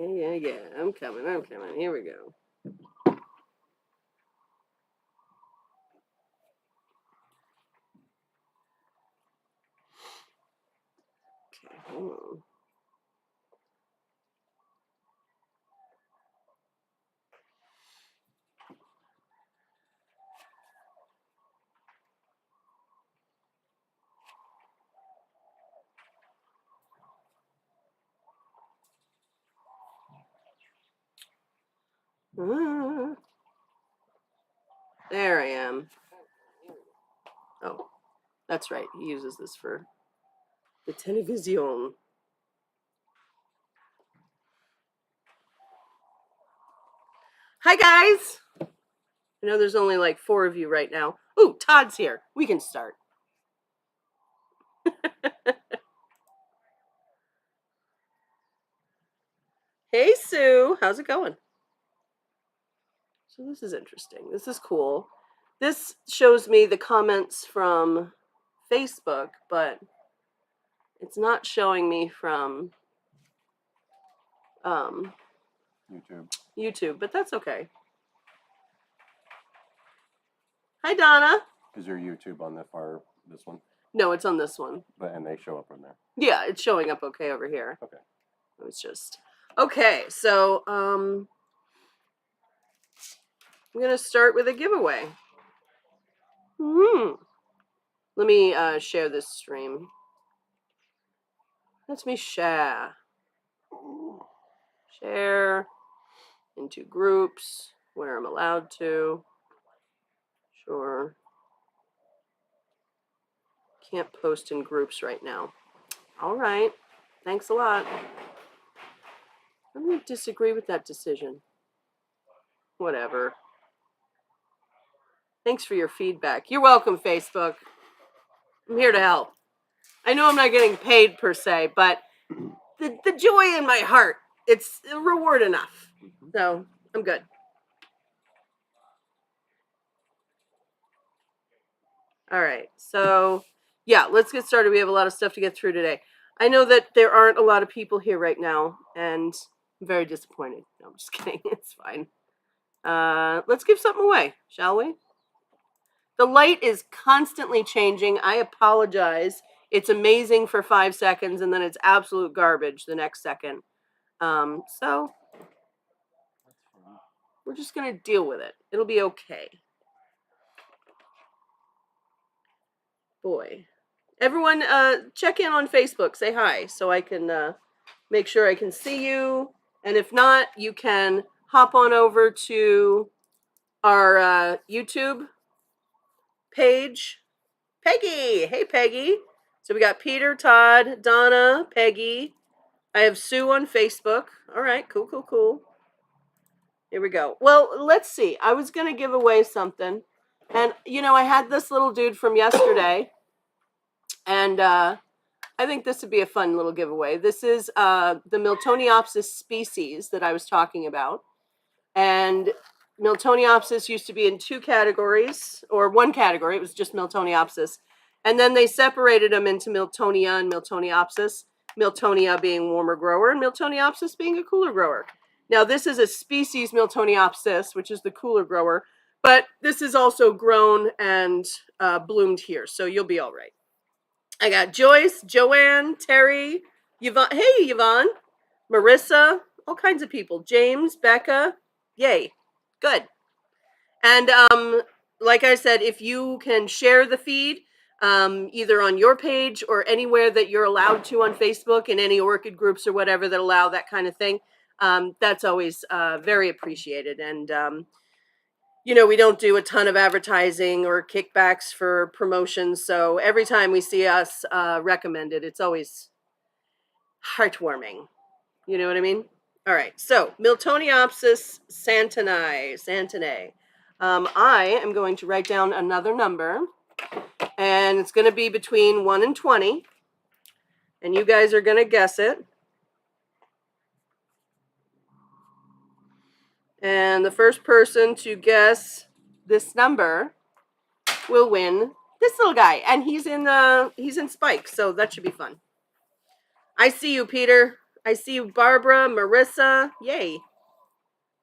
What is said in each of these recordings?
Yeah. I'm coming. Here we go. Okay, hold on. There I am. Oh, that's right. He uses this for the television. Hi, guys. I know there's only like 4 of you right now. Ooh, Todd's here. We can start. Hey, Sue. How's it going? So this is interesting. This is cool. This shows me the comments from Facebook, but it's not showing me from YouTube, but that's okay. Hi, Donna. Is your YouTube on this one? No, it's on this one. And they show up on there? Yeah, it's showing up okay over here. Okay. It was just... Okay, so I'm going to start with a giveaway. Let me share this stream. Let me share. Share into groups where I'm allowed to. Sure. Can't post in groups right now. All right. Thanks a lot. I'm going to disagree with that decision. Whatever. Thanks for your feedback. You're welcome, Facebook. I'm here to help. I know I'm not getting paid per se, but the joy in my heart, it's a reward enough. So I'm good. All right. So yeah, let's get started. We have a lot of stuff to get through today. I know that there aren't a lot of people here right now, and I'm very disappointed. No, I'm just kidding. It's fine. Let's give something away, shall we? The light is constantly changing. I apologize. It's amazing for 5 seconds, and then it's absolute garbage the next second. So we're just going to deal with it. It'll be okay. Boy. Everyone, check in on Facebook. Say hi so I can make sure I can see you. And if not, you can hop on over to our YouTube page. Peggy! Hey, Peggy. So we got Peter, Todd, Donna, Peggy. I have Sue on Facebook. All right, cool. Here we go. Well, let's see. I was going to give away something. And, I had this little dude from yesterday. And I think this would be a fun little giveaway. This is the Miltoniopsis species that I was talking about. And Miltoniopsis used to be in 2 categories, or 1 category. It was just Miltoniopsis. And then they separated them into Miltonia and Miltoniopsis. Miltonia being warmer grower and Miltoniopsis being a cooler grower. Now, this is a species Miltoniopsis, which is the cooler grower. But this is also grown and bloomed here, so you'll be all right. I got Joyce, Joanne, Terry, Yvonne. Hey, Yvonne. Marissa, all kinds of people. James, Becca. Yay. Good. And like I said, if you can share the feed, either on your page or anywhere that you're allowed to on Facebook, in any orchid groups or whatever that allow that kind of thing, that's always very appreciated. And we don't do a ton of advertising or kickbacks for promotions. So every time we see us recommended, it's always heartwarming. You know what I mean? All right. So Miltoniopsis santanae. I am going to write down another number, and it's going to be between 1 and 20. And you guys are going to guess it. And the first person to guess this number will win this little guy. And he's in spikes, so that should be fun. I see you, Peter. I see Barbara, Marissa. Yay.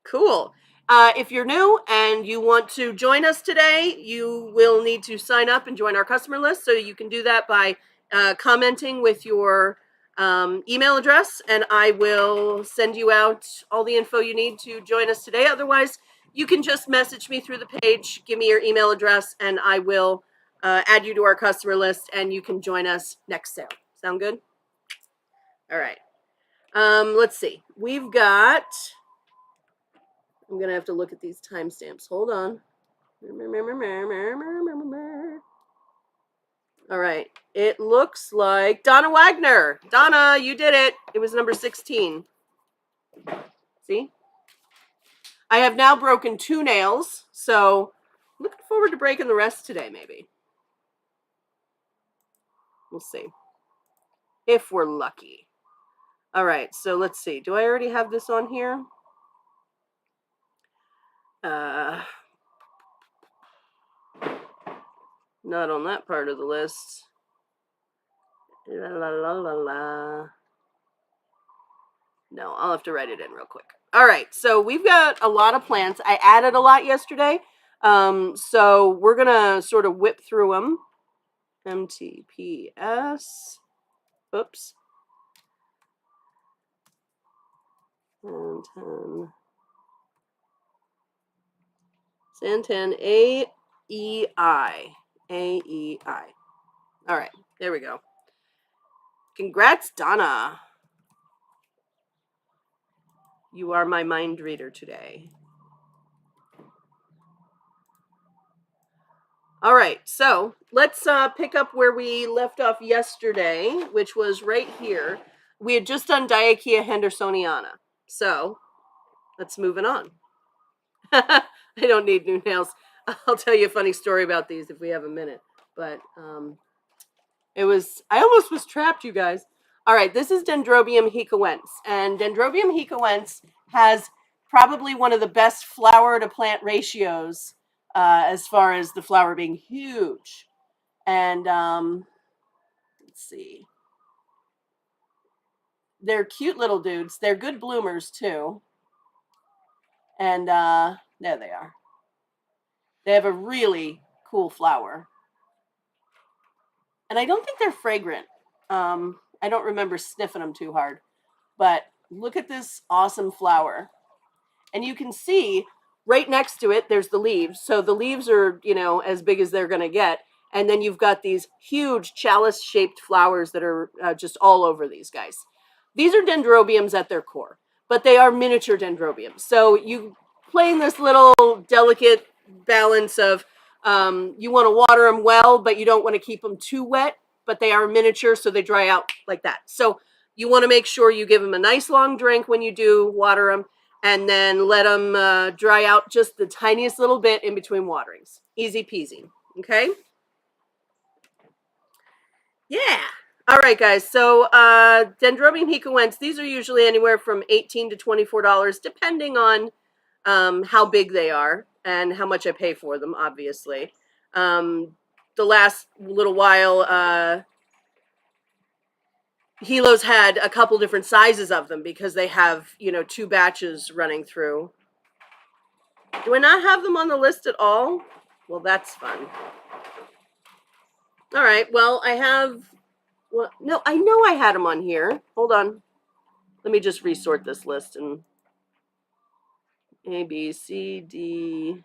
Cool. If you're new and you want to join us today, you will need to sign up and join our customer list. So you can do that by commenting with your email address, and I will send you out all the info you need to join us today. Otherwise, you can just message me through the page, give me your email address, and I will add you to our customer list, and you can join us next sale. Sound good? All right. Let's see. We've got... I'm going to have to look at these timestamps. Hold on. All right. It looks like Donna Wagner. Donna, you did it. It was number 16. See? I have now broken 2 nails, so looking forward to breaking the rest today, maybe. We'll see. If we're lucky. All right, so let's see. Do I already have this on here? Not on that part of the list. La la la la la. No, I'll have to write it in real quick. All right, so we've got a lot of plants. I added a lot yesterday, so we're gonna sort of whip through them. MTPS. Oops. Santan AEI. AEI. All right, there we go. Congrats, Donna. You are my mind reader today. All right, so let's pick up where we left off yesterday, which was right here. We had just done Diakia hendersoniana, so let's move it on. I don't need new nails. I'll tell you a funny story about these if we have a minute, but I almost was trapped, you guys. All right, this is Dendrobium hecauense, and Dendrobium hecauense has probably one of the best flower to plant ratios as far as the flower being huge. And let's see. They're cute little dudes. They're good bloomers too. And there they are. They have a really cool flower. And I don't think they're fragrant. I don't remember sniffing them too hard. But look at this awesome flower. And you can see right next to it, there's the leaves. So the leaves are, as big as they're going to get. And then you've got these huge chalice-shaped flowers that are just all over these guys. These are dendrobiums at their core, but they are miniature dendrobiums. So you play in this little delicate balance of you want to water them well, but you don't want to keep them too wet. But they are miniature, so they dry out like that. So you want to make sure you give them a nice long drink when you do water them, and then let them dry out just the tiniest little bit in between waterings. Easy peasy, okay? Yeah. All right, guys. So Dendrobium hecauense, these are usually anywhere from $18 to $24, depending on how big they are and how much I pay for them, obviously. The last little while, Hilo's had a couple different sizes of them because they have, 2 batches running through. Do I not have them on the list at all? Well, that's fun. All right. Well, I have... Well, no, I know I had them on here. Hold on. Let me just resort this list and... A, B, C, D...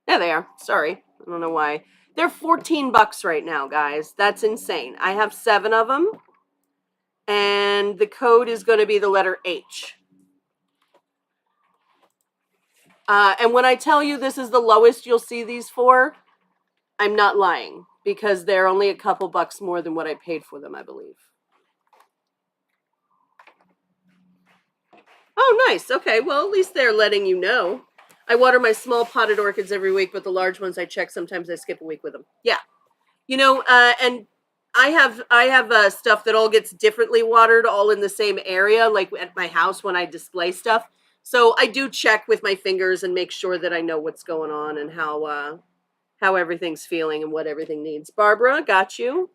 There they are. Sorry. I don't know why. They're $14 right now, guys. That's insane. I have 7 of them. And the code is going to be the letter H. And when I tell you this is the lowest you'll see these for, I'm not lying. Because they're only a couple bucks more than what I paid for them, I believe. Oh, nice. Okay. Well, at least they're letting you know. I water my small potted orchids every week, but the large ones I check. Sometimes I skip a week with them. Yeah. And I have stuff that all gets differently watered all in the same area, like at my house when I display stuff. So I do check with my fingers and make sure that I know what's going on and how everything's feeling and what everything needs. Barbara, got you.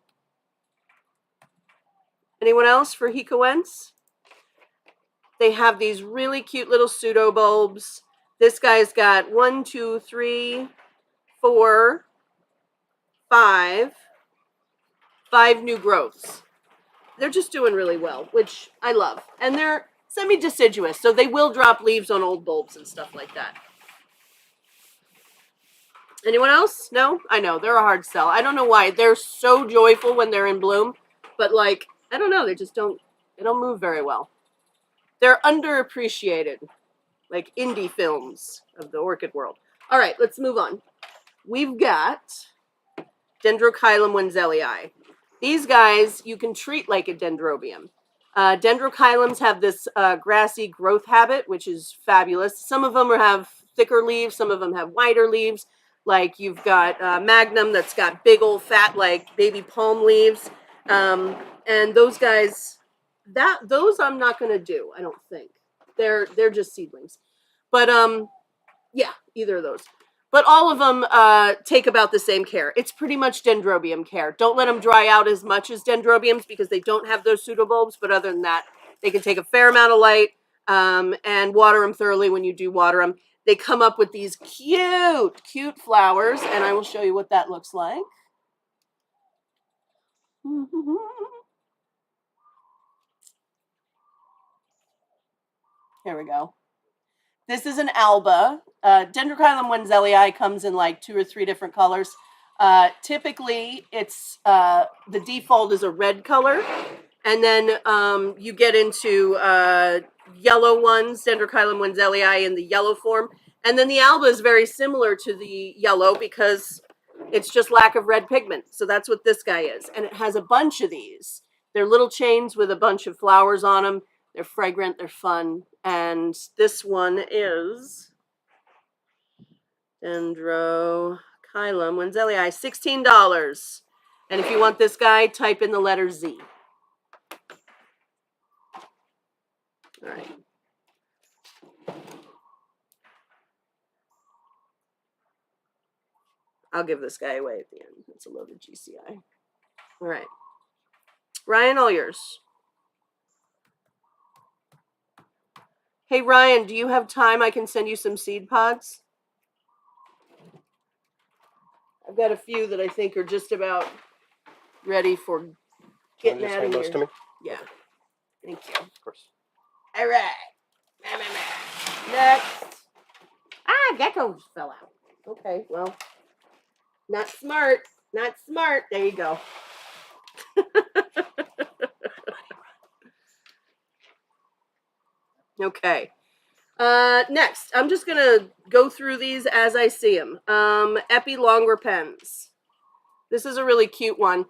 Anyone else for Hikoense? They have these really cute little pseudo bulbs. This guy's got 1, 2, 3, 4, 5 new growths. They're just doing really well, which I love. And they're semi-deciduous, so they will drop leaves on old bulbs and stuff like that. Anyone else? No? I know, they're a hard sell. I don't know why. They're so joyful when they're in bloom, but like, I don't know, they don't move very well. They're underappreciated, like indie films of the orchid world. All right, let's move on. We've got Dendrochilum wenzelii. These guys you can treat like a dendrobium. Dendrochilums have this grassy growth habit, which is fabulous. Some of them have thicker leaves, some of them have wider leaves. Like you've got Magnum that's got big old fat like baby palm leaves. And those guys, those I'm not gonna do, I don't think. They're just seedlings. But yeah, either of those. But all of them take about the same care. It's pretty much dendrobium care. Don't let them dry out as much as dendrobiums because they don't have those pseudobulbs. But other than that, they can take a fair amount of light and water them thoroughly when you do water them. They come up with these cute flowers, and I will show you what that looks like. Here we go. This is an alba. Dendrochilum wenzelii comes in like 2 or 3 different colors. Typically, it's the default is a red color, and then you get into yellow ones, Dendrochilum wenzelii in the yellow form, and then the alba is very similar to the yellow because it's just lack of red pigment. So that's what this guy is, and it has a bunch of these. They're little chains with a bunch of flowers on them. They're fragrant, they're fun, and this one is Dendrochilum wenzelii, $16. And if you want this guy, type in the letter Z. All right. I'll give this guy away at the end. It's a loaded GCI. All right. Ryan, all yours. Hey, Ryan, do you have time? I can send you some seed pods. I've got a few that I think are just about ready for getting out of here. To me? Yeah. Thank you. Of course. All right. Next. Ah, gecko just fell out. Okay, well, not smart. Not smart. There you go. Okay. Next, I'm just going to go through these as I see them. Epi longer pens. This is a really cute one.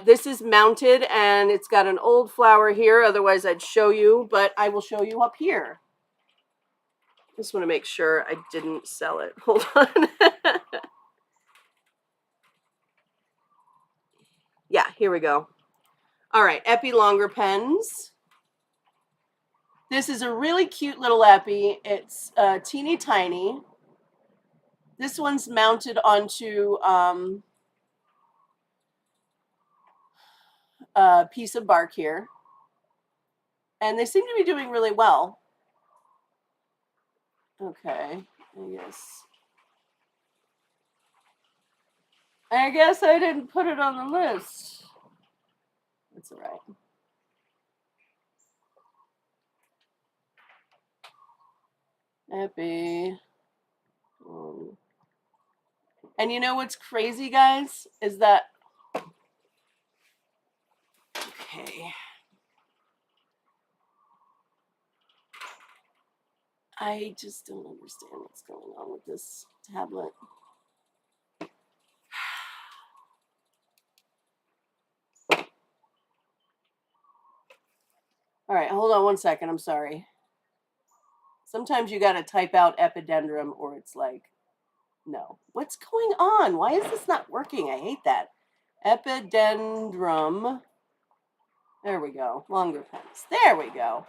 This is mounted, and it's got an old flower here. Otherwise, I'd show you, but I will show you up here. Just want to make sure I didn't sell it. Hold on. Yeah, here we go. All right, Epi longer pens. This is a really cute little epi. It's teeny tiny. This one's mounted onto a piece of bark here. And they seem to be doing really well. Okay, I guess I didn't put it on the list. That's all right. Epi. And you know what's crazy, guys, is that, okay, I just don't understand what's going on with this tablet. All right, hold on one second. I'm sorry. Sometimes you got to type out epidendrum or it's like, no. What's going on? Why is this not working? I hate that. Epidendrum. There we go. Longer pens. There we go.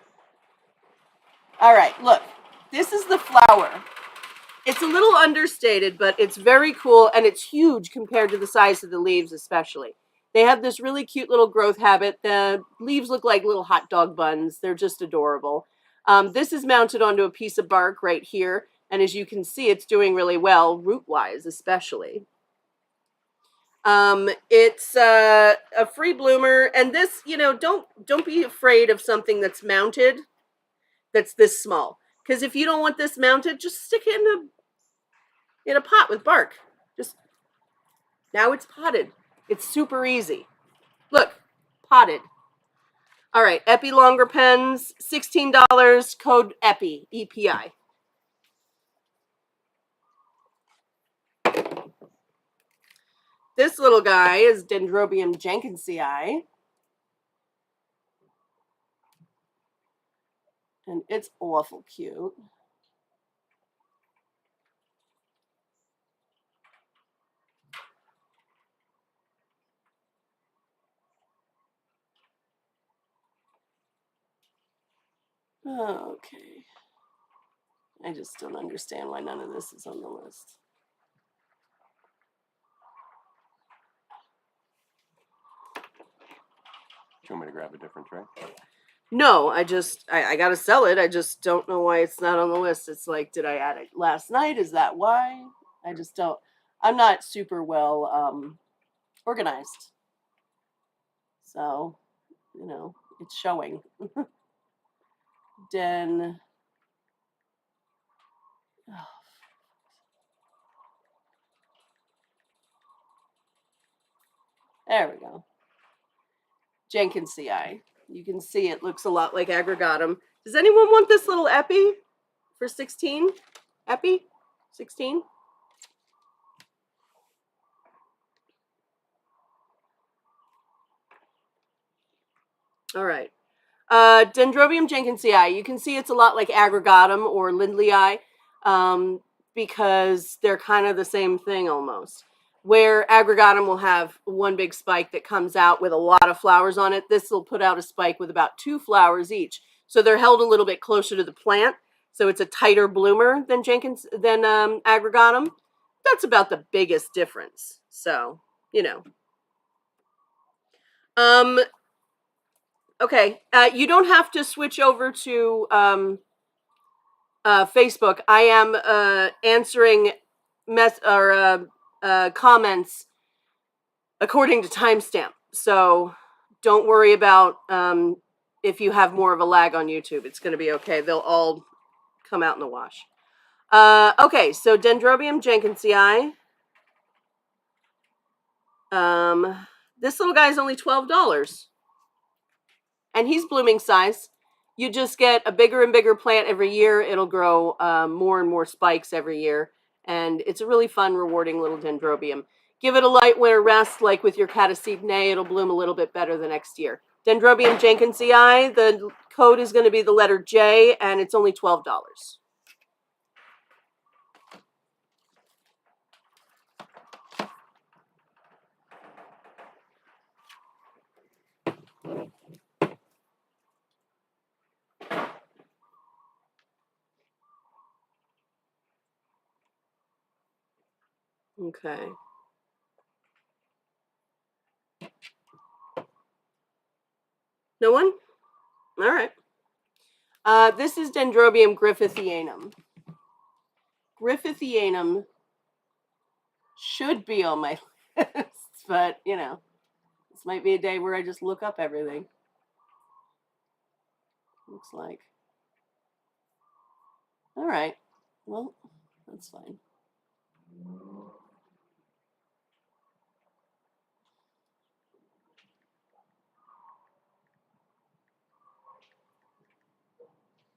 All right, look. This is the flower. It's a little understated, but it's very cool, and it's huge compared to the size of the leaves especially. They have this really cute little growth habit. The leaves look like little hot dog buns. They're just adorable. This is mounted onto a piece of bark right here. And as you can see, it's doing really well, root-wise especially. It's a free bloomer. And this, don't be afraid of something that's mounted that's this small. Because if you don't want this mounted, just stick it in a pot with bark. Now it's potted. It's super easy. Look, potted. All right, Epi longer pens, $16, code EPI, EPI. This little guy is Dendrobium jenkinsii. And it's awful cute. Okay. I just don't understand why none of this is on the list. Do you want me to grab a different tray? No, I got to sell it. I just don't know why it's not on the list. It's like, did I add it last night? Is that why? I just don't. I'm not super well organized. So, it's showing. Den. Oh. There we go. jenkinsii. You can see it looks a lot like aggregatum. Does anyone want this little epi for 16? Epi? 16? All right. Dendrobium jenkinsii. You can see it's a lot like aggregatum or lindleyi because they're kind of the same thing almost. Where aggregatum will have one big spike that comes out with a lot of flowers on it, this will put out a spike with about 2 flowers each. So they're held a little bit closer to the plant. So it's a tighter bloomer than aggregatum. That's about the biggest difference. So, Okay, you don't have to switch over to Facebook. I am answering comments according to timestamp. So don't worry about if you have more of a lag on YouTube. It's going to be okay. They'll all come out in the wash. Okay, so Dendrobium jenkinsii. This little guy is only $12. And he's blooming size. You just get a bigger and bigger plant every year. It'll grow more and more spikes every year. And it's a really fun, rewarding little dendrobium. Give it a light winter rest, like with your Catasepidae, it'll bloom a little bit better the next year. Dendrobium jenkinsii, the code is going to be the letter J, and it's only $12. Okay. No one? All right. This is Dendrobium griffithianum. Griffithianum should be on my list, but, this might be a day where I just look up everything. Looks like. All right. Well, that's fine.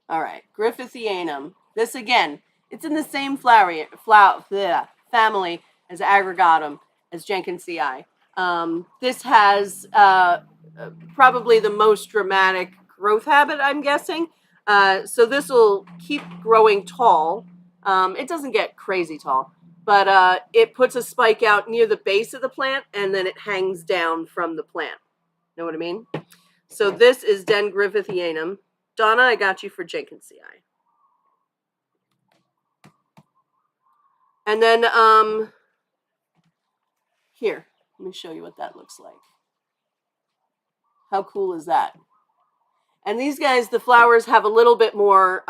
All right, Griffithianum. This again, it's in the same family as aggregatum, as jenkinsii. This has probably the most dramatic growth habit, I'm guessing. So this will keep growing tall. It doesn't get crazy tall, but it puts a spike out near the base of the plant, and then it hangs down from the plant. Know what I mean? So this is Griffithianum. Donna, I got you for jenkinsii. And then, here, let me show you what that looks like. How cool is that? And these guys, the flowers have a little bit more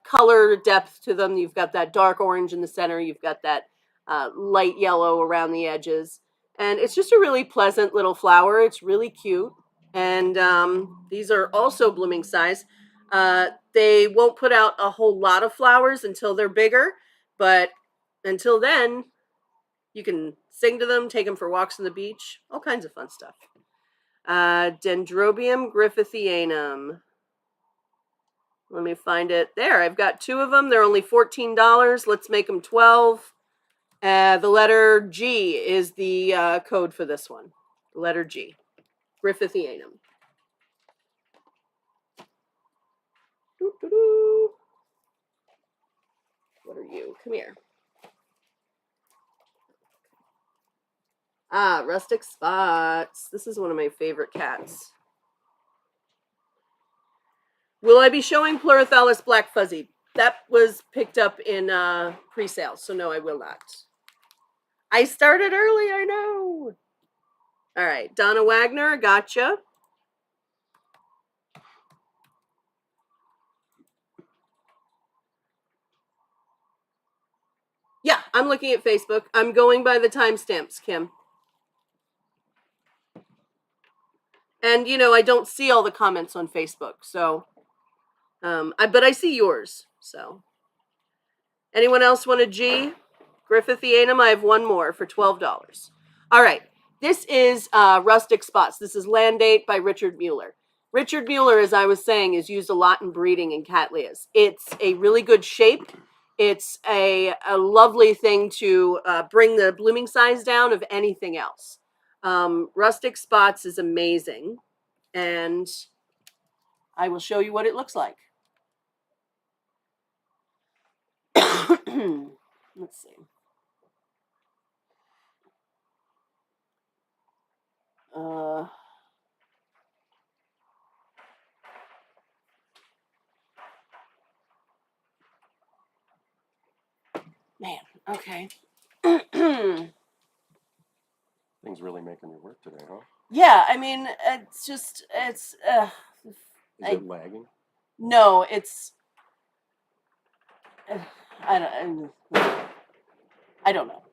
color depth to them. You've got that dark orange in the center. You've got that light yellow around the edges. And it's just a really pleasant little flower. It's really cute. And these are also blooming size. They won't put out a whole lot of flowers until they're bigger. But until then, you can sing to them, take them for walks on the beach, all kinds of fun stuff. Dendrobium griffithianum. Let me find it. There, I've got 2 of them. They're only $14. Let's make them 12. The letter G is the code for this one. The letter G. Griffithianum. Doo-doo-doo. What are you? Come here. Ah, Rustic Spots. This is one of my favorite cats. Will I be showing Pleurothallus Black Fuzzy? That was picked up in pre-sale, so no, I will not. I started early, I know. All right, Donna Wagner, gotcha. Yeah, I'm looking at Facebook. I'm going by the timestamps, Kim. And, you know, I don't see all the comments on Facebook, so, but I see yours, so. Anyone else want a G? Griffithianum, I have one more for $12. All right, this is Rustic Spots. This is Landate by Richard Mueller. Richard Mueller, as I was saying, is used a lot in breeding in cattleyas. It's a really good shape. It's a lovely thing to bring the blooming size down of anything else. Rustic Spots is amazing, and I will show you what it looks like. Let's see. Man, okay. Things really making you work today, huh? Yeah, I mean, it's Is it lagging? no, it's, I don't know.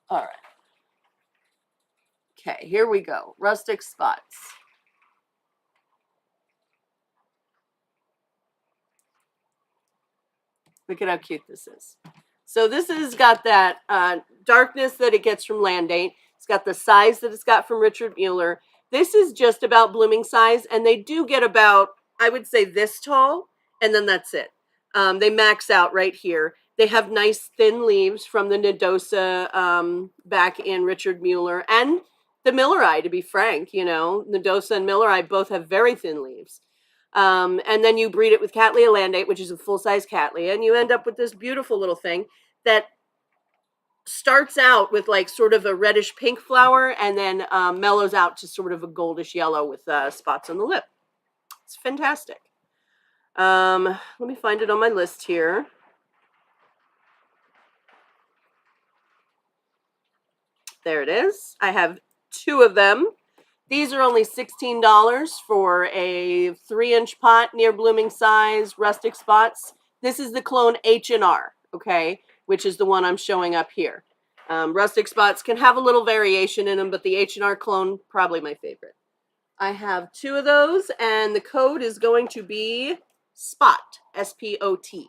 All right. Okay, here we go. Rustic Spots. Look at how cute this is. So this has got that darkness that it gets from Landate. It's got the size that it's got from Richard Mueller. This is just about blooming size, and they do get about, I would say, this tall, and then that's it. They max out right here. They have nice thin leaves from the Nodosa back in Richard Mueller, and the Milleri, to be frank. You know, Nodosa and Milleri both have very thin leaves. And then you breed it with Cattleya landate, which is a full-size Cattleya, and you end up with this beautiful little thing that starts out with like sort of a reddish pink flower and then mellows out to sort of a goldish yellow with spots on the lip. It's fantastic. Let me find it on my list here. There it is. I have 2 of them. These are only $16 for a 3-inch pot, near blooming size, Rustic Spots. This is the clone H&R, okay, which is the one I'm showing up here. Rustic Spots can have a little variation in them, but the H&R clone, probably my favorite. I have 2 of those, and the code is going to be SPOT, S-P-O-T.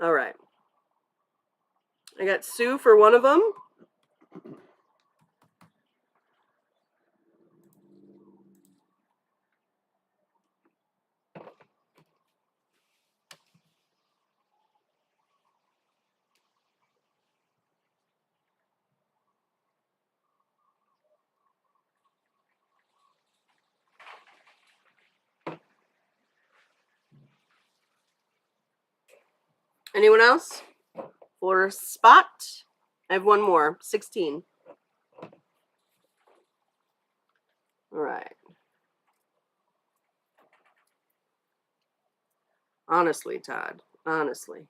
All right. I got Sue for one of them. Anyone else? For Spot? I have one more. 16. All right. Honestly, Todd. Honestly.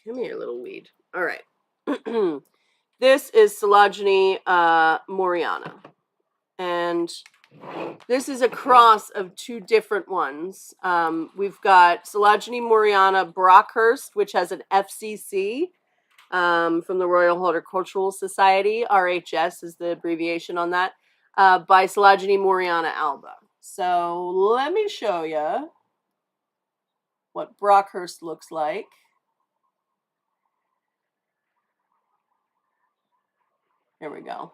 Come here, little weed. All right. This is Silogeny Moriana. And this is a cross of two different ones. We've got Silogeny Moriana Brockhurst, which has an FCC from the Royal Horticultural Society. RHS is the abbreviation on that, by Silogeny Moriana alba. So let me show you what Brockhurst looks like. Here we go.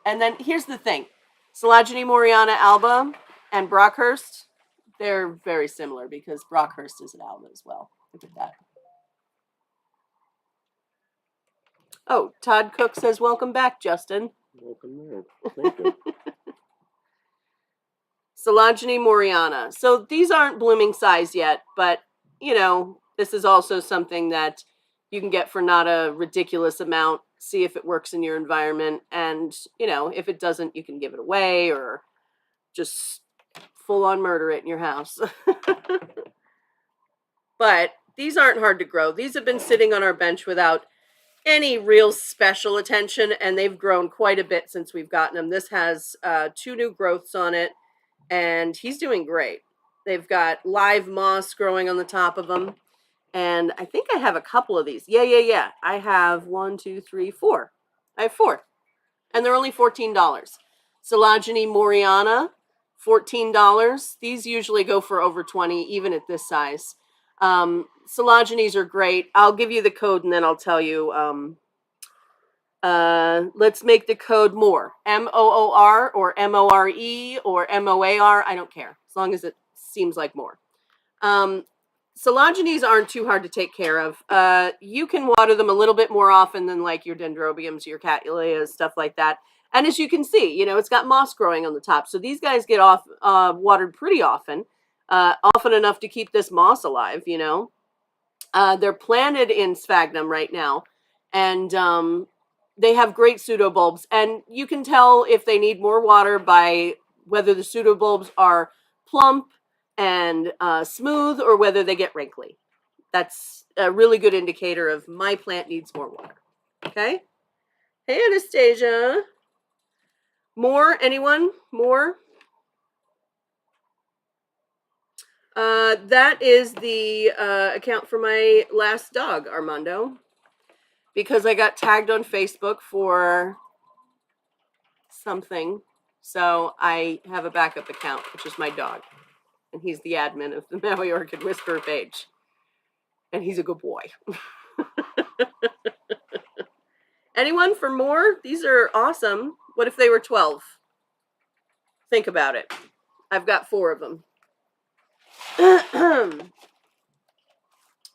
And then here's the thing. Silogeny Moriana alba and Brockhurst, they're very similar because Brockhurst is an alba as well. Look at that. Oh, Todd Cook says, welcome back, Justin. Welcome there. Thank you. Silogeny Moriana. So these aren't blooming size yet, but, you know, this is also something that you can get for not a ridiculous amount. See if it works in your environment. And, you know, if it doesn't, you can give it away or just full on murder it in your house. But these aren't hard to grow. These have been sitting on our bench without any real special attention, and they've grown quite a bit since we've gotten them. This has 2 new growths on it, and he's doing great. They've got live moss growing on the top of them, and I think I have a couple of these. Yeah. I have 1, 2, 3, 4. I have 4, and they're only $14. Silogeny Moriana, $14. These usually go for over 20, even at this size. Silogenes are great. I'll give you the code and then I'll tell you. Let's make the code MOOR. MOOR or MORE or MOAR. I don't care, as long as it seems like more. Silogenes aren't too hard to take care of. You can water them a little bit more often than like your dendrobiums, your cattleyas, stuff like that. And as you can see, you know, it's got moss growing on the top. So these guys get watered pretty often, often enough to keep this moss alive, you know. They're planted in sphagnum right now, and they have great pseudobulbs. And you can tell if they need more water by whether the pseudobulbs are plump and smooth or whether they get wrinkly. That's a really good indicator of my plant needs more water. Okay? Hey, Anastasia. More? Anyone? More? That is the account for my last dog, Armando, because I got tagged on Facebook for something. So I have a backup account, which is my dog. And he's the admin of the Maui Orchid Whisperer page. And he's a good boy. Anyone for more? These are awesome. What if they were 12? Think about it. I've got 4 of them.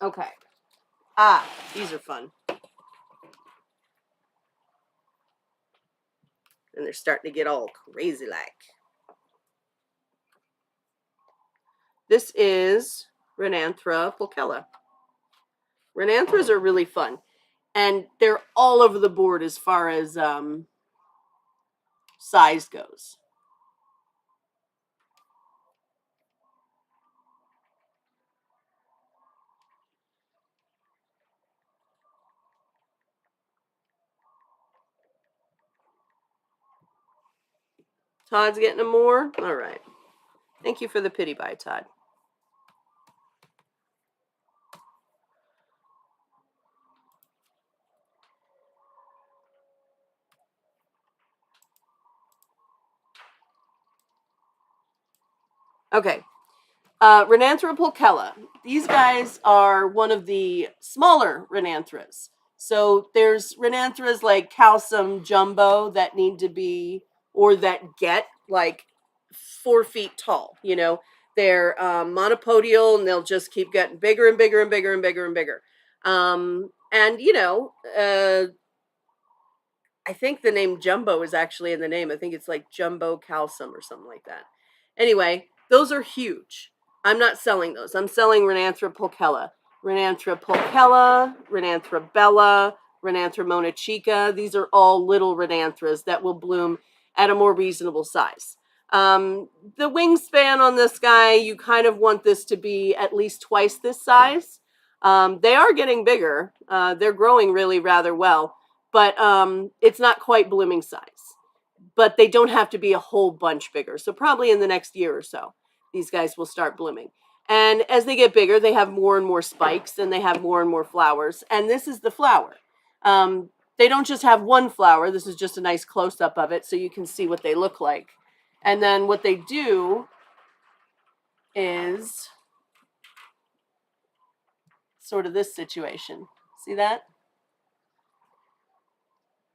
Okay. These are fun. And they're starting to get all crazy like. This is Renanthera pulchella. Renanthras are really fun. And they're all over the board as far as size goes. Todd's getting them more? All right. Thank you for the pity buy, Todd. Okay. Renanthera pulchella. These guys are one of the smaller Renantheras. So there's Renantheras like Calcium Jumbo that need to be, or that get like 4 feet tall. You know, they're monopodial and they'll just keep getting bigger and bigger and bigger and bigger and bigger. And, you know, I think the name Jumbo is actually in the name. I think it's like Jumbo Calcium or something like that. Anyway, those are huge. I'm not selling those. I'm selling Renanthera pulchella. Renanthera pulchella, Renanthera bella, Renanthera monachica. These are all little Renantheras that will bloom at a more reasonable size. The wingspan on this guy, you kind of want this to be at least twice this size. They are getting bigger. They're growing really rather well, but it's not quite blooming size. But they don't have to be a whole bunch bigger. So probably in the next year or so, these guys will start blooming. And as they get bigger, they have more and more spikes and they have more and more flowers. And this is the flower. They don't just have one flower. This is just a nice close-up of it so you can see what they look like. And then what they do is sort of this situation. See that?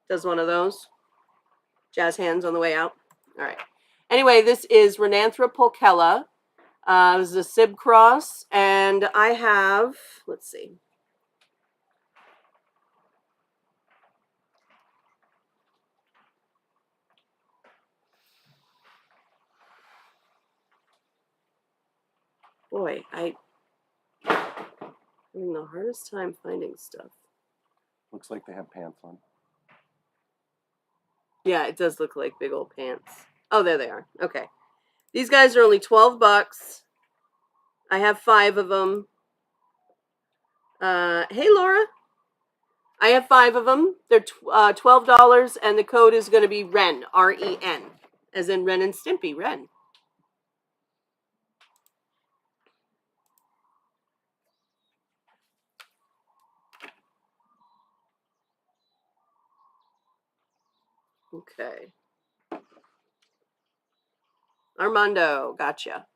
Does one of those. Jazz hands on the way out. All right. Anyway, this is Renanthera pulchella. This is a Sib cross, and I have, let's see. Boy, I'm having the hardest time finding stuff. Looks like they have pants on. Yeah, it does look like big old pants. Oh, there they are. Okay. These guys are only $12. I have 5 of them. Hey, Laura. I have 5 of them. They're $12, and the code is going to be REN, R-E-N, as in Ren and Stimpy, Ren. Okay. Armando, gotcha.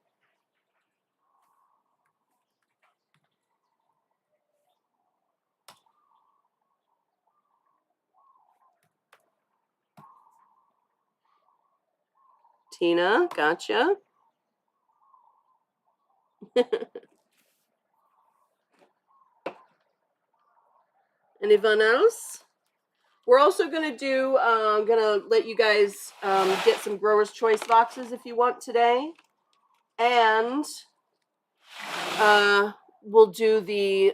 Tina, gotcha. Anyone else? We're also going to do, I'm going to let you guys get some Grower's Choice boxes if you want today. And we'll do the,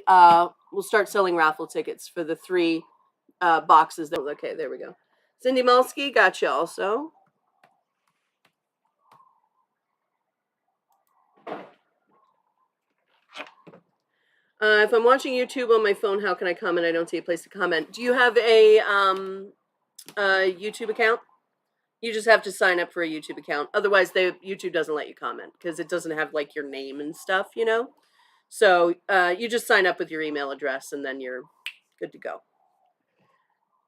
we'll start selling raffle tickets for the 3 boxes. Okay, there we go. Cindy Mulsky, gotcha also. If I'm watching YouTube on my phone, how can I comment? I don't see a place to comment. Do you have a YouTube account? You just have to sign up for a YouTube account. Otherwise, YouTube doesn't let you comment because it doesn't have like your name and stuff, you know? So you just sign up with your email address and then you're good to go.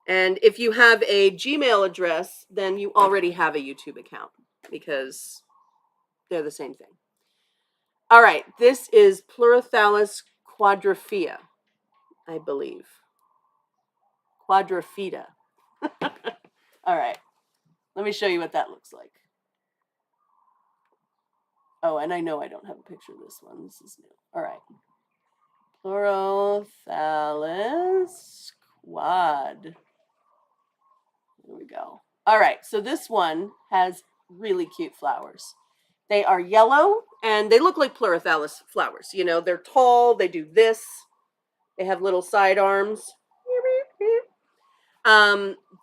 And if you have a Gmail address, then you already have a YouTube account because they're the same thing. All right, this is Pleurothallus quadriphea, I believe. Quadripheta. All right, let me show you what that looks like. Oh, and I know I don't have a picture of this one. This is new. All right. Pleurothallus quad. There we go. All right, so this one has really cute flowers. They are yellow, and they look like Pleurothallus flowers. You know, they're tall. They do this. They have little side arms.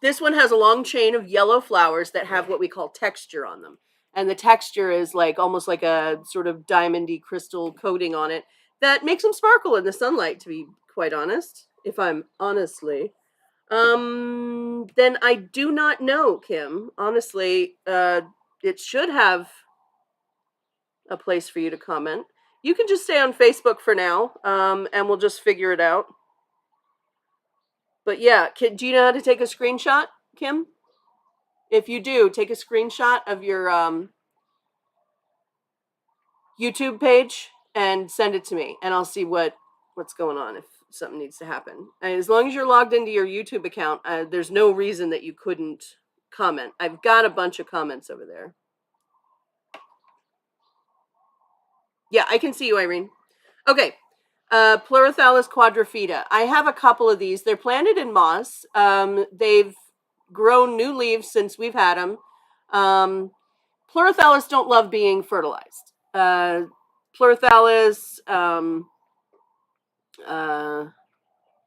This one has a long chain of yellow flowers that have what we call texture on them. And the texture is like almost like a sort of diamondy crystal coating on it that makes them sparkle in the sunlight, to be quite honest, if I'm honestly. Then I do not know, Kim. Honestly, it should have a place for you to comment. You can just stay on Facebook for now, and we'll just figure it out. But yeah, do you know how to take a screenshot, Kim? If you do, take a screenshot of your YouTube page and send it to me, and I'll see what's going on if something needs to happen. And as long as you're logged into your YouTube account, there's no reason that you couldn't comment. I've got a bunch of comments over there. Yeah, I can see you, Irene. Okay, Pleurothallus quadripheta. I have a couple of these. They're planted in moss. They've grown new leaves since we've had them. Pleurothallus don't love being fertilized. Pleurothallus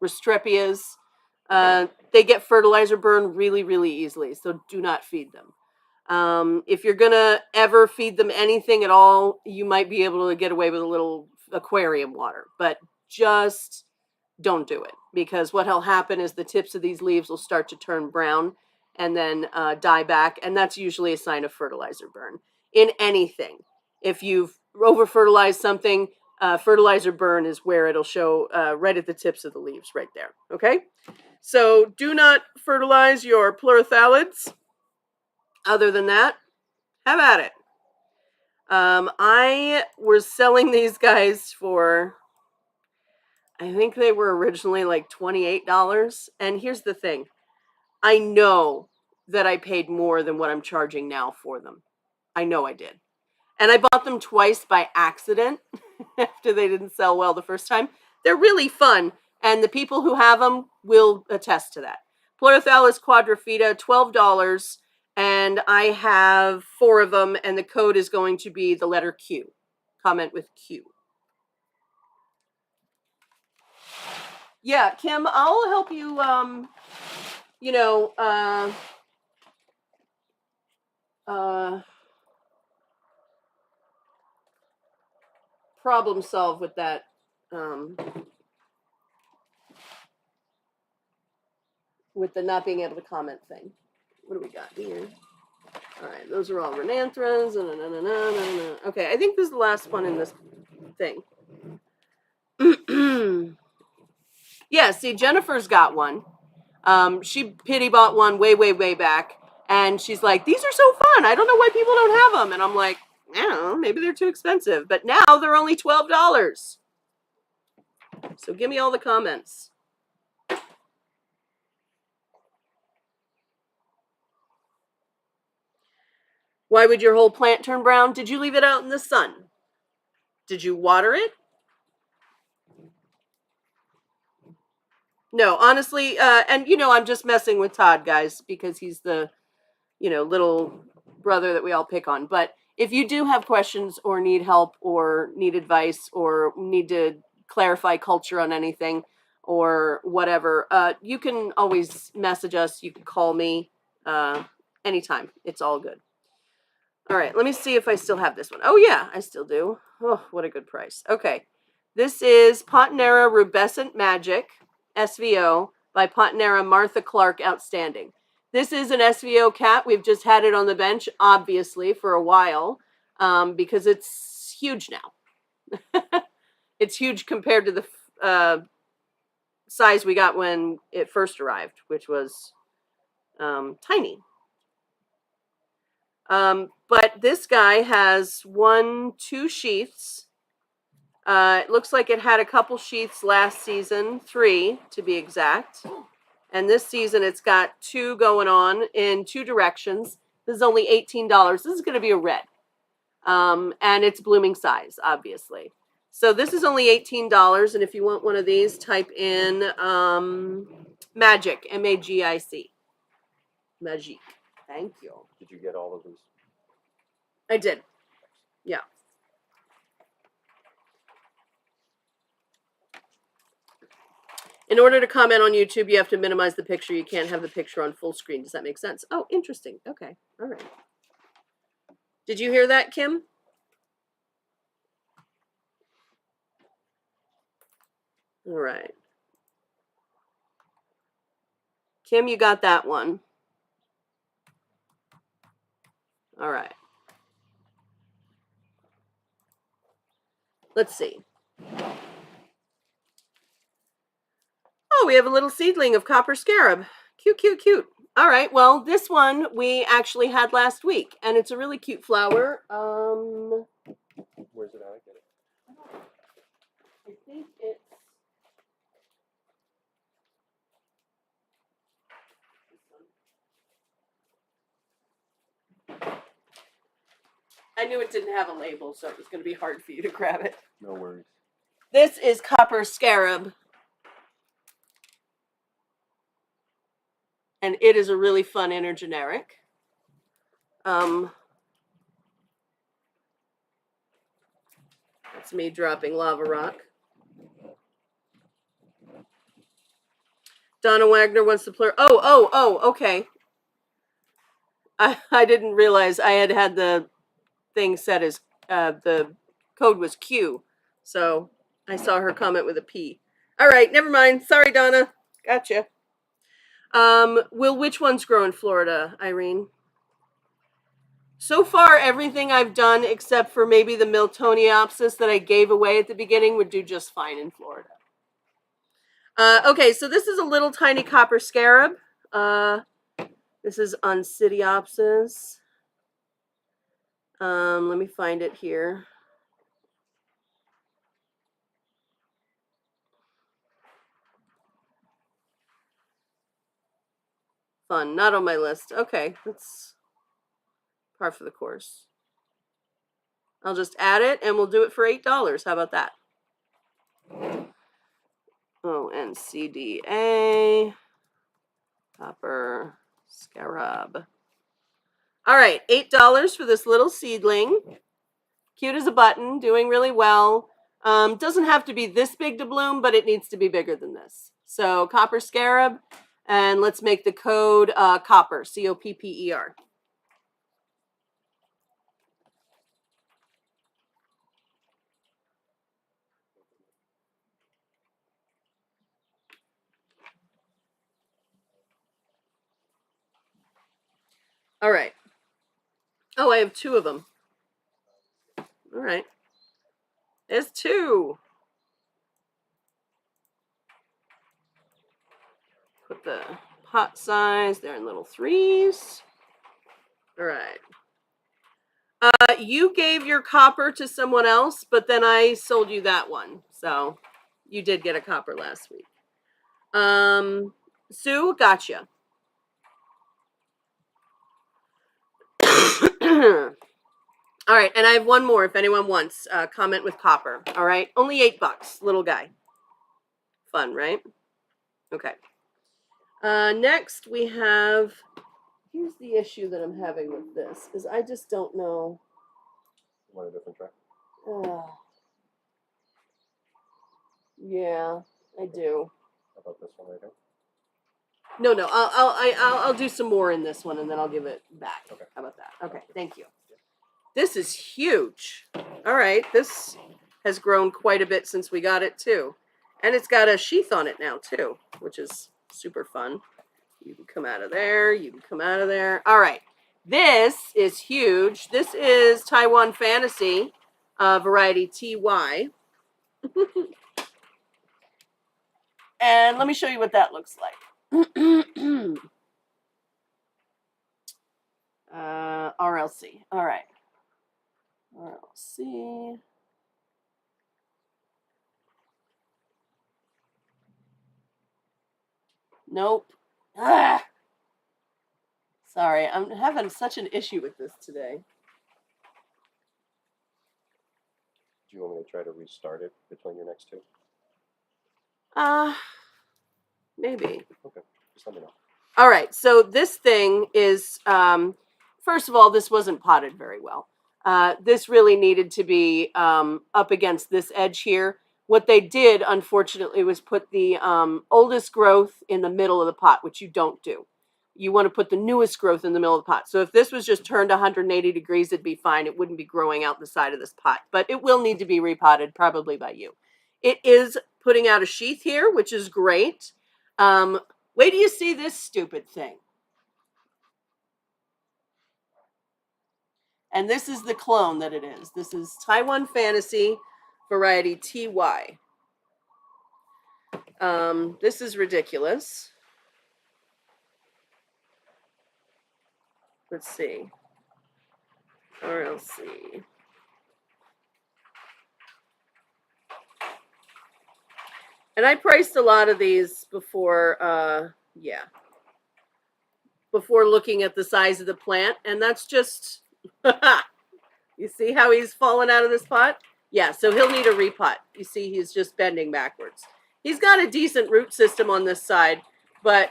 Restrepias. They get fertilizer burn really, really easily, so do not feed them. If you're gonna ever feed them anything at all, you might be able to get away with a little aquarium water, but just don't do it, because what'll happen is the tips of these leaves will start to turn brown and then die back, and that's usually a sign of fertilizer burn in anything. If you've over fertilized something, fertilizer burn is where it'll show right at the tips of the leaves right there. Okay, so do not fertilize your pleurothalids. Other than that, have at it. I was selling these guys for, I think they were originally like $28. And here's the thing, I know that I paid more than what I'm charging now for them. I know I did. And I bought them twice by accident after they didn't sell well the first time. They're really fun, and the people who have them will attest to that. Pleurothallis quadrifida, $12, and I have 4 of them, and the code is going to be the letter Q. Comment with Q. Yeah, Kim, I'll help you, problem solve with that. With the not being able to comment thing. What do we got here? All right, those are all Renanthras. Okay, I think this is the last one in this thing. Yeah, see, Jennifer's got one. She pity bought one way, way, way back, and she's like, "These are so fun. I don't know why people don't have them." And I'm like, "I don't know, maybe they're too expensive." But now they're only $12. So give me all the comments. Why would your whole plant turn brown? Did you leave it out in the sun? Did you water it? No, honestly, and I'm just messing with Todd, guys, because he's the, little brother that we all pick on. But if you do have questions or need help or need advice or need to clarify culture on anything or whatever, you can always message us. You can call me anytime. It's all good. All right, let me see if I still have this one. Oh, yeah, I still do. Oh, what a good price. Okay, this is Pontanera Rubescent Magic. SVO by Pontanera Martha Clark Outstanding. This is an SVO cat. We've just had it on the bench, obviously, for a while because it's huge now. It's huge compared to the size we got when it first arrived, which was tiny. But this guy has 2 sheaths. It looks like it had a couple sheaths last season, 3 to be exact. And this season it's got 2 going on in 2 directions. This is only $18. This is going to be a red. And it's blooming size, obviously. So this is only $18. And if you want one of these, type in Magic, Magic. Magic. Thank you. Did you get all of these? I did. Yeah. In order to comment on YouTube, you have to minimize the picture. You can't have the picture on full screen. Does that make sense? Oh, interesting. Okay. All right. Did you hear that, Kim? All right. Kim, you got that one. All right. Let's see. Oh, we have a little seedling of copper scarab. Cute, cute, cute. All right. Well, this one we actually had last week, and it's a really cute flower. Where's it at? I get it. I think it's. I knew it didn't have a label, so it was going to be hard for you to grab it. No worries. This is copper scarab. And it is a really fun intergeneric. That's me dropping lava rock. Donna Wagner wants to play. Oh, okay. I didn't realize I had the thing set as the code was Q. So I saw her comment with a P. All right, never mind. Sorry, Donna. Gotcha. Will which ones grow in Florida, Irene? So far, everything I've done except for maybe the Miltoniopsis that I gave away at the beginning would do just fine in Florida. Okay, so this is a little tiny copper scarab. This is Oncidiopsis. Let me find it here. Fun, not on my list. Okay, that's par for the course. I'll just add it and we'll do it for $8. How about that? Oh, NCDA. Copper scarab. All right, $8 for this little seedling. Cute as a button, doing really well. Doesn't have to be this big to bloom, but it needs to be bigger than this. So copper scarab, and let's make the code copper, C-O-P-P-E-R. All right. Oh, I have 2 of them. All right. There's 2. Put the pot size, they're in little 3s. All right. You gave your copper to someone else, but then I sold you that one. So you did get a copper last week. Sue, gotcha. All right, and I have one more if anyone wants. Comment with copper. All right, only $8, little guy. Fun, right? Okay. Next we have. Here's the issue that I'm having with this is I just don't know. You want a different try? Yeah, I do. How about this one right here? No. I'll do some more in this one and then I'll give it back. Okay. How about that? Okay, thank you. This is huge. All right, this has grown quite a bit since we got it too. And it's got a sheath on it now too, which is super fun. You can come out of there, you can come out of there. All right, this is huge. This is Taiwan Fantasy, variety TY. And let me show you what that looks like. RLC, all right. RLC. Nope. Ah! Sorry, I'm having such an issue with this today. Do you want me to try to restart it between your next 2? Maybe. Okay, just let me know. All right, so this thing is, first of all, this wasn't potted very well. This really needed to be up against this edge here. What they did, unfortunately, was put the oldest growth in the middle of the pot, which you don't do. You want to put the newest growth in the middle of the pot. So if this was just turned 180 degrees, it'd be fine. It wouldn't be growing out the side of this pot, but it will need to be repotted, probably by you. It is putting out a sheath here, which is great. Wait till you see this stupid thing. And this is the clone that it is. This is Taiwan Fantasy variety TY. This is ridiculous. Let's see. RLC. And I priced a lot of these before, before looking at the size of the plant. And that's just, you see how he's fallen out of this pot? Yeah, so he'll need a repot. You see, he's just bending backwards. He's got a decent root system on this side, but,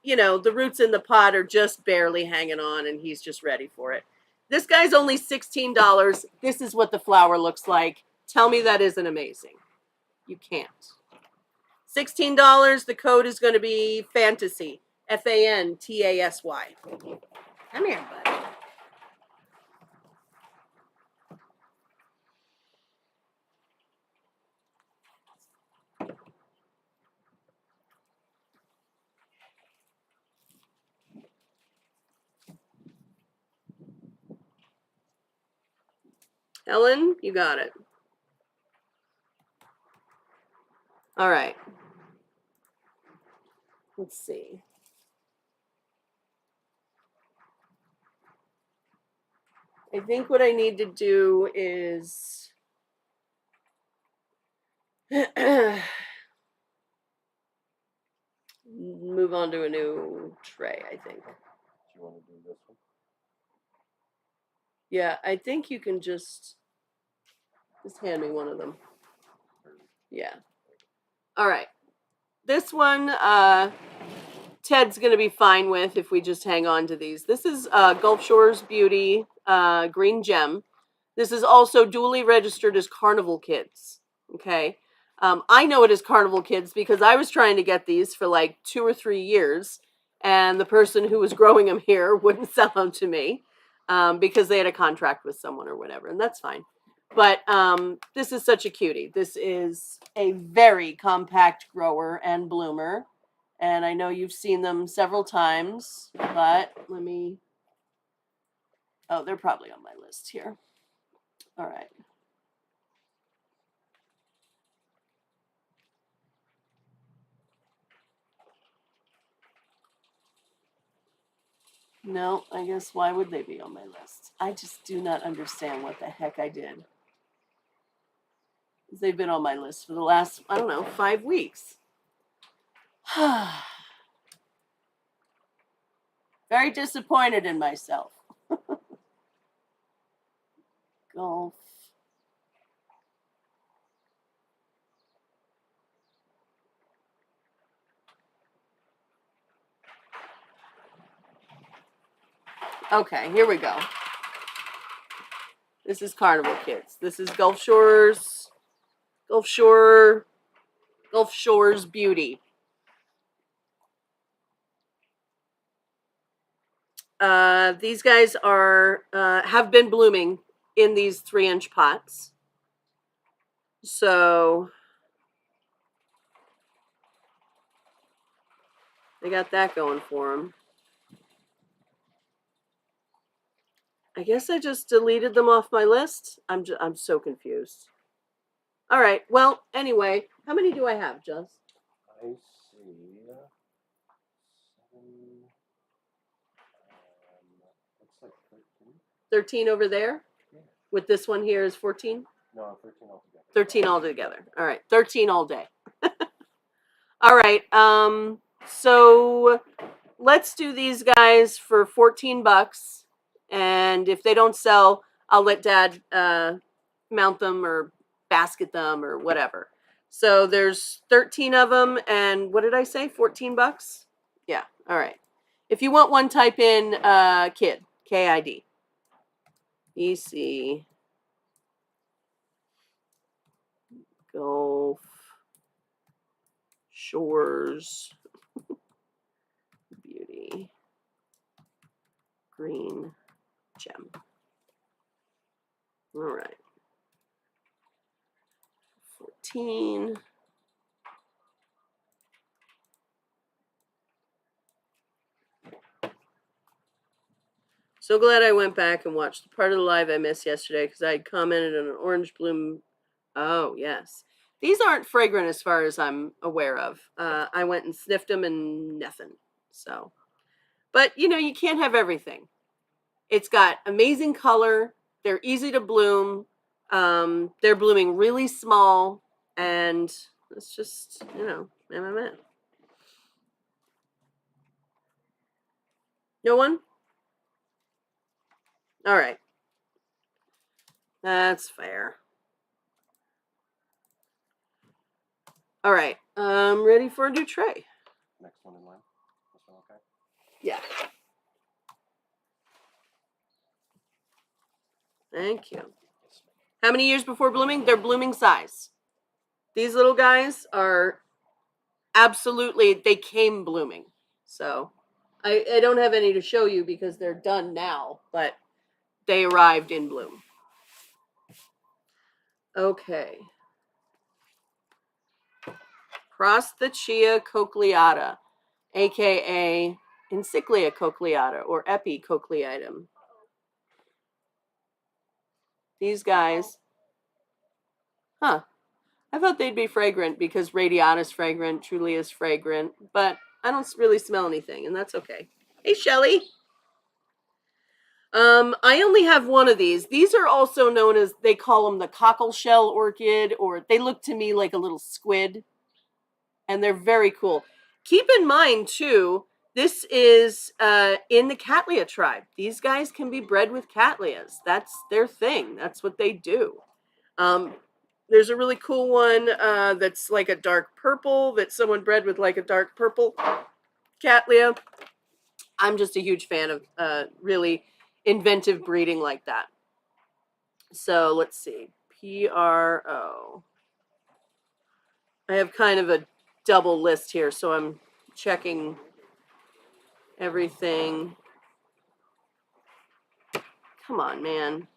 you know, the roots in the pot are just barely hanging on, and he's just ready for it. This guy's only $16. This is what the flower looks like. Tell me that isn't amazing. You can't. $16. The code is going to be fantasy. FANTASY. Come here, buddy. Ellen, you got it. All right. Let's see. I think what I need to do is move on to a new tray, I think. Do you want to do this one? Yeah, I think you can just hand me one of them. Yeah. All right. This one, Ted's going to be fine with if we just hang on to these. This is Gulf Shores Beauty Green Gem. This is also duly registered as Carnival Kids. Okay. I know it as Carnival Kids because I was trying to get these for like 2 or 3 years, and the person who was growing them here wouldn't sell them to me because they had a contract with someone or whatever, and that's fine. But this is such a cutie. This is a very compact grower and bloomer. And I know you've seen them several times, but let me, oh, they're probably on my list here. All right. No, I guess why would they be on my list? I just do not understand what the heck I did. They've been on my list for the last, I don't know, 5 weeks. Very disappointed in myself. Golf. Okay, here we go. This is Carnival Kids. This is Gulf Shores Beauty. These guys are have been blooming in these 3-inch pots. So they got that going for them. I guess I just deleted them off my list. I'm so confused. All right. Well, anyway, how many do I have, Just? I see 7. Looks like 13. 13 over there? Yeah. With this one here is 14? No, 13 altogether. 13 altogether. All right. 13 all day. All right. So let's do these guys for $14. And if they don't sell, I'll let Dad mount them or basket them or whatever. So there's 13 of them, and what did I say? $14? Yeah. All right. If you want one, type in kid, KID. EC Gulf Shores Beauty Green Gem. All right. 14. So glad I went back and watched the part of the live I missed yesterday because I had commented on an orange bloom. Oh, yes. These aren't fragrant as far as I'm aware of. I went and sniffed them and nothing. So, but you know, you can't have everything. It's got amazing color. They're easy to bloom. They're blooming really small, and it's just, you know, meh. No one? All right. That's fair. All right. I'm ready for a new tray. Next one in line. This one okay? Yeah. Thank you. How many years before blooming? They're blooming size. These little guys are absolutely, they came blooming. So I don't have any to show you because they're done now, but they arrived in bloom. Okay. Prostachia cochleata, aka Encyclia cochleata or Epicochleatum. These guys, huh? I thought they'd be fragrant because Radiata's fragrant, Trulia's fragrant, but I don't really smell anything, and that's okay. Hey, Shelly. I only have one of these. These are also known as, they call them the cockle shell orchid, or they look to me like a little squid, and they're very cool. Keep in mind, too, this is in the Cattleya tribe. These guys can be bred with Cattleyas. That's their thing. That's what they do. There's a really cool one that's like a dark purple that someone bred with like a dark purple Cattleya. I'm just a huge fan of really inventive breeding like that. So let's see. PRO. I have kind of a double list here, so I'm checking everything. Come on, man.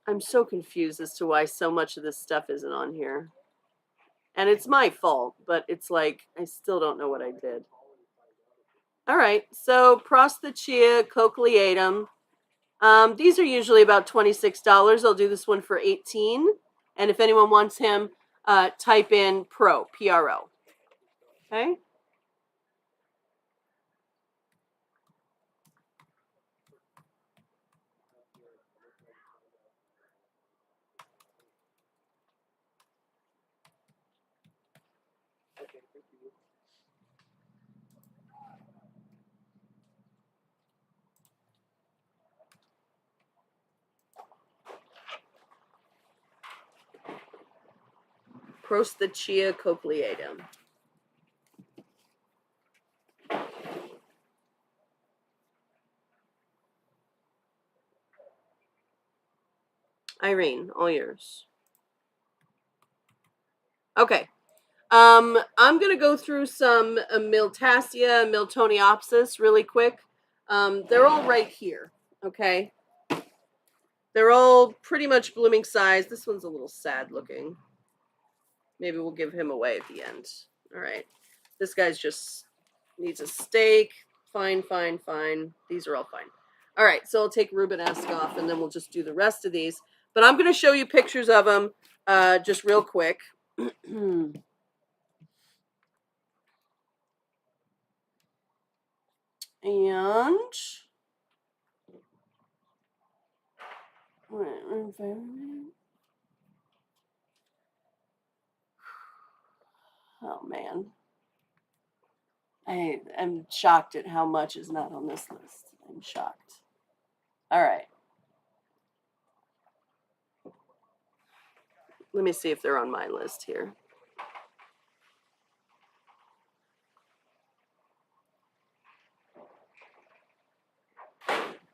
I'm so confused as to why so much of this stuff isn't on here. And it's my fault, but it's like, I still don't know what I did. All right, so Prostachia cochleatum. These are usually about $26. I'll do this one for $18. And if anyone wants him, type in PRO, P-R-O. Okay? Prostachia cochleatum. Irene, all yours. Okay. I'm going to go through some Miltassia, Miltoniopsis really quick. They're all right here, okay? They're all pretty much blooming size. This one's a little sad looking. Maybe we'll give him away at the end. All right. This guy's just needs a steak. Fine, fine, fine. These are all fine. All right, so I'll take Rubenesque off, and then we'll just do the rest of these. But I'm going to show you pictures of them just real quick. And oh man, I'm shocked at how much is not on this list. I'm shocked. All right. Let me see if they're on my list here.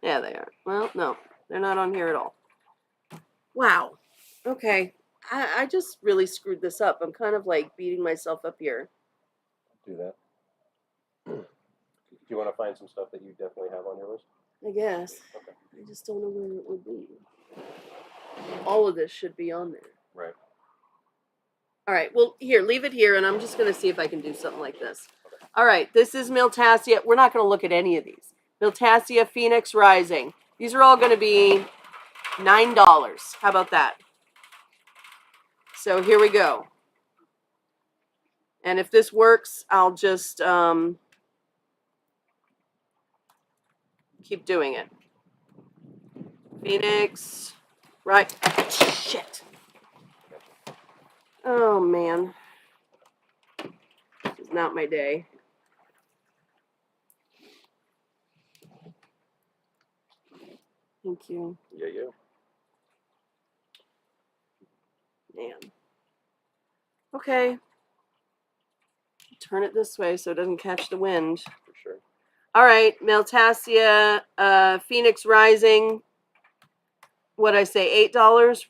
Yeah, they are. Well, no, they're not on here at all. Wow. Okay. I just really screwed this up. I'm kind of like beating myself up here. Do that. Do you want to find some stuff that you definitely have on your list? I guess. Okay. I just don't know where it would be. All of this should be on there. Right. All right. Well, here, leave it here, and I'm just going to see if I can do something like this. Okay. All right. This is Miltassia. We're not going to look at any of these. Miltassia Phoenix Rising. These are all going to be $9. How about that? So here we go. And if this works, I'll just keep doing it. Phoenix, right? Shit. Oh, man. This is not my day. Thank you. Yeah, yeah. Man. Okay. Turn it this way so it doesn't catch the wind. For sure. All right, Miltassia, Phoenix Rising. What'd I say, $8?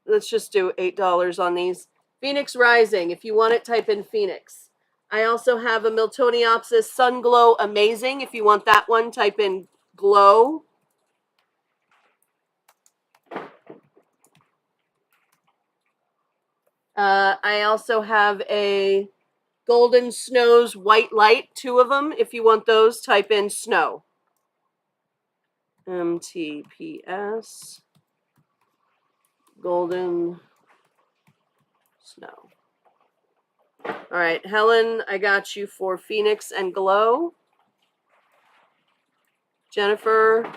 Let's just do $8 on these. Phoenix Rising. If you want it, type in Phoenix. I also have a Miltoniopsis Sun Glow Amazing. If you want that one, type in Glow. I also have a Golden Snows White Light, 2 of them. If you want those, type in Snow. MTPS Golden Snow. All right, Helen, I got you for Phoenix and Glow. Jennifer,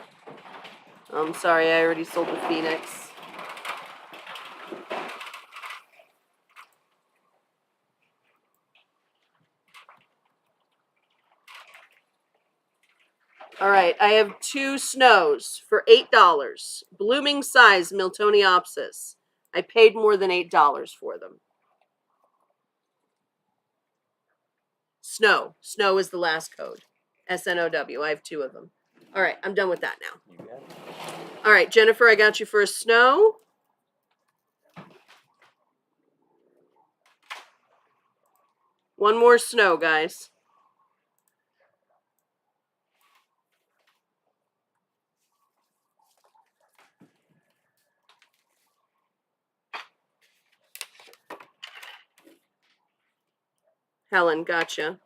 I'm sorry, I already sold the Phoenix. All right, I have 2 snows for $8. Blooming size Miltoniopsis. I paid more than $8 for them. Snow. Snow is the last code. SNOW. I have 2 of them. All right, I'm done with that now. You got it. All right, Jennifer, I got you for a snow. One more snow, guys. Helen, gotcha.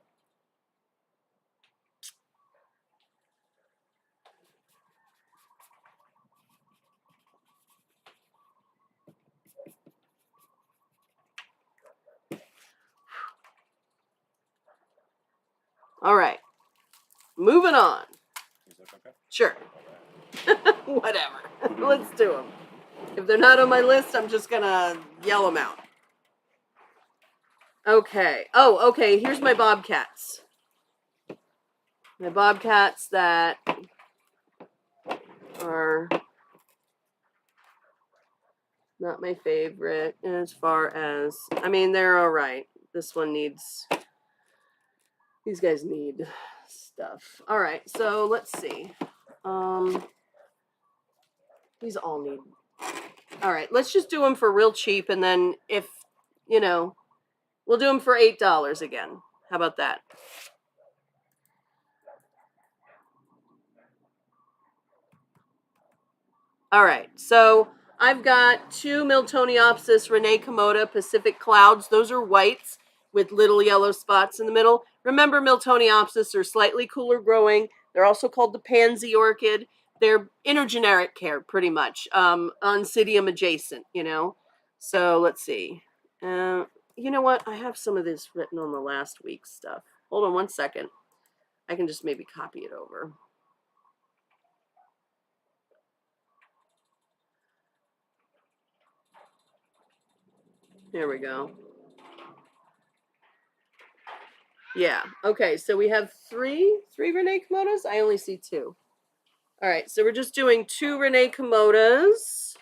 All right. Moving on. Is that okay? Sure. Whatever. Let's do them. If they're not on my list, I'm just going to yell them out. Okay. Oh, okay. Here's my bobcats. My bobcats that are not my favorite as far as, I mean, they're all right. This one needs, these guys need stuff. All right. So let's see. These all need, all right. Let's just do them for real cheap. And then if, you know, we'll do them for $8 again. How about that? All right, so I've got 2 Miltoniopsis Renee Komoda Pacific Clouds. Those are whites with little yellow spots in the middle. Remember, Miltoniopsis are slightly cooler growing. They're also called the pansy orchid. They're intergeneric care, pretty much, Oncidium adjacent, you know. So let's see. You know what? I have some of this written on the last week's stuff. Hold on one second. I can just maybe copy it over. There we go. Yeah. Okay. So we have three Renee Komodas. I only see 2. All right. So we're just doing 2 Renee Komodas.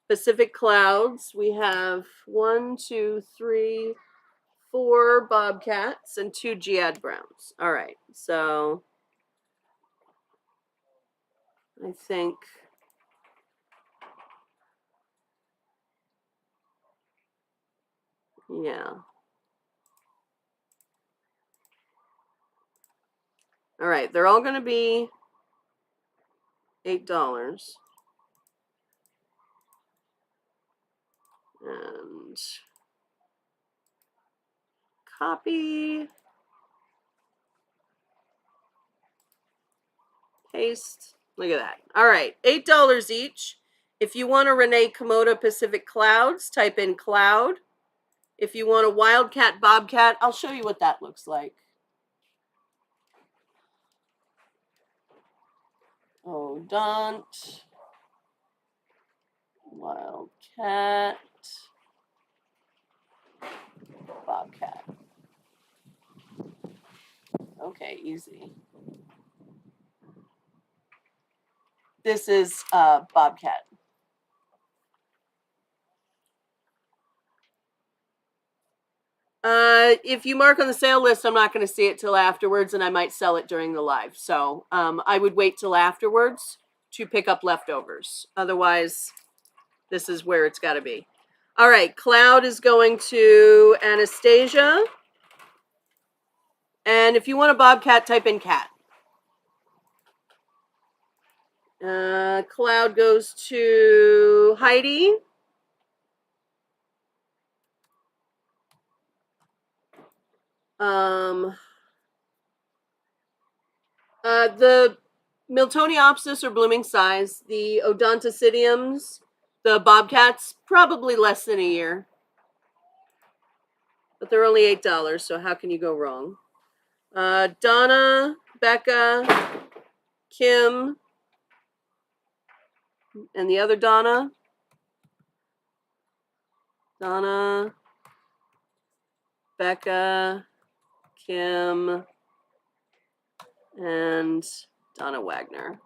Pacific Clouds. We have 1, 2, 3, 4 Bobcats and 2 Giad Browns. All right. So I think. Yeah. All right. They're all going to be $8. And copy. Paste. Look at that. All right. $8 each. If you want a Renee Komoda Pacific Clouds, type in cloud. If you want a Wildcat Bobcat, I'll show you what that looks like. Oh, don't. Wildcat. Bobcat. Okay, easy. This is Bobcat. If you mark on the sale list, I'm not going to see it till afterwards, and I might sell it during the live. So I would wait till afterwards to pick up leftovers. Otherwise, this is where it's got to be. All right, Cloud is going to Anastasia. And if you want a bobcat, type in cat. Cloud goes to Heidi. The Miltoniopsis are blooming size. The Odontocidiums, the bobcats, probably less than a year. But they're only $8, so how can you go wrong? Donna, Becca, Kim, and the other Donna. Donna, Becca, Kim, and Donna Wagner.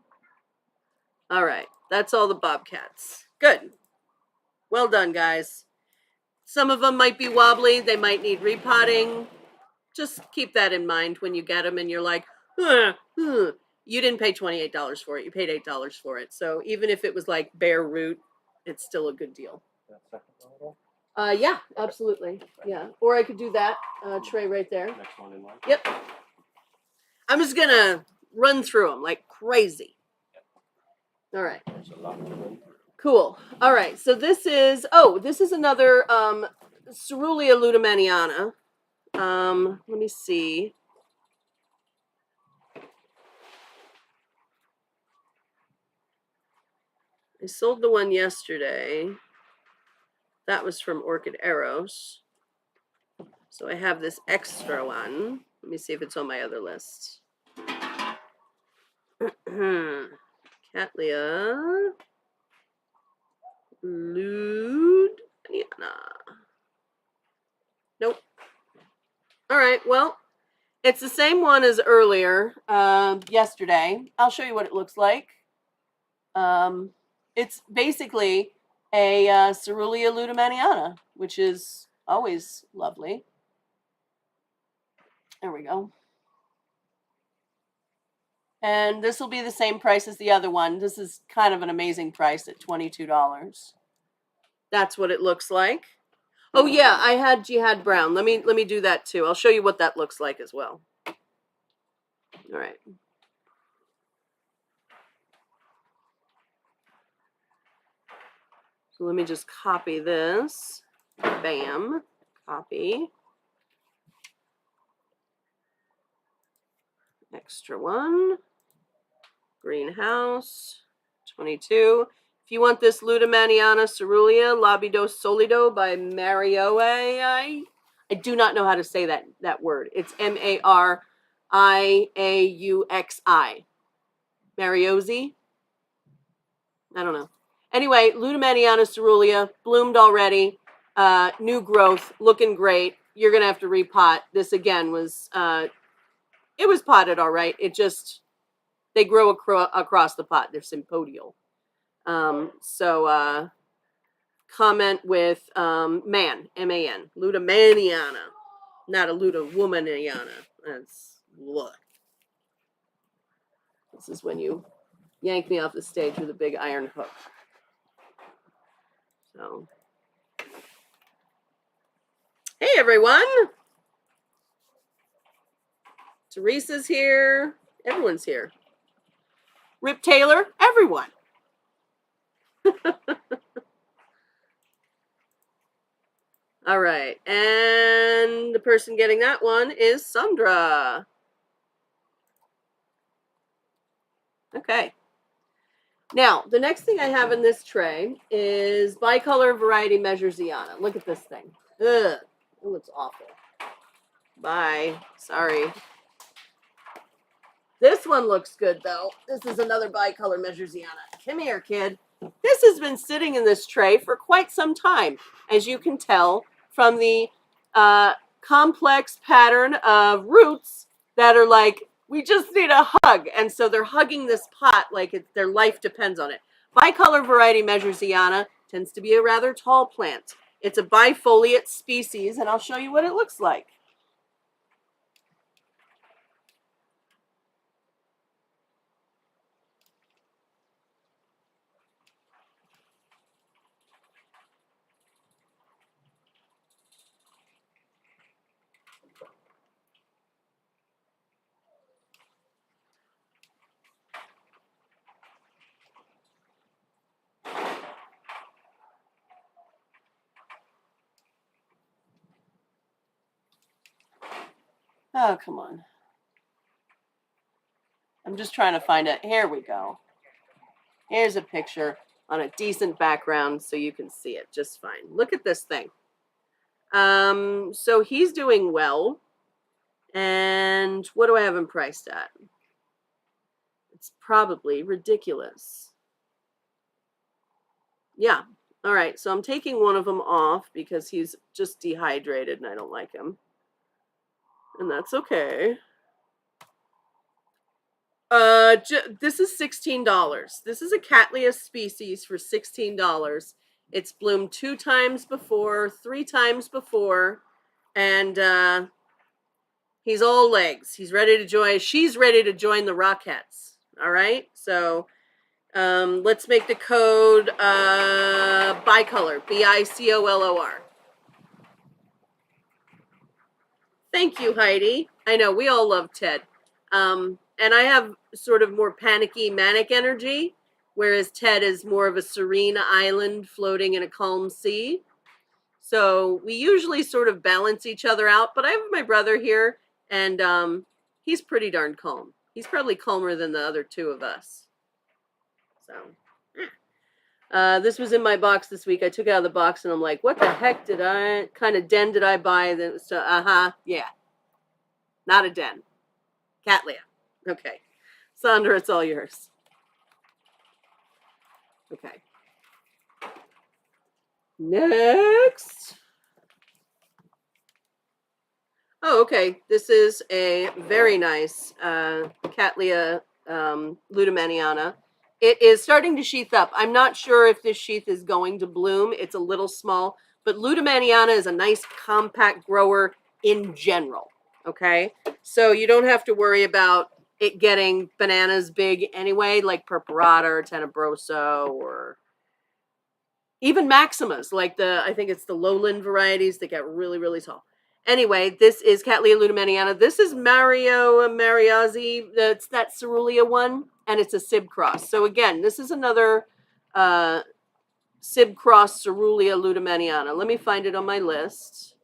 All right, that's all the bobcats. Good. Well done, guys. Some of them might be wobbly. They might need repotting. Just keep that in mind when you get them and you're like, you didn't pay $28 for it. You paid $8 for it. So even if it was like bare root, it's still a good deal. Yeah, absolutely. Yeah. Or I could do that tray right there. Next one in line. Yep. I'm just going to run through them like crazy. All right. There's a lot to run through. Cool. All right. So this is another Cerulean lutemaniana. Let me see. I sold the one yesterday. That was from Orchid Eros. So I have this extra one. Let me see if it's on my other list. Cattleya. Ludaniana. Nope. All right, well, it's the same one as earlier, yesterday. I'll show you what it looks like. It's basically a Cerulean lutemaniana, which is always lovely. There we go. And this will be the same price as the other one. This is kind of an amazing price at $22. That's what it looks like. Oh yeah, I had Jihad Brown. Let me do that too. I'll show you what that looks like as well. All right. So let me just copy this. Bam. Copy. Extra one. Greenhouse. 22. If you want this Lutemaniana Cerulean Labido Solido by Marioe, I do not know how to say that word. It's Mariauxi. Mariozzi? I don't know. Anyway, Lutemaniana Cerulean bloomed already. New growth, looking great. You're going to have to repot. This again was, it was potted all right. It just, they grow across the pot. They're sympodial. Comment with man, M-A-N, Lutemaniana, not a Lutemaniana. That's look. This is when you yank me off the stage with a big iron hook. So, hey everyone, Teresa's here. Everyone's here. Rip Taylor, everyone. All right, and the person getting that one is Sandra. Okay. Now, the next thing I have in this tray is Bicolor Variety Measure Ziana. Look at this thing. Ugh, it looks awful. Bye. Sorry. This one looks good, though. This is another Bicolor Measure Ziana. Come here, kid. This has been sitting in this tray for quite some time, as you can tell from the complex pattern of roots that are like, we just need a hug. And so they're hugging this pot like their life depends on it. Bicolor Variety Measure Ziana tends to be a rather tall plant. It's a bifoliate species, and I'll show you what it looks like. Oh, come on. I'm just trying to find it. Here we go. Here's a picture on a decent background so you can see it just fine. Look at this thing. So he's doing well. And what do I have him priced at? It's probably ridiculous. Yeah. All right. So I'm taking one of them off because he's just dehydrated and I don't like him. And that's okay. This is $16. This is a Cattleya species for $16. It's bloomed 2 times before, 3 times before, and he's all legs. He's ready to join. She's ready to join the Rockettes. All right. So let's make the code bicolor. BICOLOR. Thank you, Heidi. I know we all love Ted. And I have sort of more panicky, manic energy, whereas Ted is more of a serene island floating in a calm sea. So we usually sort of balance each other out. But I have my brother here, and he's pretty darn calm. He's probably calmer than the other 2 of us. So. This was in my box this week. I took it out of the box and I'm like, what the heck kind of den did I buy? Yeah. Not a den. Cattleya. Okay. Sandra, it's all yours. Okay. Next. Oh, okay. This is a very nice Cattleya ludomaniana. It is starting to sheath up. I'm not sure if this sheath is going to bloom. It's a little small, but ludomaniana is a nice compact grower in general. Okay, so you don't have to worry about it getting bananas big anyway, like Purpurata or Tenebroso or even Maximas, like I think it's the lowland varieties that get really, really tall. Anyway, this is Cattleya ludomaniana. This is Mario Mariazzi. That's that Cerulean one, and it's a Sib cross. So again, this is another Sib cross Cerulean ludomaniana. Let me find it on my list.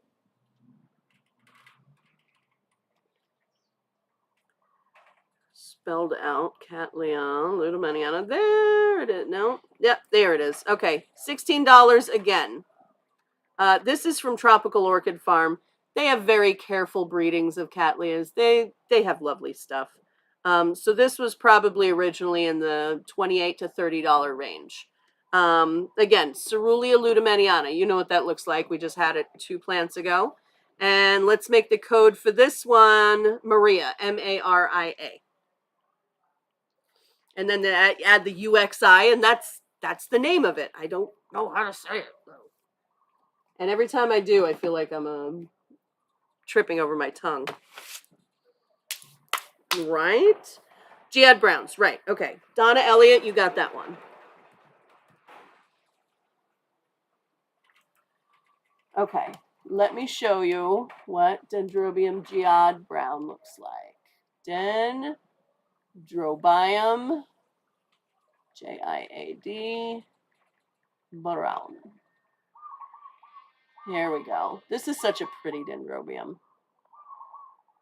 Spelled out Cattleya ludomaniana. There it is. No, yep, there it is. Okay, $16 again. This is from Tropical Orchid Farm. They have very careful breedings of Cattleyas. They have lovely stuff. So this was probably originally in the $28 to $30 range. Again, Cerulean ludomaniana. You know what that looks like. We just had it 2 plants ago. And let's make the code for this one Maria, Maria. And then add the UXI, and that's the name of it. I don't know how to say it though. And every time I do, I feel like I'm tripping over my tongue. Right? Jihad Browns. Right. Okay. Donna Elliott, you got that one. Okay. Let me show you what Dendrobium Jihad Brown looks like. Dendrobium Jihad Brown. Here we go. This is such a pretty Dendrobium.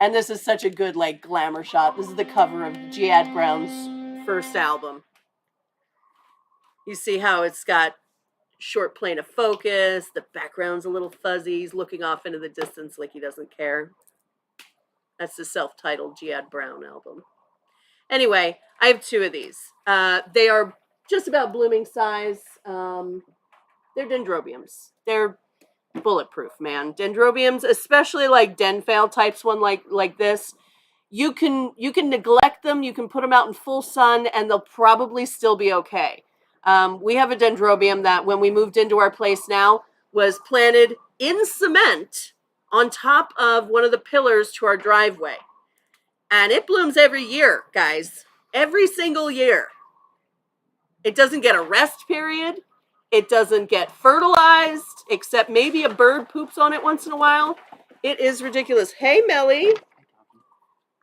And this is such a good, like, glamour shot. This is the cover of Jihad Brown's first album. You see how it's got short plane of focus. The background's a little fuzzy. He's looking off into the distance like he doesn't care. That's the self-titled Jihad Brown album. Anyway, I have 2 of these. They are just about blooming size. They're dendrobiums. They're bulletproof, man. Dendrobiums, especially like Denphale types one like this, you can neglect them, you can put them out in full sun, and they'll probably still be okay. We have a dendrobium that when we moved into our place now was planted in cement on top of one of the pillars to our driveway. And it blooms every year, guys. Every single year. It doesn't get a rest period. It doesn't get fertilized, except maybe a bird poops on it once in a while. It is ridiculous. Hey, Melly.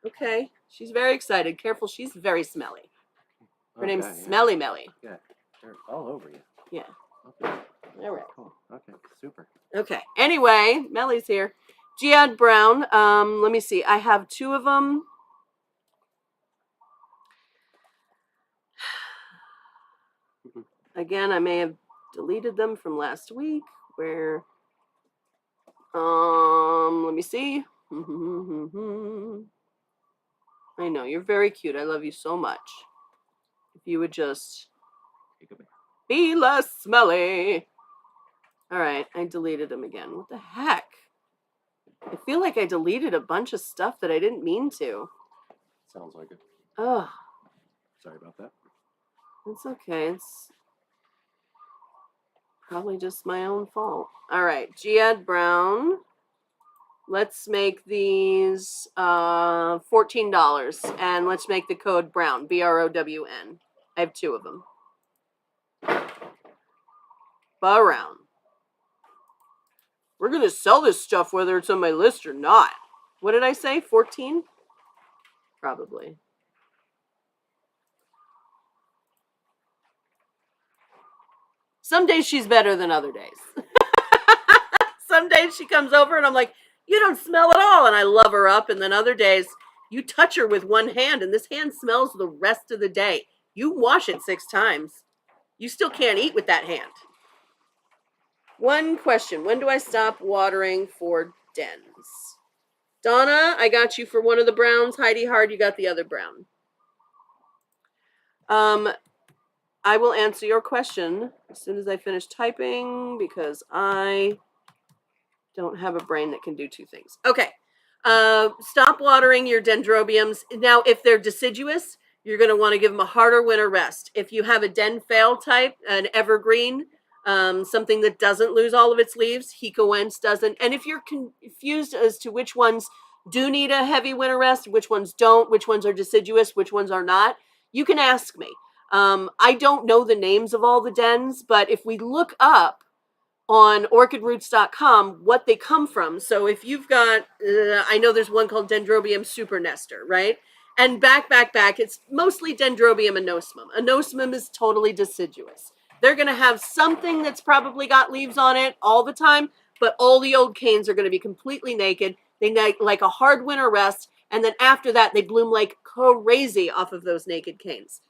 Okay. She's very excited. Careful, she's very smelly. Her name's Smelly Melly. Yeah, they're all over you. Yeah. Okay. All right. Cool. Okay, super. Okay. Anyway, Melly's here. Giad Brown. Let me see. I have 2 of them. Again, I may have deleted them from last week. Where? Let me see. I know you're very cute. I love you so much. If you would just be less smelly. All right, I deleted them again. What the heck? I feel like I deleted a bunch of stuff that I didn't mean to. Sounds like it. Ugh. Sorry about that. It's okay. It's probably just my own fault. All right, Giad Brown. Let's make these $14, and let's make the code Brown, BROWN. I have 2 of them. Brown. We're gonna sell this stuff whether it's on my list or not. What did I say? 14? Probably. Some days she's better than other days. Some days she comes over and I'm like, you don't smell at all. And I love her up. And then other days you touch her with one hand and this hand smells the rest of the day. You wash it 6 times. You still can't eat with that hand. One question. When do I stop watering for dens? Donna, I got you for one of the browns. Heidi Hard, you got the other brown. I will answer your question as soon as I finish typing because I don't have a brain that can do 2 things. Okay. Stop watering your dendrobiums. Now, if they're deciduous, you're going to want to give them a harder winter rest. If you have a den fail type, an evergreen, something that doesn't lose all of its leaves, Hikowentz doesn't. And if you're confused as to which ones do need a heavy winter rest, which ones don't, which ones are deciduous, which ones are not, you can ask me. I don't know the names of all the dens, but if we look up on orchidroots.com what they come from. So if you've got, I know there's one called Dendrobium supernester, right? And back, it's mostly Dendrobium anosmum. Anosmum is totally deciduous. They're going to have something that's probably got leaves on it all the time, but all the old canes are going to be completely naked. They need like a hard winter rest, and then after that, they bloom like crazy off of those naked canes.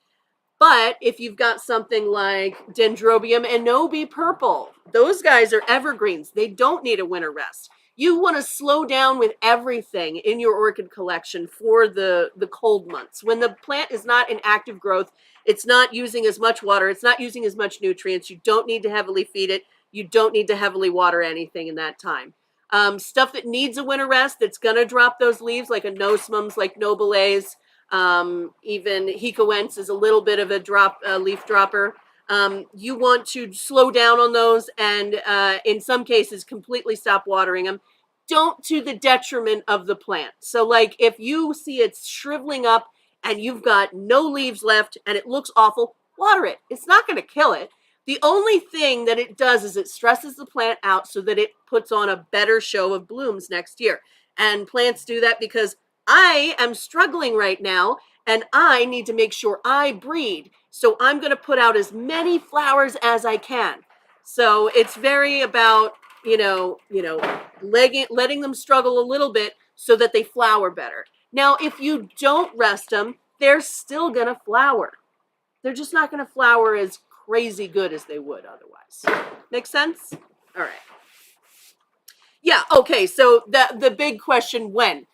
But if you've got something like Dendrobium anobi purple, those guys are evergreens. They don't need a winter rest. You want to slow down with everything in your orchid collection for the cold months. When the plant is not in active growth, it's not using as much water, it's not using as much nutrients. You don't need to heavily feed it. You don't need to heavily water anything in that time. Stuff that needs a winter rest that's going to drop those leaves, like anosmums, like nobulae, even Hikowentz is a little bit of a leaf dropper. You want to slow down on those and in some cases completely stop watering them. Don't to the detriment of the plant. So like if you see it's shriveling up and you've got no leaves left and it looks awful, water it. It's not going to kill it. The only thing that it does is it stresses the plant out so that it puts on a better show of blooms next year. And plants do that because I am struggling right now and I need to make sure I breed. So I'm going to put out as many flowers as I can. So it's very about, letting them struggle a little bit so that they flower better. Now, if you don't rest them, they're still going to flower. They're just not going to flower as crazy good as they would otherwise. Make sense? All right. Yeah, okay, so the big question, when?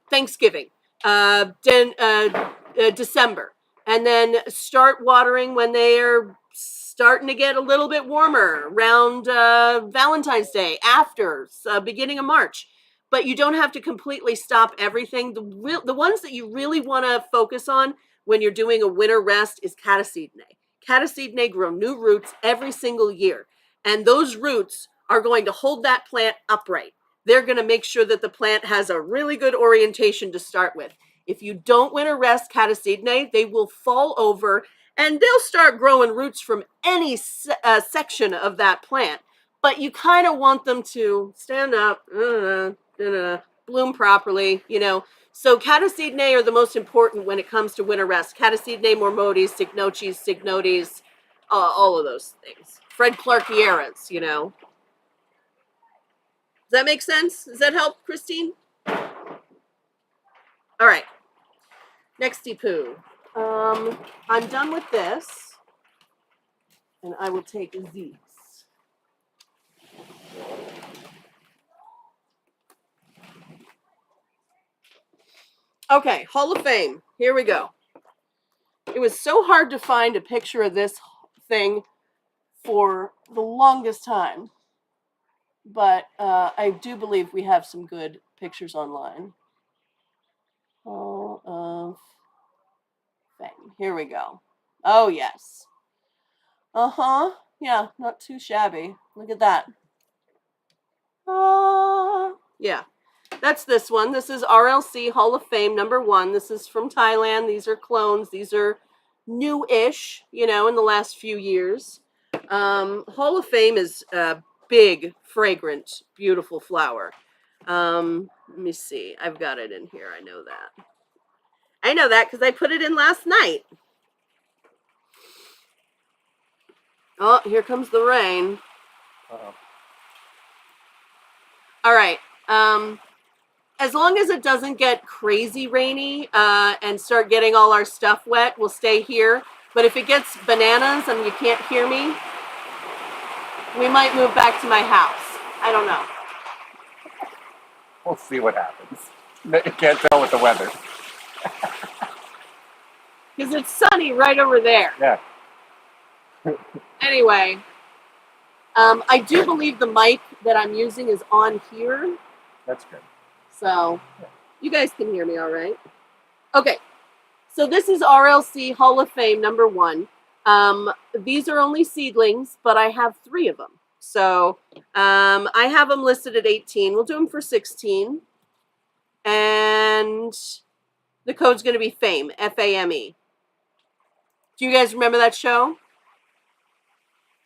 Thanksgiving, December, and then start watering when they are starting to get a little bit warmer, around Valentine's Day, after, beginning of March. But you don't have to completely stop everything. The ones that you really want to focus on when you're doing a winter rest is Cataseidinae. Cataseidinae grow new roots every single year, and those roots are going to hold that plant upright. They're going to make sure that the plant has a really good orientation to start with. If you don't winter rest Cataseidinae, they will fall over and they'll start growing roots from any section of that plant. But you kind of want them to stand up, bloom properly, So Cataseidinae are the most important when it comes to winter rest. Cataseidinae, Mormotes, Signotes, all of those things. Fred Clarkieras, Does that make sense? Does that help, Christine? All right. Nexty poo. I'm done with this, and I will take these. Okay, Hall of Fame. Here we go. It was so hard to find a picture of this thing for the longest time, but I do believe we have some good pictures online. Hall of Fame. Here we go. Oh, yes. Uh-huh. Yeah, not too shabby. Look at that. Yeah. That's this one. This is RLC Hall of Fame #1. This is from Thailand. These are clones. These are new-ish, you know, in the last few years. Hall of Fame is a big, fragrant, beautiful flower. Let me see. I've got it in here. I know that. I know that because I put it in last night. Oh, here comes the rain. Uh-oh. All right. As long as it doesn't get crazy rainy and start getting all our stuff wet, we'll stay here. But if it gets bananas and you can't hear me, we might move back to my house. I don't know. We'll see what happens. You can't tell with the weather. Because it's sunny right over there. Yeah. Anyway, I do believe the mic that I'm using is on here. That's good. So you guys can hear me all right. Okay. So this is RLC Hall of Fame #1. These are only seedlings, but I have 3 of them. So I have them listed at 18. We'll do them for 16. And the code's going to be FAME, F-A-M-E. Do you guys remember that show?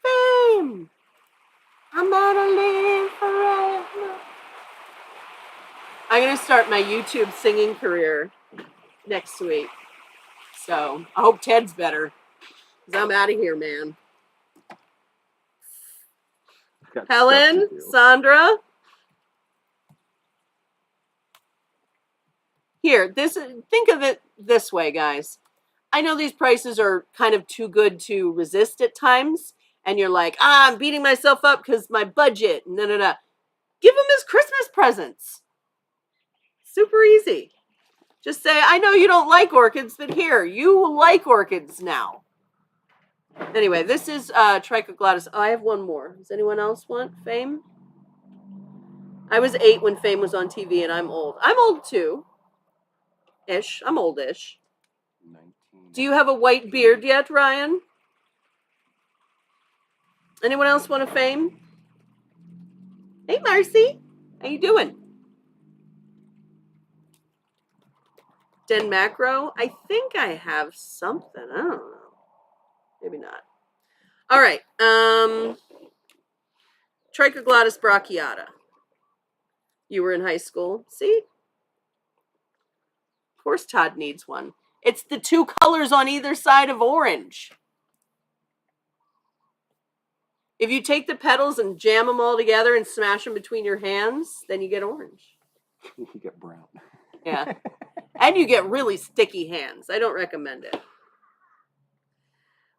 Fame. I'm gonna live forever. I'm going to start my YouTube singing career next week. So I hope Ted's better. Because I'm out of here, man. Helen, Sandra. Here, think of it this way, guys. I know these prices are kind of too good to resist at times. And you're like, I'm beating myself up because my budget. No. Give them as Christmas presents. Super easy. Just say, I know you don't like orchids, but here, you like orchids now. Anyway, this is Trichoglottis. Oh, I have one more. Does anyone else want Fame? I was 8 when Fame was on TV, and I'm old. I'm old too. Ish. I'm oldish. 19. Do you have a white beard yet, Ryan? Anyone else want a Fame? Hey, Marcy. How you doing? Den Macro? I think I have something. I don't know. Maybe not. All right. Trichoglottis brachiata. You were in high school. See? Of course Todd needs one. It's the 2 colors on either side of orange. If you take the petals and jam them all together and smash them between your hands, then you get orange. You get brown. Yeah. And you get really sticky hands. I don't recommend it.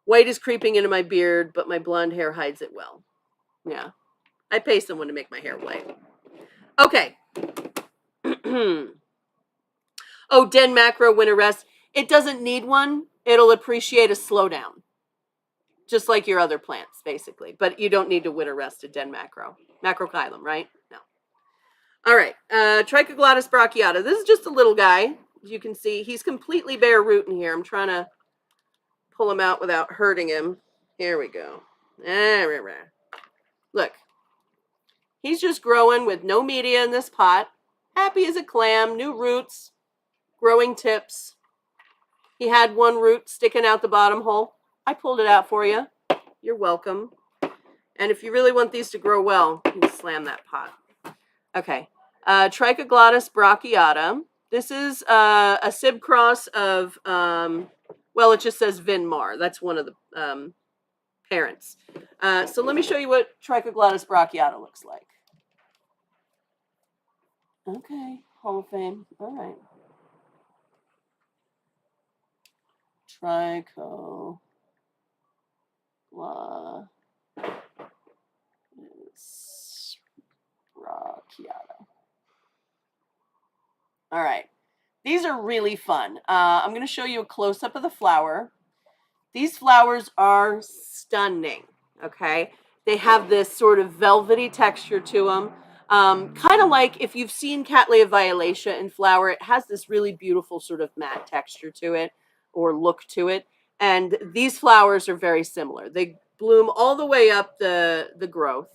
White is creeping into my beard, but my blonde hair hides it well. Yeah. I pay someone to make my hair white. Okay. Oh, Den Macro Winter Rest. It doesn't need one. It'll appreciate a slowdown. Just like your other plants, basically. But you don't need to winter rest a Den Macro. Macrocylum, right? No. All right. Trichoglottis brachiata. This is just a little guy. As you can see, he's completely bare root in here. I'm trying to pull him out without hurting him. Here we go. Look. He's just growing with no media in this pot. Happy as a clam. New roots. Growing tips. He had one root sticking out the bottom hole. I pulled it out for you. You're welcome. And if you really want these to grow well, you can slam that pot. Okay. Trichoglottis brachiata. This is a sib cross of, well, it just says Vinmar. That's one of the parents. So let me show you what Trichoglottis brachiata looks like. Okay, Hall of Fame. All right. Trico. Brachiata. All right. These are really fun. I'm going to show you a close-up of the flower. These flowers are stunning, okay? They have this sort of velvety texture to them. Kind of like if you've seen Cattleya violacea in flower, it has this really beautiful sort of matte texture to it or look to it. And these flowers are very similar. They bloom all the way up the growth.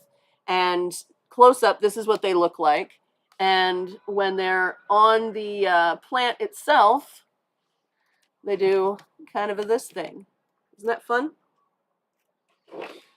And close up, this is what they look like. And when they're on the plant itself, they do kind of this thing. Isn't that fun?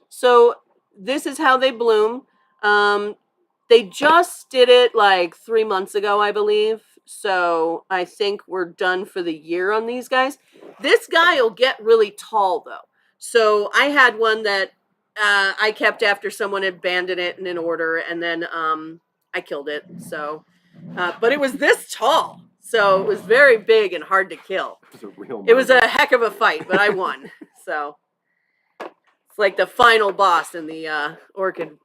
So this is how they bloom. They just did it like 3 months ago, I believe. So I think we're done for the year on these guys. This guy will get really tall though. So I had one that I kept after someone had abandoned it in an order, and then I killed it. So, but it was this tall, so it was very big and hard to kill. It was a heck of a fight, but I won. So. It's like the final boss in the orchid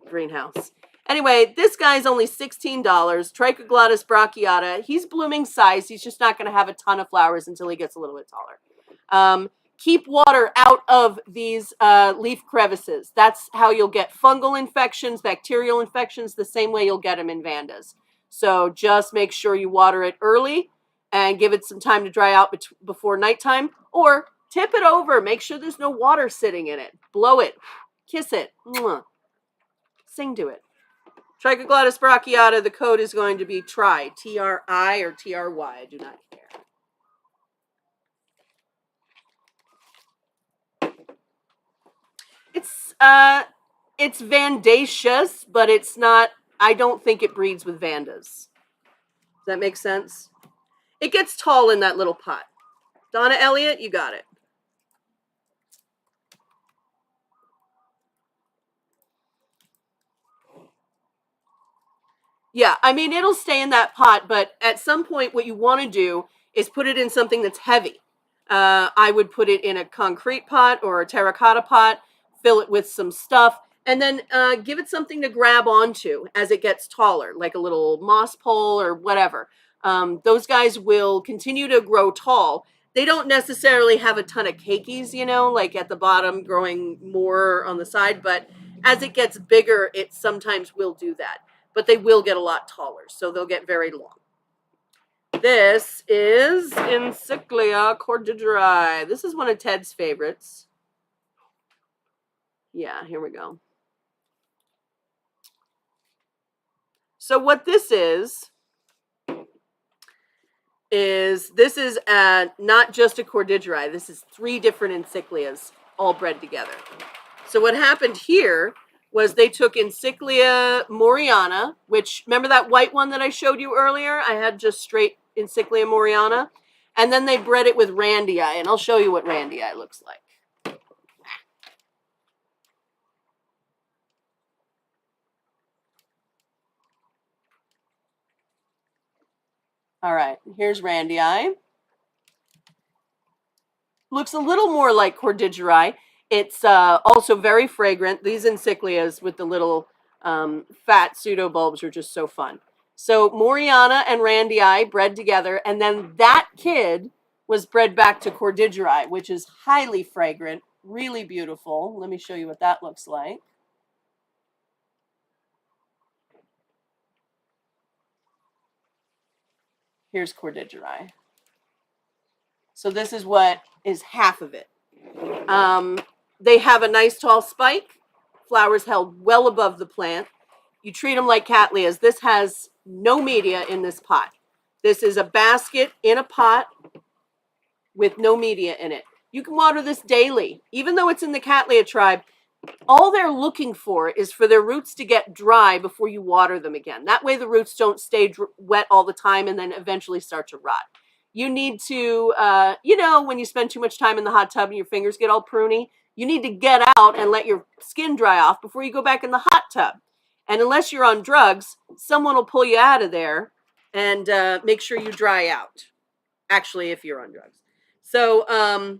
greenhouse. Anyway, this guy's only $16. Trichoglottis brachiata. He's blooming size. He's just not going to have a ton of flowers until he gets a little bit taller. Keep water out of these leaf crevices. That's how you'll get fungal infections, bacterial infections, the same way you'll get them in Vandas. So just make sure you water it early and give it some time to dry out before nighttime, or tip it over. Make sure there's no water sitting in it. Blow it. Kiss it. Mwah. Sing to it. Trichoglottis brachiata, the code is going to be TRI. T-R-I or T-R-Y. I do not care. It's vandaceous, but it's not, I don't think it breeds with Vandas. Does that make sense? It gets tall in that little pot. Donna Elliott, you got it. Yeah, I mean, it'll stay in that pot, but at some point what you want to do is put it in something that's heavy. I would put it in a concrete pot or a terracotta pot, fill it with some stuff, and then give it something to grab onto as it gets taller, like a little moss pole or whatever. Those guys will continue to grow tall. They don't necessarily have a ton of cakeys, you know, like at the bottom growing more on the side, but as it gets bigger, it sometimes will do that. But they will get a lot taller, so they'll get very long. This is Encyclia cordigeri. This is one of Ted's favorites. Yeah, here we go. So what this is this is not just a cordigeri. This is 3 different Encyclias all bred together. So what happened here was they took Encyclia moriana, which, remember that white one that I showed you earlier? I had just straight Encyclia moriana. And then they bred it with Randii, and I'll show you what Randii looks like. All right, here's Randii. Looks a little more like cordigeri. It's also very fragrant. These Encyclias with the little fat pseudobulbs are just so fun. So Moriana and Randii bred together, and then that kid was bred back to cordigeri, which is highly fragrant, really beautiful. Let me show you what that looks like. Here's cordigeri. So this is what is half of it. They have a nice tall spike, flowers held well above the plant. You treat them like cattleyas. This has no media in this pot. This is a basket in a pot with no media in it. You can water this daily. Even though it's in the Cattleya tribe, all they're looking for is for their roots to get dry before you water them again. That way the roots don't stay wet all the time and then eventually start to rot. You need to, you know, when you spend too much time in the hot tub and your fingers get all pruny, you need to get out and let your skin dry off before you go back in the hot tub. And unless you're on drugs, someone will pull you out of there and make sure you dry out. Actually, if you're on drugs. So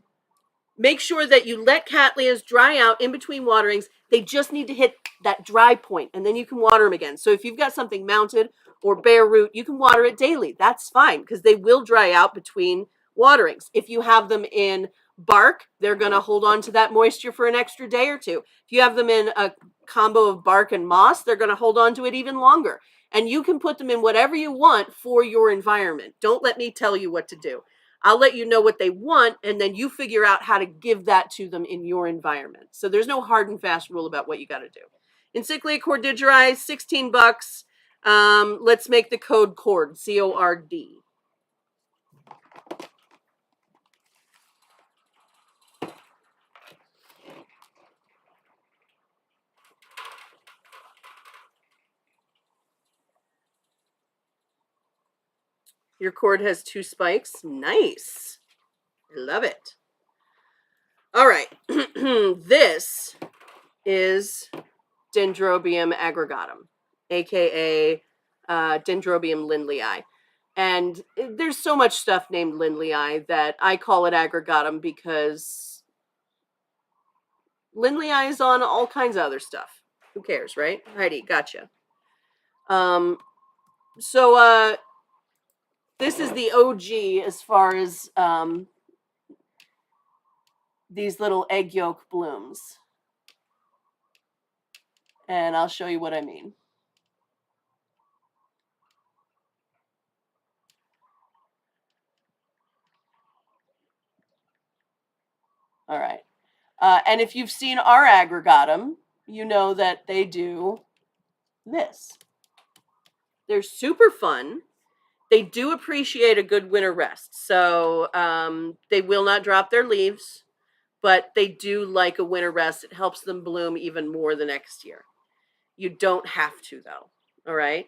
make sure that you let cattleyas dry out in between waterings. They just need to hit that dry point, and then you can water them again. So if you've got something mounted or bare root, you can water it daily. That's fine because they will dry out between waterings. If you have them in bark, they're going to hold on to that moisture for an extra day or two. If you have them in a combo of bark and moss, they're going to hold on to it even longer. And you can put them in whatever you want for your environment. Don't let me tell you what to do. I'll let you know what they want, and then you figure out how to give that to them in your environment. So there's no hard and fast rule about what you got to do. Encyclia cordigeri, $16. Let's make the code cord, C-O-R-D. Your cord has 2 spikes. Nice. I love it. All right. This is Dendrobium aggregatum, aka Dendrobium lindleyi. And there's so much stuff named lindleyi that I call it aggregatum because lindleyi is on all kinds of other stuff. Who cares, right? Heidi, gotcha. So this is the OG as far as these little egg yolk blooms. And I'll show you what I mean. All right. And if you've seen our aggregatum, you know that they do this. They're super fun. They do appreciate a good winter rest. So they will not drop their leaves, but they do like a winter rest. It helps them bloom even more the next year. You don't have to, though. All right.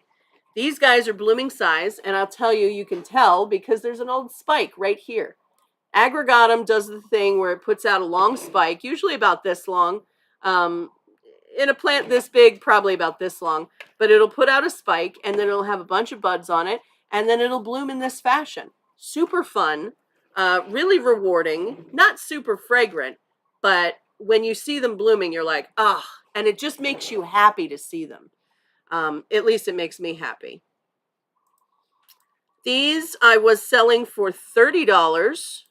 These guys are blooming size, and I'll tell you, you can tell because there's an old spike right here. Aggregatum does the thing where it puts out a long spike, usually about this long. In a plant this big, probably about this long, but it'll put out a spike and then it'll have a bunch of buds on it, and then it'll bloom in this fashion. Super fun, really rewarding, not super fragrant, but when you see them blooming, you're like, ah, and it just makes you happy to see them. At least it makes me happy. These I was selling for $30.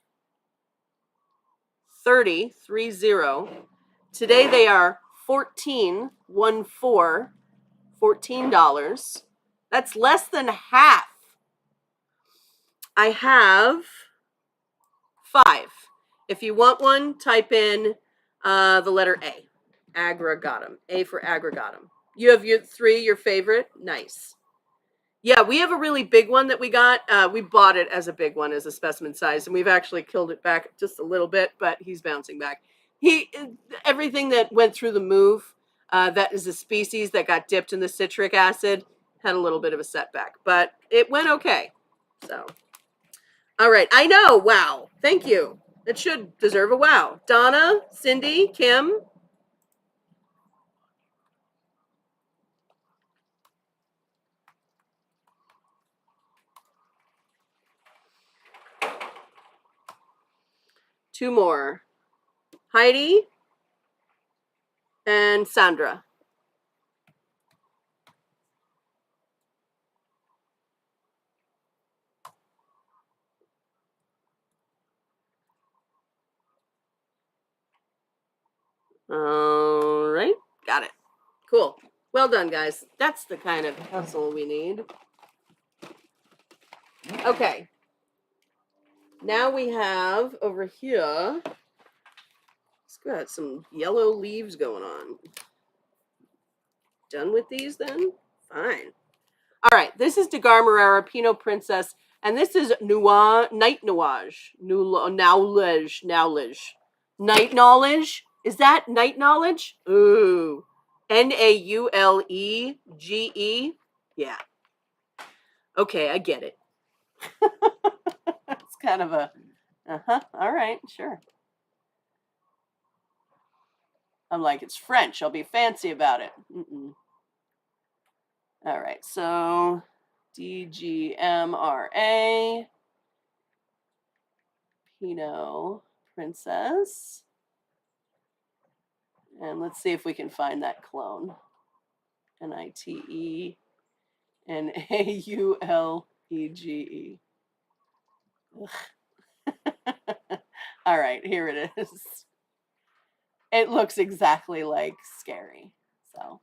30. Today they are $14. That's less than half. I have 5. If you want one, type in the letter A. Aggregatum. A for aggregatum. You have your 3, your favorite? Nice. Yeah, we have a really big one that we got. We bought it as a big one, as a specimen size, and we've actually killed it back just a little bit, but he's bouncing back. Everything that went through the move, that is a species that got dipped in the citric acid, had a little bit of a setback, but it went okay. So, all right, I know. Wow, thank you. It should deserve a wow. Donna, Cindy, Kim. Two more. Heidi and Sandra. All right, got it. Cool. Well done, guys. That's the kind of hustle we need. Okay. Now we have over here, it's got some yellow leaves going on. Done with these then? Fine. All right, this is Degarmerara Pinot Princess, and this is Night Nuage. Knowledge. Night Knowledge? Is that Night Knowledge? Ooh. Naulegee? Yeah. Okay, I get it. It's kind of a, all right, sure. I'm like, it's French. I'll be fancy about it. All right, so DGMRA, Pinot Princess. And let's see if we can find that clone. NITE and AULEGE. All right, here it is. It looks exactly like Scary. So,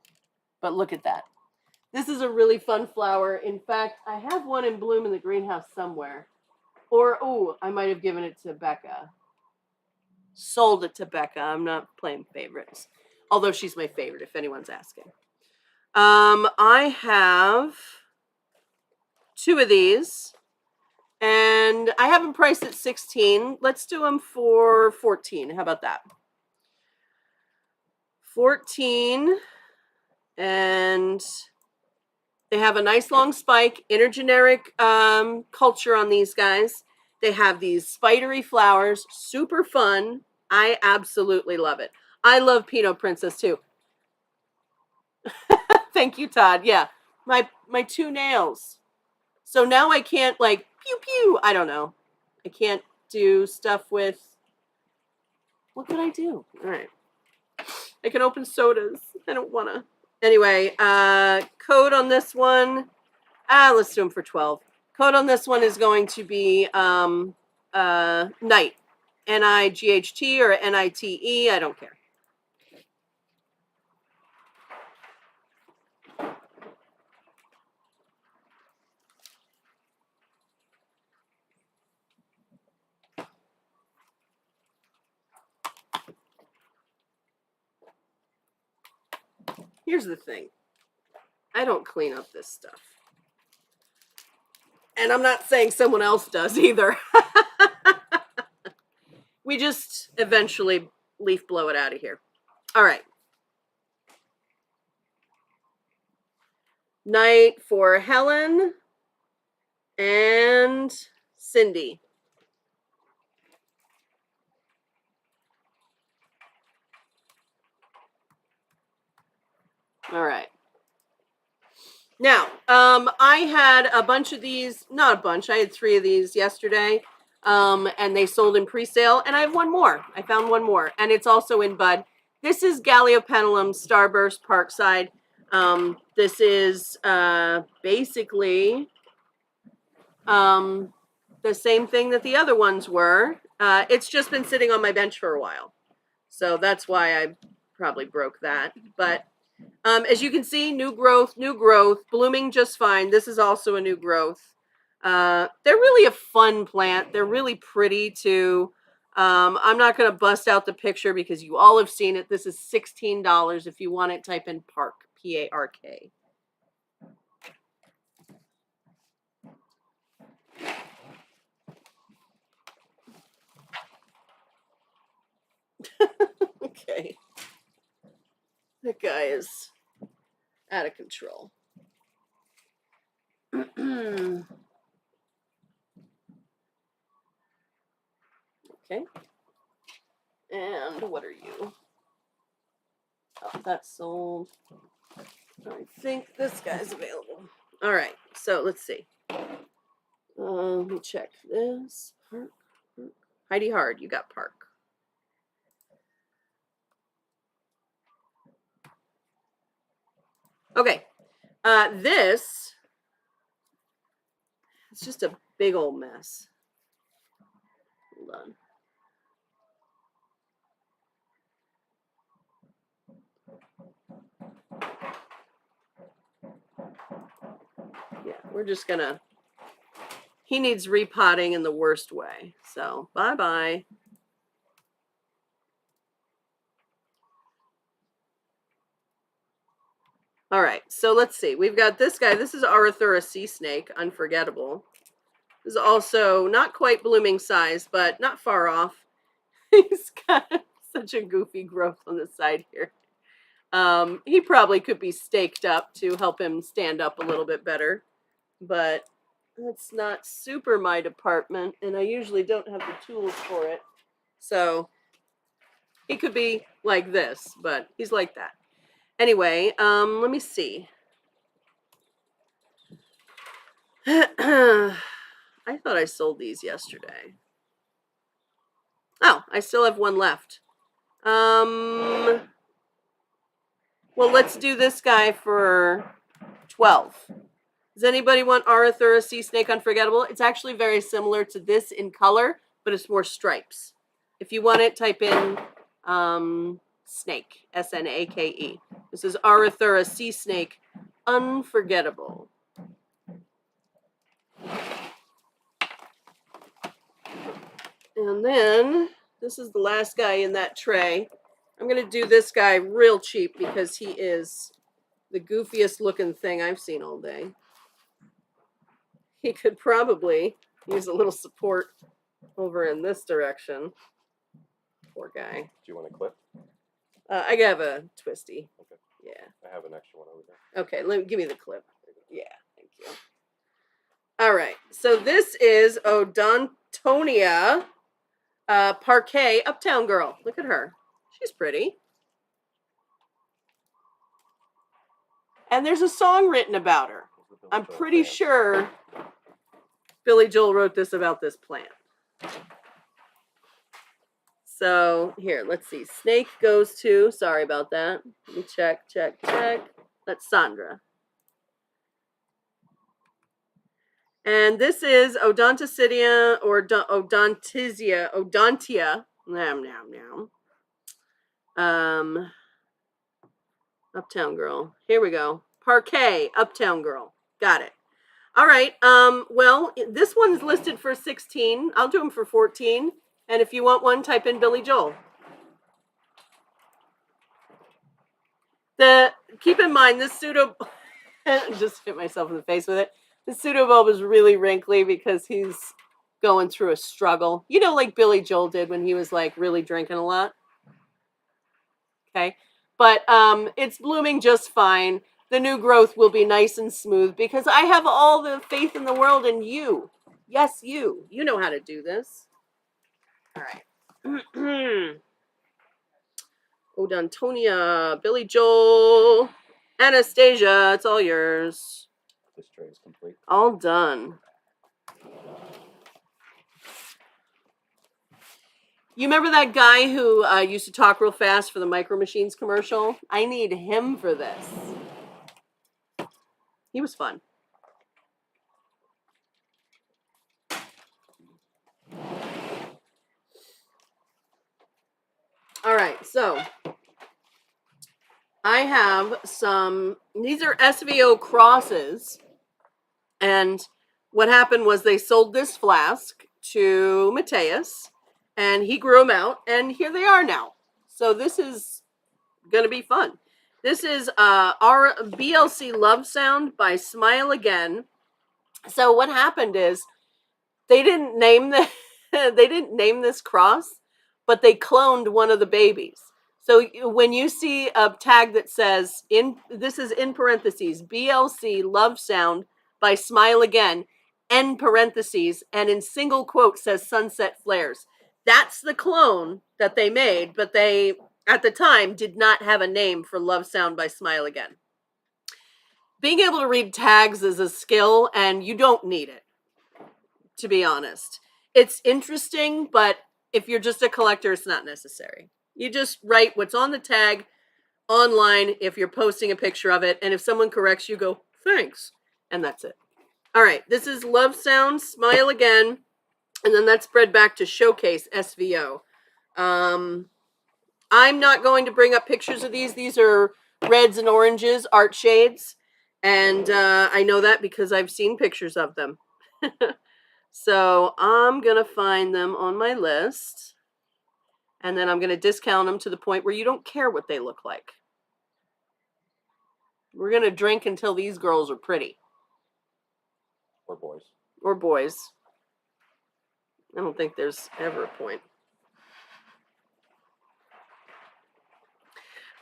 but look at that. This is a really fun flower. In fact, I have one in bloom in the greenhouse somewhere. Or, oh, I might have given it to Becca. Sold it to Becca. I'm not playing favorites. Although she's my favorite, if anyone's asking. I have 2 of these. And I have them priced at 16. Let's do them for 14. How about that? 14. And they have a nice long spike, intergeneric culture on these guys. They have these spidery flowers, super fun. I absolutely love it. I love Pinot Princess too. Thank you, Todd. Yeah, my 2 nails. So now I can't like pew pew. I don't know. I can't do stuff with. What can I do? All right. I can open sodas. I don't wanna. Anyway, code on this one. Let's do them for 12. Code on this one is going to be Night. NIGHT or NITE. I don't care. Here's the thing. I don't clean up this stuff. And I'm not saying someone else does either. We just eventually leaf blow it out of here. All right. Night for Helen and Cindy. All right. Now, I had a bunch of these, not a bunch, I had 3 of these yesterday, and they sold in pre-sale, and I have one more. I found one more, and it's also in bud. This is Galliopetalum Starburst Parkside. This is basically the same thing that the other ones were. It's just been sitting on my bench for a while, so that's why I probably broke that, but as you can see, new growth, blooming just fine. This is also a new growth. They're really a fun plant. They're really pretty too. I'm not going to bust out the picture because you all have seen it. This is $16. If you want it, type in Park, P-A-R-K. Okay. That guy is out of control. Okay. And what are you? Oh, that's sold. I think this guy's available. All right, so let's see. Let me check this. Park. Heidi Hard, you got Park. Okay, this it's just a big old mess. Hold on. Yeah, we're just gonna. He needs repotting in the worst way. So bye-bye. All right, so let's see. We've got this guy. This is Arathura sea snake, unforgettable. This is also not quite blooming size, but not far off. He's got such a goofy growth on the side here. He probably could be staked up to help him stand up a little bit better, but that's not super my department, and I usually don't have the tools for it. So he could be like this, but he's like that. Anyway, let me see. I thought I sold these yesterday. Oh, I still have one left. Well, let's do this guy for 12. Does anybody want Arathura Sea Snake Unforgettable? It's actually very similar to this in color, but it's more stripes. If you want it, type in snake, S-N-A-K-E. This is Arathura Sea Snake Unforgettable. And then this is the last guy in that tray. I'm going to do this guy real cheap because he is the goofiest looking thing I've seen all day. He could probably use a little support over in this direction. Poor guy. Do you want a clip? I have a twisty. Okay. Yeah. I have an extra one over there. Okay, give me the clip. Yeah, thank you. All right, so this is Odontonia Parquet Uptown Girl. Look at her. She's pretty. And there's a song written about her. I'm pretty sure Billy Joel wrote this about this plant. So here, let's see. Snake goes to, sorry about that. Let me check. That's Sandra. And this is Odontia or Odontia. Uptown Girl. Here we go. Parquet, Uptown Girl. Got it. All right. Well, this one's listed for 16. I'll do them for 14. And if you want one, type in Billy Joel. Keep in mind, this pseudo... just hit myself in the face with it. The pseudobulb is really wrinkly because he's going through a struggle. You know, like Billy Joel did when he was like really drinking a lot. Okay. But it's blooming just fine. The new growth will be nice and smooth because I have all the faith in the world in you. Yes, you. You know how to do this. All right. Odontonia, Billy Joel, Anastasia, it's all yours. This tray is complete. All done. You remember that guy who used to talk real fast for the Micro Machines commercial? I need him for this. He was fun. All right, so I have some, these are SVO crosses. And what happened was they sold this flask to Mateus, and he grew them out, and here they are now. So this is going to be fun. This is our BLC Love Sound by Smile Again. So what happened is they didn't name this cross, but they cloned one of the babies. So when you see a tag that says this is in parentheses BLC Love Sound by Smile Again, end parentheses, and in single quote says Sunset Flares. That's the clone that they made, but they at the time did not have a name for Love Sound by Smile Again. Being able to read tags is a skill, and you don't need it, to be honest. It's interesting, but if you're just a collector, it's not necessary. You just write what's on the tag online if you're posting a picture of it, and if someone corrects you, go, thanks, and that's it. All right, this is Love Sound, Smile Again, and then that's spread back to Showcase, SVO. I'm not going to bring up pictures of these. These are reds and oranges, art shades, and I know that because I've seen pictures of them. So I'm going to find them on my list, and then I'm going to discount them to the point where you don't care what they look like. We're going to drink until these girls are pretty. Or boys. Or boys. I don't think there's ever a point.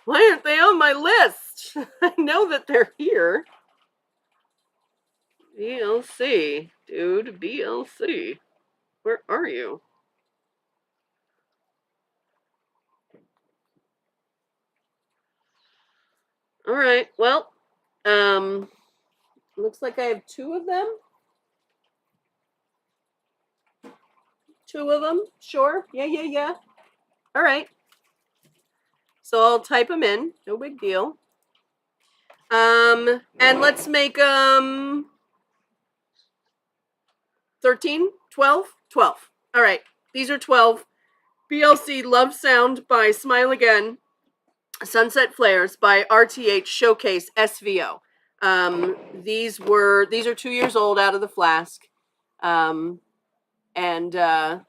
Why aren't they on my list? I know that they're here. BLC. Dude, BLC. Where are you? All right. Well, looks like I have two of them. 2 of them? Sure. Yeah. All right. So I'll type them in. No big deal. And let's make 13, 12, 12. All right. These are 12. BLC Love Sound by Smile Again. Sunset Flares by RTH Showcase SVO. These are 2 years old out of the flask. And they're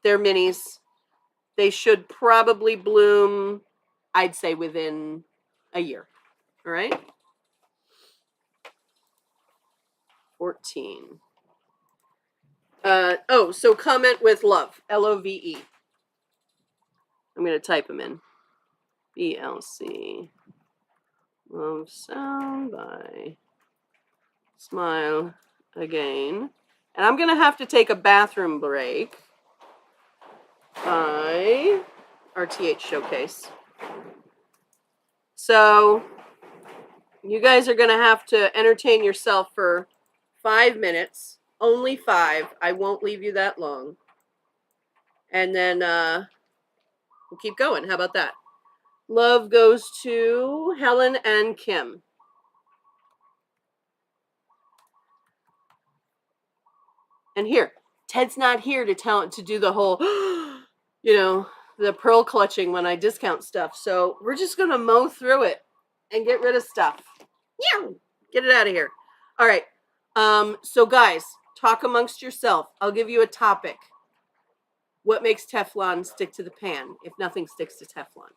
minis. They should probably bloom, I'd say, within a year. All right. 14. So comment with love. LOVE. I'm going to type them in. BLC. Love Sound by Smile Again. And I'm going to have to take a bathroom break by RTH Showcase. So you guys are going to have to entertain yourself for 5 minutes. Only 5. I won't leave you that long. And then we'll keep going. How about that? Love goes to Helen and Kim. And here, Ted's not here to do the whole, the pearl clutching when I discount stuff. So we're just going to mow through it and get rid of stuff. Yeah, get it out of here. All right. So guys, talk amongst yourself. I'll give you a topic. What makes Teflon stick to the pan if nothing sticks to Teflon?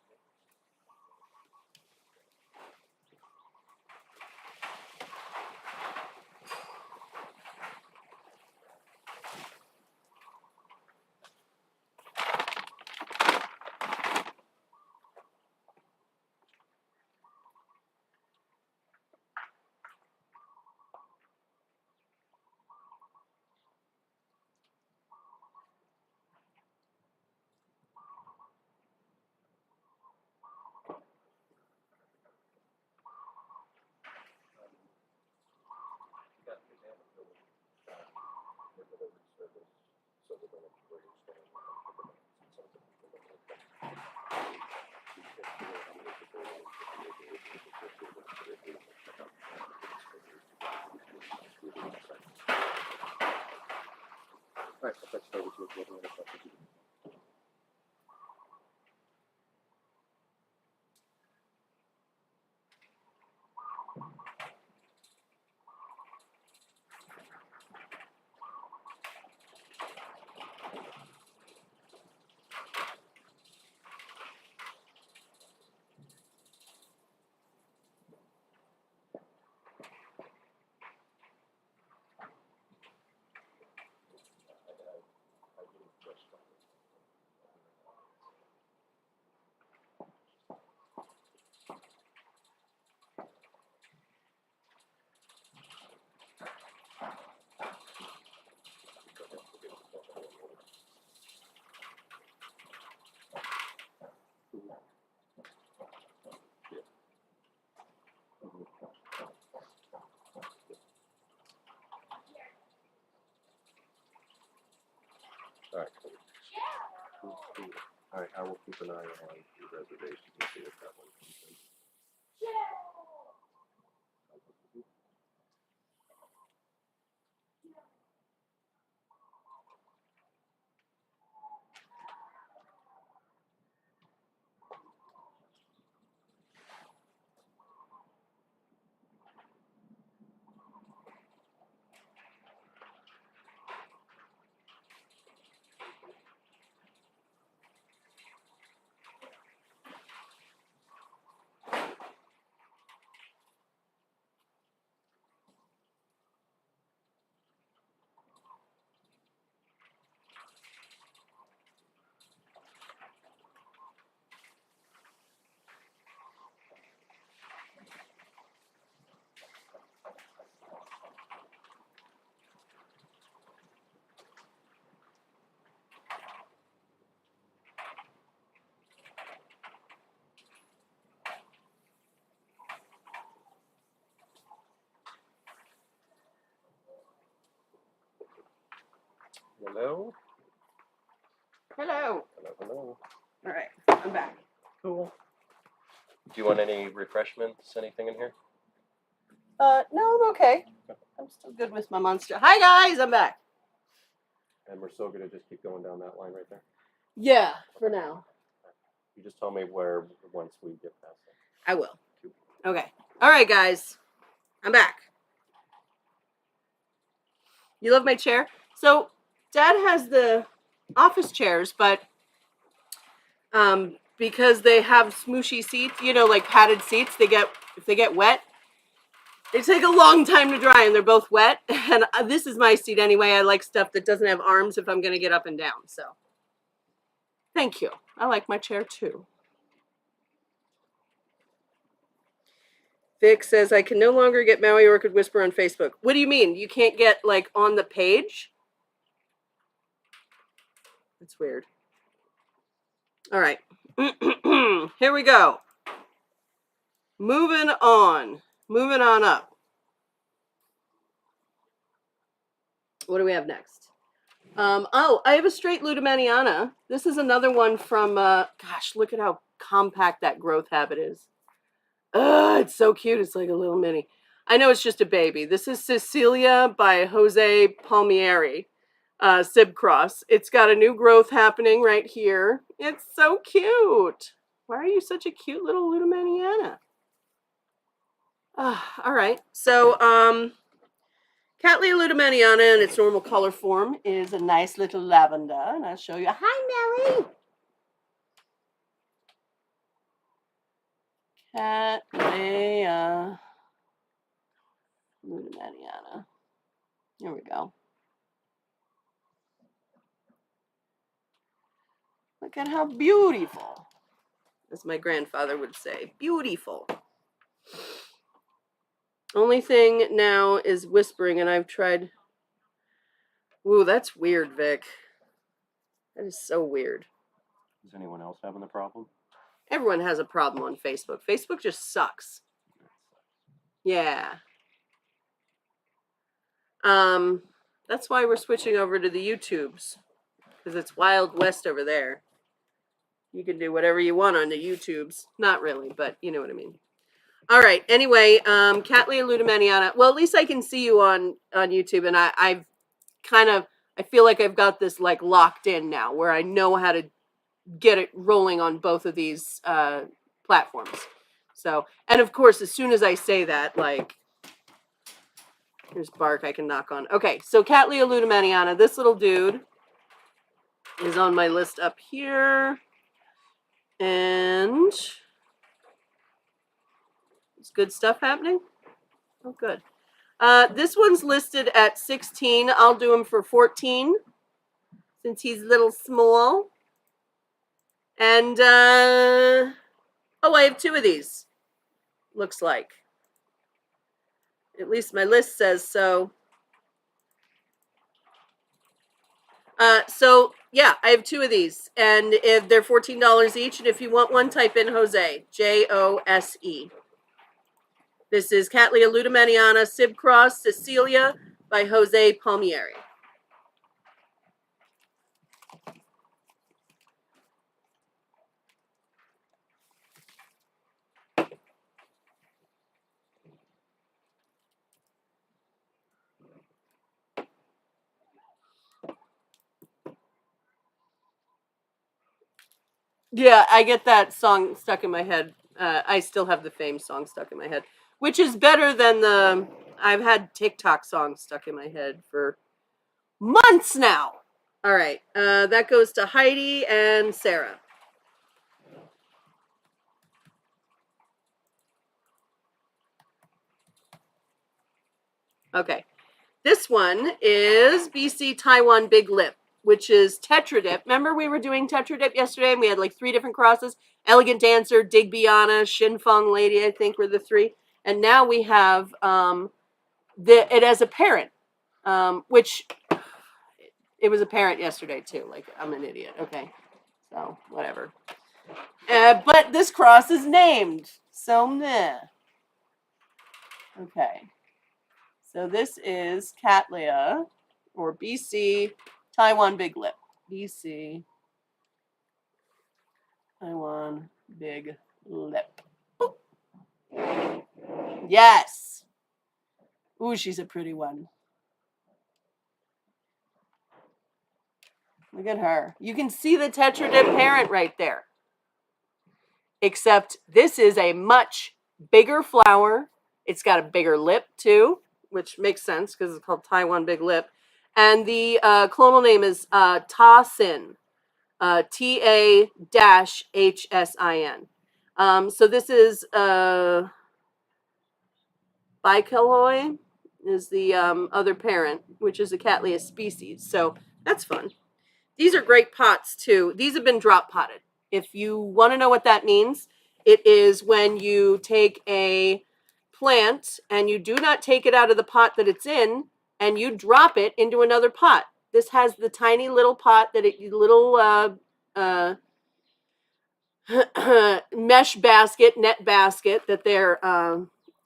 All right, I'll text over to you. All right, cool. All right, I will keep an eye on your reservation and see if that one comes in. Hello? Hello. Hello. All right, I'm back. Cool. Do you want any refreshments? Anything in here? No, I'm okay. I'm still good with my monster. Hi guys, I'm back. And we're still gonna just keep going down that line right there. Yeah, for now. You just tell me where once we get past it. I will. Okay. All right, guys. I'm back. You love my chair? So, Dad has the office chairs, but because they have smooshy seats, you know, like padded seats, if they get wet, they take a long time to dry, and they're both wet. And this is my seat anyway. I like stuff that doesn't have arms if I'm going to get up and down. So, thank you. I like my chair too. Vic says, I can no longer get Maui Orchid Whisper on Facebook. What do you mean? You can't get, like, on the page? That's weird. All right. Here we go. Moving on. Moving on up. What do we have next? I have a straight Ludimaniana. This is another one from, gosh, look at how compact that growth habit is. It's so cute. It's like a little mini. I know it's just a baby. This is Cecilia by Jose Palmieri, Sib Cross. It's got a new growth happening right here. It's so cute. Why are you such a cute little Ludimaniana? All right. So, Cattleya Ludimaniana in its normal color form is a nice little lavender, and I'll show you. Hi, Nellie. Cattleya Ludimaniana. Here we go. Look at how beautiful, as my grandfather would say, beautiful. Only thing now is whispering, and I've tried. Ooh, that's weird, Vic. That is so weird. Is anyone else having the problem? Everyone has a problem on Facebook. Facebook just sucks. Yeah. That's why we're switching over to the YouTubes, because it's Wild West over there. You can do whatever you want on the YouTubes. Not really, but you know what I mean. All right. Anyway, Cattleya Ludimaniana. Well, at least I can see you on YouTube, and I feel like I've got this like locked in now, where I know how to get it rolling on both of these platforms. So, and of course, as soon as I say that, like, here's bark I can knock on. Okay, so Cattleya Ludimaniana. This little dude is on my list up here, and it's good stuff happening. Oh, good. This one's listed at 16. I'll do him for 14 since he's a little small. And, I have two of these, looks like. At least my list says so. Yeah, I have two of these. And if they're $14 each, and if you want one, type in Jose, Jose. This is Cattleya Ludimaniana Sib Cross Cecilia by Jose Palmieri. Yeah, I get that song stuck in my head. I still have the Fame song stuck in my head, which is better than I've had TikTok songs stuck in my head for months now. All right, that goes to Heidi and Sarah. Okay, this one is BC Taiwan Big Lip, which is Tetra Dip. Remember we were doing Tetra Dip yesterday, and we had like 3 different crosses. Elegant Dancer, Digbyana, Shinfeng Lady, I think were the 3. And now we have it as a parent, which it was a parent yesterday too. Like, I'm an idiot. Okay, so whatever. But this cross is named, so meh. Okay, so this is Cattleya, or BC Taiwan Big Lip. BC Taiwan Big Lip. Boop. Yes. Ooh, she's a pretty one. Look at her. You can see the Tetra Dip parent right there. Except this is a much bigger flower. It's got a bigger lip too, which makes sense because it's called Taiwan Big Lip. And the clonal name is Ta Sin, TA-HSIN. So this is Bicaloi is the other parent, which is a Cattleya species. So that's fun. These are great pots too. These have been drop potted. If you want to know what that means, it is when you take a plant and you do not take it out of the pot that it's in and you drop it into another pot. This has the tiny little pot that mesh basket, net basket that their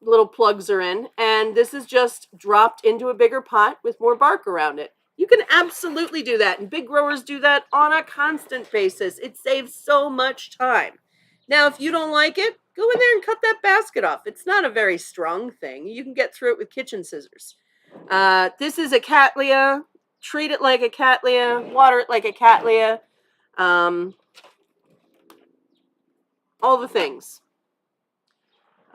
little plugs are in. And this is just dropped into a bigger pot with more bark around it. You can absolutely do that. And big growers do that on a constant basis. It saves so much time. Now, if you don't like it, go in there and cut that basket off. It's not a very strong thing. You can get through it with kitchen scissors. This is a Cattleya. Treat it like a Cattleya. Water it like a Cattleya. All the things.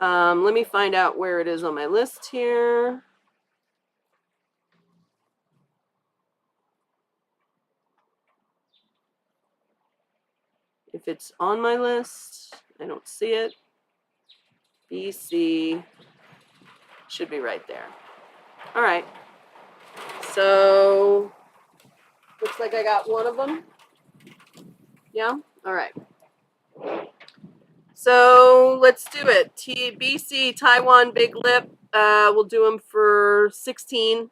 Let me find out where it is on my list here. If it's on my list, I don't see it. BC should be right there. All right. So looks like I got one of them. Yeah. All right. So let's do it. BC Taiwan Big Lip. We'll do them for 16.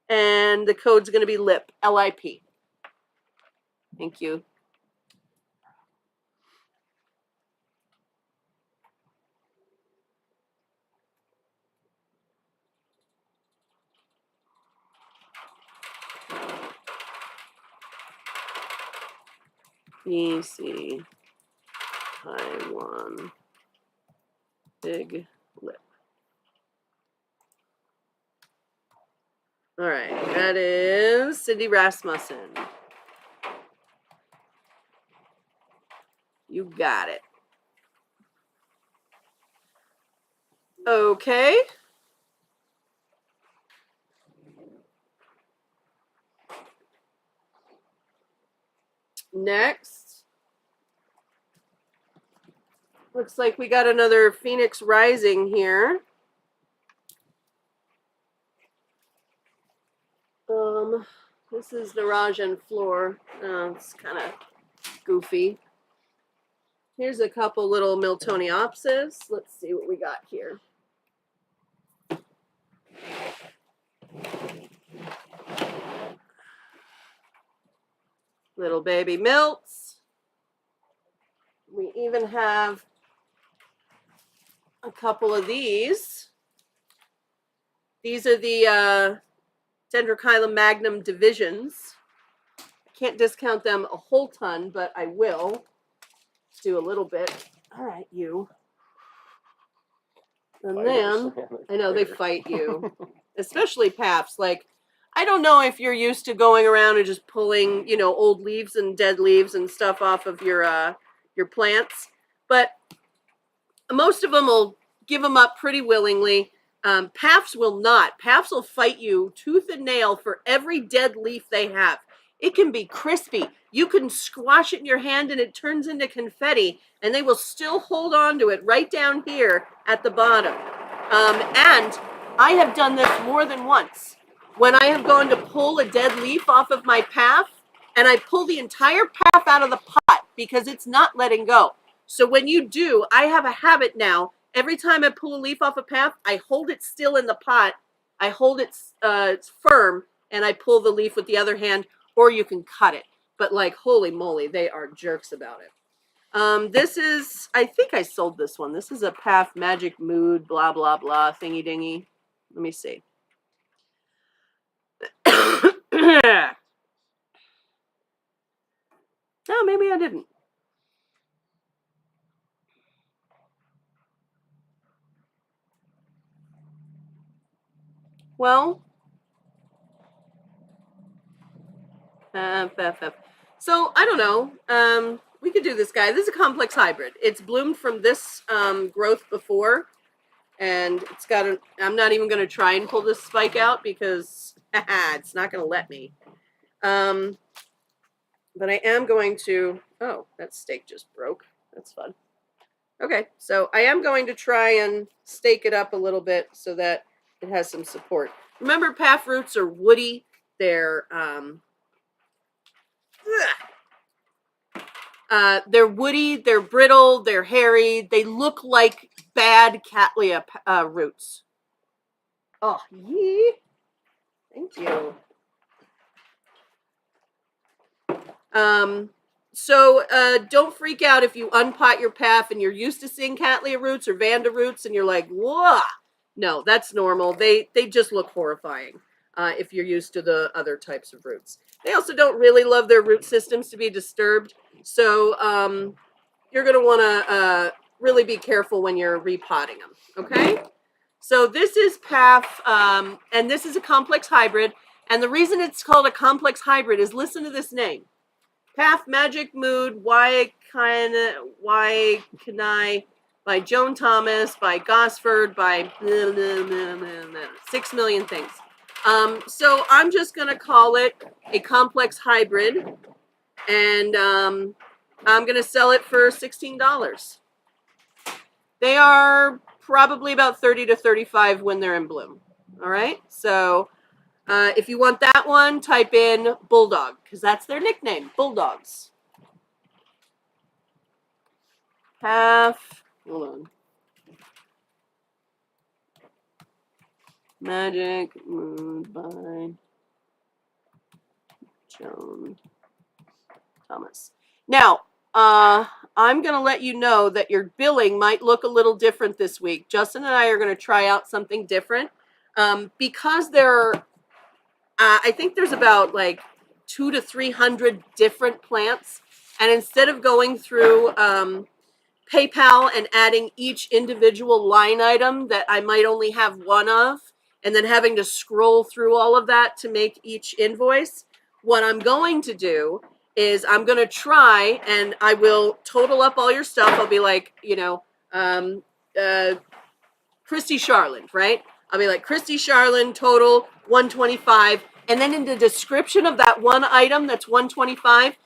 And the code's going to be LIP, LIP. Thank you. BC Taiwan Big Lip. All right, that is Cindy Rasmussen. You got it. Okay. Next. Looks like we got another Phoenix Rising here. This is the Rajan floor. It's kind of goofy. Here's a couple little Miltoniopsis. Let's see what we got here. Little baby milts. We even have a couple of these. These are the Dendrochilum magnum divisions. I can't discount them a whole ton, but I will do a little bit. All right, you. And then, I know they fight you, especially paps. Like, I don't know if you're used to going around and just pulling, you know, old leaves and dead leaves and stuff off of your plants, but most of them will give them up pretty willingly. Paps will not. Paps will fight you tooth and nail for every dead leaf they have. It can be crispy. You can squash it in your hand and it turns into confetti, and they will still hold on to it right down here at the bottom. And I have done this more than once. When I have gone to pull a dead leaf off of my path, and I pull the entire path out of the pot because it's not letting go. So when you do, I have a habit now. Every time I pull a leaf off a path, I hold it still in the pot. I hold it it's firm, and I pull the leaf with the other hand, or you can cut it. But like, holy moly, they are jerks about it. This is, I think I sold this one. This is a Path Magic Mood, blah, blah, blah, thingy dingy. Let me see. Oh, maybe I didn't. Well, so I don't know. We could do this guy. This is a complex hybrid. It's bloomed from this growth before, and it's got a. I'm not even going to try and pull this spike out because it's not going to let me. But I am going to. Oh, that stake just broke. That's fun. Okay, so I am going to try and stake it up a little bit so that it has some support. Remember, path roots are woody. They're woody, they're brittle, they're hairy. They look like bad Cattleya roots. Oh, yeah. Thank you. So don't freak out if you unpot your path and you're used to seeing Cattleya roots or Vanda roots and you're like, whoa. No, that's normal. They just look horrifying if you're used to the other types of roots. They also don't really love their root systems to be disturbed. So you're going to want to really be careful when you're repotting them. Okay? So this is PAF, and this is a complex hybrid. And the reason it's called a complex hybrid is listen to this name. PAF Magic Mood, Why Can I, by Joan Thomas, by Gosford, by 6 million things. So I'm just going to call it a complex hybrid, and I'm going to sell it for $16. They are probably about 30 to 35 when they're in bloom. All right, so if you want that one, type in Bulldog, because that's their nickname, Bulldogs. Hold on. Magic Mood by Joan Thomas. Now, I'm going to let you know that your billing might look a little different this week. Justin and I are going to try out something different because I think there's about like 200 to 300 different plants. And instead of going through PayPal and adding each individual line item that I might only have one of, and then having to scroll through all of that to make each invoice, what I'm going to do is I'm going to try and I will total up all your stuff. I'll be like, Christy Charland, right? I'll be like, Christy Charland, total 125. And then in the description of that one item that's 125,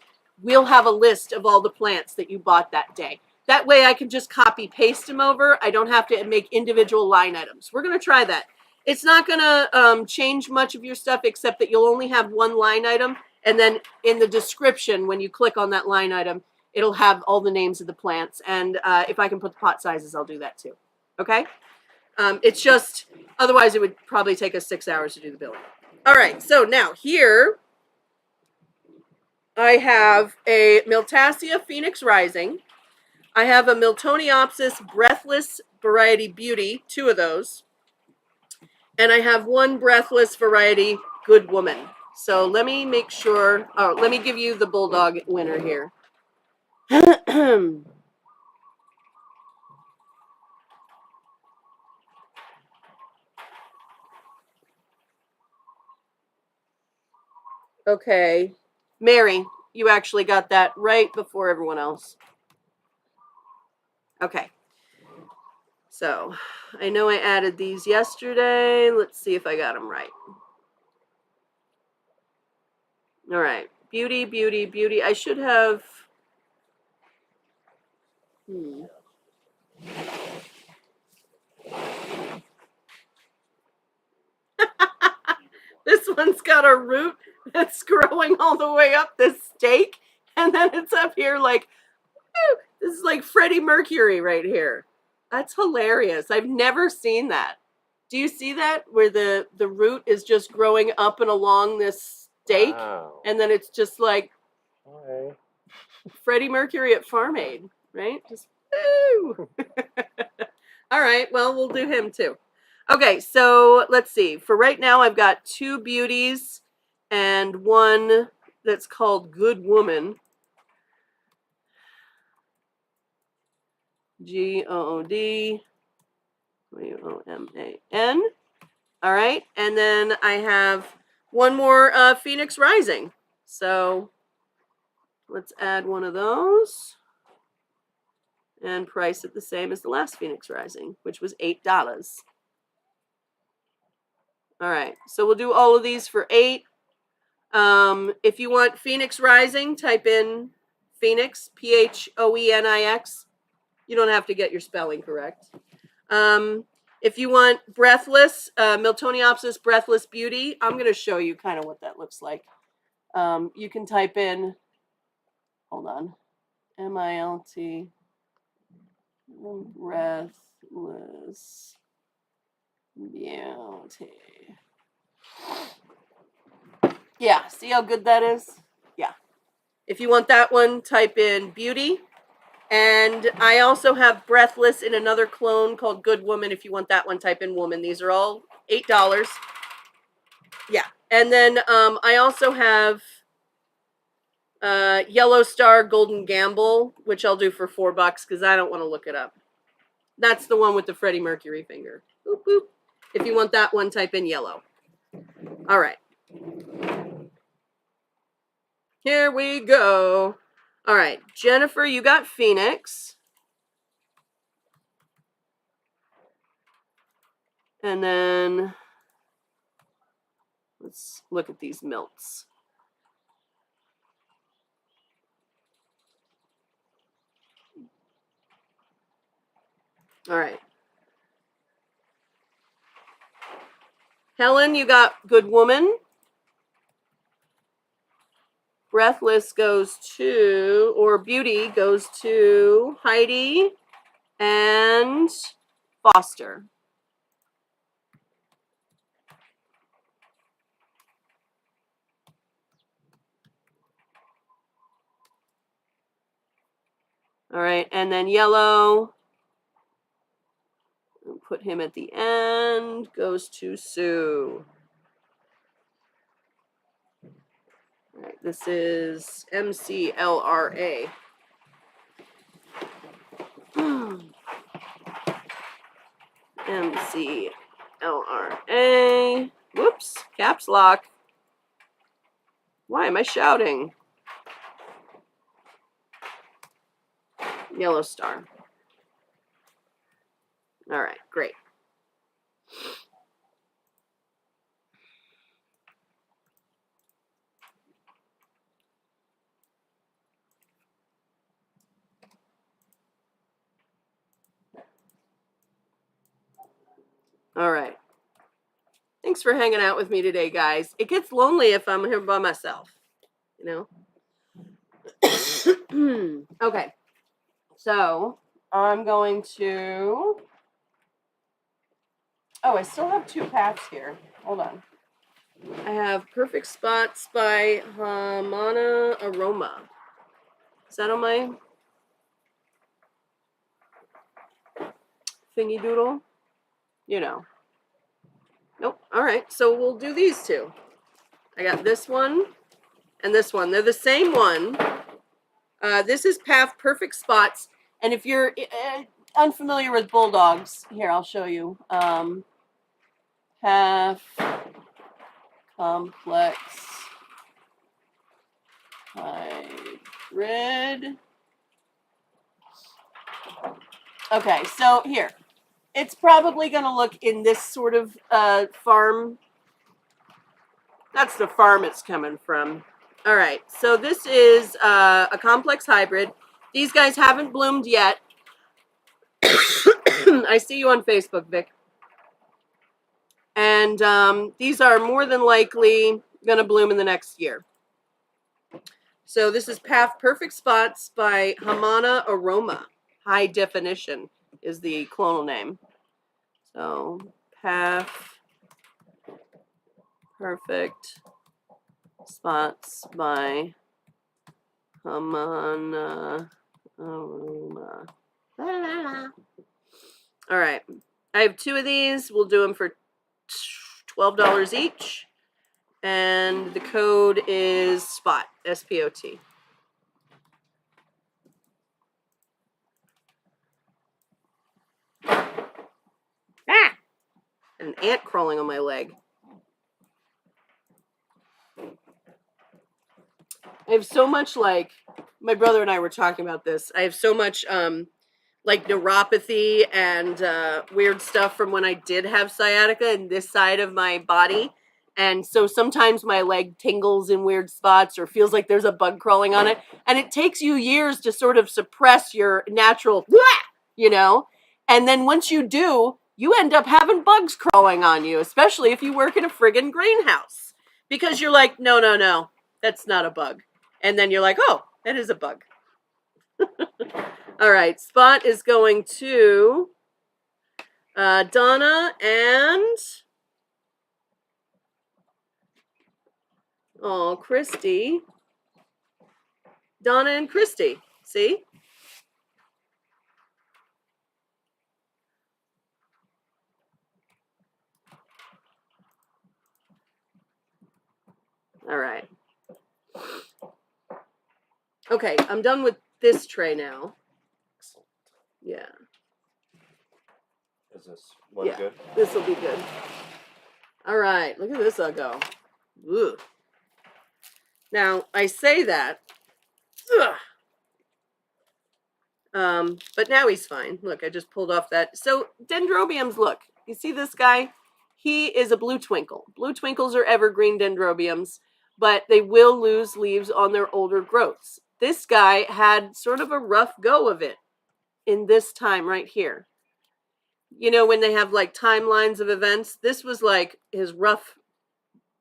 we'll have a list of all the plants that you bought that day. That way I can just copy paste them over. I don't have to make individual line items. We're going to try that. It's not going to change much of your stuff except that you'll only have one line item. And then in the description, when you click on that line item, it'll have all the names of the plants. And if I can put the pot sizes, I'll do that too. Okay? It's just, otherwise it would probably take us 6 hours to do the billing. All right, so now here I have a Miltassia Phoenix Rising. I have a Miltoniopsis Breathless Variety Beauty, 2 of those. And I have 1 Breathless Variety Good Woman. So let me make sure, let me give you the Bulldog winner here. Okay, Mary, you actually got that right before everyone else. Okay. So, I know I added these yesterday. Let's see if I got them right. All right. Beauty, beauty, beauty. I should have... This one's got a root that's growing all the way up this stake. And then it's up here like, woo, this is like Freddie Mercury right here. That's hilarious. I've never seen that. Do you see that? Where the root is just growing up and along this stake? Wow. And then it's just like Okay. Freddie Mercury at Farm Aid, right? Just, woo! All right, well, we'll do him too. Okay, so let's see. For right now, I've got 2 beauties and 1 that's called Good Woman. Good Woman. All right, and then I have one more Phoenix Rising. So let's add one of those and price it the same as the last Phoenix Rising, which was $8. All right, so we'll do all of these for $8. If you want Phoenix Rising, type in Phoenix, Phoenix. You don't have to get your spelling correct. If you want Breathless, Miltoniopsis Breathless Beauty, I'm going to show you kind of what that looks like. You can type in, hold on, MILT, Breathless Beauty. Yeah, see how good that is? Yeah. If you want that one, type in Beauty. And I also have Breathless in another clone called Good Woman. If you want that one, type in Woman. These are all $8. Yeah. And then I also have Yellow Star Golden Gamble, which I'll do for $4 because I don't want to look it up. That's the one with the Freddie Mercury finger. Boop, boop. If you want that one, type in yellow. All right. Here we go. All right. Jennifer, you got Phoenix. And then let's look at these milts. All right. Helen, you got Good Woman. Breathless goes to, or Beauty goes to Heidi and Foster. All right, and then Yellow, put him at the end, goes to Sue. All right, this is MCLRA. MCLRA. Whoops, caps lock. Why am I shouting? Yellow Star. All right, great. All right. Thanks for hanging out with me today, guys. It gets lonely if I'm here by myself, you know? Okay. So I'm going to... Oh, I still have 2 packs here. Hold on. I have Perfect Spots by Hamana Aroma. Is that on my thingy doodle? You know. Nope. All right. So we'll do these 2. I got this one and this one. They're the same one. This is Path Perfect Spots. And if you're unfamiliar with bulldogs, here, I'll show you. Path Complex Hybrid. Okay, so here. It's probably going to look in this sort of farm. That's the farm it's coming from. All right, so this is a complex hybrid. These guys haven't bloomed yet. I see you on Facebook, Vic. And these are more than likely going to bloom in the next year. So this is Path Perfect Spots by Hamana Aroma. High Definition is the clonal name. So Path Perfect Spots by Hamana Aroma. La, la, la. All right. I have 2 of these. We'll do them for $12 each. And the code is SPOT, S-P-O-T. Ah! I an ant crawling on my leg. I have so much, like, my brother and I were talking about this. I have so much like neuropathy and weird stuff from when I did have sciatica in this side of my body. And so sometimes my leg tingles in weird spots or feels like there's a bug crawling on it. And it takes you years to sort of suppress your natural, you know? And then once you do, you end up having bugs crawling on you, especially if you work in a friggin' greenhouse. Because you're like, no, that's not a bug. And then you're like, oh, that is a bug. All right, Spot is going to Donna and Christy. Donna and Christy. See? All right. Okay, I'm done with this tray now. Yeah. Is this one good? This will be good. All right, look at this go. Ugh. Now, I say that. But now he's fine. Look, I just pulled off that. So dendrobiums, look. You see this guy? He is a blue twinkle. Blue twinkles are evergreen dendrobiums, but they will lose leaves on their older growths. This guy had sort of a rough go of it in this time right here. You know, when they have like timelines of events, this was like his rough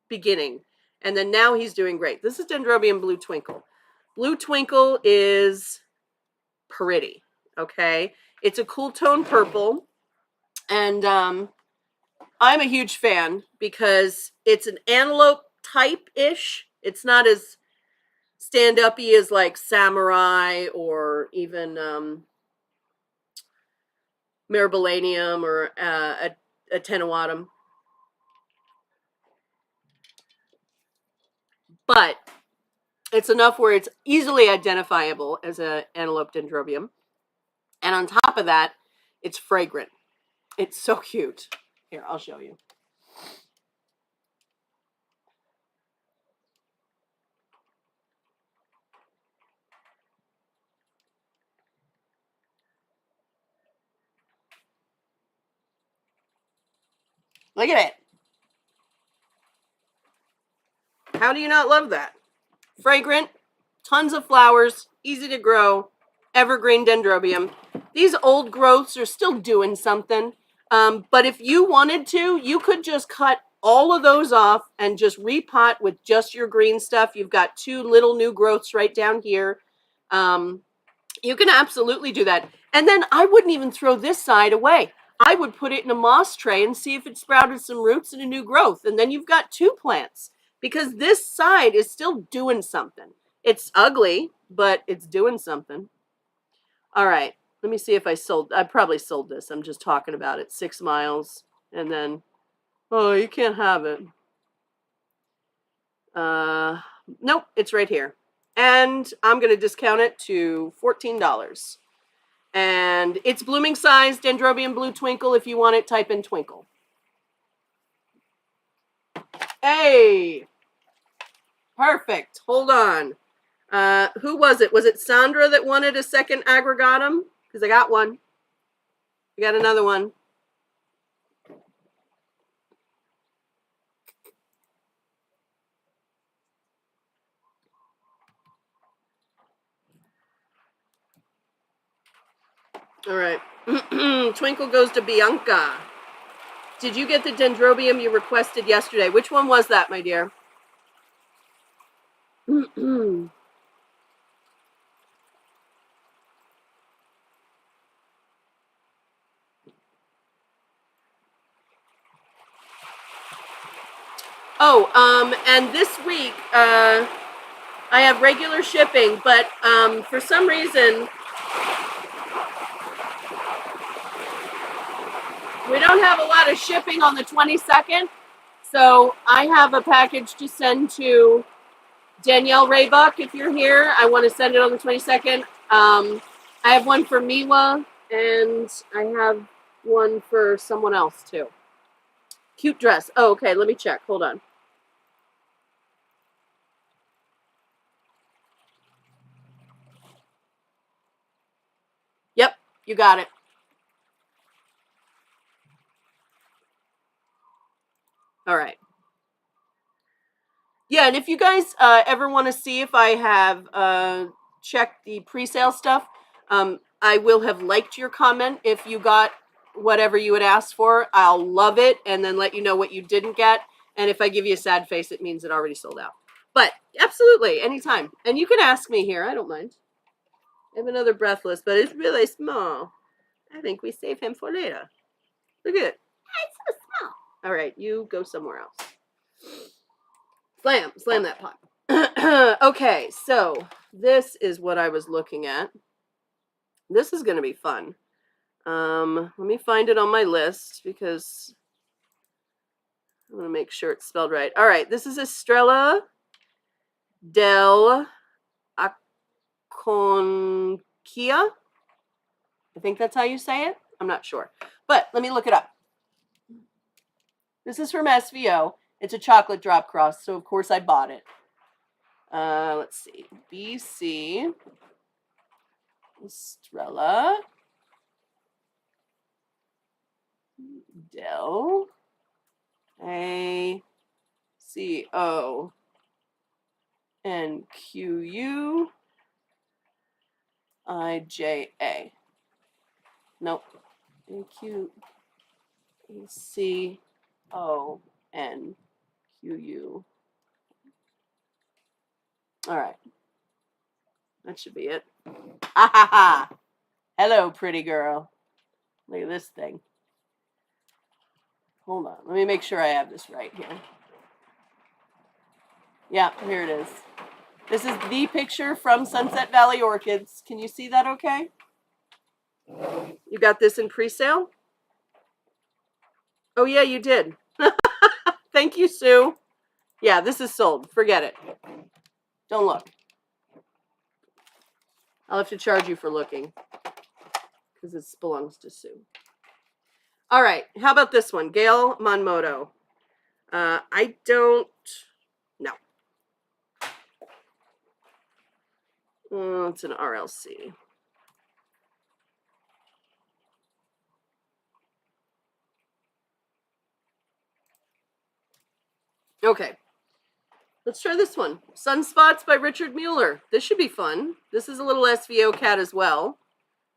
beginning. And then now he's doing great. This is Dendrobium Blue Twinkle. Blue Twinkle is pretty, okay? It's a cool tone purple. And I'm a huge fan because it's an antelope type-ish. It's not as stand-up-y as like Samurai or even Maribelanium or Attenuatum. But it's enough where it's easily identifiable as an antelope dendrobium. And on top of that, it's fragrant. It's so cute. Here, I'll show you. Look at it. How do you not love that? Fragrant, tons of flowers, easy to grow, evergreen dendrobium. These old growths are still doing something. But if you wanted to, you could just cut all of those off and just repot with just your green stuff. You've got 2 little new growths right down here. You can absolutely do that. And then I wouldn't even throw this side away. I would put it in a moss tray and see if it sprouted some roots and a new growth. And then you've got 2 plants because this side is still doing something. It's ugly, but it's doing something. All right. Let me see if I probably sold this. I'm just talking about it. 6 miles. And then, oh, you can't have it. Nope, it's right here. And I'm going to discount it to $14. And it's blooming size, Dendrobium Blue Twinkle. If you want it, type in twinkle. Hey! Perfect. Hold on. Who was it? Was it Sandra that wanted a second aggregatum? Because I got one. I got another one. All right. Twinkle goes to Bianca. Did you get the dendrobium you requested yesterday? Which one was that, my dear? Oh, and this week, I have regular shipping, but for some reason, we don't have a lot of shipping on the 22nd. So I have a package to send to Danielle Raybuck. If you're here, I want to send it on the 22nd. I have one for Miwa, and I have one for someone else too. Cute dress. Oh, okay. Let me check. Hold on. Yep, you got it. All right. Yeah, and if you guys ever want to see if I have checked the pre-sale stuff, I will have liked your comment if you got whatever you had asked for. I'll love it and then let you know what you didn't get. And if I give you a sad face, it means it already sold out. But absolutely, anytime. And you can ask me here. I don't mind. I have another breathless, but it's really small. I think we save him for later. Look at it. It's so small. All right, you go somewhere else. Slam that pot. Okay, so this is what I was looking at. This is going to be fun. Let me find it on my list because I want to make sure it's spelled right. All right, this is Estrella del Aconquia. I think that's how you say it. I'm not sure, but let me look it up. This is from SVO. It's a chocolate drop cross, so of course I bought it. Let's see. BC Estrella del Aconquija. Nope. Aconquu. All right. That should be it. Ha ha ha. Hello, pretty girl. Look at this thing. Hold on. Let me make sure I have this right here. Yeah, here it is. This is the picture from Sunset Valley Orchids. Can you see that okay? You got this in pre-sale? Oh, yeah, you did. Thank you, Sue. Yeah, this is sold. Forget it. Don't look. I'll have to charge you for looking because it belongs to Sue. All right. How about this one? Gail Monmoto. I don't know. It's an RLC. Okay. Let's try this one. Sunspots by Richard Mueller. This should be fun. This is a little SVO cat as well.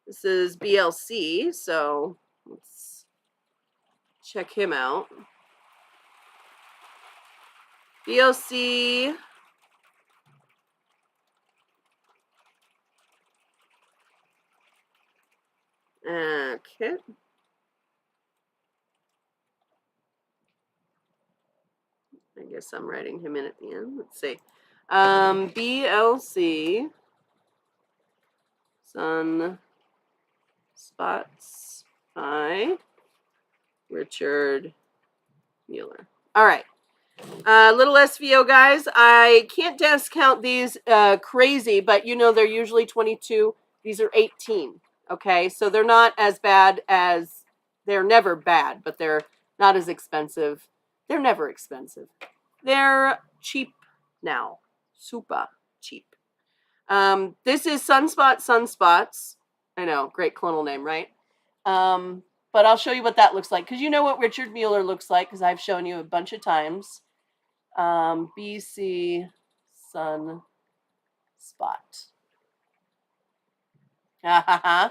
This is BLC, so let's check him out. BLC. Okay. I guess I'm writing him in at the end. Let's see. BLC. Sun Spots by Richard Mueller. All right. Little SVO guys. I can't discount these crazy, but you know they're usually 22. These are 18. Okay, so they're not as bad as, they're never bad, but they're not as expensive. They're never expensive. They're cheap now. Super cheap. This is Sunspots. I know, great clonal name, right? But I'll show you what that looks like because you know what Richard Mueller looks like because I've shown you a bunch of times. BC Sun Spot. Yeah.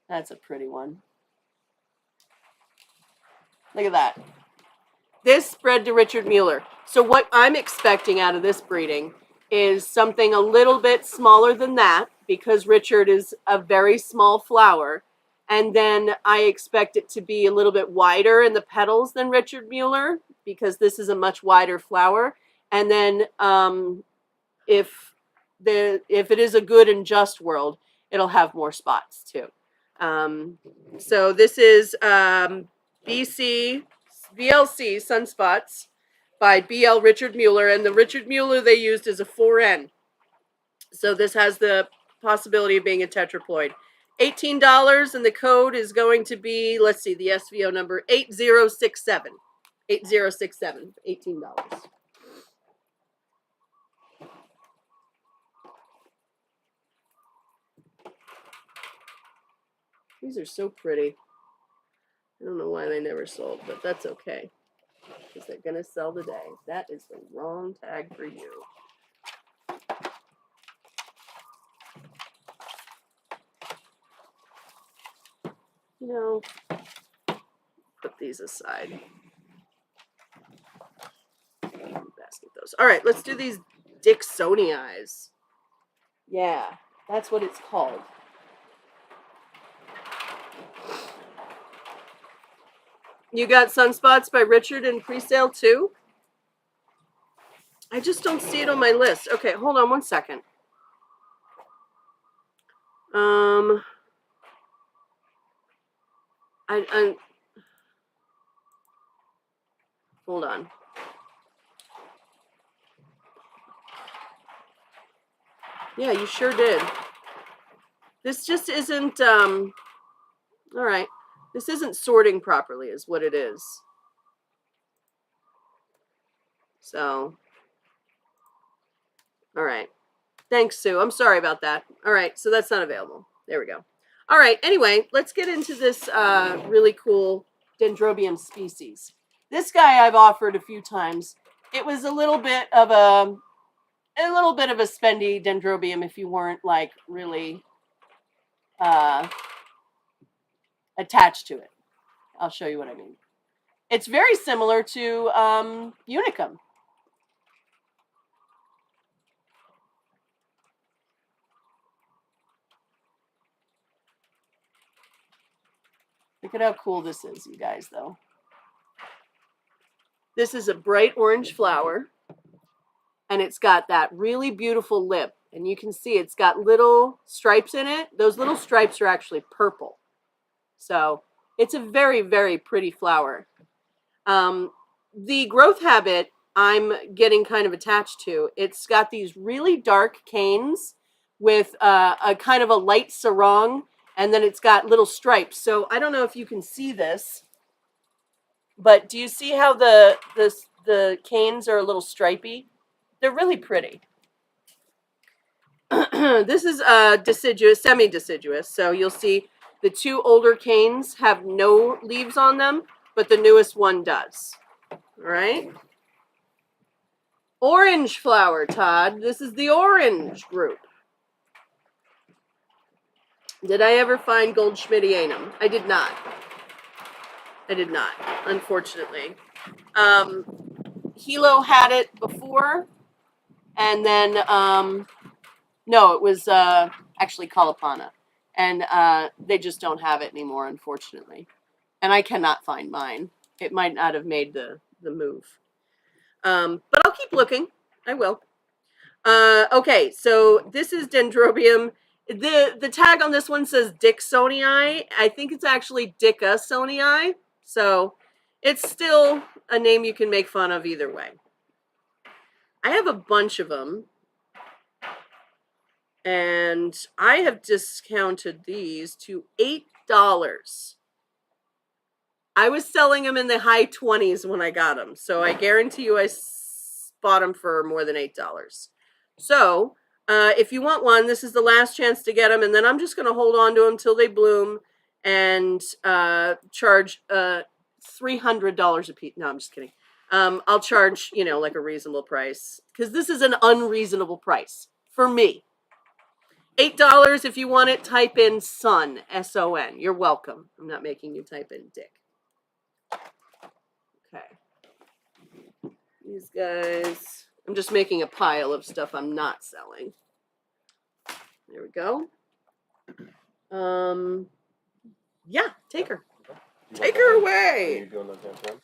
That's a pretty one. Look at that. This spread to Richard Mueller. So what I'm expecting out of this breeding is something a little bit smaller than that because Richard is a very small flower. And then I expect it to be a little bit wider in the petals than Richard Mueller because this is a much wider flower. And then if it is a good and just world, it'll have more spots too. So this is BLC Sunspots by BL Richard Mueller, and the Richard Mueller they used is a 4N. So this has the possibility of being a tetraploid. $18, and the code is going to be, let's see, the SVO number 8067. 8067, $18. These are so pretty. I don't know why they never sold, but that's okay. Because they're going to sell today. That is the wrong tag for you. You know, put these aside. Basket those. All right, let's do these Dixoniis. Yeah, that's what it's called. You got Sunspots by Richard in pre-sale too? I just don't see it on my list. Okay, hold on one second. I hold on. Yeah, you sure did. This just isn't, all right. This isn't sorting properly is what it is. So, all right. Thanks, Sue. I'm sorry about that. All right, so that's not available. There we go. All right, anyway, let's get into this really cool Dendrobium species. This guy I've offered a few times. It was a little bit of a spendy Dendrobium if you weren't like really attached to it. I'll show you what I mean. It's very similar to Unicum. Look at how cool this is, you guys, though. This is a bright orange flower, and it's got that really beautiful lip. And you can see it's got little stripes in it. Those little stripes are actually purple. So it's a very, very pretty flower. The growth habit I'm getting kind of attached to. It's got these really dark canes with a kind of a light sarong, and then it's got little stripes. So I don't know if you can see this, but do you see how the canes are a little stripy? They're really pretty. This is deciduous, semi-deciduous. So you'll see the two older canes have no leaves on them, but the newest one does. All right. Orange flower, Todd. This is the orange group. Did I ever find Goldschmidtianum? I did not. I did not, unfortunately. Hilo had it before, and then, no, it was actually Kalapana. And they just don't have it anymore, unfortunately. And I cannot find mine. It might not have made the move. But I'll keep looking. I will. Okay, so this is Dendrobium. The tag on this one says Dixonii. I think it's actually Dicasonii. So it's still a name you can make fun of either way. I have a bunch of them. And I have discounted these to $8. I was selling them in the high 20s when I got them. So I guarantee you I bought them for more than $8. So if you want one, this is the last chance to get them. And then I'm just going to hold on to them till they bloom and charge $300 a piece. No, I'm just kidding. I'll charge, like a reasonable price. Because this is an unreasonable price for me. $8 if you want it, type in son, S-O-N. You're welcome. I'm not making you type in dick. Okay. These guys, I'm just making a pile of stuff I'm not selling. There we go. Yeah, take her. Take her away. Are you doing those anthuriums?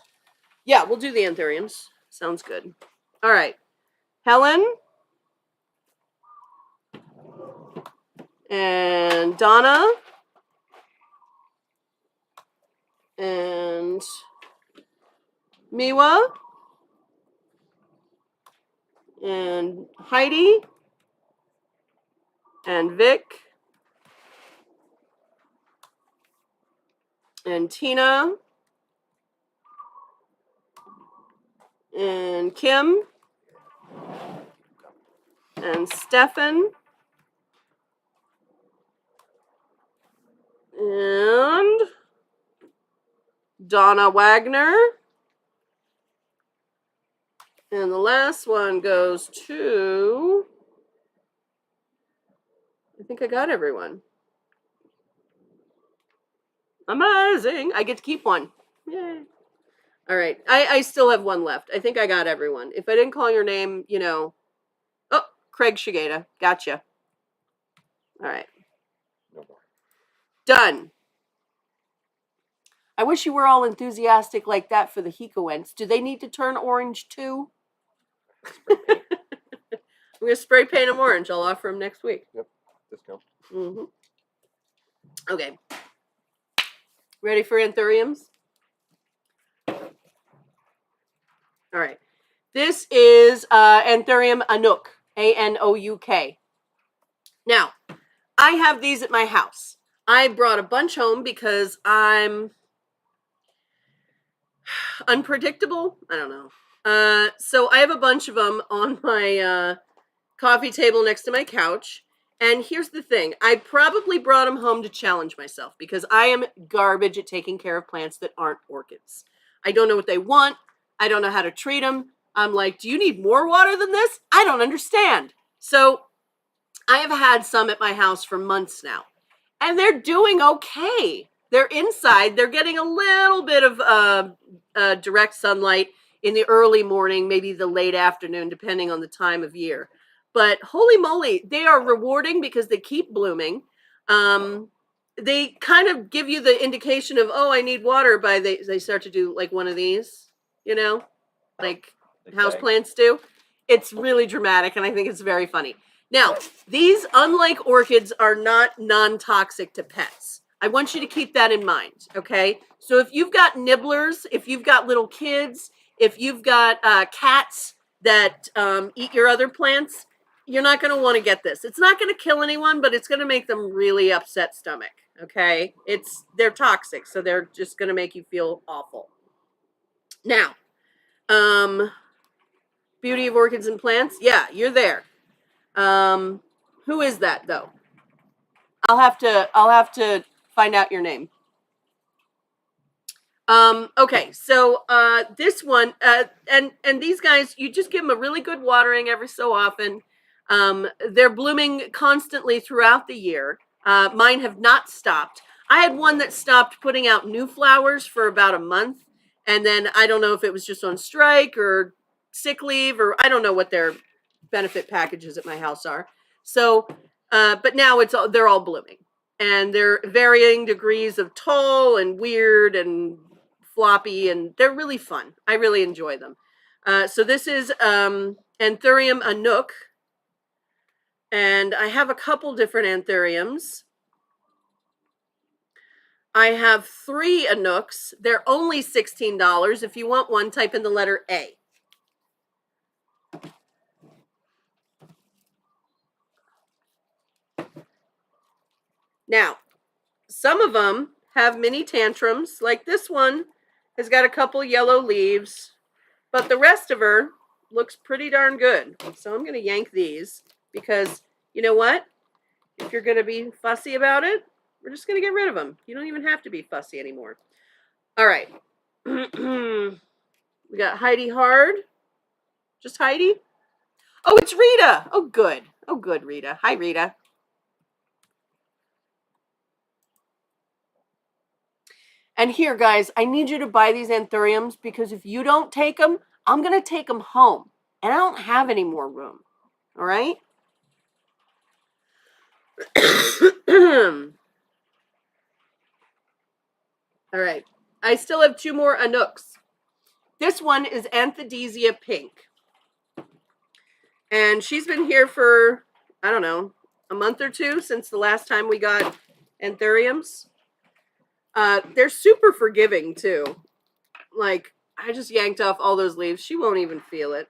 Yeah, we'll do the anthuriums. Sounds good. All right. Helen. And Donna. And Miwa. And Heidi. And Vic. and Tina, and Kim, and Stefan, and Donna Wagner. And the last one goes to, I think I got everyone. Amazing. I get to keep one. Yay. All right. I still have one left. I think I got everyone. If I didn't call your name, you know. Oh, Craig Shigeta. Gotcha. All right. No more. Done. I wish you were all enthusiastic like that for the Hikoents. Do they need to turn orange too? Spray paint. I'm going to spray paint them orange. I'll offer them next week. Yep. Discount. Mm-hmm. Okay. Ready for anthuriums? All right. This is Anthurium Anouk, A-N-O-U-K. Now, I have these at my house. I brought a bunch home because I'm unpredictable. I don't know. So I have a bunch of them on my coffee table next to my couch. And here's the thing. I probably brought them home to challenge myself because I am garbage at taking care of plants that aren't orchids. I don't know what they want. I don't know how to treat them. I'm like, do you need more water than this? I don't understand. So I have had some at my house for months now. And they're doing okay. They're inside. They're getting a little bit of direct sunlight in the early morning, maybe the late afternoon, depending on the time of year. But holy moly, they are rewarding because they keep blooming. They kind of give you the indication of, oh, I need water by they start to do like one of these, you know, like houseplants do. It's really dramatic, and I think it's very funny. Now, these, unlike orchids, are not non-toxic to pets. I want you to keep that in mind, okay? So if you've got nibblers, if you've got little kids, if you've got cats that eat your other plants, you're not going to want to get this. It's not going to kill anyone, but it's going to make them really upset stomach, okay? They're toxic, so they're just going to make you feel awful. Now, beauty of orchids and plants, yeah, you're there. Who is that though? I'll have to find out your name. Okay, so this one, and these guys, you just give them a really good watering every so often. They're blooming constantly throughout the year. Mine have not stopped. I had one that stopped putting out new flowers for about a month, and then I don't know if it was just on strike or sick leave, or I don't know what their benefit packages at my house are. So, but now they're all blooming, and they're varying degrees of tall and weird and floppy, and they're really fun. I really enjoy them. So this is Anthurium Anouk, and I have a couple different anthuriums. I have 3 Anouks. They're only $16. If you want one, type in the letter A. Now, some of them have mini tantrums, like this one has got a couple yellow leaves, but the rest of her looks pretty darn good. So I'm going to yank these because, you know what? If you're going to be fussy about it, we're just going to get rid of them. You don't even have to be fussy anymore. All right. We got Heidi Hard. Just Heidi? Oh, it's Rita. Oh, good. Oh, good, Rita. Hi, Rita. And here, guys, I need you to buy these anthuriums because if you don't take them, I'm going to take them home. And I don't have any more room. All right? All right. I still have 2 more Anouks. This one is Anthedesia Pink. And she's been here for, I don't know, a month or 2 since the last time we got anthuriums. They're super forgiving, too. Like, I just yanked off all those leaves. She won't even feel it.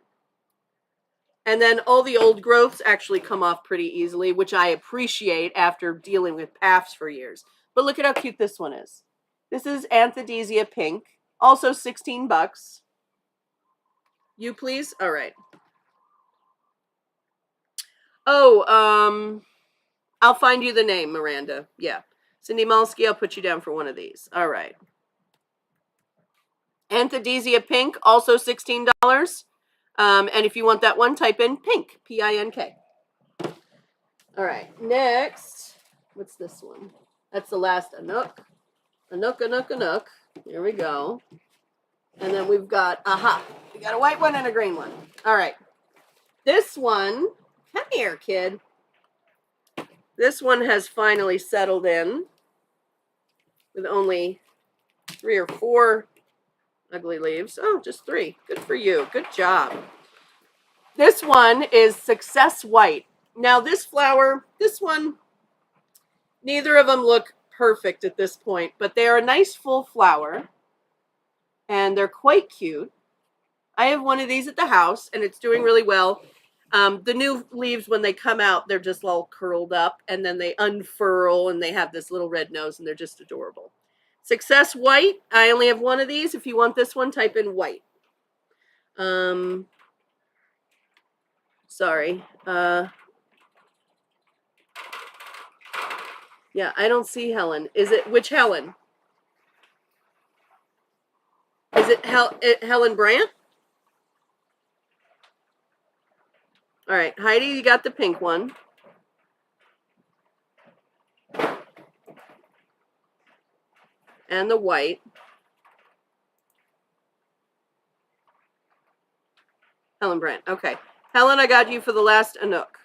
And then all the old growths actually come off pretty easily, which I appreciate after dealing with PAFs for years. But look at how cute this one is. This is Anthedesia Pink, also 16 bucks. You please? All right. Oh, I'll find you the name, Miranda. Yeah. Cindy Malsky, I'll put you down for one of these. All right. Anthedesia Pink, also $16. And if you want that one, type in pink, P-I-N-K. All right, next, what's this one? That's the last Anook. Anook. Here we go. And then we've got, we got a white one and a green one. All right. This one, come here, kid. This one has finally settled in with only 3 or 4 ugly leaves. Oh, just 3. Good for you. Good job. This one is Success White. Now this flower, this one, neither of them look perfect at this point, but they are a nice full flower and they're quite cute. I have one of these at the house and it's doing really well. The new leaves, when they come out, they're just all curled up and then they unfurl and they have this little red nose and they're just adorable. Success White. I only have one of these. If you want this one, type in white. Sorry. Yeah, I don't see Helen. Is it, which Helen? Is it Helen Brandt? All right, Heidi, you got the pink one. And the white. Helen Brandt. Okay. Helen, I got you for the last Anook.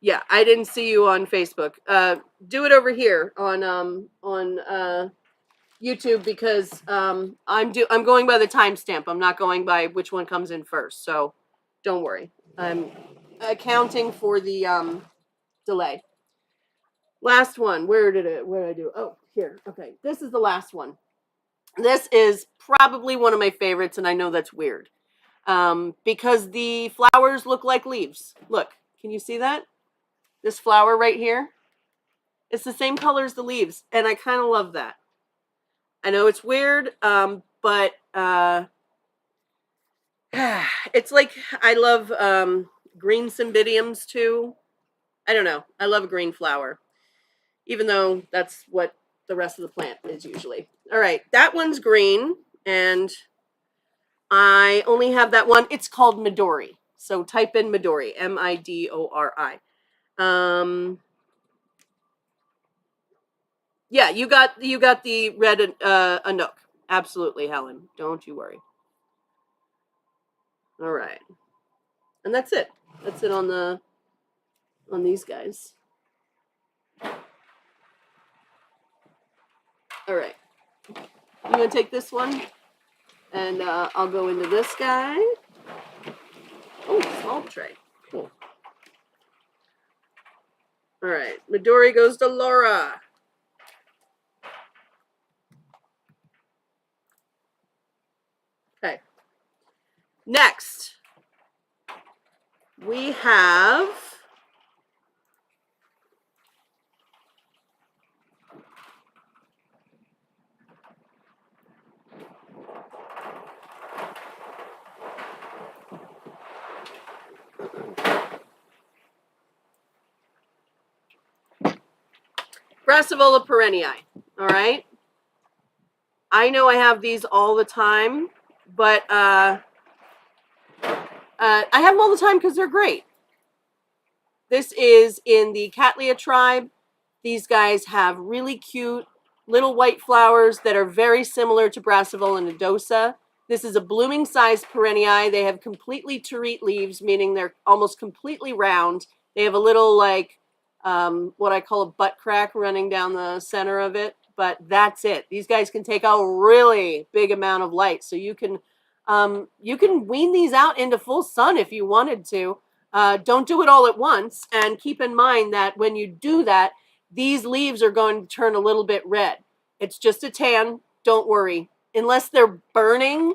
Yeah, I didn't see you on Facebook. Do it over here on YouTube because I'm going by the timestamp. I'm not going by which one comes in first. So don't worry. I'm accounting for the delay. Last one. Where did I do? Oh, here. Okay. This is the last one. This is probably one of my favorites, and I know that's weird. Because the flowers look like leaves. Look, can you see that? This flower right here. It's the same color as the leaves, and I kind of love that. I know it's weird, but it's like I love green cymbidiums too. I don't know. I love a green flower, even though that's what the rest of the plant is usually. All right, that one's green, and I only have that one. It's called Midori. So type in Midori, M-I-D-O-R-I. Yeah, you got the red Anook. Absolutely, Helen. Don't you worry. All right. And that's it. That's it on these guys. All right. You want to take this one? And I'll go into this guy. Oh, small tray. Cool. All right. Midori goes to Laura. Okay. Next, we have Brassavola perenniae. All right. I know I have these all the time, but I have them all the time because they're great. This is in the Cattleya tribe. These guys have really cute little white flowers that are very similar to Brassavola nodosa. This is a blooming size perenniae. They have completely terete leaves, meaning they're almost completely round. They have a little like what I call a butt crack running down the center of it, but that's it. These guys can take a really big amount of light, so you can wean these out into full sun if you wanted to. Don't do it all at once, and keep in mind that when you do that, these leaves are going to turn a little bit red. It's just a tan. Don't worry. Unless they're burning,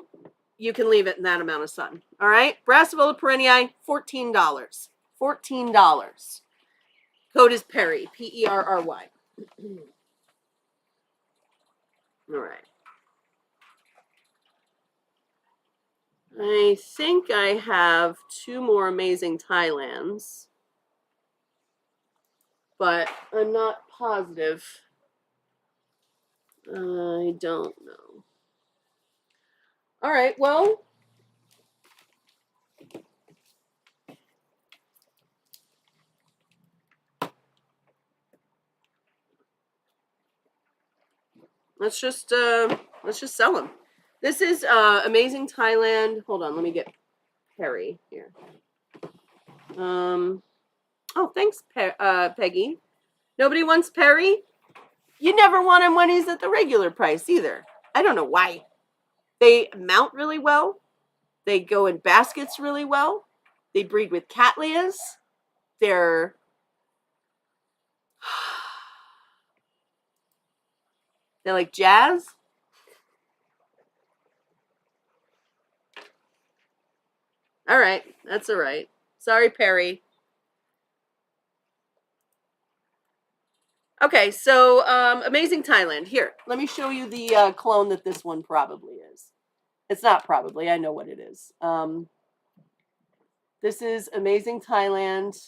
you can leave it in that amount of sun. All right? Brassavola perenniae, $14. $14. Code is Perry, Perry. All right. I think I have 2 more amazing Thailands, but I'm not positive. I don't know. All right, well, let's just sell them. This is amazing Thailand. Hold on, let me get Perry here. Oh, thanks, Peggy. Nobody wants Perry? You never want him when he's at the regular price either. I don't know why. They mount really well. They go in baskets really well. They breed with cattleyas. They're like jazz. All right, that's all right. Sorry, Perry. Okay, so amazing Thailand. Here, let me show you the clone that this one probably is. It's not probably. I know what it is. This is amazing Thailand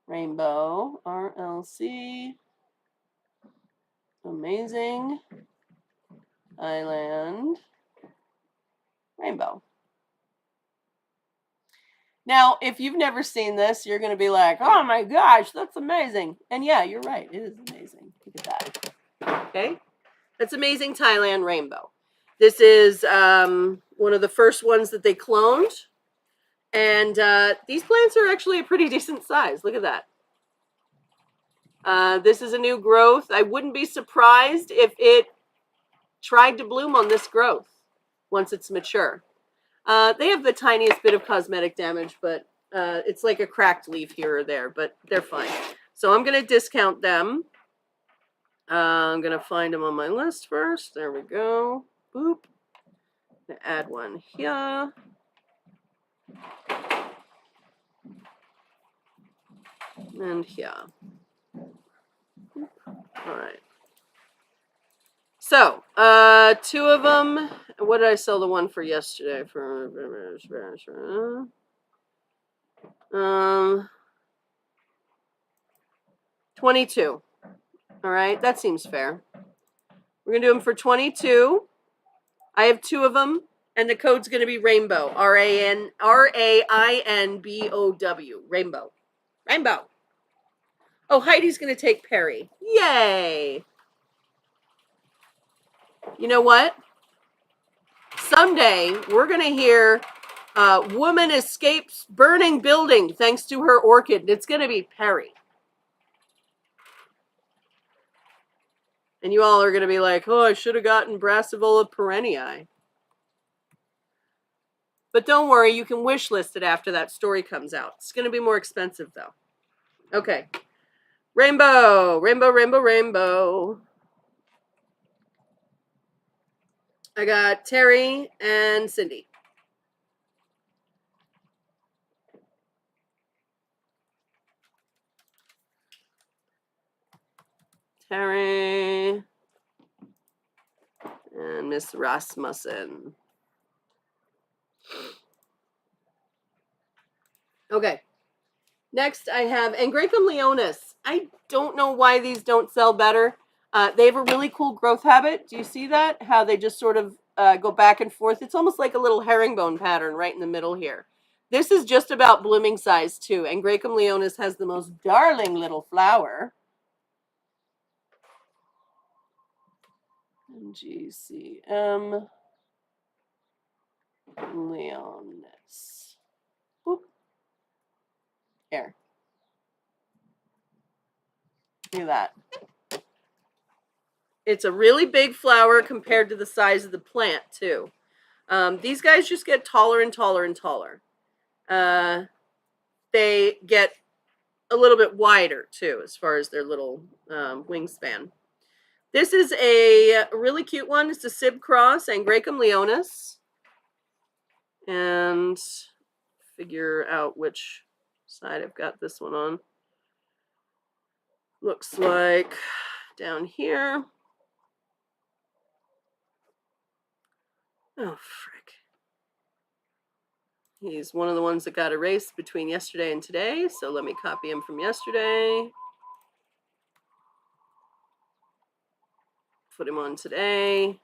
Rainbow RLC. Amazing Thailand Rainbow. Now, if you've never seen this, you're going to be like, oh my gosh, that's amazing. And yeah, you're right. It is amazing. Look at that. Okay. That's amazing Thailand Rainbow. This is one of the first ones that they cloned. And these plants are actually a pretty decent size. Look at that. This is a new growth. I wouldn't be surprised if it tried to bloom on this growth once it's mature. They have the tiniest bit of cosmetic damage, but it's like a cracked leaf here or there, but they're fine. So I'm going to discount them. I'm going to find them on my list first. There we go. Boop. Add one here. And here. All right. So, 2 of them. What did I sell the one for yesterday? For 22. All right, that seems fair. We're gonna do them for 22. I have 2 of them, and the code's gonna be Rainbow. RAINBOW. Rainbow. Rainbow. Oh, Heidi's gonna take Perry. Yay! You know what? Someday we're gonna hear woman escapes burning building thanks to her orchid. It's gonna be Perry. And you all are going to be like, oh, I should have gotten Brassivola perennii. But don't worry, you can wish list it after that story comes out. It's going to be more expensive, though. Okay. Rainbow, rainbow, rainbow, rainbow. I got Terry and Cindy. Terry and Miss Rasmussen. Okay. Next, I have Angraecum leonis. I don't know why these don't sell better. They have a really cool growth habit. Do you see that? How they just sort of go back and forth. It's almost like a little herringbone pattern right in the middle here. This is just about blooming size, too. Angraecum leonis has the most darling little flower. GCM leonis. Boop. Here. Look at that. It's a really big flower compared to the size of the plant, too. These guys just get taller and taller and taller. They get a little bit wider, too, as far as their little wingspan. This is a really cute one. It's a Sib Cross, Angraecum leonis. And figure out which side I've got this one on. looks like down here. Oh, frick. He's one of the ones that got erased between yesterday and today, so let me copy him from yesterday. Put him on today.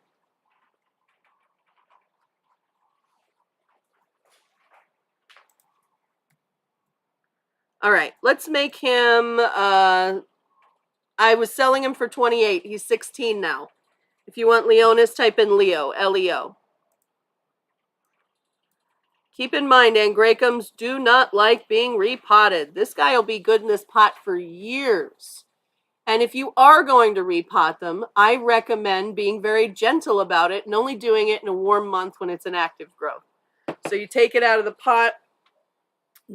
All right, let's make him, I was selling him for 28. He's 16 now. If you want Leonis, type in Leo, L-E-O. Keep in mind, angraecums do not like being repotted. This guy will be good in this pot for years. And if you are going to repot them, I recommend being very gentle about it and only doing it in a warm month when it's an active growth. So you take it out of the pot,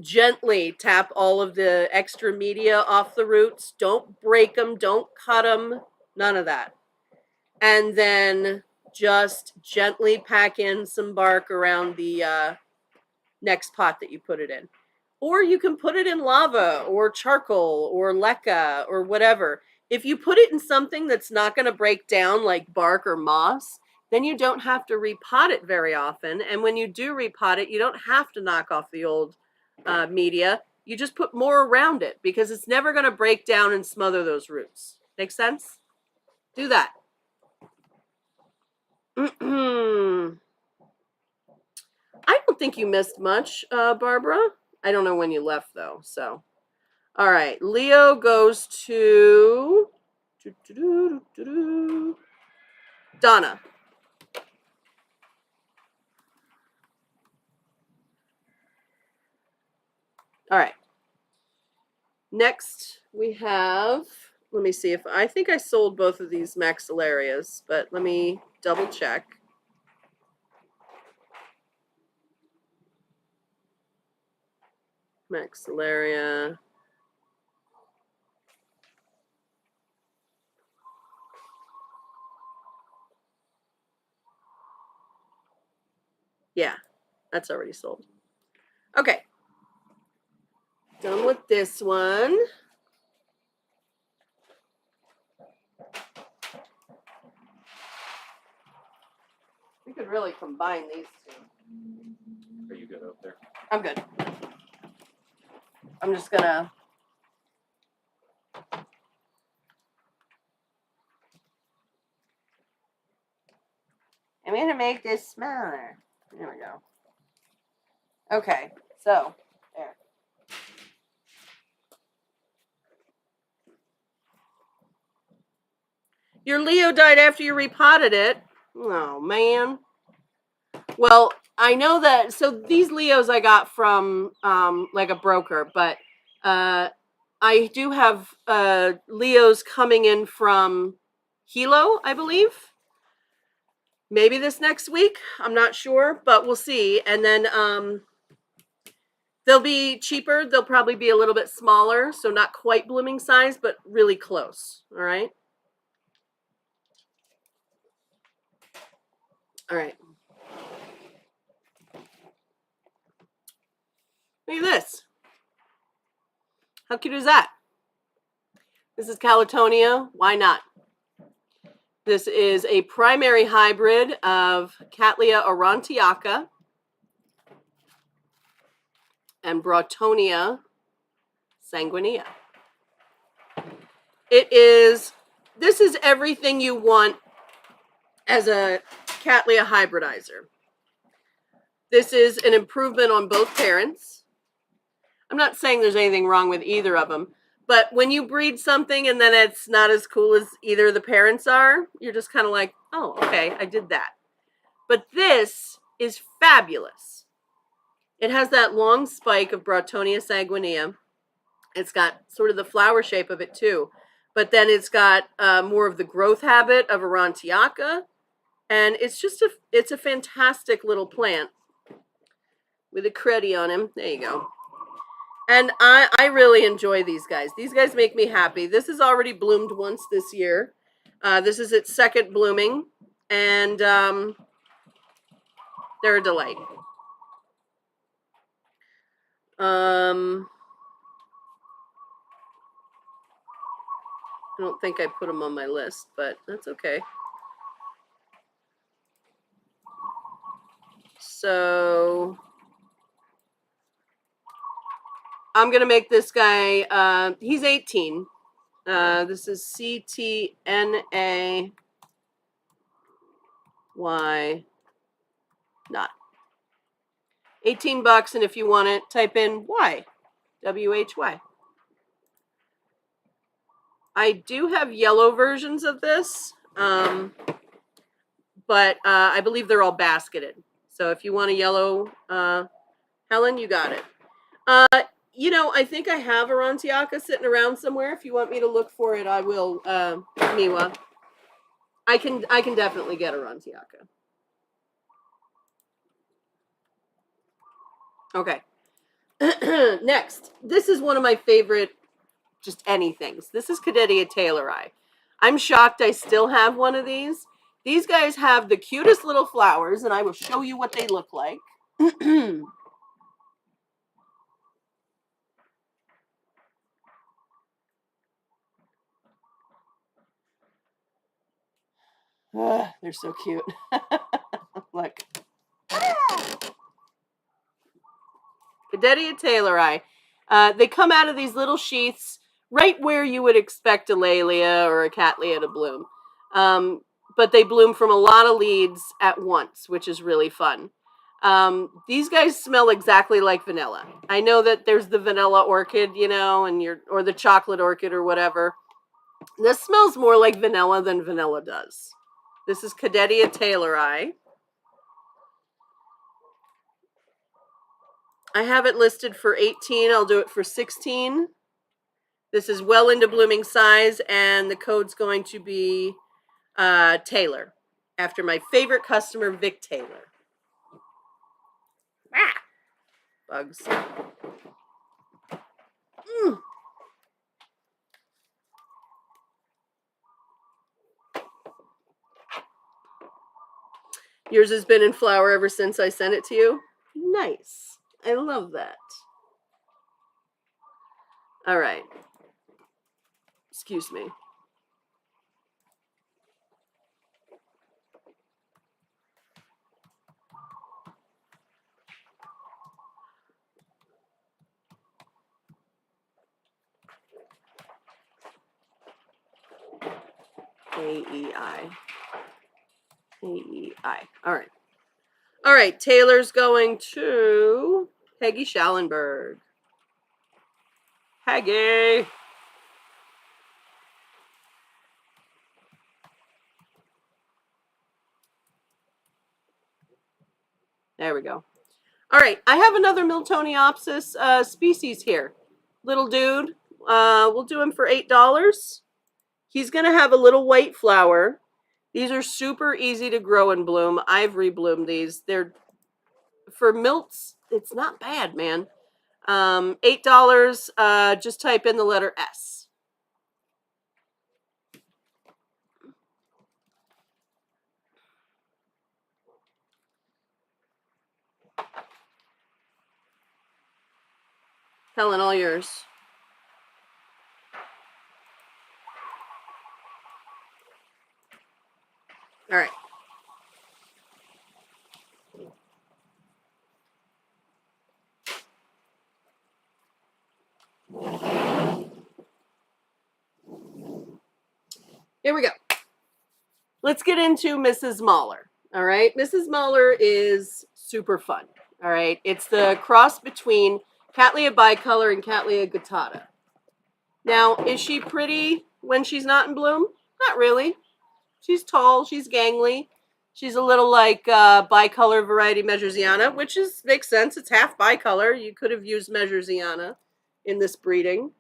gently tap all of the extra media off the roots. Don't break them, don't cut them, none of that. And then just gently pack in some bark around the next pot that you put it in. Or you can put it in lava or charcoal or leca or whatever. If you put it in something that's not going to break down like bark or moss, then you don't have to repot it very often. And when you do repot it, you don't have to knock off the old media. You just put more around it because it's never going to break down and smother those roots. Make sense? Do that. I don't think you missed much, Barbara. I don't know when you left, though, so. All right, Leo goes to Donna. All right. Next, we have, let me see if, I think I sold both of these maxillarias, but let me double check. Maxillaria. Yeah, that's already sold. Okay. Done with this one. We could really combine these two. Are you good up there? I'm good. I'm just gonna. I'm gonna make this smaller. There we go. Okay, so there. Your Leo died after you repotted it. Oh, man. Well, I know that, so these Leos I got from like a broker, but I do have Leos coming in from Hilo, I believe. Maybe this next week. I'm not sure, but we'll see. And then they'll be cheaper. They'll probably be a little bit smaller, so not quite blooming size, but really close. All right. All right. Look at this. How cute is that? This is Calatonia. Why not? This is a primary hybrid of Cattleya aurantiaca and Brautonia sanguinea. This is everything you want as a Cattleya hybridizer. This is an improvement on both parents. I'm not saying there's anything wrong with either of them, but when you breed something and then it's not as cool as either of the parents are, you're just kind of like, oh, okay, I did that. But this is fabulous. It has that long spike of Brautonia sanguinea. It's got sort of the flower shape of it too, but then it's got more of the growth habit of aurantiaca, and it's a fantastic little plant with a creddy on him. There you go. And I really enjoy these guys. These guys make me happy. This has already bloomed once this year. This is its second blooming, and they're a delight. I don't think I put them on my list, but that's okay. So I'm going to make this guy, he's 18. This is CTNAY not. 18 bucks, and if you want it, type in Y, WHY. I do have yellow versions of this, but I believe they're all basketed. So if you want a yellow, Helen, you got it. You know, I think I have a Rontiaka sitting around somewhere. If you want me to look for it, I will, Miwa. I can definitely get a Rontiaka. Okay. Next, this is one of my favorite, just anythings. This is Cadetia Taylori. I'm shocked I still have one of these. These guys have the cutest little flowers, and I will show you what they look like. They're so cute. Look. Cadetia Taylori. They come out of these little sheaths right where you would expect a Laelia or a Cattleya to bloom. But they bloom from a lot of leads at once, which is really fun. These guys smell exactly like vanilla. I know that there's the vanilla orchid, you know, or the chocolate orchid or whatever. This smells more like vanilla than vanilla does. This is Cadetia Taylori. I have it listed for 18. I'll do it for 16. This is well into blooming size, and the code's going to be Taylor, after my favorite customer, Vic Taylor. Ah! Bugs. Yours has been in flower ever since I sent it to you? Nice. I love that. All right. Excuse me. A-E-I. A-E-I. All right. All right. Taylor's going to Peggy Schallenberg. Peggy. There we go. All right, I have another Miltoniopsis species here. Little dude. We'll do him for $8. He's going to have a little white flower. These are super easy to grow and bloom. I've rebloomed these. They're, for milts, it's not bad, man. $8, just type in the letter S. Helen, all yours. All right. Here we go. Let's get into Mrs. Mahler. All right. Mrs. Mahler is super fun. All right. It's the cross between Cattleya bicolor and Cattleya guttata. Now, is she pretty when she's not in bloom? Not really. She's tall. She's gangly. She's a little like bicolor variety Measuresiana, which makes sense. It's half bicolor. You could have used Measuresiana in this breeding.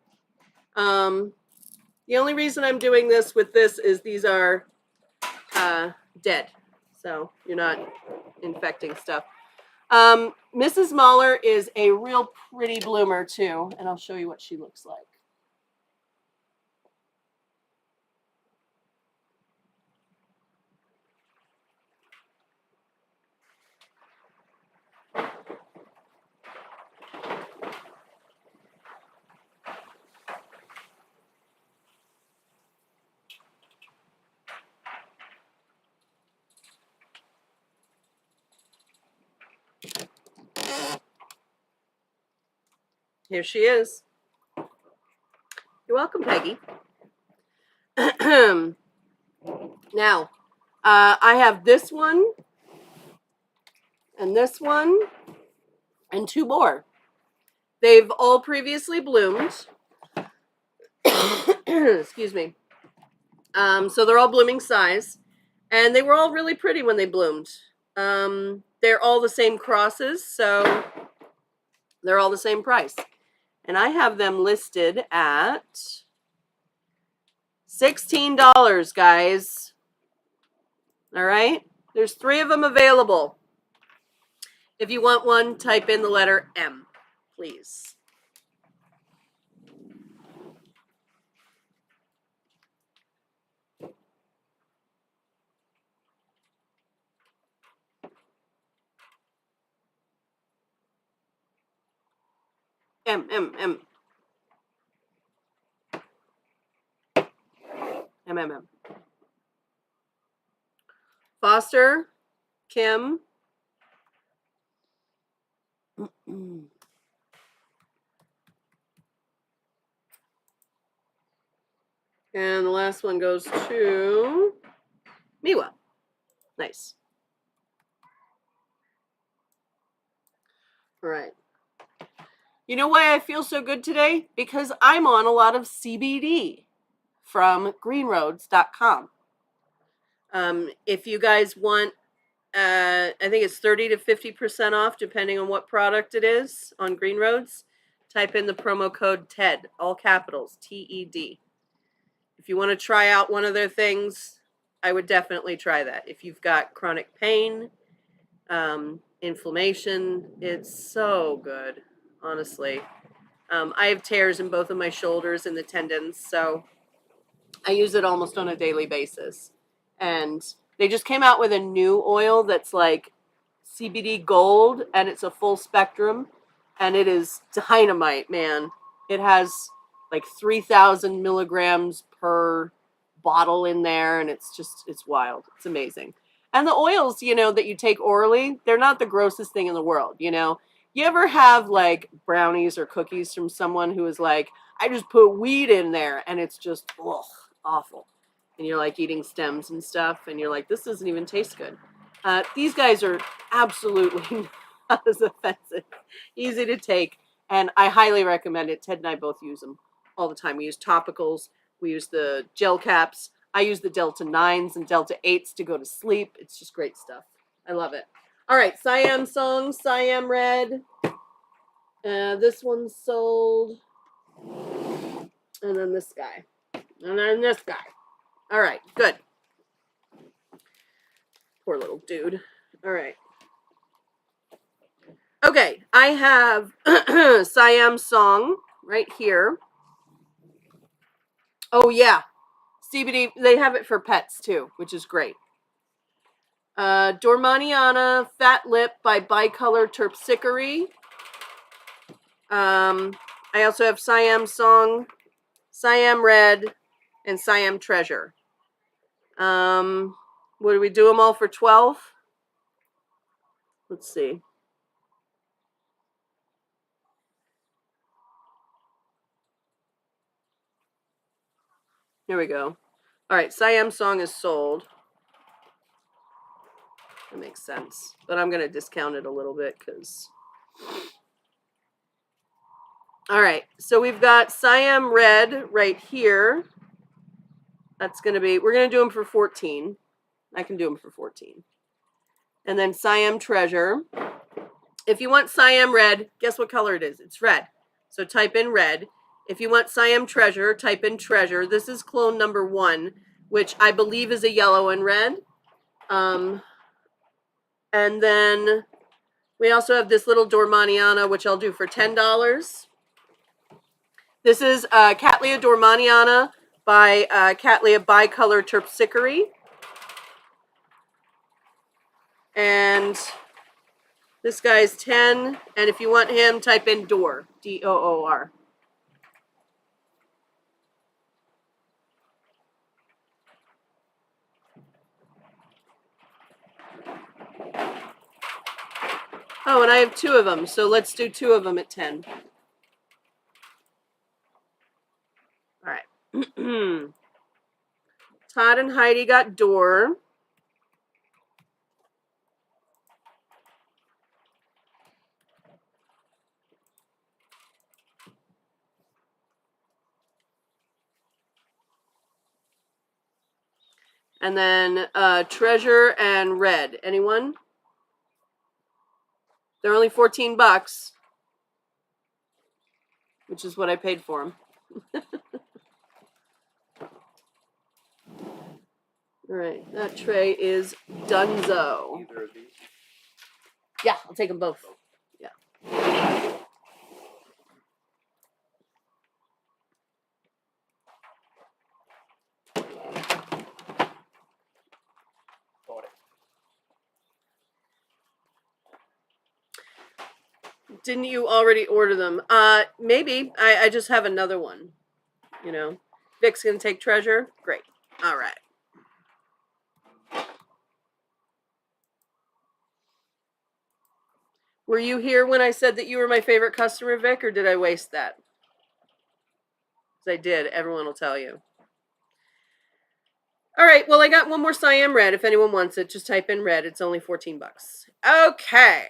The only reason I'm doing this with this is these are dead, so you're not infecting stuff. Mrs. Mahler is a real pretty bloomer too, and I'll show you what she looks like. Here she is. You're welcome, Peggy. Now, I have this one, and this one, and two more. They've all previously bloomed. Excuse me. So they're all blooming size, and they were all really pretty when they bloomed. They're all the same crosses, so they're all the same price. And I have them listed at $16, guys. All right? There's 3 of them available. If you want one, type in the letter M, please. M, M, M. M, M, M. Foster, Kim. And the last one goes to Miwa. Nice. All right. You know why I feel so good today? Because I'm on a lot of CBD from greenroads.com. If you guys want, I think it's 30 to 50% off depending on what product it is on Green Roads. Type in the promo code TED, all capitals, TED. If you want to try out one of their things, I would definitely try that. If you've got chronic pain, inflammation, it's so good, honestly. I have tears in both of my shoulders and the tendons, so I use it almost on a daily basis. And they just came out with a new oil that's like CBD gold, and it's a full spectrum, and it is dynamite, man. It has like 3,000 milligrams per bottle in there, and it's wild. It's amazing. And the oils, that you take orally, they're not the grossest thing in the world, You ever have like brownies or cookies from someone who is like, I just put weed in there, and it's just awful. And you're like eating stems and stuff, and you're like, this doesn't even taste good. These guys are absolutely not as offensive, easy to take, and I highly recommend it. Ted and I both use them all the time. We use topicals, we use the gel caps. I use the Delta 9s and Delta 8s to go to sleep. It's just great stuff. I love it. All right, Siam Song, Siam Red. This one's sold. And then this guy. And then this guy. All right, good. Poor little dude. All right. Okay, I have Siam Song right here. Oh, yeah. CBD, they have it for pets too, which is great. Dormaniana Fat Lip by Bicolor Terpsichore. I also have Siam Song, Siam Red, and Siam Treasure. What do we do them all for 12? Let's see. Here we go. All right, Siam Song is sold. That makes sense. But I'm going to discount it a little bit because... All right, so we've got Siam Red right here. That's going to be... We're going to do them for 14. I can do them for 14. And then Siam Treasure. If you want Siam Red, guess what color it is? It's red. So type in red. If you want Siam Treasure, type in treasure. This is clone number 1, which I believe is a yellow and red. And then we also have this little Dormaniana, which I'll do for $10. This is Cattleya Dormaniana by Cattleya Bicolor Terpsichore. And this guy's 10. And if you want him, type in Door, D-O-O-R. Oh, and I have 2 of them, so let's do 2 of them at 10. All right. Todd and Heidi got door. And then treasure and red. Anyone? They're only $14, which is what I paid for them. All right, that tray is donezo. Either of these? Yeah, I'll take them both. Yeah. Got it. Didn't you already order them? Maybe. I just have another one. You know, Vic's gonna take treasure. Great. All right. Were you here when I said that you were my favorite customer, Vic, or did I waste that? Because I did. Everyone will tell you. All right. Well, I got one more Siam red. If anyone wants it, just type in red. It's only $14. Okay.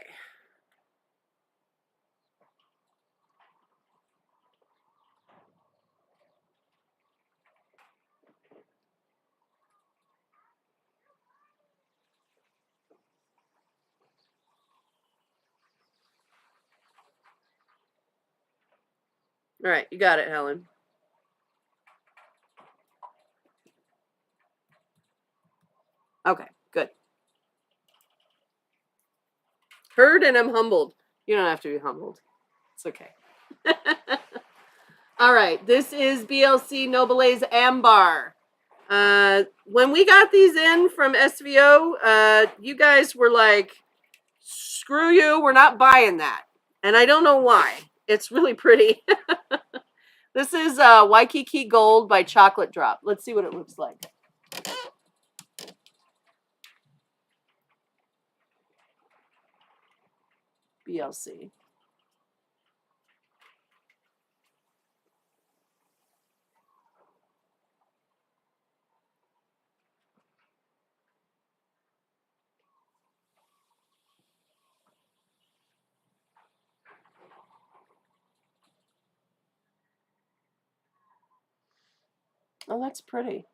All right. You got it, Helen. Okay. Good. Heard and I'm humbled. You don't have to be humbled. It's okay. All right. This is BLC Noble's Ambar. When we got these in from SVO, you guys were like, screw you, we're not buying that. And I don't know why. It's really pretty. This is Waikiki Gold by Chocolate Drop. Let's see what it looks like. BLC. Oh, that's pretty.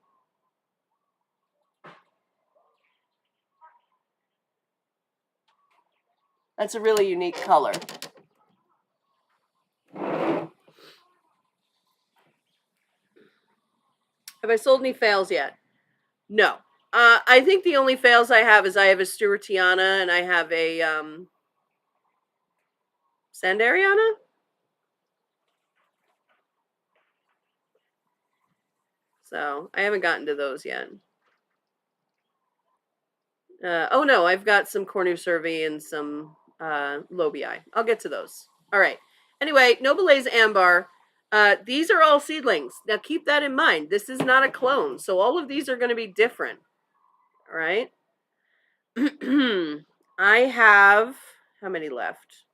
That's a really unique color. Have I sold any fails yet? No. I think the only fails I have is I have a Stewartiana and I have a Sandariana. So I haven't gotten to those yet. Oh no, I've got some Cornu Cervi and some Lobii. I'll get to those. All right. Anyway, Noble's Ambar. These are all seedlings. Now keep that in mind. This is not a clone, so all of these are going to be different. All right. I have how many left?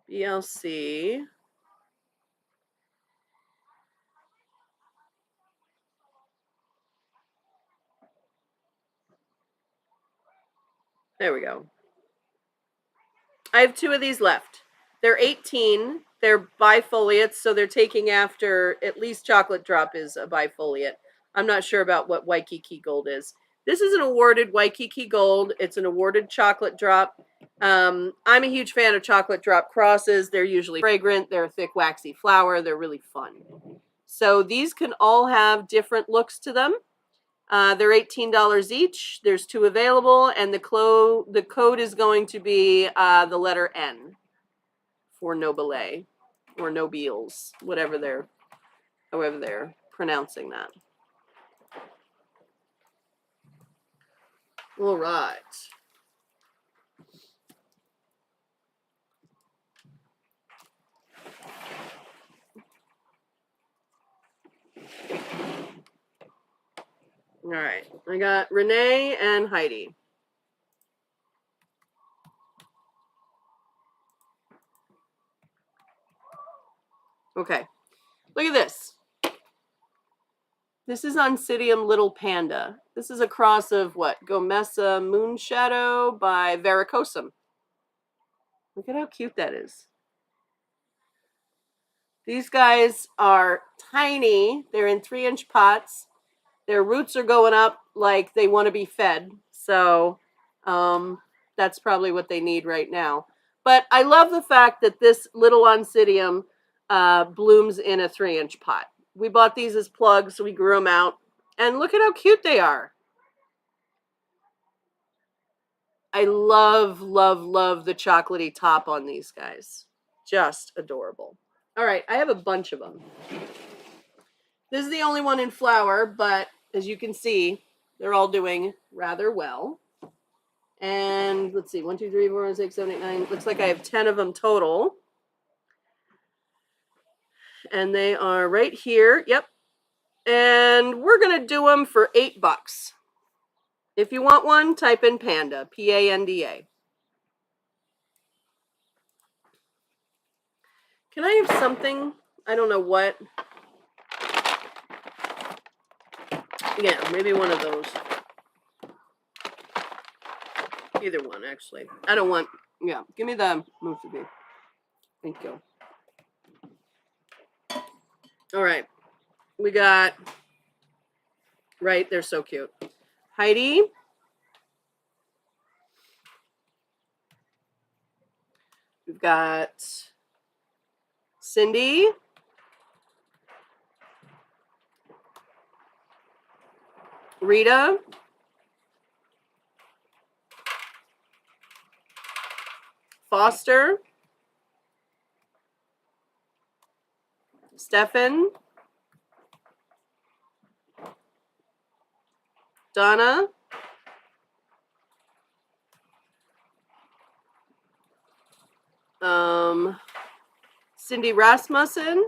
BLC. There we go. I have 2 of these left. They're 18. They're bifoliates, so they're taking after, at least Chocolate Drop is a bifoliate. I'm not sure about what Waikiki Gold is. This is an awarded Waikiki Gold. It's an awarded Chocolate Drop. I'm a huge fan of Chocolate Drop crosses. They're usually fragrant. They're a thick, waxy flower. They're really fun. So these can all have different looks to them. They're $18 each. There's 2 available, and the code is going to be the letter N for Nobile or Nobiles, however they're pronouncing that. All right. All right. I got Renee and Heidi. Okay, look at this. This is Oncidium Little Panda. This is a cross of what? Gomessa Moonshadow by Varicosum. Look at how cute that is. These guys are tiny. They're in 3-inch pots. Their roots are going up like they want to be fed. So that's probably what they need right now. But I love the fact that this little Oncidium blooms in a 3-inch pot. We bought these as plugs, so we grew them out. And look at how cute they are. I love, love, love the chocolatey top on these guys. Just adorable. All right, I have a bunch of them. This is the only one in flower, but as you can see, they're all doing rather well. And let's see, 1, 2, 3, 4, 5, 6, 7, 8, 9. Looks like I have 10 of them total. And they are right here. Yep. And we're going to do them for $8. If you want one, type in Panda, Panda. Can I have something? I don't know what. Yeah, maybe one of those. Either one, actually. I don't want. Yeah, give me the Musubi. Thank you. All right. We got. Right, they're so cute. Heidi. We've got Cindy. Rita. Foster. Stefan. Donna. Cindy Rasmussen.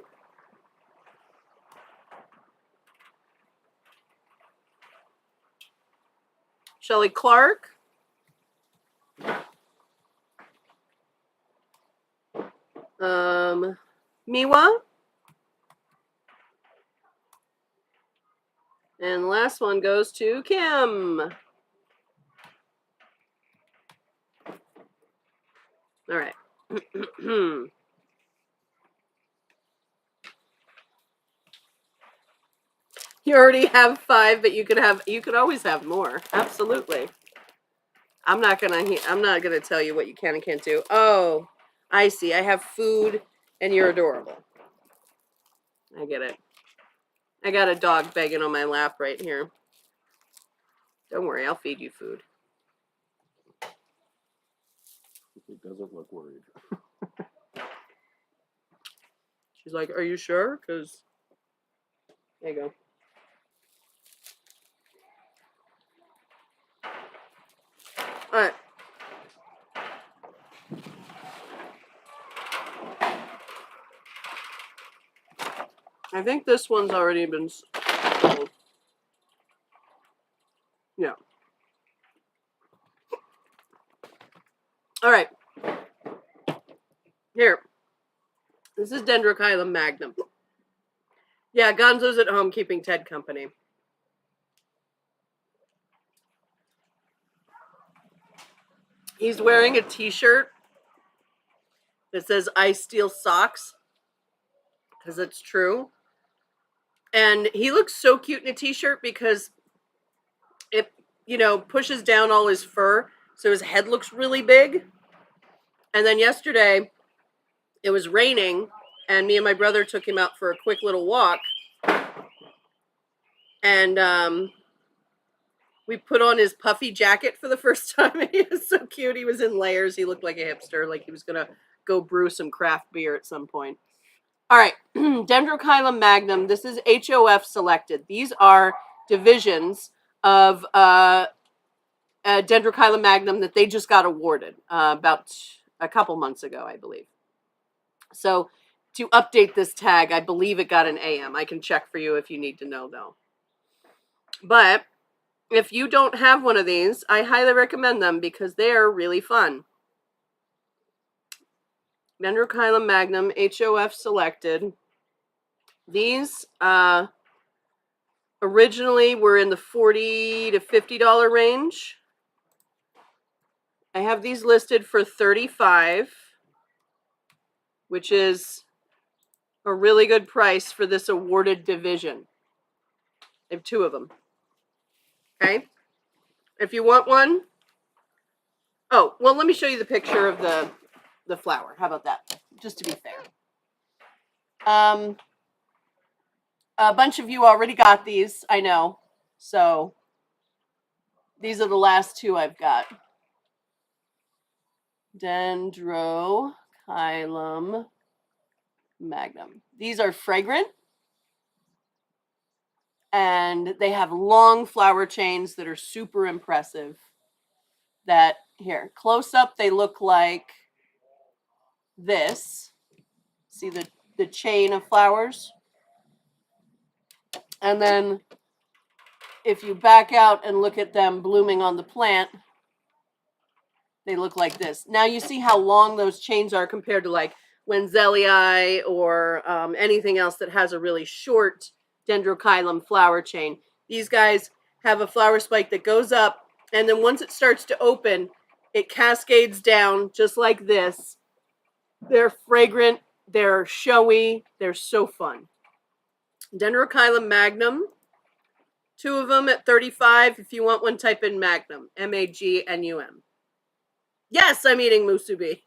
Shelly Clark. Miwa. And the last one goes to Kim. All right. You already have 5, but you could always have more. Absolutely. I'm not gonna tell you what you can and can't do. Oh, I see. I have food and you're adorable. I get it. I got a dog begging on my lap right here. Don't worry, I'll feed you food. It doesn't look worried. She's like, "Are you sure?" Because there you go. All right. I think this one's already been sold. Yeah. All right. Here. This is Dendrochilum magnum. Yeah, Gonzo's at home keeping Ted company. He's wearing a t-shirt that says "I steal socks," because it's true. And he looks so cute in a t-shirt because it, pushes down all his fur, so his head looks really big. And then yesterday, it was raining, and me and my brother took him out for a quick little walk. And we put on his puffy jacket for the first time. He was so cute. He was in layers. He looked like a hipster, like he was going to go brew some craft beer at some point. All right, Dendrochilum magnum. This is HOF selected. These are divisions of Dendrochilum magnum that they just got awarded about a couple months ago, I believe. So to update this tag, I believe it got an AM. I can check for you if you need to know, though. But if you don't have one of these, I highly recommend them because they're really fun. Dendrochilum magnum, HOF selected. These originally were in the $40 to $50 range. I have these listed for $35, which is a really good price for this awarded division. I have 2 of them. Okay? If you want one, oh, well, let me show you the picture of the flower. How about that? Just to be fair. A bunch of you already got these, I know. So these are the last 2 I've got. Dendrochilum magnum. These are fragrant, and they have long flower chains that are super impressive. That, here, close up, they look like this. See the chain of flowers? And then if you back out and look at them blooming on the plant, they look like this. Now you see how long those chains are compared to like Wenzelii or anything else that has a really short dendrochilum flower chain. These guys have a flower spike that goes up, and then once it starts to open, it cascades down just like this. They're fragrant, they're showy, they're so fun. Dendrochilum magnum, 2 of them at $35. If you want one, type in magnum, Magnum. Yes, I'm eating musubi.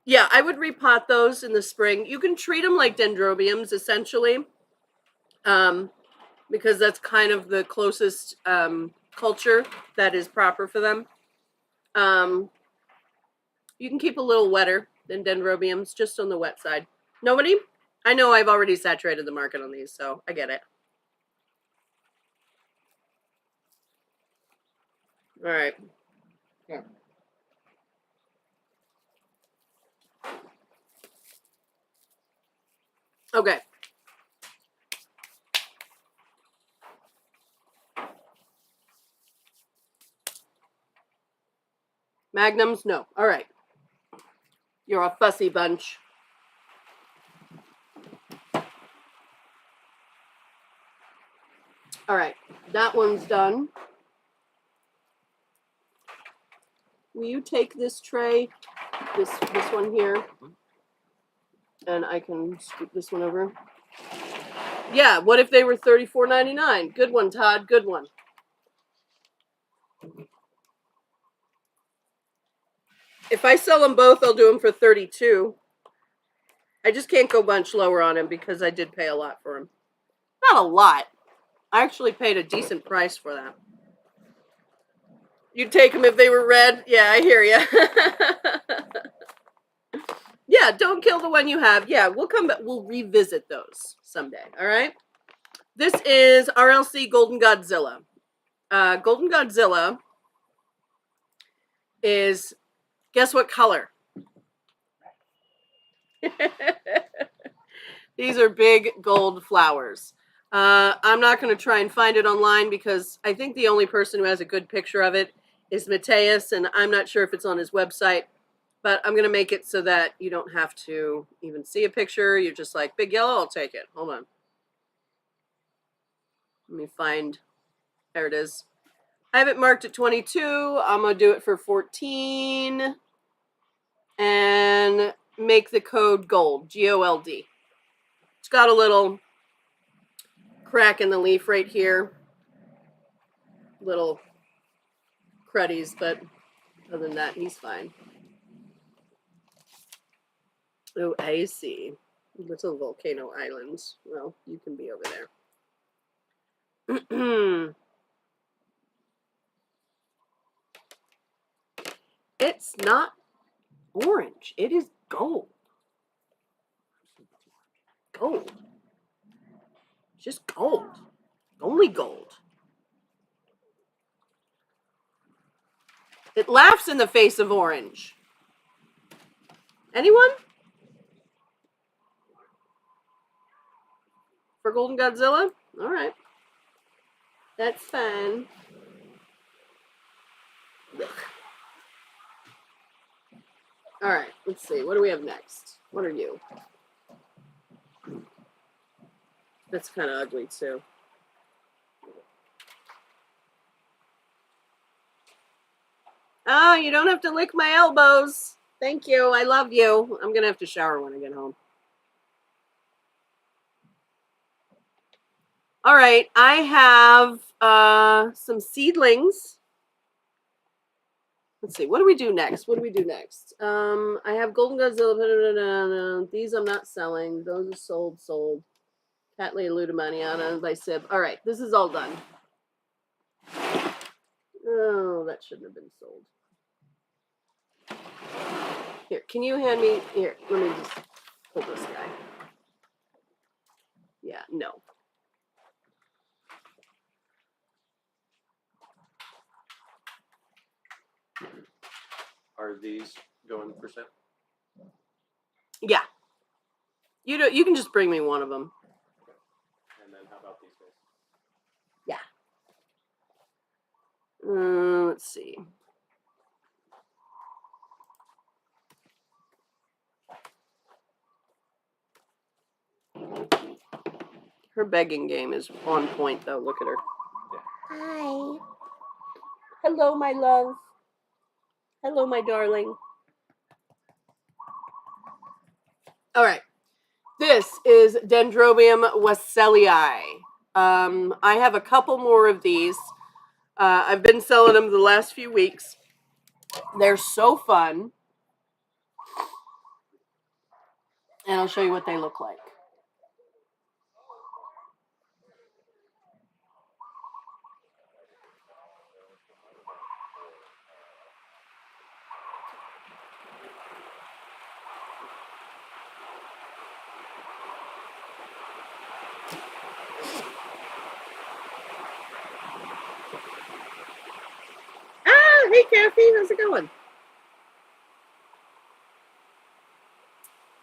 Yeah, I would repot those in the spring. You can treat them like dendrobiums, essentially, because that's kind of the closest culture that is proper for them. You can keep a little wetter than dendrobiums, just on the wet side. Nobody? I know I've already saturated the market on these, so I get it. All right. Yeah. Okay. Magnums? No. All right. You're a fussy bunch. All right. That one's done. Will you take this tray, this one here, and I can scoop this one over? Yeah, what if they were $34.99? Good one, Todd. Good one. If I sell them both, I'll do them for $32. I just can't go much lower on them because I did pay a lot for them. Not a lot. I actually paid a decent price for that. You'd take them if they were red? Yeah, I hear you. Yeah, don't kill the one you have. Yeah, we'll come back. We'll revisit those someday. All right. This is RLC Golden Godzilla. Golden Godzilla is, guess what color? These are big gold flowers. I'm not going to try and find it online because I think the only person who has a good picture of it is Mateus, and I'm not sure if it's on his website, but I'm going to make it so that you don't have to even see a picture. You're just like, big yellow, I'll take it. Hold on. Let me find, there it is. I have it marked at 22. I'm going to do it for 14 and make the code gold, GOLD. It's got a little crack in the leaf right here. Little cruddies, but other than that, he's fine. Oh, I see. Little volcano islands. Well, you can be over there. It's not orange. It is gold. Gold. Just gold. Only gold. It laughs in the face of orange. Anyone? For Golden Godzilla? All right. That's fine. All right, let's see. What do we have next? What are you? That's kind of ugly, too. Oh, you don't have to lick my elbows. Thank you. I love you. I'm going to have to shower when I get home. All right, I have some seedlings. Let's see. What do we do next? I have Golden Godzilla. These I'm not selling. Those are sold. Cattleya ludemaniana by Sib. All right, this is all done. Oh, that shouldn't have been sold. Here, can you hand me, here, let me just pull this guy. Yeah, no. Are these going for sale? Yeah. You can just bring me one of them. And then how about these guys? Yeah. Let's see. Her begging game is on point, though. Look at her. Yeah. Hi. Hello, my love. Hello, my darling. All right. This is Dendrobium wesselii. I have a couple more of these. I've been selling them the last few weeks. They're so fun. And I'll show you what they look like. Ah, hey, Kathy. How's it going?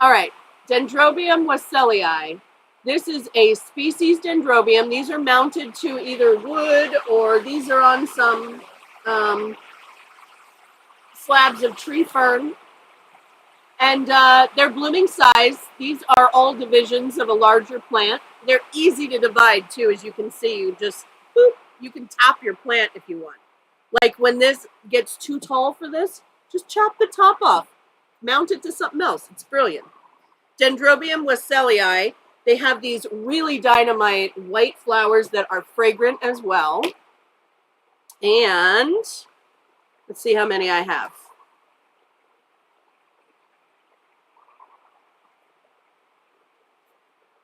All right. Dendrobium wesselii. This is a species dendrobium. These are mounted to either wood or these are on some slabs of tree fern. And they're blooming size. These are all divisions of a larger plant. They're easy to divide too, as you can see. You just, boop, you can top your plant if you want. Like when this gets too tall for this, just chop the top off. Mount it to something else. It's brilliant. Dendrobium wesselii. They have these really dynamite white flowers that are fragrant as well. And let's see how many I have.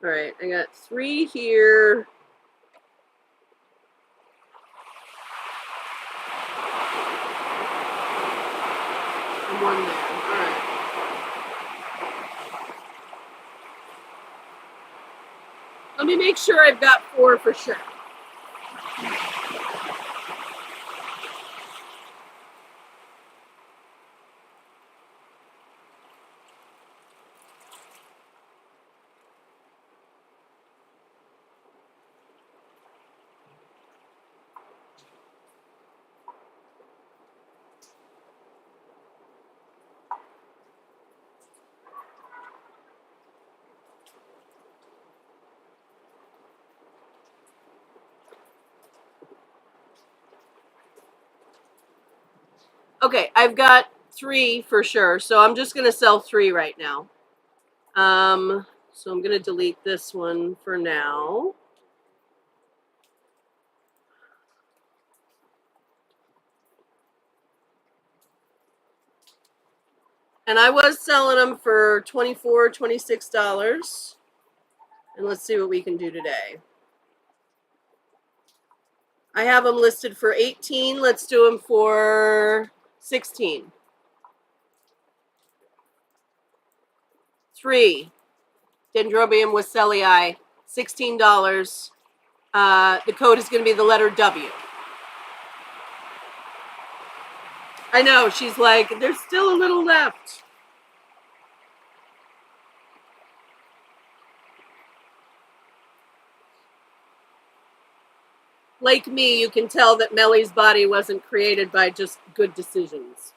All right, I got 3 here. And 1 there. All right. Let me make sure I've got 4 for sure. Okay, I've got 3 for sure, so I'm just gonna sell 3 right now. So I'm gonna delete this one for now. And I was selling them for $24, $26. And let's see what we can do today. I have them listed for 18. Let's do them for 16. 3. Dendrobium wesselii, $16. The code is going to be the letter W. I know, she's like, there's still a little left. Like me, you can tell that Melly's body wasn't created by just good decisions.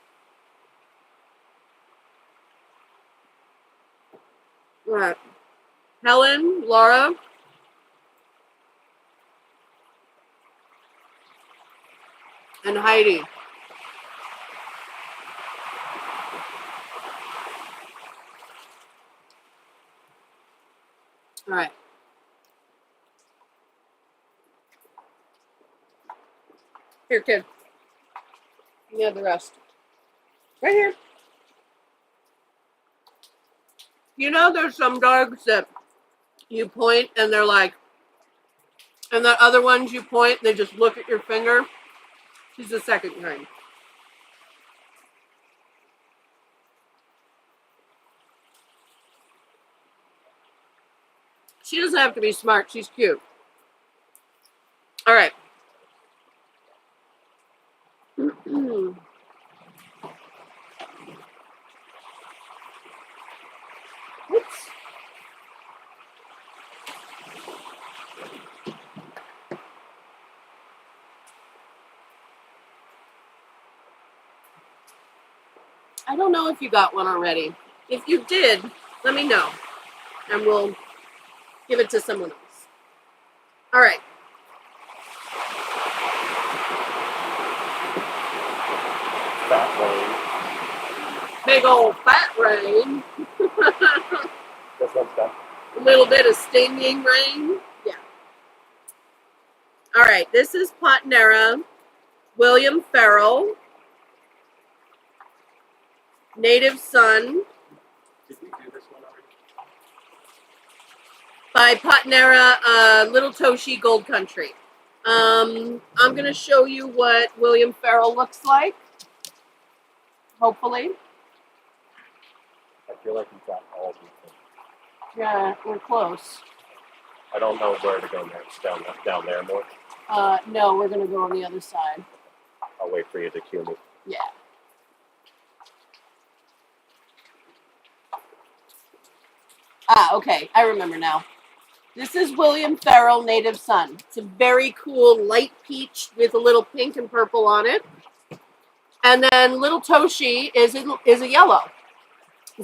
All right. Helen, Laura, and Heidi. All right. Here, kid. You have the rest. Right here. You know, there's some dogs that you point and they're like, and the other ones you point, they just look at your finger. She's the second kind. She doesn't have to be smart. She's cute. All right. Oops. I don't know if you got one already. If you did, let me know, and we'll give it to someone else. All right. Fat rain. Big old fat rain. This one's done. A little bit of stinging rain. Yeah. All right. This is Potnera, William Farrell, Native Son, Did we do this one already? by Potnera, Little Toshi Gold Country. I'm going to show you what William Farrell looks like, hopefully. I feel like we've got all these things. Yeah, we're close. I don't know where to go next. Down there more. No, we're going to go on the other side. I'll wait for you to cue me. Yeah. Okay. I remember now. This is William Farrell, Native Son. It's a very cool light peach with a little pink and purple on it. And then Little Toshi is a yellow.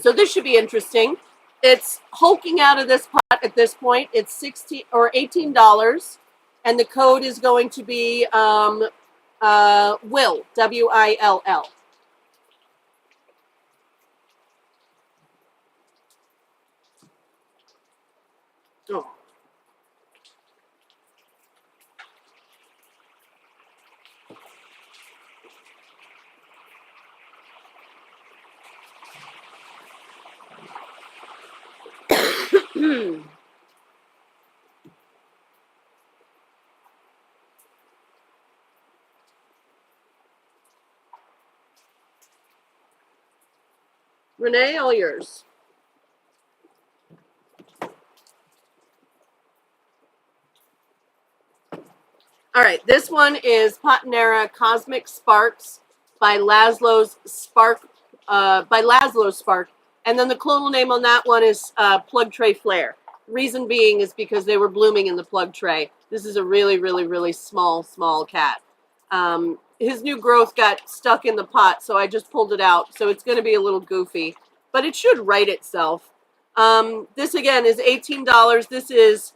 So this should be interesting. It's hulking out of this pot at this point. It's $16 or $18, and the code is going to be Will, WILL. Oh. Renee, all yours. All right, this one is Potnera Cosmic Sparks by Laszlo Spark, and then the clonal name on that one is Plug Tray Flare. Reason being is because they were blooming in the plug tray. This is a really, really, really small cat. His new growth got stuck in the pot, so I just pulled it out. So it's going to be a little goofy, but it should right itself. This again is $18. This is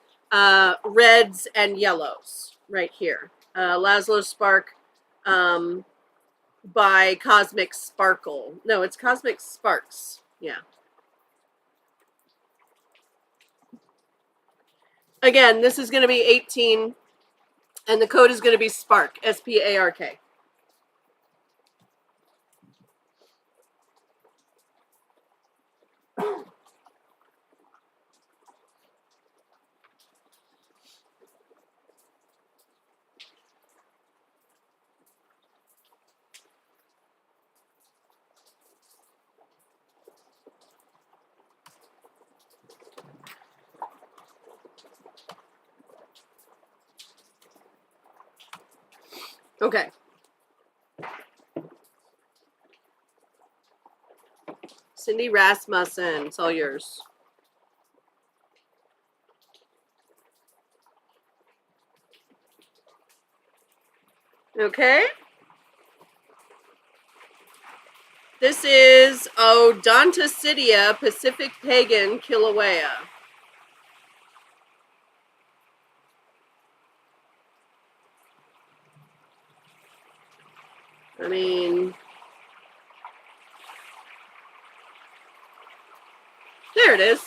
reds and yellows right here. Laszlo Spark by Cosmic Sparkle. No, it's Cosmic Sparks. Yeah. Again, this is going to be 18, and the code is going to be SPARK, SPARK. Okay. Cindy Rasmussen, it's all yours. Okay. This is Odontocidia Pacific Pagan Kilauea. I mean, there it is.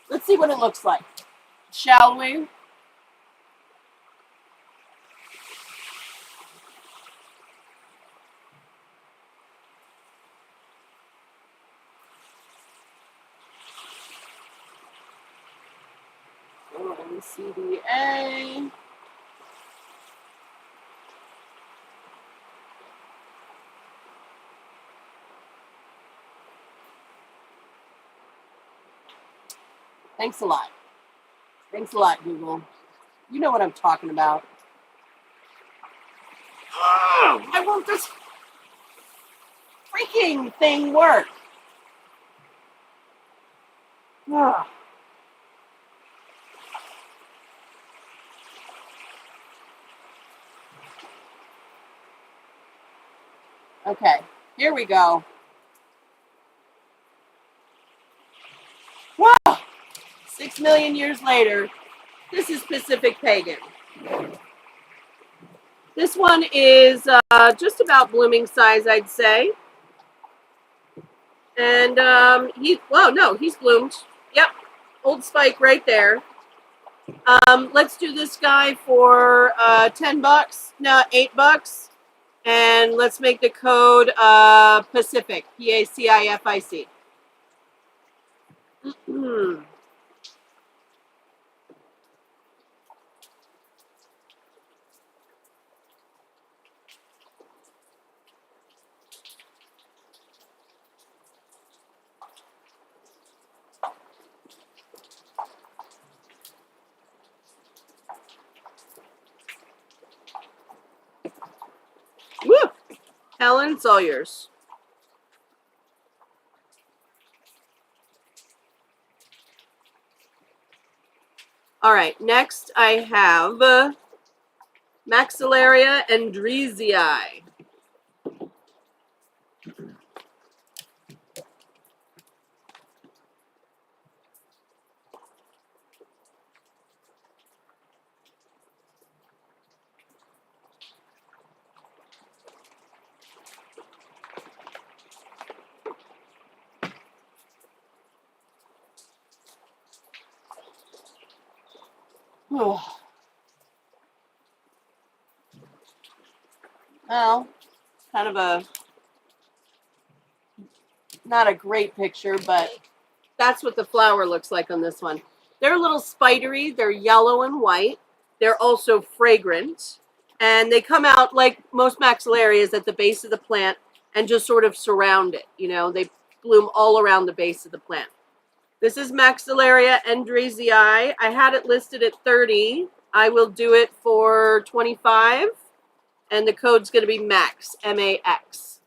Let's see what it looks like, shall we? CDA. Thanks a lot. Thanks a lot, Google. You know what I'm talking about. Oh, why won't this freaking thing work? Oh. Okay, here we go. Whoa! 6 million years later, this is Pacific Pagan. This one is just about blooming size, I'd say. And he's bloomed. Yep, old spike right there. Let's do this guy for $10. No, $8. And let's make the code Pacific, PACIFIC. Woo! Helen, it's all yours. All right, next I have Maxillaria andreesii. Well, kind of a not a great picture, but that's what the flower looks like on this one. They're a little spidery. They're yellow and white. They're also fragrant. And they come out like most maxillarias at the base of the plant and just sort of surround it. You know, they bloom all around the base of the plant. This is Maxillaria andreesii. I had it listed at 30. I will do it for 25. And the code's going to be MAX, M-A-X.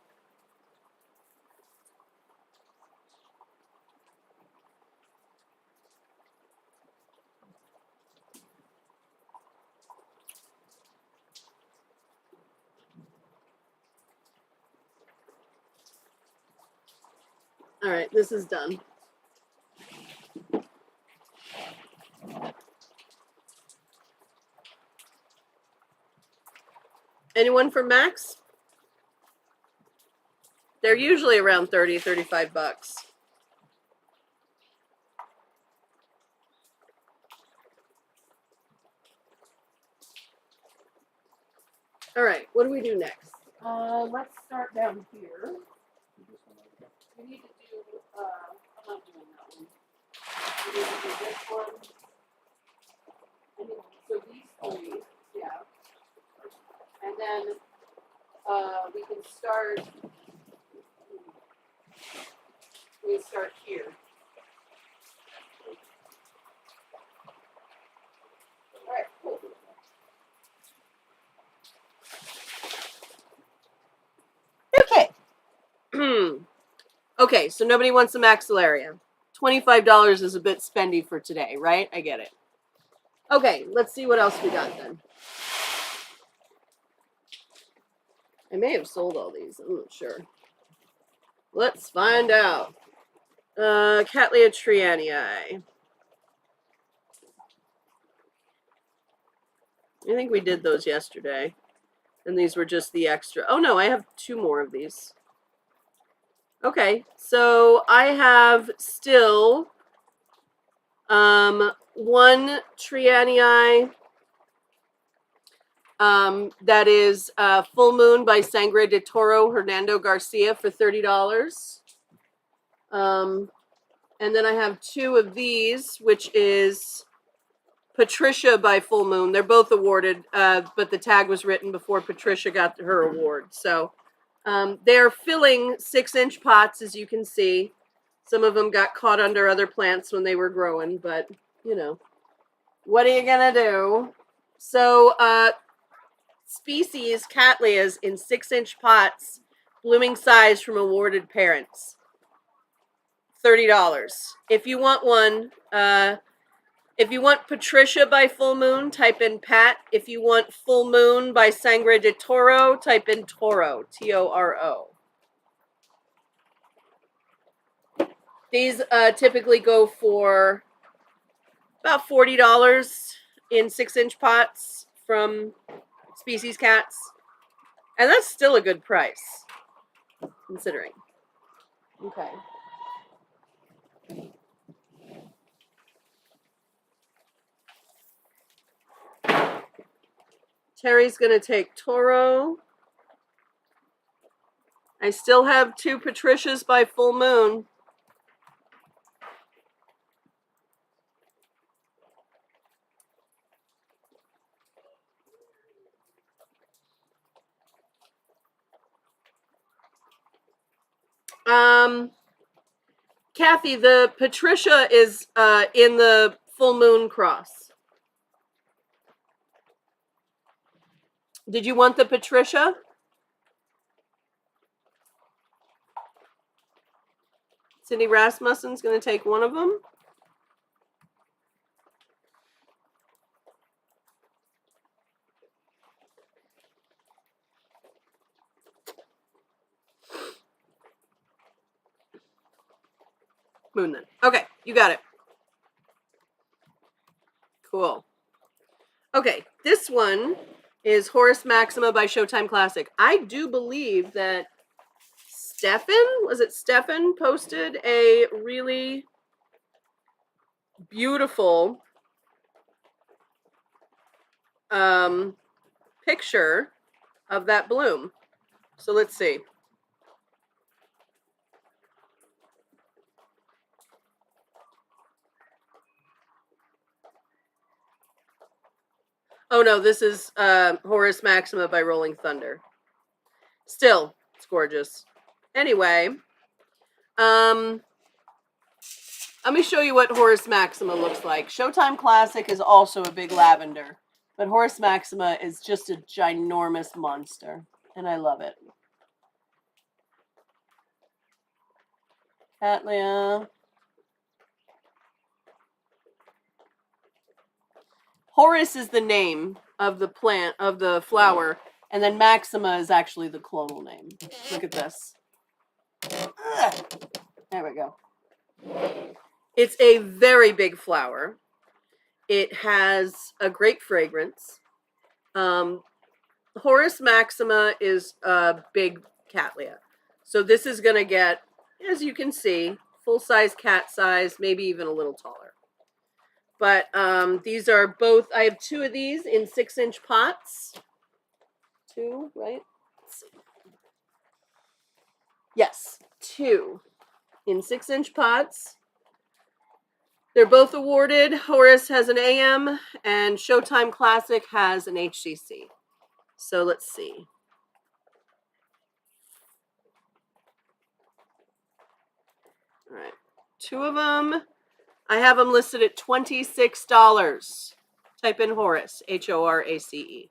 All right, this is done. Anyone for Max? They're usually around 30, 35 bucks. All right, what do we do next? Let's start down here. We need to do, I'm not doing that one. We need to do this one. So these three, yeah. And then we can start here. All right, cool. Okay. Okay, so nobody wants a Maxillaria. $25 is a bit spendy for today, right? I get it. Okay, let's see what else we got then. I may have sold all these. I'm not sure. Let's find out. Cattleya trianii. I think we did those yesterday. And these were just the extra. Oh no, I have 2 more of these. Okay, so I have still 1 trianii that is Full Moon by Sangre de Toro Hernando Garcia for $30. And then I have 2 of these, which is Patricia by Full Moon. They're both awarded, but the tag was written before Patricia got her award. So they're filling 6-inch pots, as you can see. Some of them got caught under other plants when they were growing, but, you know, what are you going to do? So species Cattleyas in 6-inch pots, blooming size from awarded parents. $30. If you want one, if you want Patricia by Full Moon, type in Pat. If you want Full Moon by Sangre de Toro, type in Toro, Toro. These typically go for about $40 in 6-inch pots from Species Cats. And that's still a good price, considering. Okay. Terry's going to take Toro. I still have 2 Patricias by Full Moon. Kathy, the Patricia is in the Full Moon cross. Did you want the Patricia? Cindy Rasmussen's going to take one of them. Moon then. Okay, you got it. Cool. Okay, this one is Horus Maxima by Showtime Classic. I do believe that Stefan posted a really beautiful picture of that bloom. So let's see. Oh no, this is Horus Maxima by Rolling Thunder. Still, it's gorgeous. Anyway, let me show you what Horus Maxima looks like. Showtime Classic is also a big lavender, but Horus Maxima is just a ginormous monster, and I love it. Cattleya. Horus is the name of the plant, of the flower, and then Maxima is actually the clonal name. Look at this. There we go. It's a very big flower. It has a great fragrance. Horus Maxima is a big Cattleya. So this is going to get, as you can see, full-size cat size, maybe even a little taller. But these are both, I have 2 of these in 6-inch pots. 2, right? Let's see. Yes, 2 in 6-inch pots. They're both awarded. Horus has an AM and Showtime Classic has an HCC. So let's see. All right, 2 of them. I have them listed at $26. Type in Horus, Horace.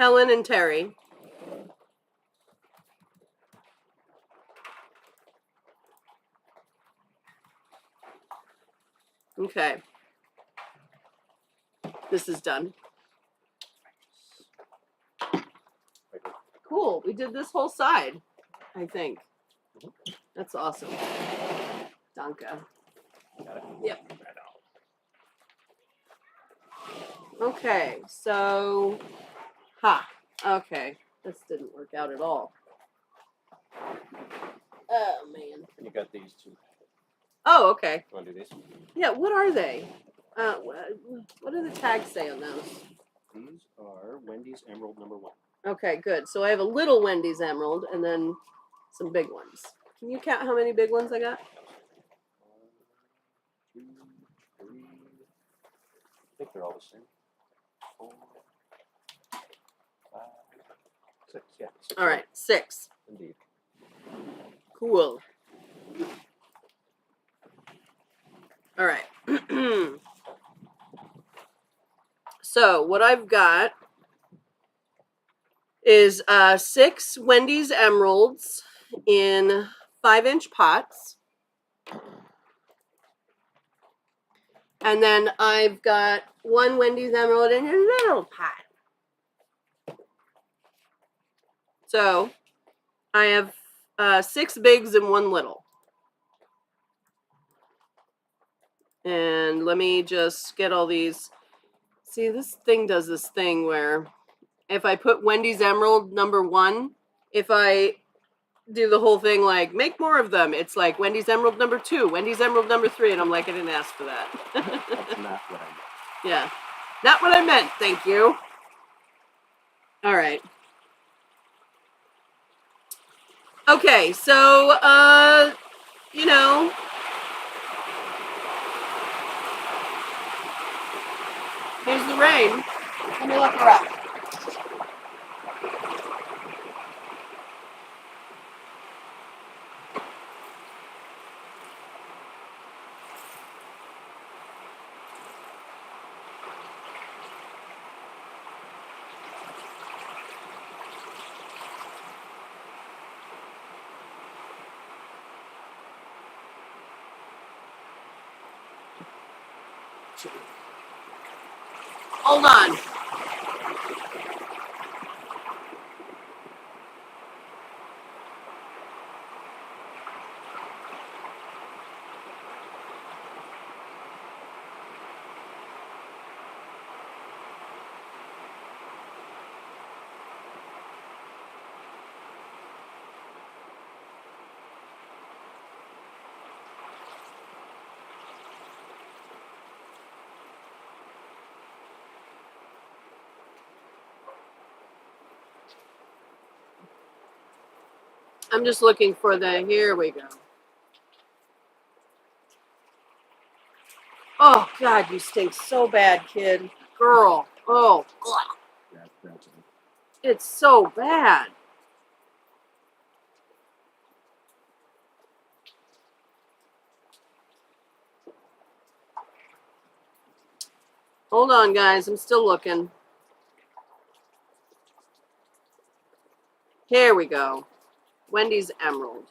Helen and Terry. Okay. This is done. Cool. We did this whole side, I think. That's awesome. Danke. Yep. Okay, so, okay, this didn't work out at all. Oh, man. And you got these two. Oh, okay. You want to do these? Yeah, what are they? What do the tags say on those? These are Wendy's Emerald #1. Okay, good. So I have a little Wendy's Emerald and then some big ones. Can you count how many big ones I got? 1, 2, 3. I think they're all the same. 4, 5, 6. Yeah. 6. All right, 6. Indeed. Cool. All right. So what I've got is 6 Wendy's Emeralds in 5-inch pots. And then I've got 1 Wendy's Emerald in a little pot. So I have 6 bigs and 1 little. And let me just get all these. See, this thing does this thing where if I put Wendy's Emerald #1, if I do the whole thing like make more of them, it's like Wendy's Emerald #2, Wendy's Emerald #3, and I'm like, I didn't ask for that. That's not what I meant. Yeah, not what I meant. Thank you. All right. Okay, so you know, here's the rain. Let me look her up. Hold on. I'm just looking for the, here we go. Oh, God, you stink so bad, kid. Girl. Oh, ugh. That's It's so bad. Hold on, guys. I'm still looking. Here we go. Wendy's Emerald.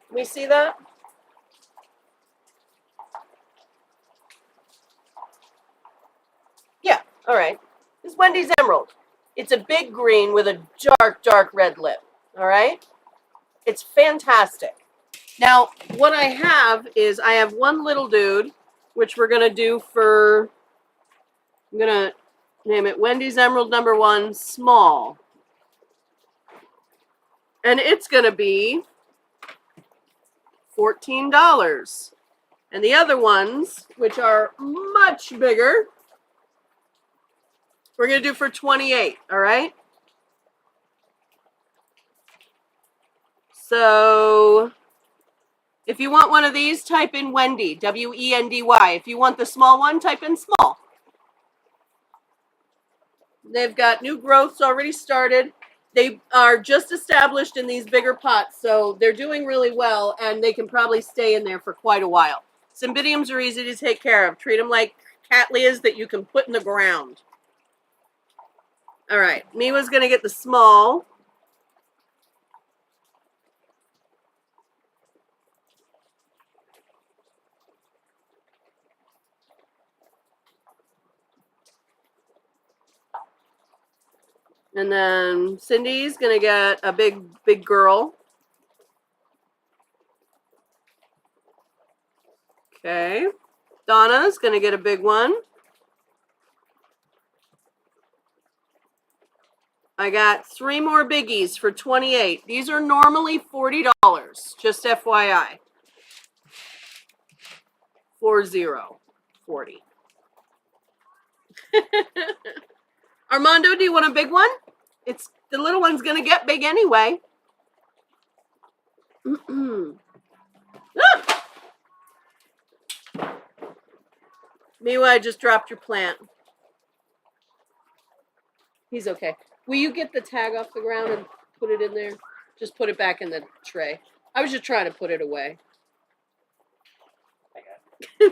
Can we see that? Yeah, all right. This is Wendy's Emerald. It's a big green with a dark, dark red lip. All right? It's fantastic. Now, what I have is I have 1 little dude, which we're going to do for, I'm going to name it Wendy's Emerald #1 small. And it's going to be $14. And the other ones, which are much bigger, we're going to do for $28, all right? So if you want one of these, type in Wendy, W-E-N-D-Y. If you want the small one, type in small. They've got new growths already started. They are just established in these bigger pots, so they're doing really well, and they can probably stay in there for quite a while. Cymbidiums are easy to take care of. Treat them like cattleyas that you can put in the ground. All right, Miwa's gonna get the small. And then Cindy's gonna get a big girl. Okay. Donna's gonna get a big one. I got 3 more biggies for $28. These are normally $40, just FYI. 40. Armando, do you want a big one? It's the little one's gonna get big anyway. Ah! Miwa, I just dropped your plant. He's okay. Will you get the tag off the ground and put it in there? Just put it back in the tray. I was just trying to put it away.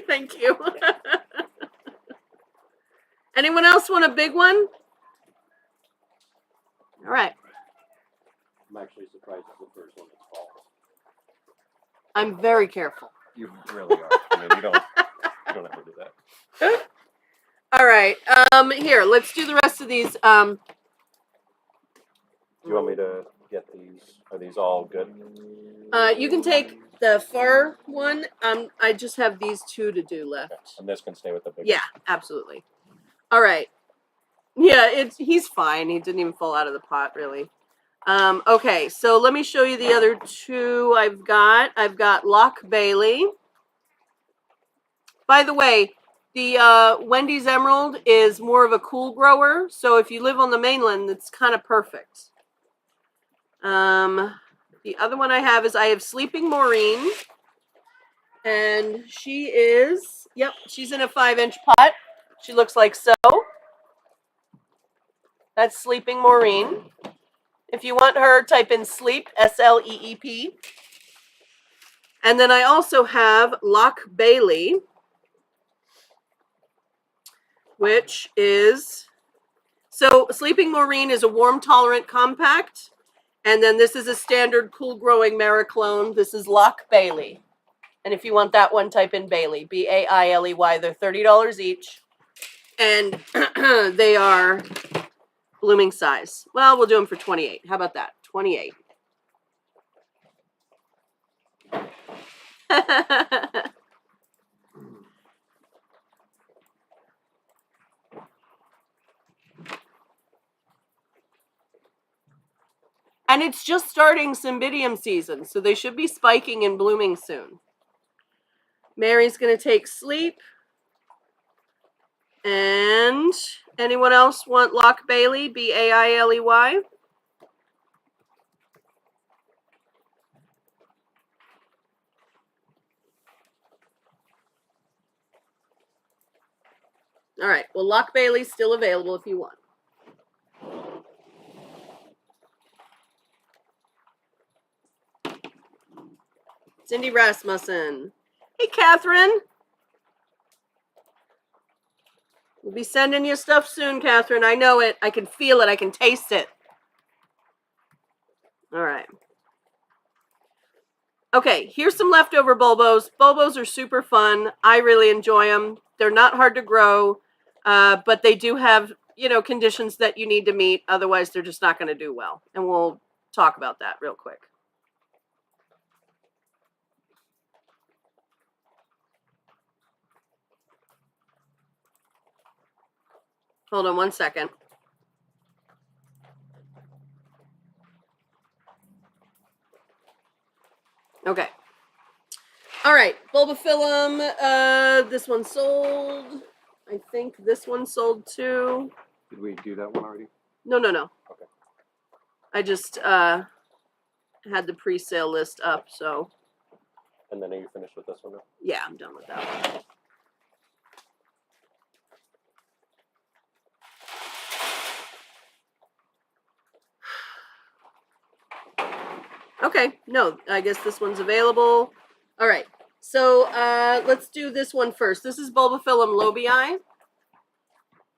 Thank you. Anyone else want a big one? All right. I'm actually surprised it's the first one that's falls. I'm very careful. You really are. I mean, you don't have to do that. All right. Here, let's do the rest of these. Do you want me to get these? Are these all good? You can take the fur one. I just have these 2 to do left. Okay. And this can stay with the big Yeah, absolutely. All right. Yeah, he's fine. He didn't even fall out of the pot, really. Okay, so let me show you the other 2 I've got. I've got Loch Bailey. By the way, the Wendy's Emerald is more of a cool grower, so if you live on the mainland, it's kind of perfect. The other one I have Sleeping Maureen, and she is, yep, she's in a 5-inch pot. She looks like so. That's Sleeping Maureen. If you want her, type in sleep, SLEEP. And then I also have Loch Bailey, which is, so Sleeping Maureen is a warm tolerant compact. And then this is a standard cool growing Mariclone. This is Loch Bailey. And if you want that one, type in Bailey, Bailey. They're $30 each. And they are blooming size. Well, we'll do them for 28. How about that? 28. And it's just starting Cymbidium season, so they should be spiking and blooming soon. Mary's going to take Sleep. And anyone else want Loch Bailey, Bailey? All right, well, Loch Bailey's still available if you want. Cindy Rasmussen. Hey, Catherine. We'll be sending you stuff soon, Catherine. I know it. I can feel it. I can taste it. All right. Okay, here's some leftover bulbos. Bulbos are super fun. I really enjoy them. They're not hard to grow, but they do have, conditions that you need to meet. Otherwise, they're just not going to do well. And we'll talk about that real quick. Hold on one second. Okay. All right, Bulbophyllum. This one sold. I think this one sold too. Did we do that one already? No. Okay. I just had the pre-sale list up, so. And then are you finished with this one now? Yeah, I'm done with that one. Okay, no, I guess this one's available. All right, so let's do this one first. This is Bulbophyllum lobii.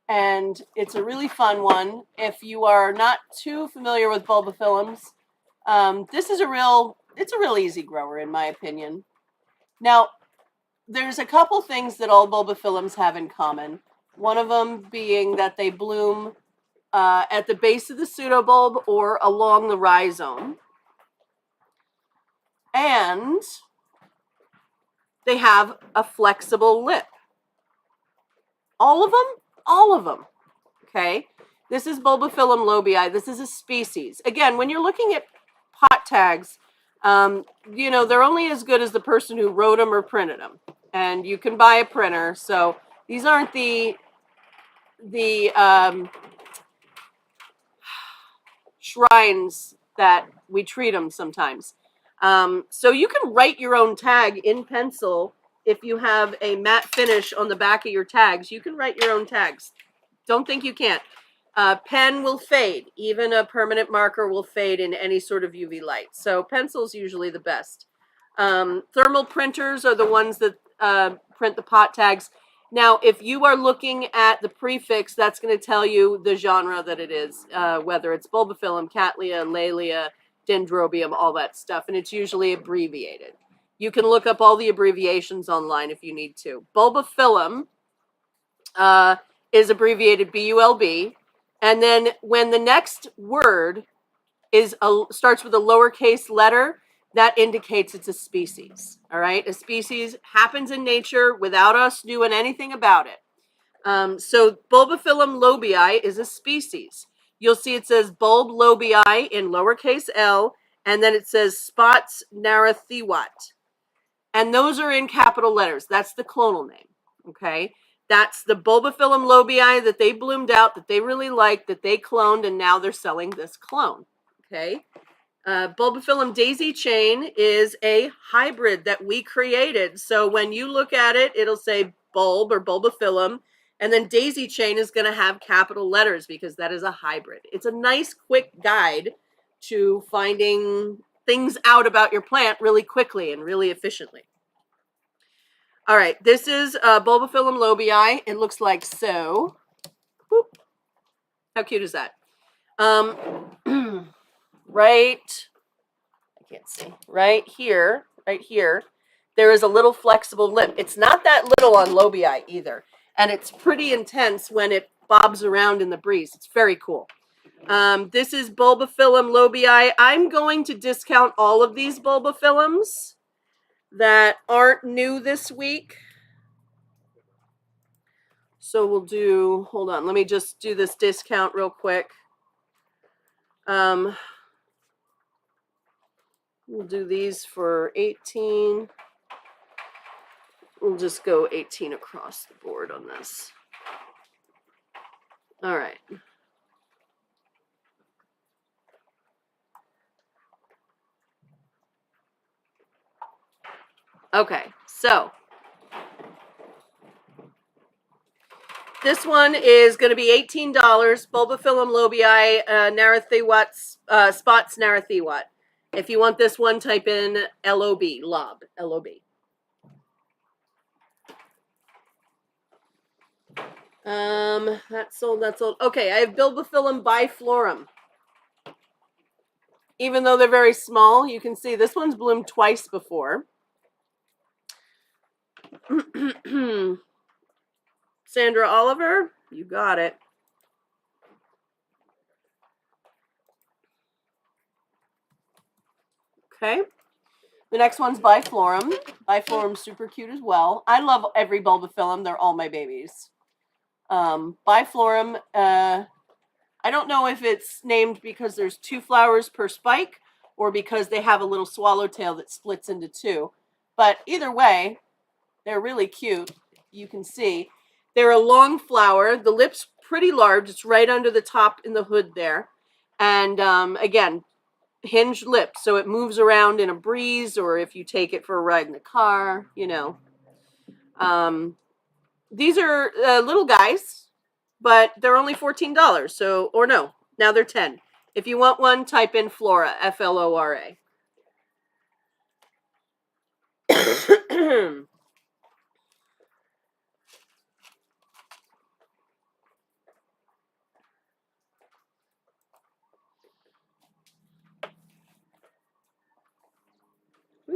and it's a really fun one. If you are not too familiar with bulbophyllums, this is it's a real easy grower in my opinion. Now, there's a couple things that all bulbophyllums have in common. One of them being that they bloom at the base of the pseudobulb or along the rhizome. And they have a flexible lip. All of them? All of them. Okay? This is Bulbophyllum lobii. This is a species. Again, when you're looking at pot tags, you know, they're only as good as the person who wrote them or printed them. And you can buy a printer. So these aren't the shrines that we treat them sometimes. So you can write your own tag in pencil. If you have a matte finish on the back of your tags, you can write your own tags. Don't think you can't. Pen will fade. Even a permanent marker will fade in any sort of UV light. So pencil's usually the best. Thermal printers are the ones that print the pot tags. Now, if you are looking at the prefix, that's going to tell you the genre that it is, whether it's Bulbophyllum, Cattleya, Laelia, Dendrobium, all that stuff, and it's usually abbreviated. You can look up all the abbreviations online if you need to. Bulbophyllum is abbreviated BULB, and then when the next word starts with a lowercase letter, that indicates it's a species. All right, a species happens in nature without us doing anything about it. So Bulbophyllum lobii is a species. You'll see it says bulb lobii in lowercase l, and then it says spots narethewat. And those are in capital letters. That's the clonal name. Okay, that's the Bulbophyllum lobii that they bloomed out, that they really liked, that they cloned, and now they're selling this clone. Okay. Bulbophyllum daisy chain is a hybrid that we created. So when you look at it, it'll say bulb or bulbophyllum, and then daisy chain is going to have capital letters because that is a hybrid. It's a nice quick guide to finding things out about your plant really quickly and really efficiently. All right, this is Bulbophyllum lobii. It looks like so. Whoop. How cute is that? Right, I can't see, right here, there is a little flexible lip. It's not that little on lobii either, and it's pretty intense when it bobs around in the breeze. It's very cool. This is Bulbophyllum lobii. I'm going to discount all of these bulbophyllums that aren't new this week. So we'll do, hold on, let me just do this discount real quick. We'll do these for 18. We'll just go 18 across the board on this. All right. Okay, so this one is going to be $18. Bulbophyllum lobii, narethewat, spots narethewat. If you want this one, type in LOB, LOB, LOB. That's sold, that's sold. Okay, I have Bulbophyllum biflorum. Even though they're very small, you can see this one's bloomed twice before. Sandra Oliver, you got it. Okay. The next one's Biflorum. Biflorum's super cute as well. I love every Bulbophyllum. They're all my babies. Biflorum, I don't know if it's named because there's 2 flowers per spike or because they have a little swallowtail that splits into 2. But either way, they're really cute. You can see. They're a long flower. The lip's pretty large. It's right under the top in the hood there. And again, hinged lip, so it moves around in a breeze or if you take it for a ride in the car, you know. These are little guys, but they're only $14. So, or no, now they're 10. If you want one, type in Flora, Flora.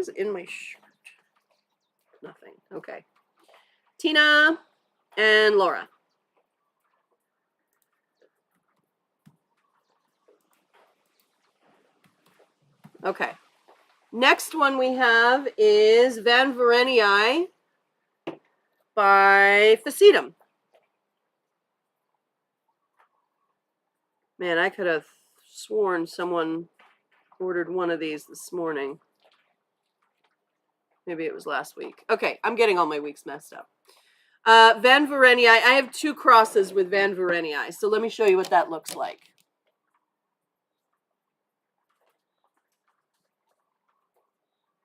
is in my shirt? Nothing. Okay. Tina and Laura. Okay. Next one we have is Van Varenii by Facetum. Man, I could have sworn someone ordered one of these this morning. Maybe it was last week. Okay, I'm getting all my weeks messed up. Van Varenii. I have 2 crosses with Van Varenii, so let me show you what that looks like.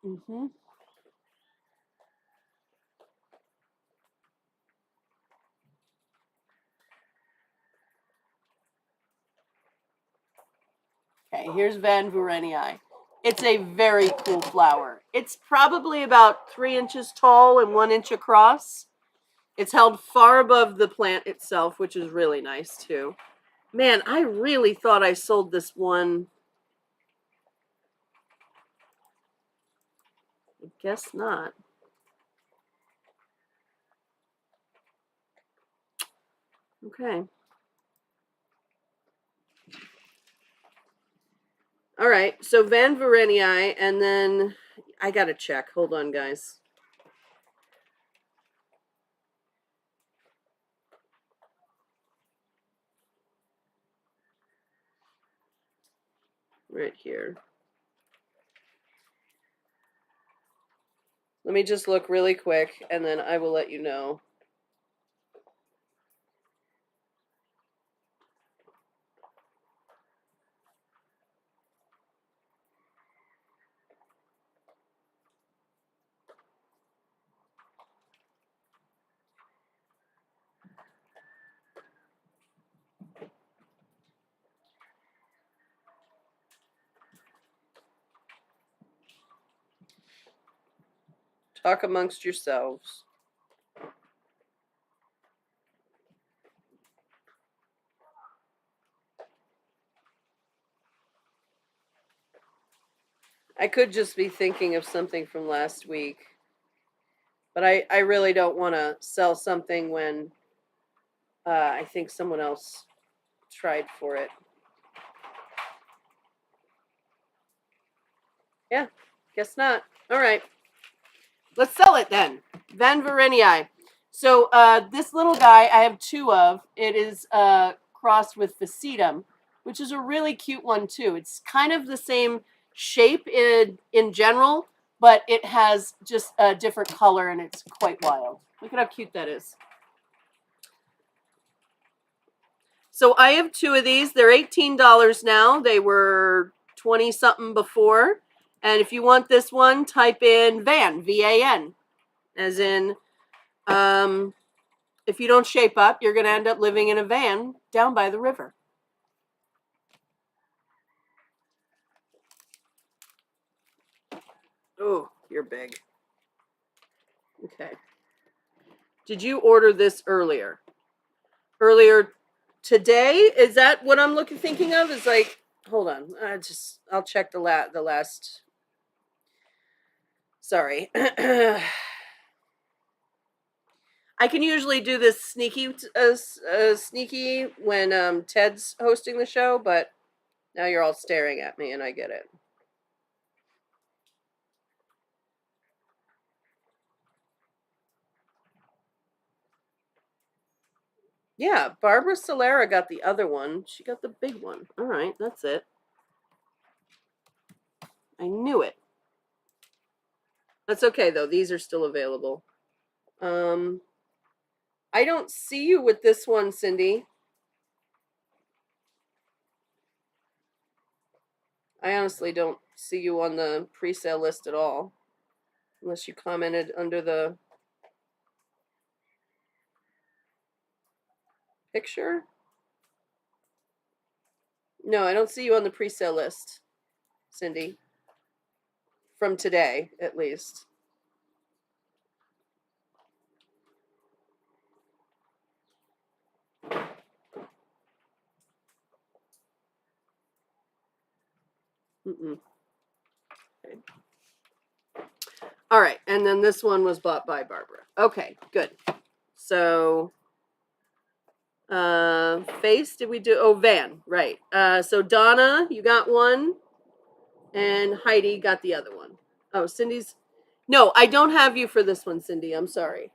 Mm-hmm. Okay, here's Van Varenii. It's a very cool flower. It's probably about 3 inches tall and 1 inch across. It's held far above the plant itself, which is really nice too. Man, I really thought I sold this one. I guess not. Okay. All right, so Van Varenii, and then I gotta check. Hold on, guys. Right here. Let me just look really quick, and then I will let you know. Talk amongst yourselves. I could just be thinking of something from last week. But I really don't want to sell something when I think someone else tried for it. Yeah, guess not. All right. Let's sell it then. Van Varenii. So this little guy I have 2 of. It is crossed with Facetum, which is a really cute one too. It's kind of the same shape in general, but it has just a different color and it's quite wild. Look at how cute that is. So I have 2 of these. They're $18 now. They were 20 something before. And if you want this one, type in van, V-A-N, as in if you don't shape up, you're going to end up living in a van down by the river. Oh, you're big. Okay. Did you order this earlier? Earlier today? Is that what I'm thinking of? Is like, hold on. I'll check the last. Sorry. I can usually do this sneaky when Ted's hosting the show, but now you're all staring at me and I get it. Yeah, Barbara Solera got the other one. She got the big one. All right, that's it. I knew it. That's okay though. These are still available. I don't see you with this one, Cindy. I honestly don't see you on the pre-sale list at all. Unless you commented under the picture. No, I don't see you on the pre-sale list, Cindy. From today, at least. Mm-mm. Okay. All right, and then this one was bought by Barbara. Okay, good. So, face, did we do? Oh, Van, right. So Donna, you got one, and Heidi got the other one. Oh, Cindy's. No, I don't have you for this one, Cindy. I'm sorry.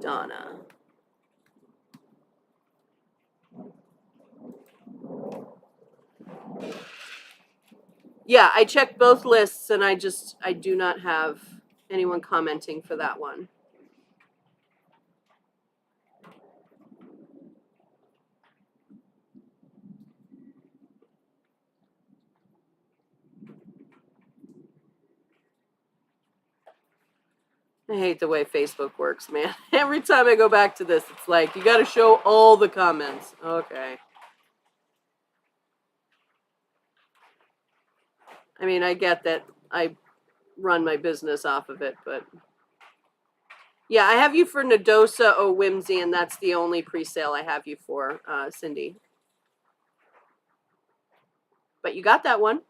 Donna. Yeah, I checked both lists and I do not have anyone commenting for that one. I hate the way Facebook works, man. Every time I go back to this, it's like, you got to show all the comments. Okay. I mean, I get that I run my business off of it, but yeah, I have you for Nadosa O Whimsy, and that's the only pre-sale I have you for, Cindy. But you got that one.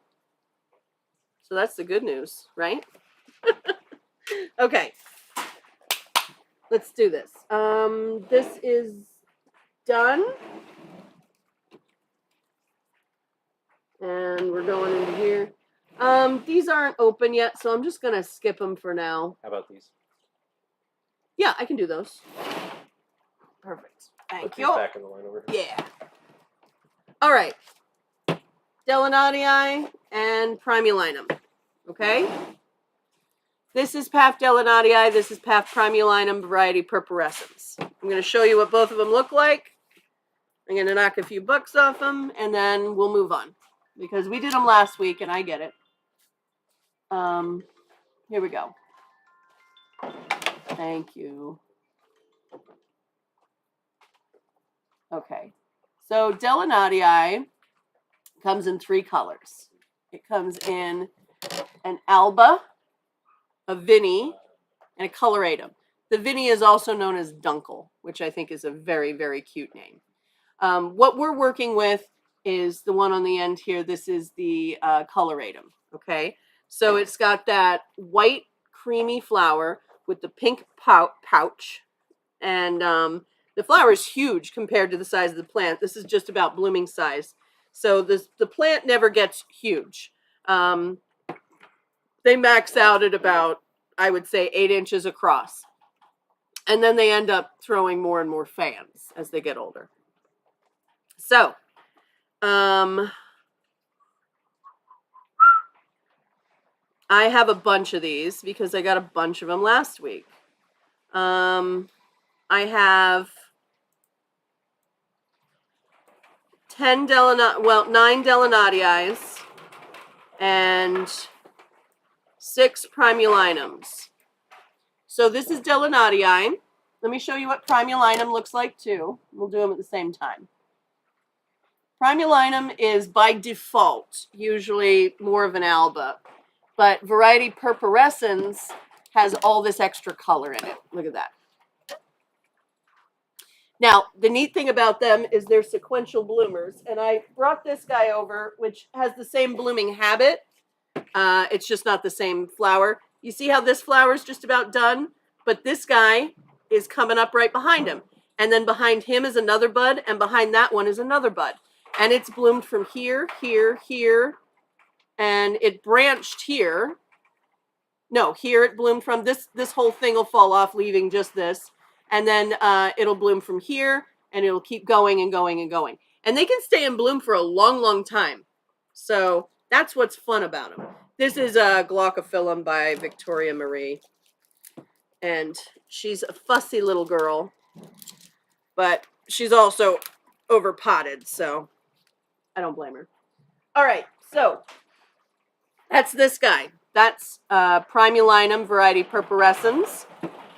So that's the good news, right? Okay. Let's do this. This is done. And we're going into here. These aren't open yet, so I'm just going to skip them for now. How about these? Yeah, I can do those. Perfect. Thank Put you. these back in the line over here. Yeah. All right. Delenatii and Primulinum. Okay? This is Paf Delenatii. This is Paf Primulinum variety Purpurescens. I'm going to show you what both of them look like. I'm going to knock a few bucks off them, and then we'll move on. Because we did them last week, and I get it. Here we go. Thank you. Okay. So Delenatii comes in 3 colors. It comes in an Alba, a Vinny, and a Coloratum. The Vinny is also known as Dunkel, which I think is a very, very cute name. What we're working with is the one on the end here. This is the Coloratum, okay? So it's got that white creamy flower with the pink pouch, and the flower is huge compared to the size of the plant. This is just about blooming size. So the plant never gets huge. They max out at about, I would say, 8 inches across. And then they end up throwing more and more fans as they get older. So, I have a bunch of these because I got a bunch of them last week. I have 9 Delenatii and 6 Primulinums. So this is Delenatii. Let me show you what Primulinum looks like too. We'll do them at the same time. Primulinum is by default usually more of an Alba, but variety Purpurescens has all this extra color in it. Look at that. Now, the neat thing about them is they're sequential bloomers, and I brought this guy over, which has the same blooming habit. It's just not the same flower. You see how this flower is just about done? But this guy is coming up right behind him. And then behind him is another bud, and behind that one is another bud. And it's bloomed from here, here, here, and it branched here. No, here it bloomed from. This whole thing will fall off, leaving just this. And then it'll bloom from here, and it'll keep going and going and going. And they can stay in bloom for a long, long time. So that's what's fun about them. This is Glaucophyllum by Victoria Marie. And she's a fussy little girl, but she's also overpotted, so I don't blame her. All right, so that's this guy. That's Primulinum variety Purpurescens.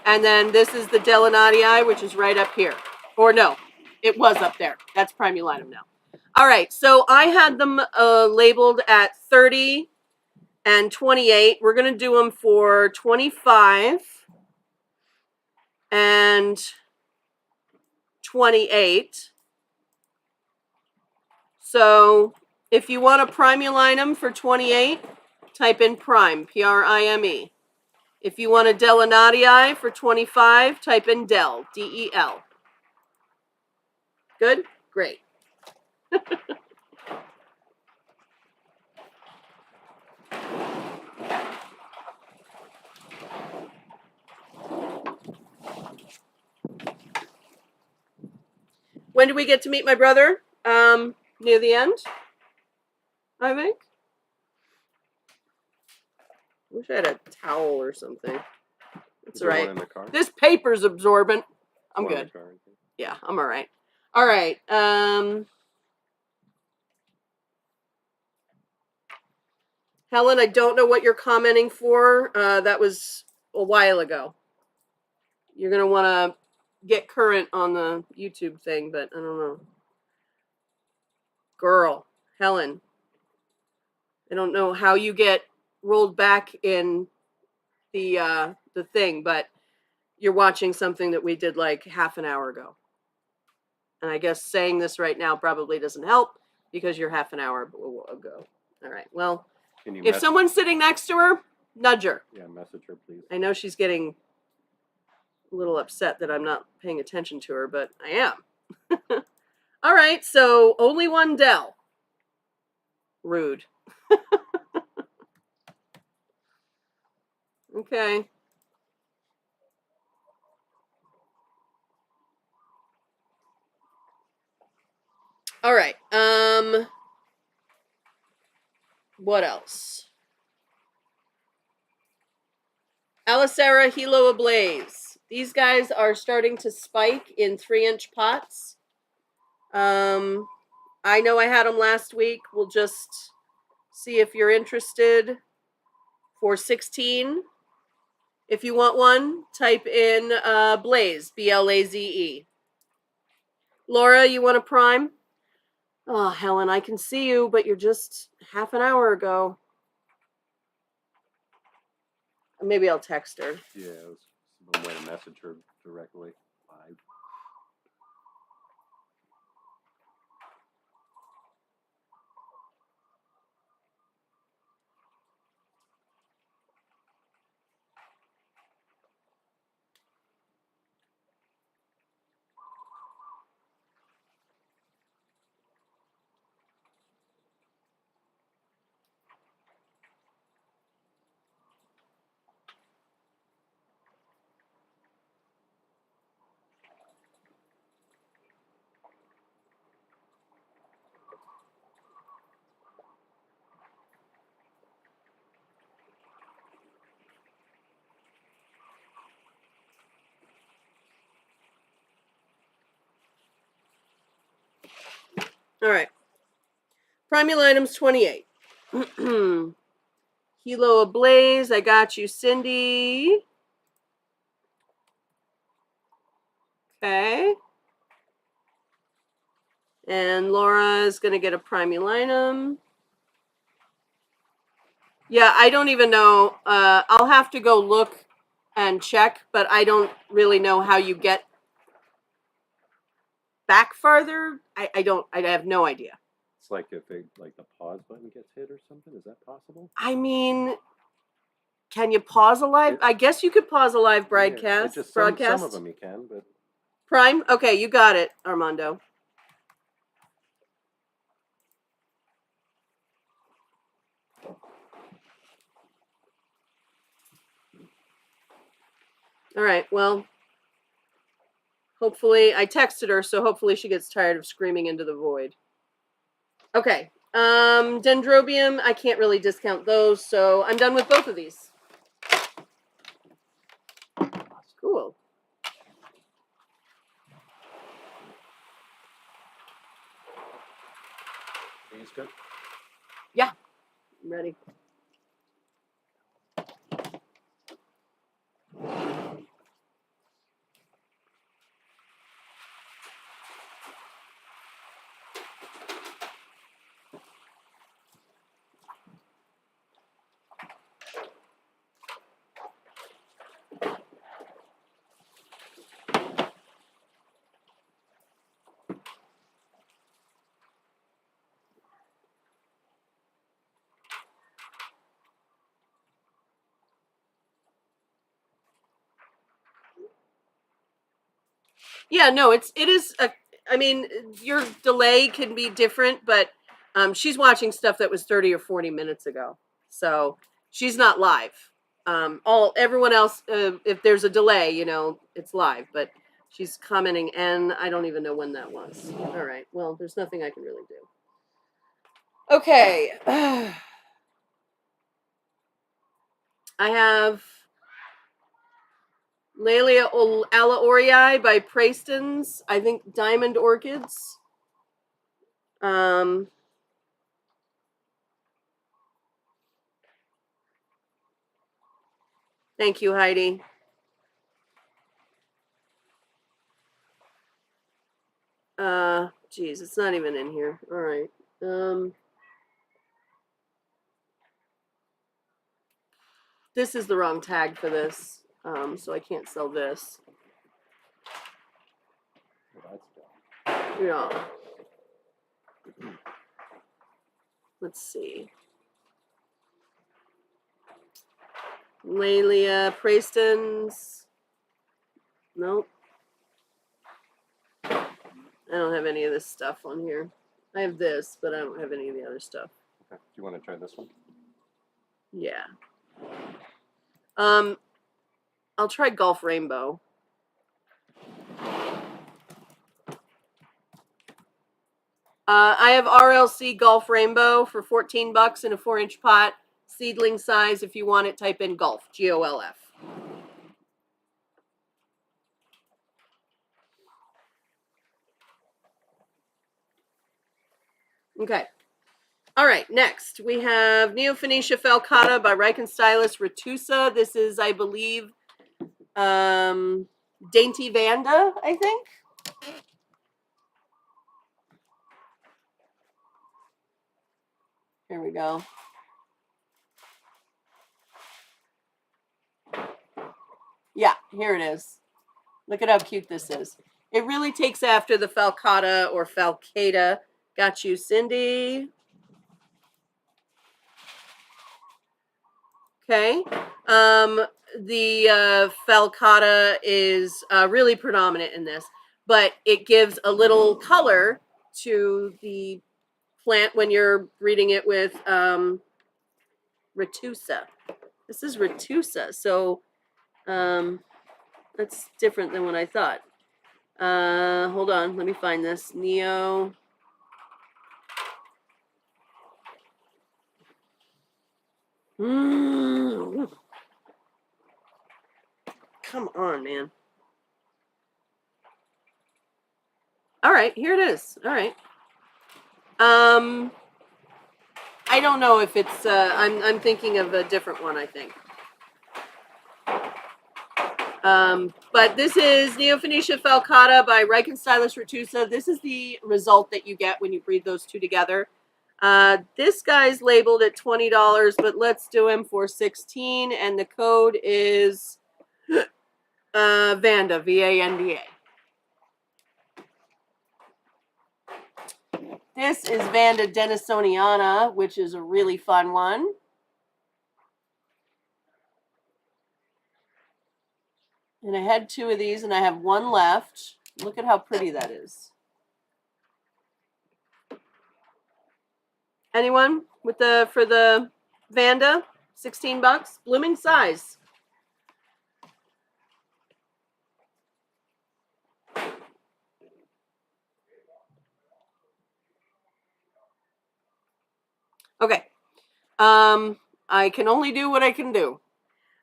And then this is the Delenatii, which is right up here. Or no, it was up there. That's Primulinum now. All right, so I had them labeled at 30 and 28. We're going to do them for 25 and 28. So if you want a primulinum for 28, type in prime, Prime. If you want a Delanatii for 25, type in Del, Del. Good? Great. When do we get to meet my brother? Near the end, I think. Wish I had a towel or something. That's all right. One in the car? This paper's absorbent. I'm One in good. the car, I think. Yeah, I'm all right. All right. Helen, I don't know what you're commenting for. That was a while ago. You're going to want to get current on the YouTube thing, but I don't know. Girl, Helen, I don't know how you get rolled back in the thing, but you're watching something that we did like half an hour ago. And I guess saying this right now probably doesn't help because you're half an hour ago. All right. Well, if someone's sitting next to her, nudge her. Yeah, message her, please. I know she's getting a little upset that I'm not paying attention to her, but I am. All right. So only one Dell. Rude. Okay. All right. What else? Alicera Hilo Ablaze. These guys are starting to spike in 3-inch pots. I know I had them last week. We'll just see if you're interested for 16. If you want one, type in Blaze, Blaze. Laura, you want a prime? Oh, Helen, I can see you, but you're just half an hour ago. Maybe I'll text her. Yeah, it was one way to message her directly live. All right. Primulinum's 28. Hilo Ablaze, I got you, Cindy. Okay. And Laura is going to get a Primulinum. Yeah, I don't even know. I'll have to go look and check, but I don't really know how you get back farther. I have no idea. It's like if the pause button gets hit or something. Is that possible? I mean, can you pause a live? I guess you could pause a live broadcast. Some of them you can, but Prime? Okay, you got it, Armando. All right, well, hopefully, I texted her, so hopefully she gets tired of screaming into the void. Okay, Dendrobium, I can't really discount those, so I'm done with both of these. Cool. he's good. Yeah, I'm ready. Yeah, no, it is a. I mean, your delay can be different, but she's watching stuff that was 30 or 40 minutes ago, so she's not live. All everyone else, if there's a delay, you know, it's live, but she's commenting, and I don't even know when that was. All right, well, there's nothing I can really do. Okay, I have Laelia Alaorii by Praestons. I think Diamond Orchids. Um, Thank you, Heidi. Geez, it's not even in here. All right. This is the wrong tag for this. So I can't sell this. Yeah. Let's see. Laelia Praestons. Nope. I don't have any of this stuff on here. I have this, but I don't have any of the other stuff. Okay. Do you want to try this one? Yeah. I'll try Golf Rainbow. I have RLC Golf Rainbow for $14 in a 4-inch pot, seedling size. If you want it, type in Golf, GOLF. Okay. All right, next we have Neophoenicia falcata by Reichenstylus retusa. This is, I believe, Dainty Vanda, I think. Here we go. Yeah, here it is. Look at how cute this is. It really takes after the falcata or falcata. Got you, Cindy. Okay. The falcata is really predominant in this, but it gives a little color to the plant when you're breeding it with retusa. This is retusa, so that's different than what I thought. Hold on, let me find this. Neo. Come on, man. All right, here it is. All right. I don't know if it's. I'm thinking of a different one. I think. But this is Neophoenicia falcata by Reichenstylus retusa. This is the result that you get when you breed those two together. This guy's labeled at $20, but let's do him for $16, and the code is Vanda, VANDA. This is Vanda Denisoniana, which is a really fun one. And I had 2 of these, and I have 1 left. Look at how pretty that is. Anyone with for the Vanda? $16, blooming size. Okay. I can only do what I can do.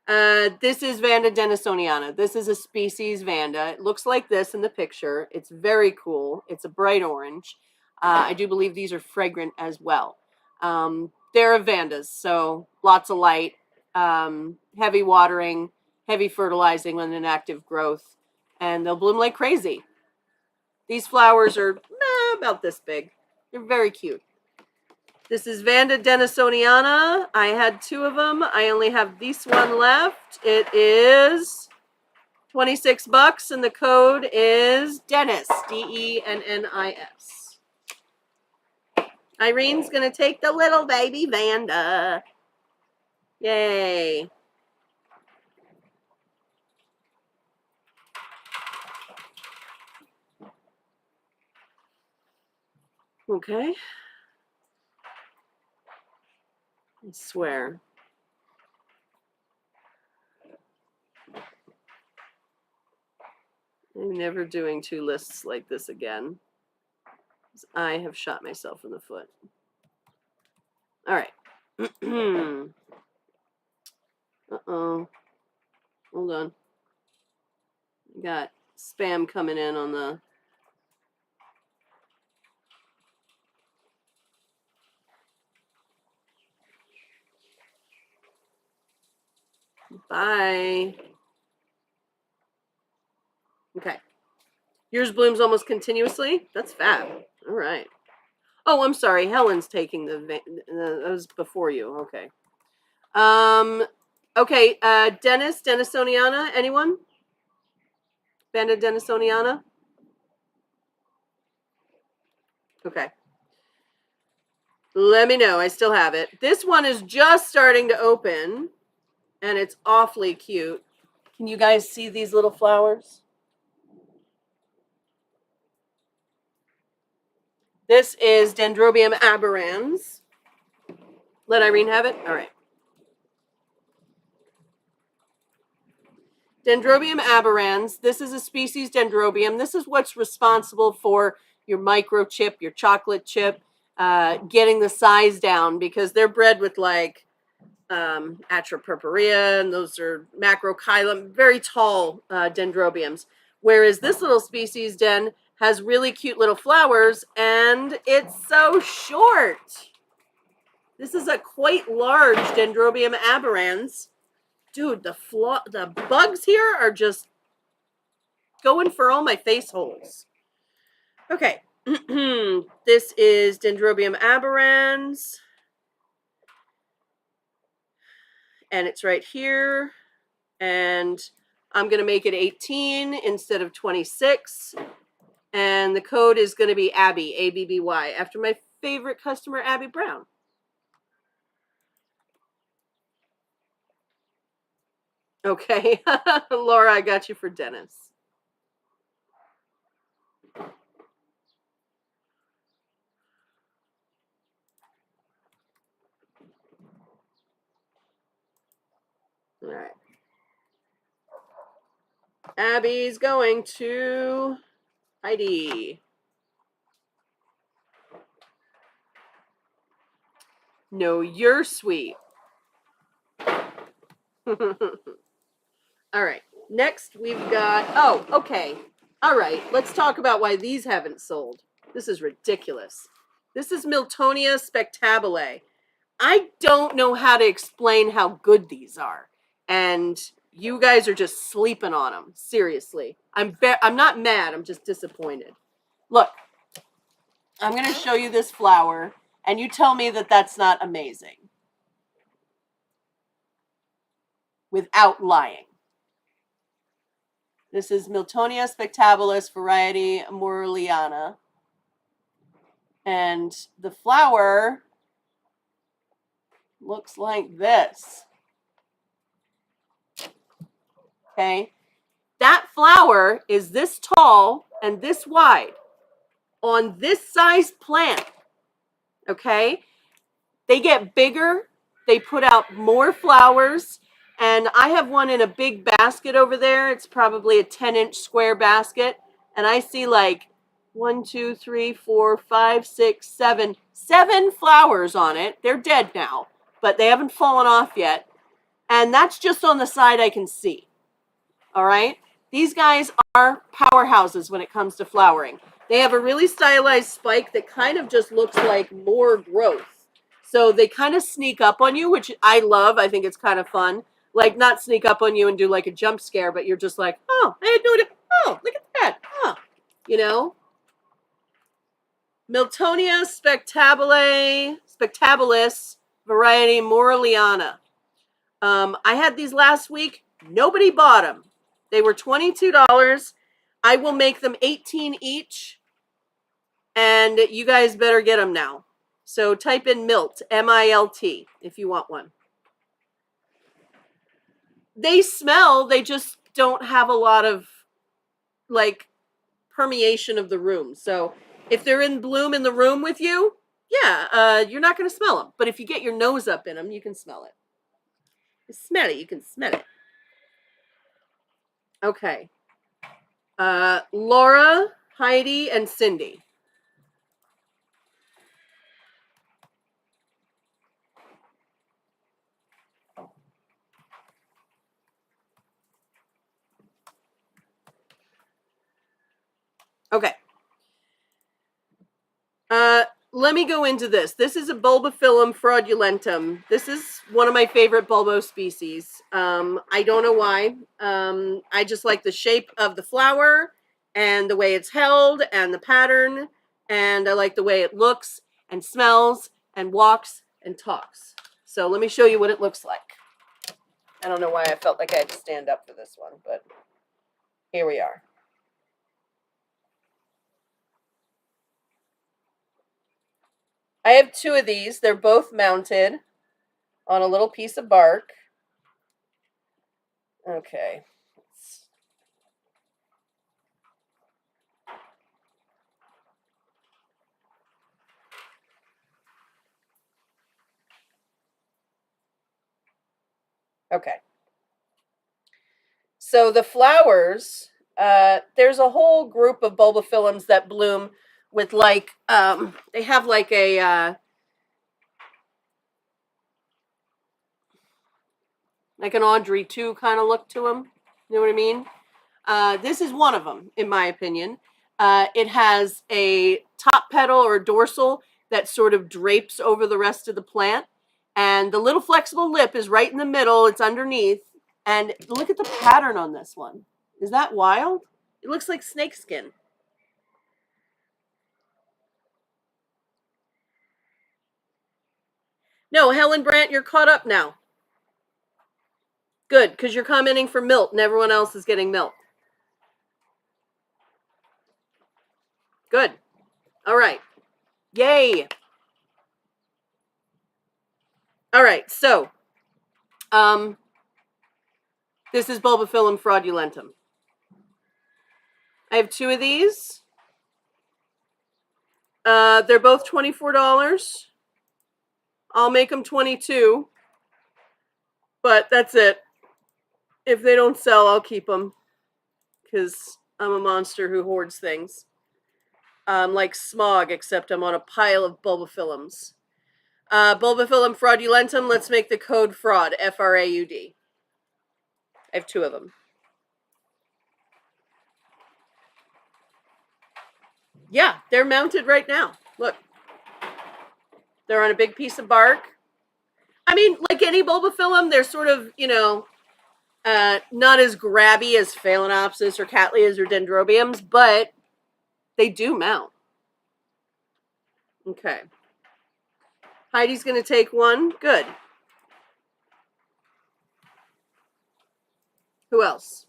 This is Vanda Denisoniana. This is a species Vanda. It looks like this in the picture. It's very cool. It's a bright orange. I do believe these are fragrant as well. They're Vandas, so lots of light, heavy watering, heavy fertilizing when in active growth, and they'll bloom like crazy. These flowers are about this big. They're very cute. This is Vanda Denisoniana. I had 2 of them. I only have this one left. It is $26, and the code is Dennis, DENNIS. Irene's going to take the little baby Vanda. Yay. Okay. I swear. I'm never doing 2 lists like this again. I have shot myself in the foot. All right. Uh-oh. Hold on. Got spam coming in on the... Bye. Okay. Yours blooms almost continuously? That's fab. All right. Oh, I'm sorry. Helen's taking that was before you. Okay. Okay, Denisoniana, anyone? Banda Denisoniana? Okay. Let me know. I still have it. This one is just starting to open, and it's awfully cute. Can you guys see these little flowers? This is Dendrobium aberrans. Let Irene have it? All right. Dendrobium aberrans. This is a species dendrobium. This is what's responsible for your microchip, your chocolate chip, getting the size down, because they're bred with like Atropurpurea, and those are macrochilum, very tall dendrobiums. Whereas this little species den has really cute little flowers, and it's so short. This is a quite large Dendrobium aberrans. Dude, the bugs here are just going for all my face holes. Okay. This is Dendrobium aberrans. And it's right here. And I'm going to make it 18 instead of 26. And the code is going to be Abby, A-B-B-Y, after my favorite customer, Abby Brown. Okay. Laura, I got you for Dennis. All right. Abby's going to Heidi. No, you're sweet. All right. Next, we've got... Oh, okay. All right. Let's talk about why these haven't sold. This is ridiculous. This is Miltonia spectabile. I don't know how to explain how good these are. And you guys are just sleeping on them. Seriously. I'm not mad. I'm just disappointed. Look. I'm going to show you this flower, and you tell me that that's not amazing. Without lying. This is Miltonia spectabilis variety Morelliana. And the flower looks like this. Okay? That flower is this tall and this wide on this size plant. Okay? They get bigger. They put out more flowers. And I have one in a big basket over there. It's probably a 10-inch square basket. And I see like 1, 2, 3, 4, 5, 6, 7 flowers on it. They're dead now, but they haven't fallen off yet. And that's just on the side I can see. All right? These guys are powerhouses when it comes to flowering. They have a really stylized spike that kind of just looks like more growth. So they kind of sneak up on you, which I love. I think it's kind of fun. Like, not sneak up on you and do like a jump scare, but you're just like, oh, I had no idea. Oh, look at that. Oh, you know? Miltonia spectabilis variety Morelliana. I had these last week. Nobody bought them. They were $22. I will make them 18 each. And you guys better get them now. So type in Milt, M-I-L-T, if you want one. They smell, they just don't have a lot of, like, permeation of the room. So If they're in bloom in the room with you, yeah, you're not going to smell them. But if you get your nose up in them, you can smell it. You smell it. You can smell it. Okay. Laura, Heidi, and Cindy. Okay. Let me go into this. This is a Bulbophyllum fraudulentum. This is one of my favorite bulbo species. I don't know why. I just like the shape of the flower and the way it's held and the pattern. And I like the way it looks and smells and walks and talks. So let me show you what it looks like. I don't know why I felt like I had to stand up for this one, but here we are. I have two of these. They're both mounted on a little piece of bark. Okay. Okay. So the flowers, there's a whole group of bulbophyllums that bloom with they have like like an Audrey 2 kind of look to them. You know what I mean? This is one of them, in my opinion. It has a top petal or dorsal that sort of drapes over the rest of the plant. And the little flexible lip is right in the middle. It's underneath. And look at the pattern on this one. Is that wild? It looks like snakeskin. No, Helen Brandt, you're caught up now. Good, because you're commenting for Milt and everyone else is getting Milt. Good. All right. Yay. All right, so this is Bulbophyllum fraudulentum. I have two of these. They're both $24. I'll make them 22, but that's it. If they don't sell, I'll keep them because I'm a monster who hoards things. Like Smog, except I'm on a pile of bulbophyllums. Bulbophyllum fraudulentum, let's make the code fraud, F-R-A-U-D. I have two of them. Yeah, they're mounted right now. Look. They're on a big piece of bark. I mean, like any bulbophyllum, they're sort of, not as grabby as Phalaenopsis or Cattleyas or Dendrobiums, but they do mount. Okay. Heidi's going to take one. Good. Who else?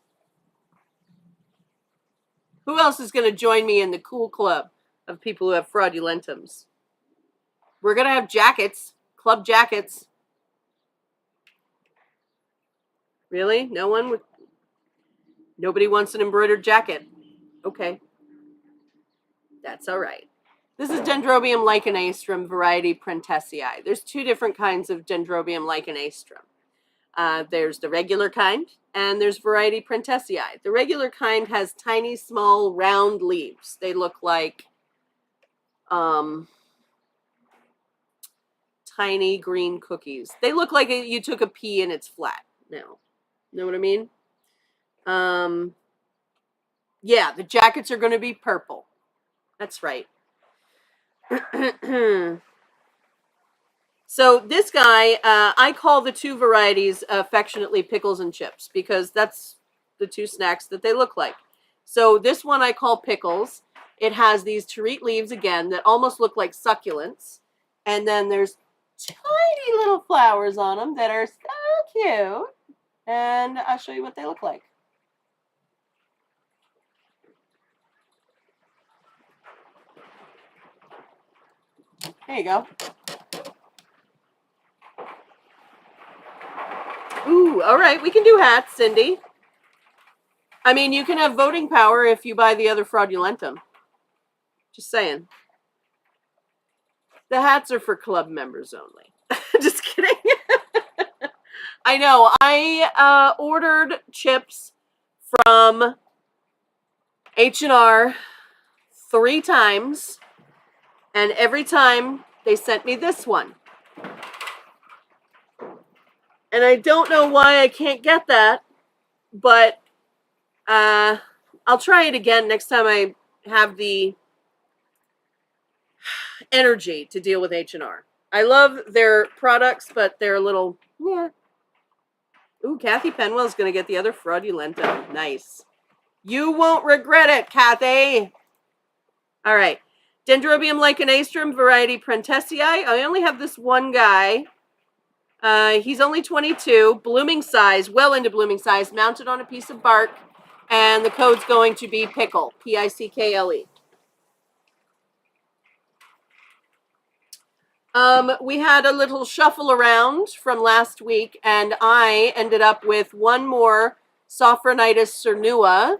Who else is going to join me in the cool club of people who have fraudulentums? We're going to have jackets, club jackets. Really? No one would? Nobody wants an embroidered jacket. Okay. That's all right. This is Dendrobium lichenastrum variety Prentesii. There's two different kinds of Dendrobium lichenastrum. There's the regular kind, and there's variety Prentesii. The regular kind has tiny, small, round leaves. They look like tiny green cookies. They look like you took a pea and it's flat. Now, know what I mean? Yeah, the jackets are going to be purple. That's right. So this guy, I call the two varieties affectionately pickles and chips because that's the two snacks that they look like. So this one I call pickles. It has these terete leaves again that almost look like succulents. And then there's tiny little flowers on them that are so cute. And I'll show you what they look like. There you go. Ooh, all right. We can do hats, Cindy. I mean, you can have voting power if you buy the other fraudulentum. Just saying. The hats are for club members only. Just kidding. I know. I ordered chips from H&R 3 times, and every time they sent me this one. And I don't know why I can't get that, but I'll try it again next time I have the energy to deal with H&R. I love their products, but they're a little, yeah. Ooh, Kathy Penwell's going to get the other fraudulento. Nice. You won't regret it, Kathy. All right. Dendrobium licheniastrum variety Prentesii. I only have this one guy. He's only 22, blooming size, well into blooming size, mounted on a piece of bark, and the code's going to be pickle, Pickle. We had a little shuffle around from last week, and I ended up with one more Sophronitis cernua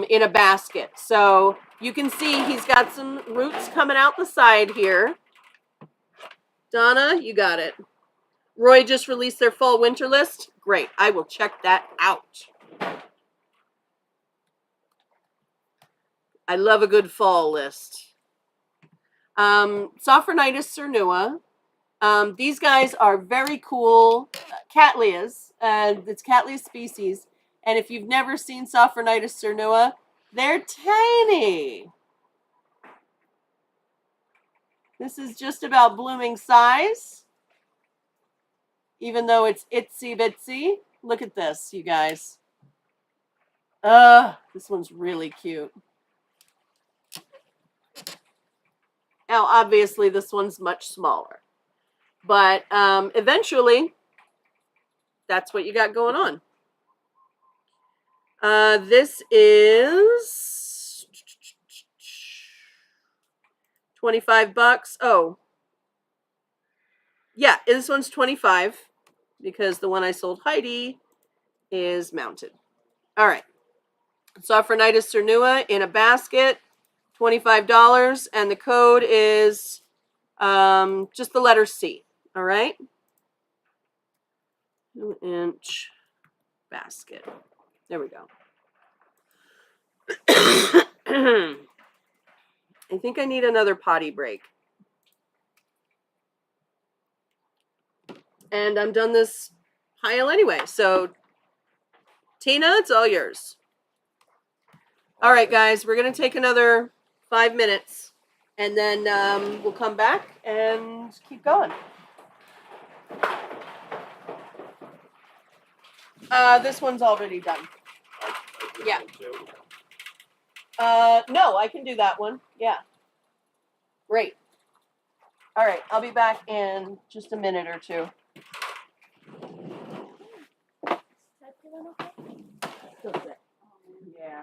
in a basket. So you can see he's got some roots coming out the side here. Donna, you got it. Roy just released their fall winter list. Great. I will check that out. I love a good fall list. Sophronitis cernua. These guys are very cool Cattleyas. It's Cattleya species. And if you've never seen Sophronitis cernua, they're tiny. This is just about blooming size. Even though it's itsy bitsy. Look at this, you guys. This one's really cute. Now, obviously, this one's much smaller. But eventually, that's what you got going on. This is $25. Oh. Yeah, this one's 25 because the one I sold Heidi is mounted. All right. Sophronitis cernua in a basket, $25, and the code is just the letter C. All right. 2-inch basket. There we go. I think I need another potty break. And I'm done this pile anyway. So, Tina, it's all yours. All right, guys, we're going to take another 5 minutes, and then we'll come back and keep going. This one's already done. Yeah. No, I can do that one. Yeah. Great. All right, I'll be back in just a minute or two. Yeah.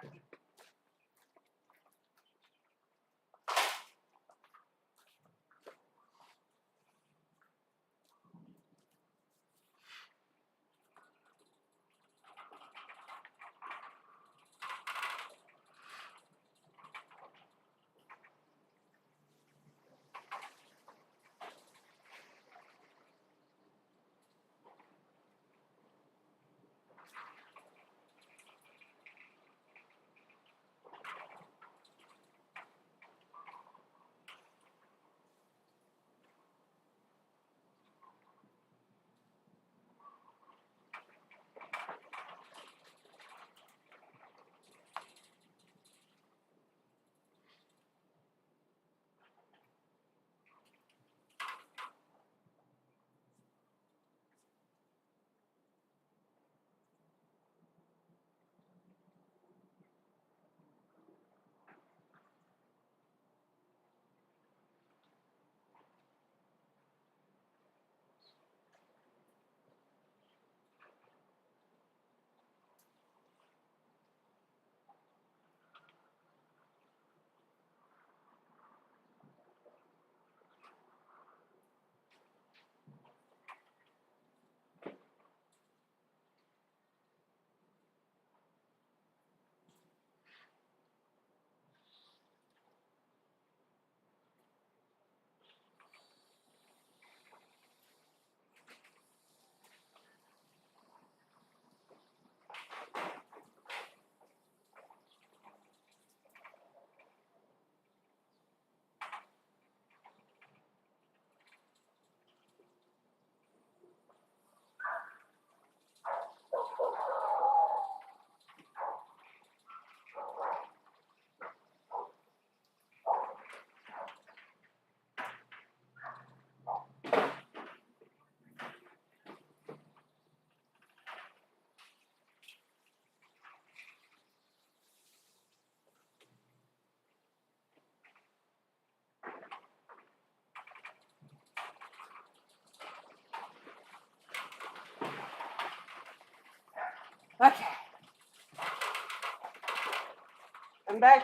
I'm back.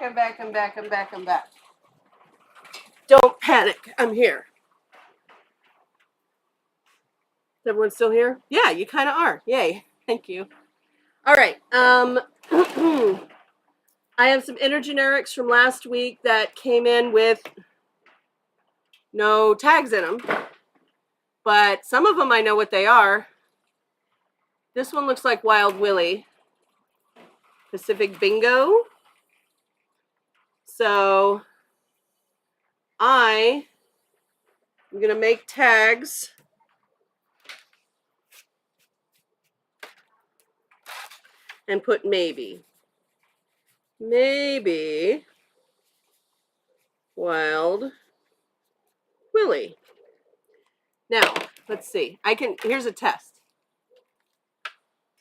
Don't panic. I'm here. Is everyone still here? Yeah, you kind of are. Yay. Thank you. All right. I have some intergenerics from last week that came in with no tags in them, but some of them I know what they are. This one looks like Wild Willie. Pacific Bingo. So I'm going to make tags and put maybe. Maybe Wild Willie. Now, let's see. Here's a test.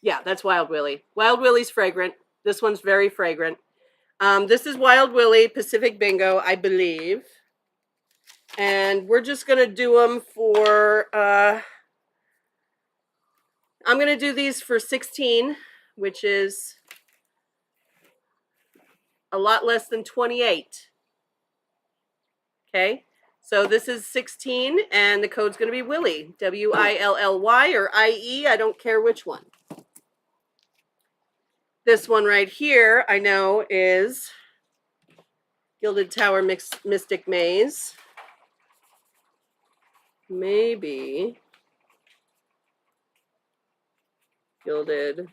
Yeah, that's Wild Willie. Wild Willie's fragrant. This one's very fragrant. This is Wild Willie, Pacific Bingo, I believe. And we're just going to do them for, I'm going to do these for 16, which is a lot less than 28. Okay, so this is 16, and the code's going to be Willie, W-I-L-L-Y or I-E, I don't care which one. This one right here, I know, is Gilded Tower Mystic Maze. Maybe Gilded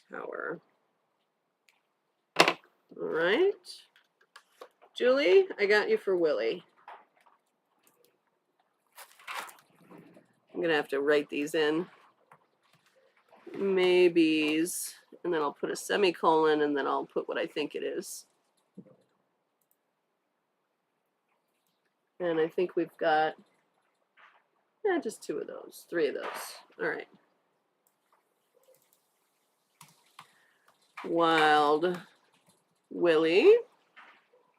Tower. All right. Julie, I got you for Willie. I'm going to have to write these in. Maybes. And then I'll put a semicolon, and then I'll put what I think it is. And I think we've got just 2 of those, 3 of those. All right. Wild Willie.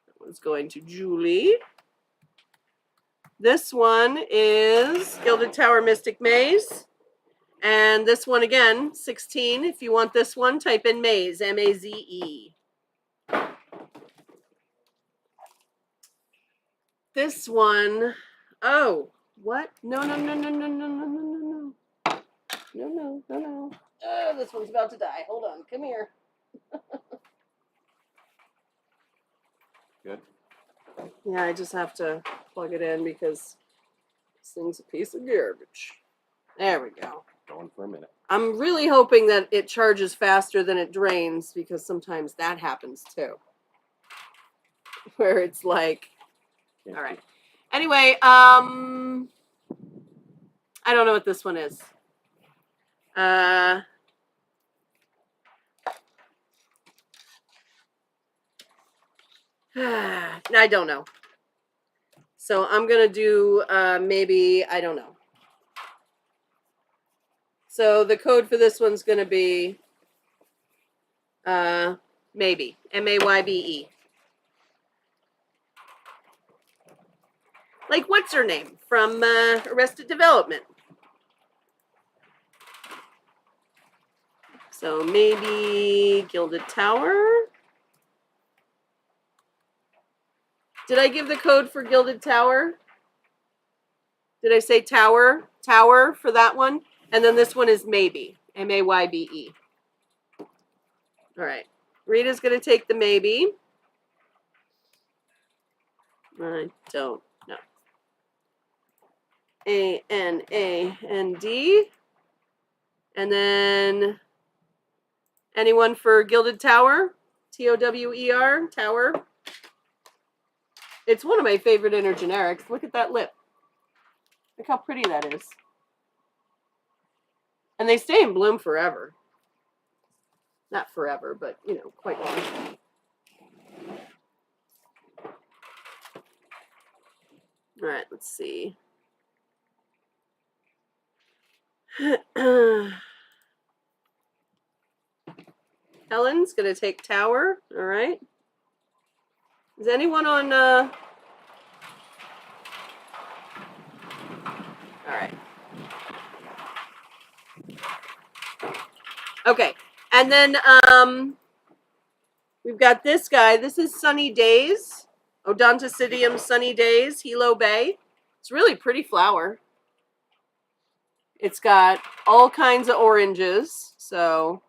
That one's going to Julie. This one is Gilded Tower Mystic Maze. And this one again, 16. If you want this one, type in Maze, M-A-Z-E. This one, oh, what? No. No. Oh, this one's about to die. Hold on, come here. Good. Yeah, I just have to plug it in because this thing's a piece of garbage. There we go. Going for a minute. I'm really hoping that it charges faster than it drains, because sometimes that happens too. Where it's like, all right. Anyway, I don't know what this one is. I don't know. So I'm going to do maybe, I don't know. So the code for this one's going to be maybe, M-A-Y-B-E. Like, what's her name from Arrested Development? So maybe Gilded Tower. Did I give the code for Gilded Tower? Did I say tower? Tower for that one? And then this one is maybe, M-A-Y-B-E. All right. Rita's going to take the maybe. I don't know. A-N-A-N-D. And then anyone for Gilded Tower? T-O-W-E-R, Tower. It's one of my favorite intergenerics. Look at that lip. Look how pretty that is. And they stay in bloom forever. Not forever, but, you know, quite long. All right, let's see. Helen's going to take Tower. All right. Is anyone on... All right. Okay. And then We've got this guy. This is Sunny Days. Odontocidium Sunny Days, Hilo Bay. It's really pretty flower. It's got all kinds of oranges. So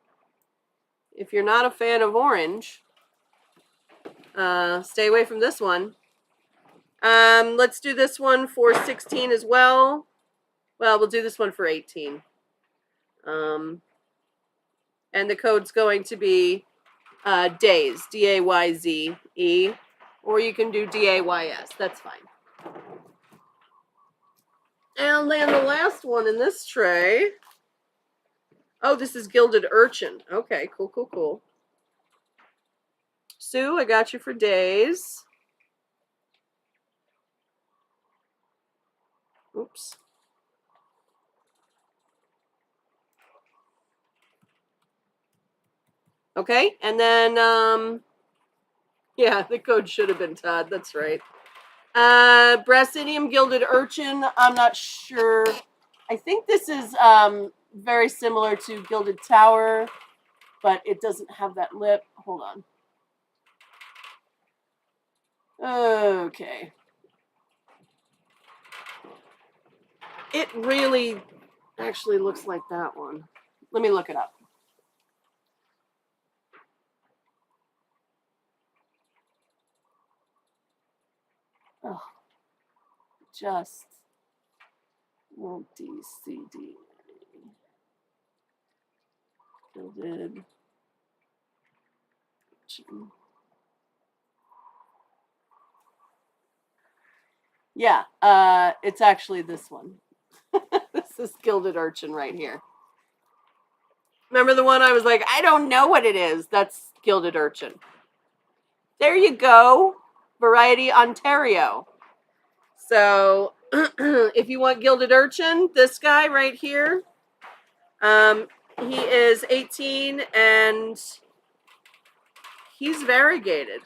if you're not a fan of orange, stay away from this one. Let's do this one for 16 as well. Well, we'll do this one for 18. And the code's going to be days, D-A-Y-Z-E, or you can do D-A-Y-S. That's fine. And then the last one in this tray. Oh, this is Gilded Urchin. Okay, cool, cool, cool. Sue, I got you for days. Oops. Okay, and then, yeah, the code should have been Todd. That's right. Brassidium Gilded Urchin. I'm not sure. I think this is very similar to Gilded Tower, but it doesn't have that lip. Hold on. Okay. It really actually looks like that one. Let me look it up. Oh, just DCD. Gilded. Yeah, it's actually this one. This is Gilded Urchin right here. Remember the one I was like, I don't know what it is? That's Gilded Urchin. There you go. Variety Ontario. So if you want Gilded Urchin, this guy right here, he is 18 and he's variegated.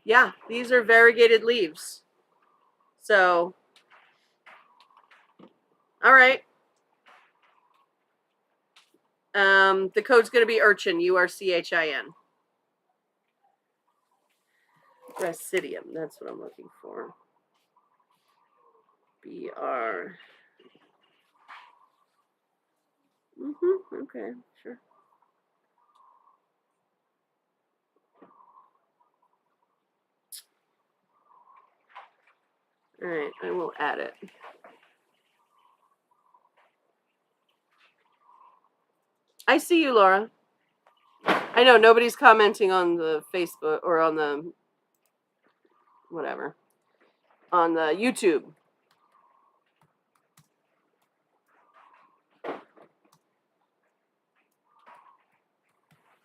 Yeah, these are variegated leaves. So, all right. The code's going to be Urchin, U-R-C-H-I-N. Brassidium, that's what I'm looking for. B-R. Okay, sure. All right, I will add it. I see you, Laura. I know nobody's commenting on the Facebook or on the whatever, on the YouTube.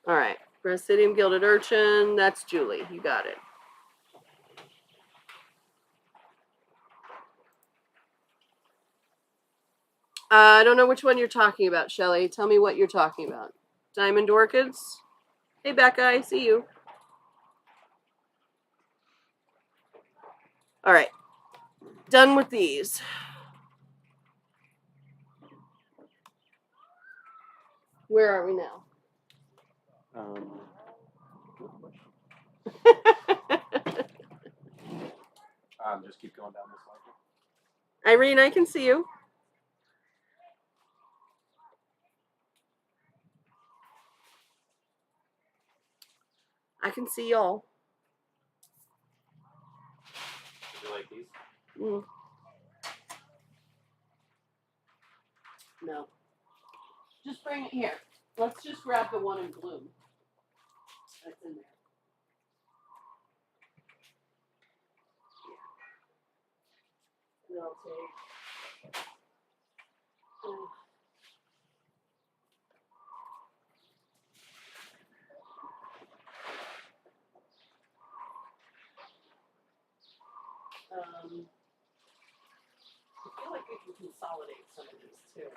All right, Brassidium Gilded Urchin. That's Julie. You got it. I don't know which one you're talking about, Shelly. Tell me what you're talking about. Diamond Orchids. Hey, Becca, I see you. All right, done with these. Where are we now? Good question. Just keep going down this line. Irene, I can see you. I can see y'all. Do you like these? No. Just bring it here. Let's just grab the one in bloom. That's in there. And I'll take. I feel like we can consolidate some of these too.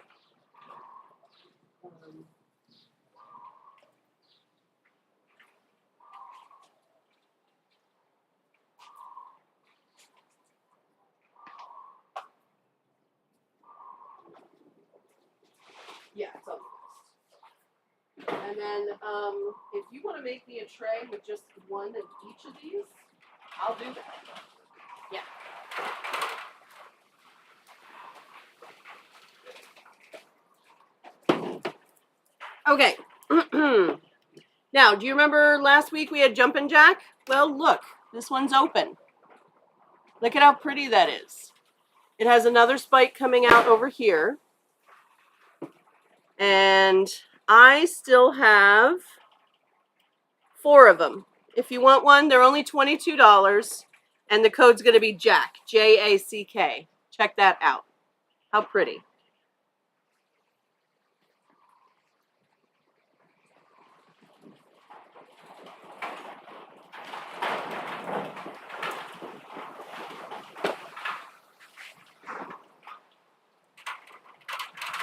Yeah, it's on. And then if you want to make me a tray with just one of each of these, I'll do that. Yeah. Okay. Now, do you remember last week we had Jumpin' Jack? Well, look, this one's open. Look at how pretty that is. It has another spike coming out over here. And I still have 4 of them. If you want one, they're only $22. And the code's going to be Jack, J-A-C-K. Check that out. How pretty.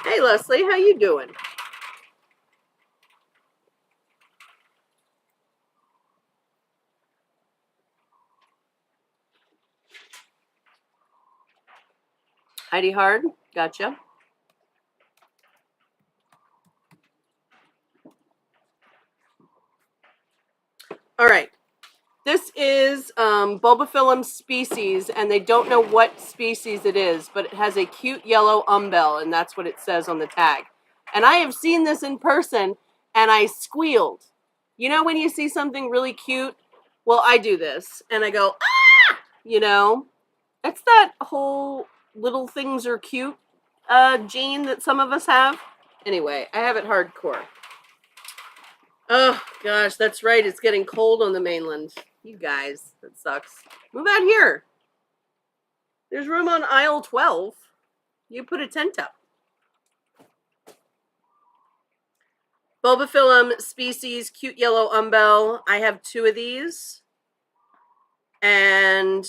Hey, Leslie, how you doing? Heidi Hard, gotcha. All right. This is Bulbophyllum species, and they don't know what species it is, but it has a cute yellow umbel, and that's what it says on the tag. And I have seen this in person, and I squealed. You know when you see something really cute? Well, I do this, and I go, ah! You know? It's that whole little things are cute gene that some of us have. Anyway, I have it hardcore. Oh, gosh, that's right. It's getting cold on the mainland. You guys, that sucks. Move out here. There's room on aisle 12. You put a tent up. Bulbophyllum species, cute yellow umbel. I have 2 of these. And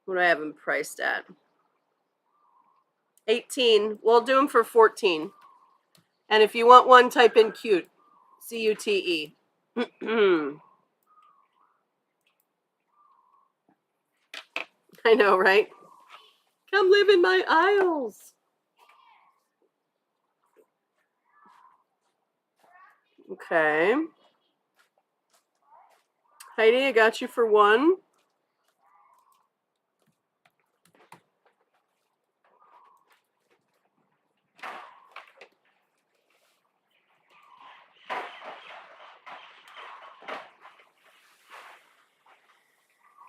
what do I have them priced at? 18. We'll do them for 14. And if you want one, type in cute. C-U-T-E. I know, right? Come live in my aisles. Okay. Heidi, I got you for 1.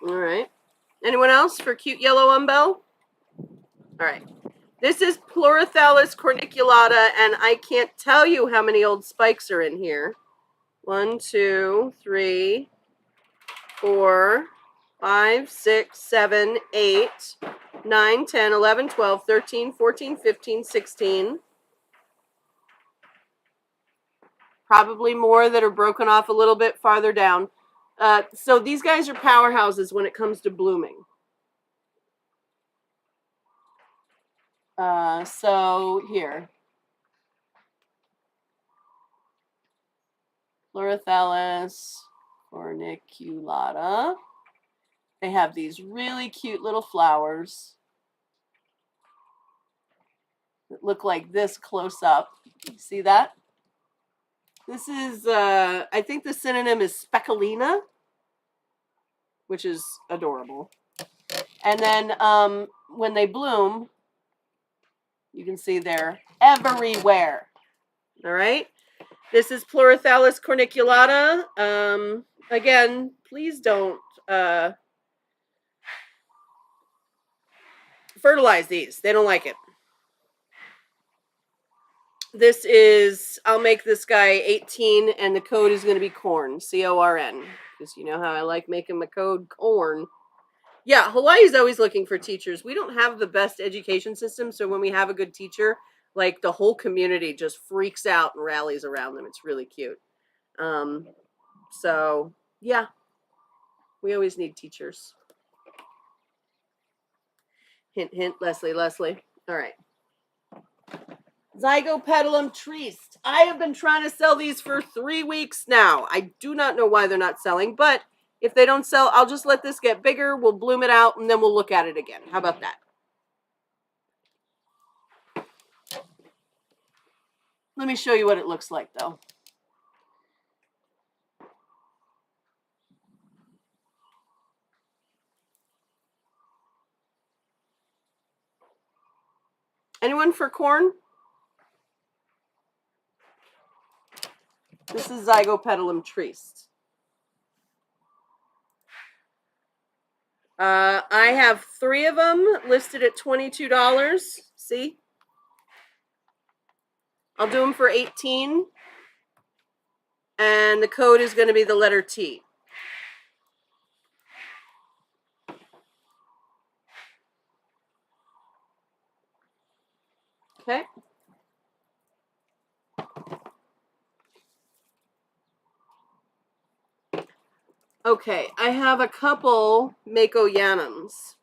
All right. Anyone else for cute yellow umbel? All right. This is Pleurothallus corniculata, and I can't tell you how many old spikes are in here. 1, 2, 3, 4, 5, 6, 7, 8, 9, 10, 11, 12, 13, 14, 15, 16. Probably more that are broken off a little bit farther down. So these guys are powerhouses when it comes to blooming. So here. Pleurothallus corniculata. They have these really cute little flowers that look like this close up. See that? This is, I think the synonym is speculaina, which is adorable. And then when they bloom, you can see they're everywhere. All right? This is Pleurothallus corniculata. Again, please don't fertilize these. They don't like it. This is, I'll make this guy 18, and the code is going to be corn, C-O-R-N, because you know how I like making my code corn. Yeah, Hawaii's always looking for teachers. We don't have the best education system, so when we have a good teacher, like the whole community just freaks out and rallies around them. It's really cute. So, yeah, we always need teachers. Hint, hint, Leslie. All right. Zygopetalum triste. I have been trying to sell these for 3 weeks now. I do not know why they're not selling, but if they don't sell, I'll just let this get bigger. We'll bloom it out, and then we'll look at it again. How about that? Let me show you what it looks like, though. Anyone for corn? This is Zygopetalum triste. I have 3 of them listed at $22. See? I'll do them for $18. And the code is going to be the letter T. Okay. Okay, I have a couple Mako Yanums.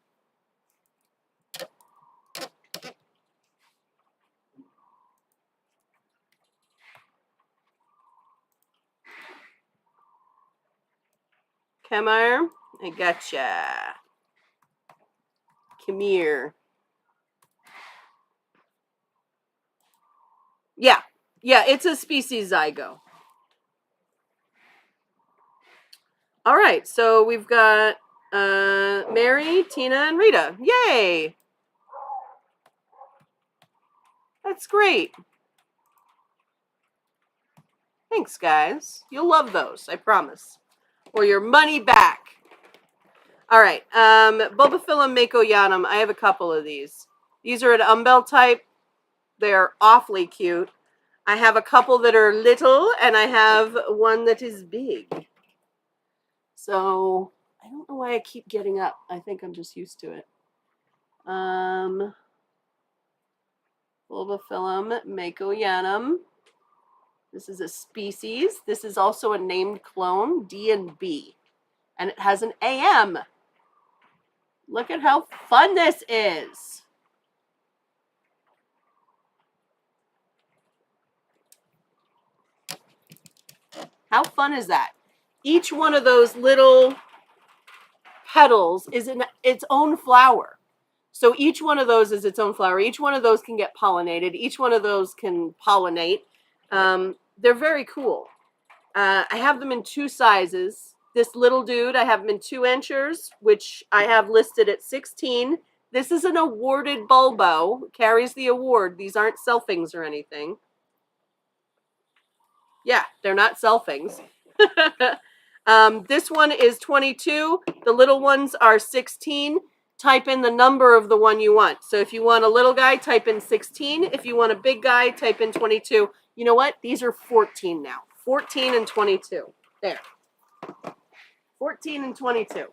Come here. I gotcha. Come here. Yeah. Yeah, it's a species zygo. All right, so we've got Mary, Tina, and Rita. Yay! That's great. Thanks, guys. You'll love those, I promise. Or your money back. All right, Bulbophyllum Makoyanum. I have a couple of these. These are an umbel type. They're awfully cute. I have a couple that are little, and I have one that is big. So I don't know why I keep getting up. I think I'm just used to it. Bulbophyllum Makoyanum. This is a species. This is also a named clone, D and B. And it has an AM. Look at how fun this is. How fun is that? Each one of those little petals is in its own flower. So each one of those is its own flower. Each one of those can get pollinated. Each one of those can pollinate. They're very cool. I have them in 2 sizes. This little dude, I have him in 2 inchers, which I have listed at $16. This is an awarded bulbo, carries the award. These aren't selfings or anything. Yeah, they're not selfings. This one is 22. The little ones are 16. Type in the number of the one you want. So if you want a little guy, type in 16. If you want a big guy, type in 22. You know what? These are 14 now. 14 and 22. There. 14 and 22.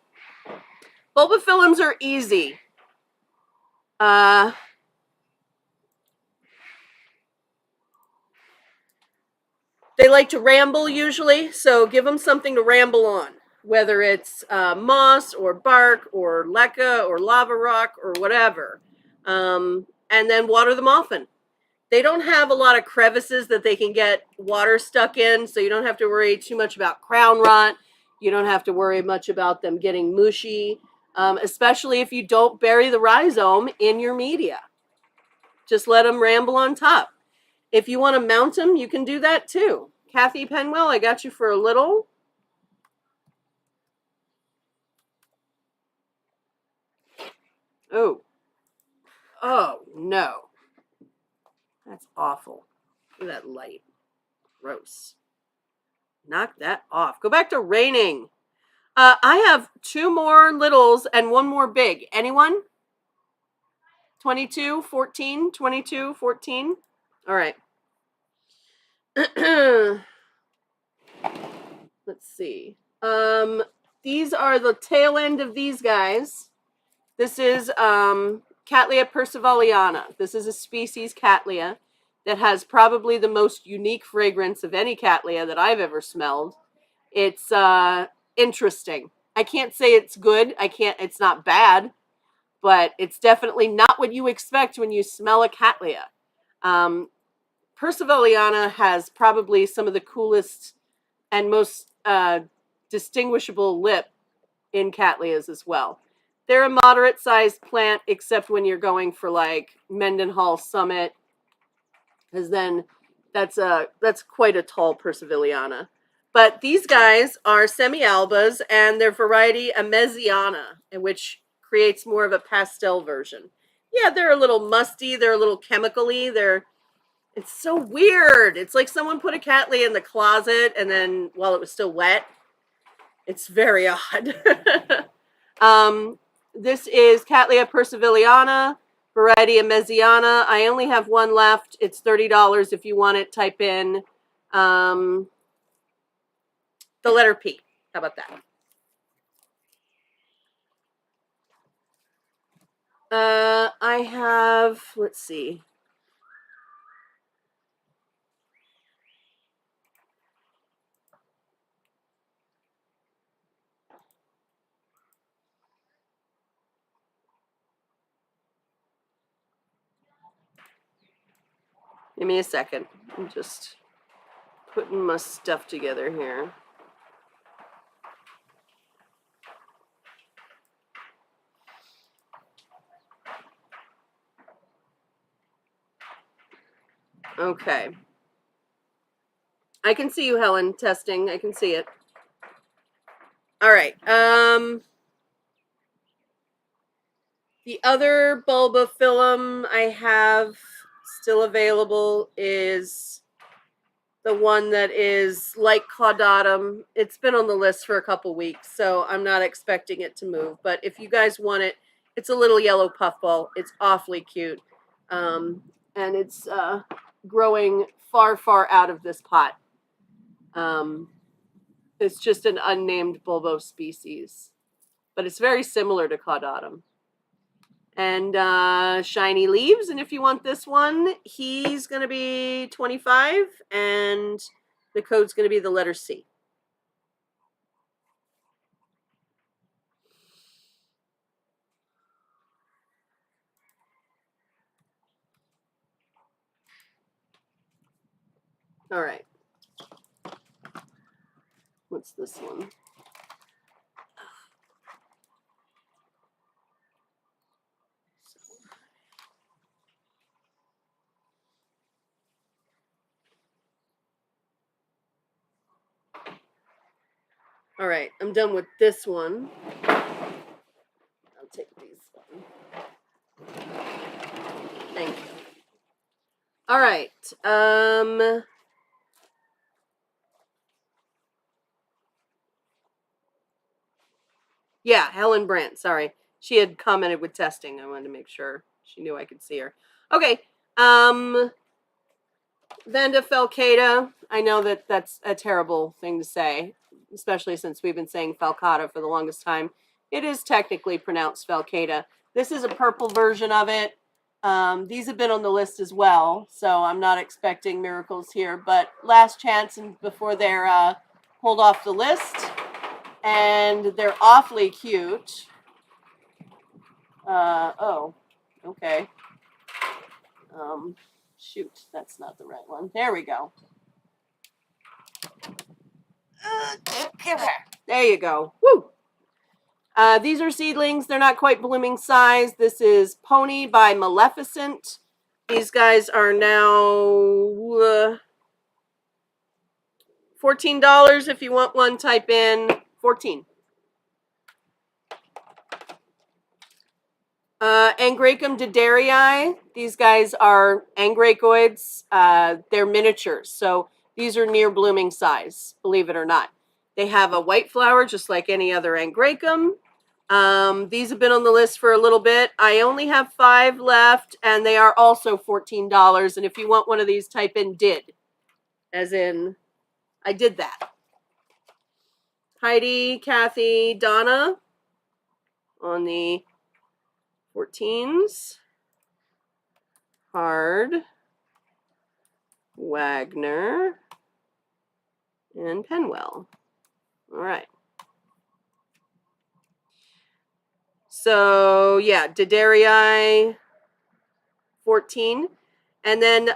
Bulbophyllums are easy. They like to ramble usually, so give them something to ramble on. Whether it's moss or bark or leca or lava rock or whatever. And then water them often. They don't have a lot of crevices that they can get water stuck in, so you don't have to worry too much about crown rot. You don't have to worry much about them getting mushy, especially if you don't bury the rhizome in your media. Just let them ramble on top. If you want to mount them, you can do that too. Kathy Penwell, I got you for a little. Oh. Oh, no. That's awful. Look at that light. Gross. Knock that off. Go back to raining. I have 2 more littles and 1 more big. Anyone? 22, 14, 22, 14. All right. Let's see. These are the tail end of these guys. This is Cattleya percivalliana. This is a species Cattleya that has probably the most unique fragrance of any Cattleya that I've ever smelled. It's interesting. I can't say it's good. It's not bad, but it's definitely not what you expect when you smell a Cattleya. Percivalliana has probably some of the coolest and most distinguishable lip in Cattleyas as well. They're a moderate-sized plant, except when you're going for like Mendenhall Summit, because then That's quite a tall Perseviliana. But these guys are semi-albas, and their variety Amesiana, which creates more of a pastel version. Yeah, they're a little musty. They're a little chemically. It's so weird. It's like someone put a Cattleya in the closet, and then while it was still wet. It's very odd. This is Cattleya perseviliana, variety Amesiana. I only have one left. It's $30 if you want it. Type in the letter P. How about that? I have, let's see. Give me a second. I'm just putting my stuff together here. Okay. I can see you, Helen, testing. I can see it. All right. The other bulbophyllum I have still available is the one that is like Caudatum. It's been on the list for a couple weeks, so I'm not expecting it to move. But if you guys want it, it's a little yellow puffball. It's awfully cute. And it's growing far, far out of this pot. It's just an unnamed bulbo species, but it's very similar to Caudatum. And shiny leaves. And if you want this one, he's going to be 25, and the code's going to be the letter C. All right. What's this one? All right, I'm done with this one. I'll take these. Thank you. All right. Yeah, Helen Brandt. Sorry, she had commented with testing. I wanted to make sure she knew I could see her. Okay. Vanda falcata. I know that that's a terrible thing to say, especially since we've been saying falcata for the longest time. It is technically pronounced falcata. This is a purple version of it. These have been on the list as well, so I'm not expecting miracles here. But last chance and before they're pulled off the list, and they're awfully cute. Oh, okay. Shoot, that's not the right one. There we go. There you go. Woo! These are seedlings. They're not quite blooming size. This is Pony by Maleficent. These guys are now $14. If you want one, type in 14. Angraecum diderii. These guys are angraecoids. They're miniatures, so these are near blooming size, believe it or not. They have a white flower just like any other angraecum. These have been on the list for a little bit. I only have 5 left, and they are also $14. And if you want one of these, type in did, as in I did that. Heidi, Kathy, Donna on the 14s. Hard, Wagner, and Penwell. All right. So yeah, diderii 14, and then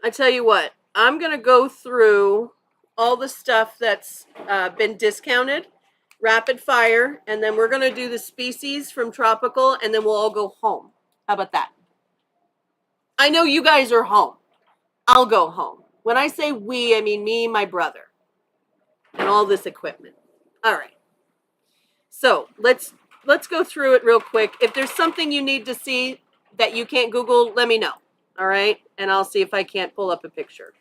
I tell you what, I'm gonna go through all the stuff that's been discounted, rapid fire, and then we're going to do the species from tropical, and then we'll all go home. How about that? I know you guys are home. I'll go home. When I say we, I mean me, my brother, and all this equipment. All right. So let's go through it real quick. If there's something you need to see that you can't Google, let me know. All right, and I'll see if I can't pull up a picture.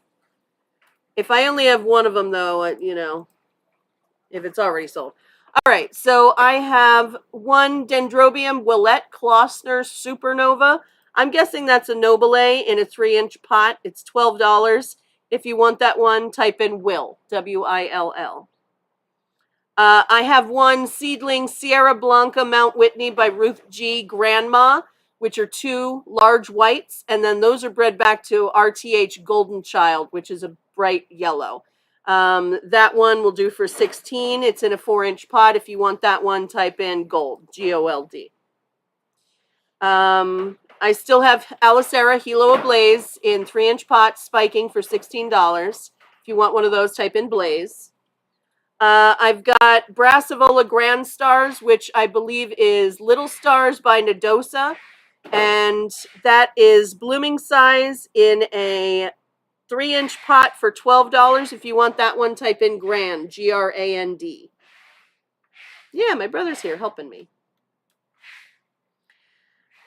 If I only have one of them, though, you know, if it's already sold. All right, so I have one Dendrobium Willette Klossner Supernova. I'm guessing that's a Nobile in a 3-inch pot. It's $12. If you want that one, type in Will, W-I-L-L. I have one seedling Sierra Blanca Mount Whitney by Ruth G. Grandma, which are 2 large whites, and then those are bred back to RTH Golden Child, which is a bright yellow. That one will do for $16. It's in a 4-inch pot. If you want that one, type in Gold, G-O-L-D. I still have Alicera Hilo Ablaze in 3-inch pots, spiking for $16. If you want one of those, type in Blaze. I've got Brassavola Grand Stars, which I believe is Little Stars by Nodosa, and that is blooming size in a 3-inch pot for $12. If you want that one, type in Grand, G-R-A-N-D. Yeah, my brother's here helping me.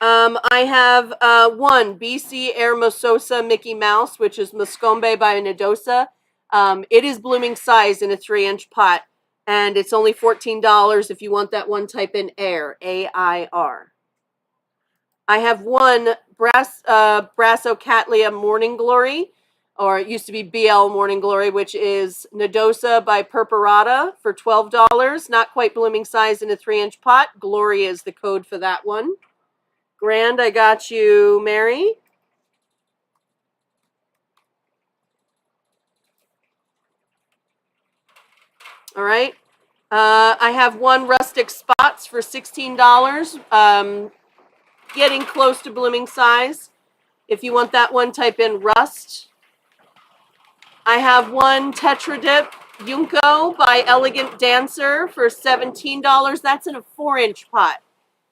I have one BC Hermososa Mickey Mouse, which is Moscombe by Nodosa. It is blooming size in a 3-inch pot, and it's only $14. If you want that one, type in Air, A-I-R. I have one Brassocatlia Morning Glory, or it used to be BL Morning Glory, which is Nodosa by Purpurata for $12. Not quite blooming size in a 3-inch pot. Glory is the code for that one. Grand, I got you, Mary. All right. I have one Rustic Spots for $16. Getting close to blooming size. If you want that one, type in Rust. I have one Tetra Dip Yunko by Elegant Dancer for $17. That's in a 4-inch pot.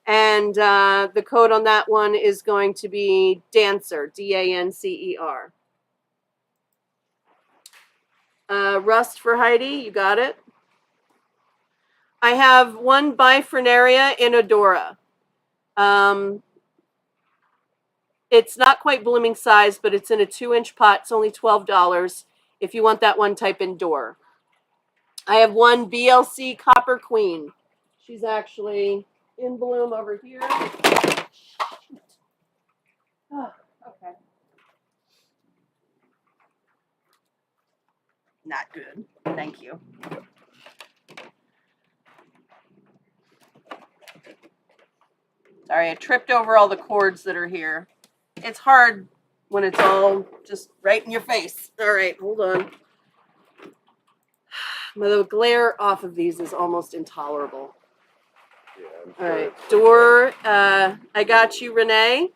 And the code on that one is going to be Dancer, D-A-N-C-E-R. Rust for Heidi, you got it. I have one Bifrenaria Inodora. It's not quite blooming size, but it's in a 2-inch pot. It's only $12. If you want that one, type in Door. I have one BLC Copper Queen. She's actually in bloom over here. Oh, okay. Not good. Thank you. Sorry, I tripped over all the cords that are here. It's hard when it's all just right in your face. All right, hold on. The glare off of these is almost intolerable. Yeah, I'm All sure right, it's- Door, I got you, Renee.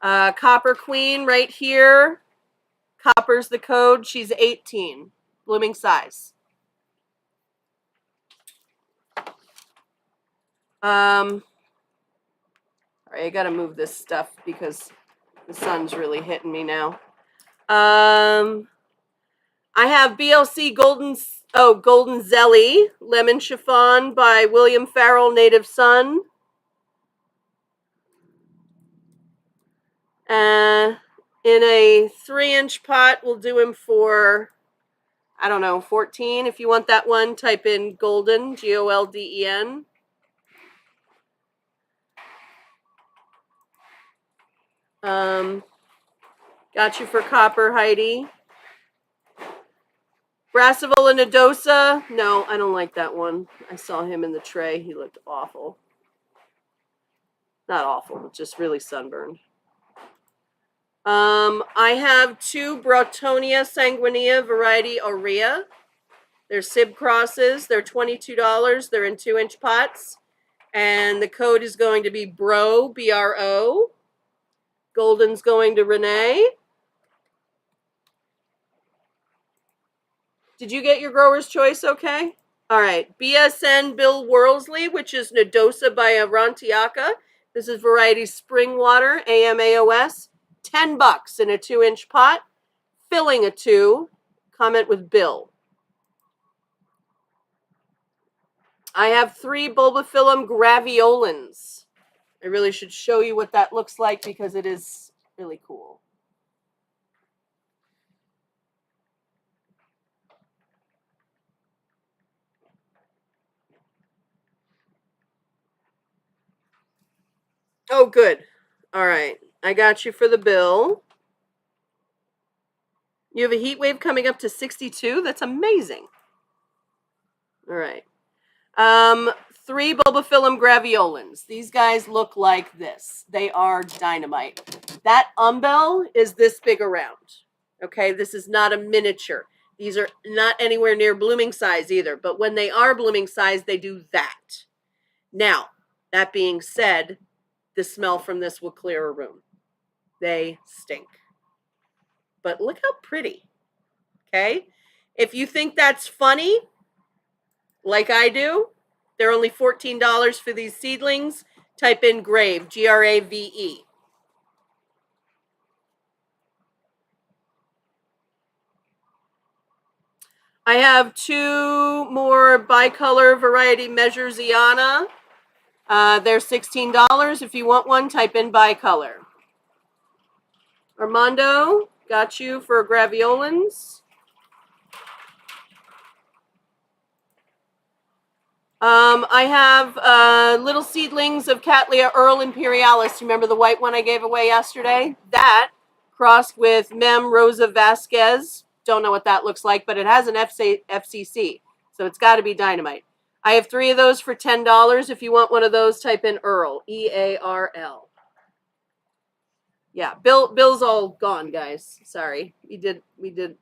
Copper Queen right here. Copper's the code. She's 18. Blooming size. All right, I gotta move this stuff because the sun's really hitting me now. I have BLC Golden Zelly Lemon Chiffon by William Farrell, Native Son. In a 3-inch pot, we'll do him for, I don't know, 14. If you want that one, type in Golden, Golden. Got you for Copper, Heidi. Brassavola Nodosa. No, I don't like that one. I saw him in the tray. He looked awful. Not awful, but just really sunburned. I have 2 Brautonia Sanguinea variety Aurea. They're Sib crosses. They're $22. They're in 2-inch pots. And the code is going to be BRO, B-R-O. Golden's going to Renee. Did you get your grower's choice okay? All right. BSN Bill Worlsley, which is Nodosa by Arantiaca. This is variety spring water, AMAOS. $10 in a 2-inch pot. Filling a 2. Comment with Bill. I have 3 bulbophyllum graveolens. I really should show you what that looks like because it is really cool. Oh, good. All right. I got you for the bill. You have a heat wave coming up to 62? That's amazing. All right. 3 bulbophyllum graveolens. These guys look like this. They are dynamite. That umbel is this big around. Okay, this is not a miniature. These are not anywhere near blooming size either, but when they are blooming size, they do that. Now, that being said, the smell from this will clear a room. They stink. But look how pretty. Okay? If you think that's funny, like I do, they're only $14 for these seedlings. Type in Grave, Grave. I have 2 more bicolor variety Measure Ziana. They're $16. If you want one, type in bicolor. Armando, got you for graveolens. I have little seedlings of Cattleya Earl Imperialis. Remember the white one I gave away yesterday? That crossed with Mem Rosa Vasquez. Don't know what that looks like, but it has an FCC, so it's got to be dynamite. I have 3 of those for $10. If you want one of those, type in Earl, EARL. Yeah, Bill's all gone, guys. Sorry, we did.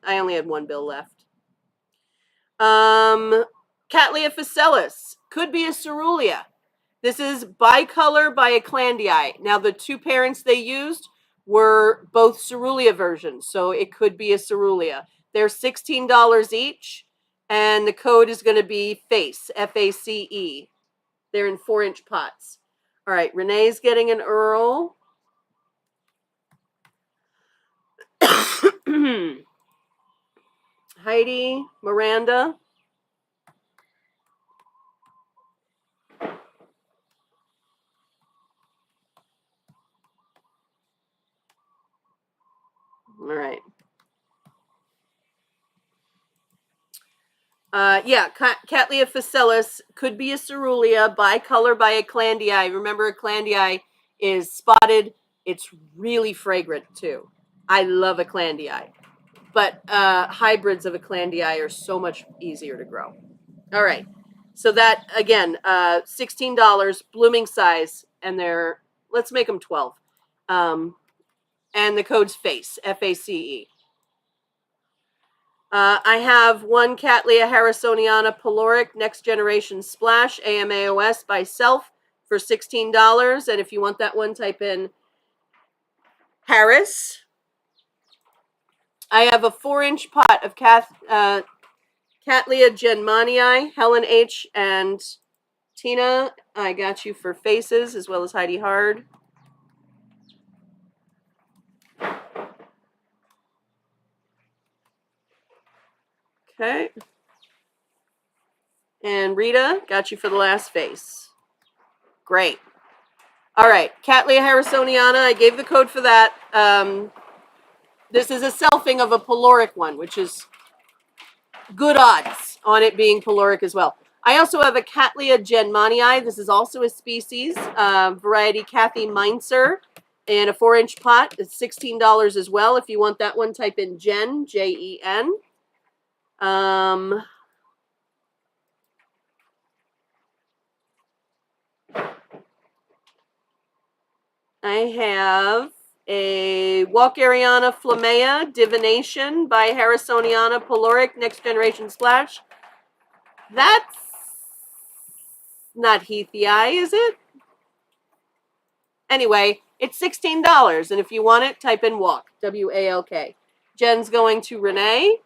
I only had 1 bill left. Cattleya phacelis could be a cerulean. This is bicolor by Eclandii. Now, the 2 parents they used were both cerulean versions, so it could be a cerulean. They're $16 each, and the code is going to be FACE, FACE. They're in 4-inch pots. All right, Renee's getting an Earl. Heidi, Miranda. All right. Yeah, Cattleya phacelis could be a cerulean, bicolor by Eclandii. Remember, Eclandii is spotted. It's really fragrant too. I love Eclandii, but hybrids of Eclandii are so much easier to grow. All right, so that again, $16, blooming size, and let's make them 12. And the code's FACE, FACE. I have 1 Cattleya harrisoniana Peloric Next Generation Splash AMAOS by Self for $16. And if you want that one, type in Harris. I have a 4-inch pot of Cattleya Genmanii, Helen H. and Tina. I got you for faces, as well as Heidi Hard. Okay. And Rita, got you for the last face. Great. All right, Cattleya harrisoniana. I gave the code for that. This is a selfing of a Peloric one, which is good odds on it being Peloric as well. I also have a Cattleya Genmanii. This is also a species, variety Kathy Meinzer, in a 4-inch pot. It's $16 as well. If you want that one, type in Jen, Jen. I have a Walkeriana Flammea Divination by Harrisoniana Peloric Next Generation Splash. That's not Heathii, is it? Anyway, it's $16, and if you want it, type in Walk, W-A-L-K. Jen's going to Renee.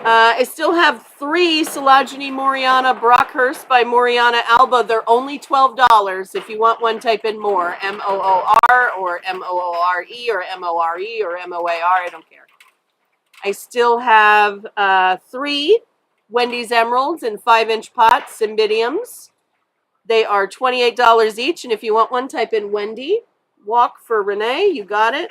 I still have 3 Silagene Moriana Brockhurst by Moriana Alba. They're only $12. If you want one, type in more. MOOR or MOORE or MORE or MOAR. I don't care. I still have 3 Wendy's Emeralds in 5-inch pots, Cymbidiums. They are $28 each. And if you want one, type in Wendy. Walk for Renee. You got it.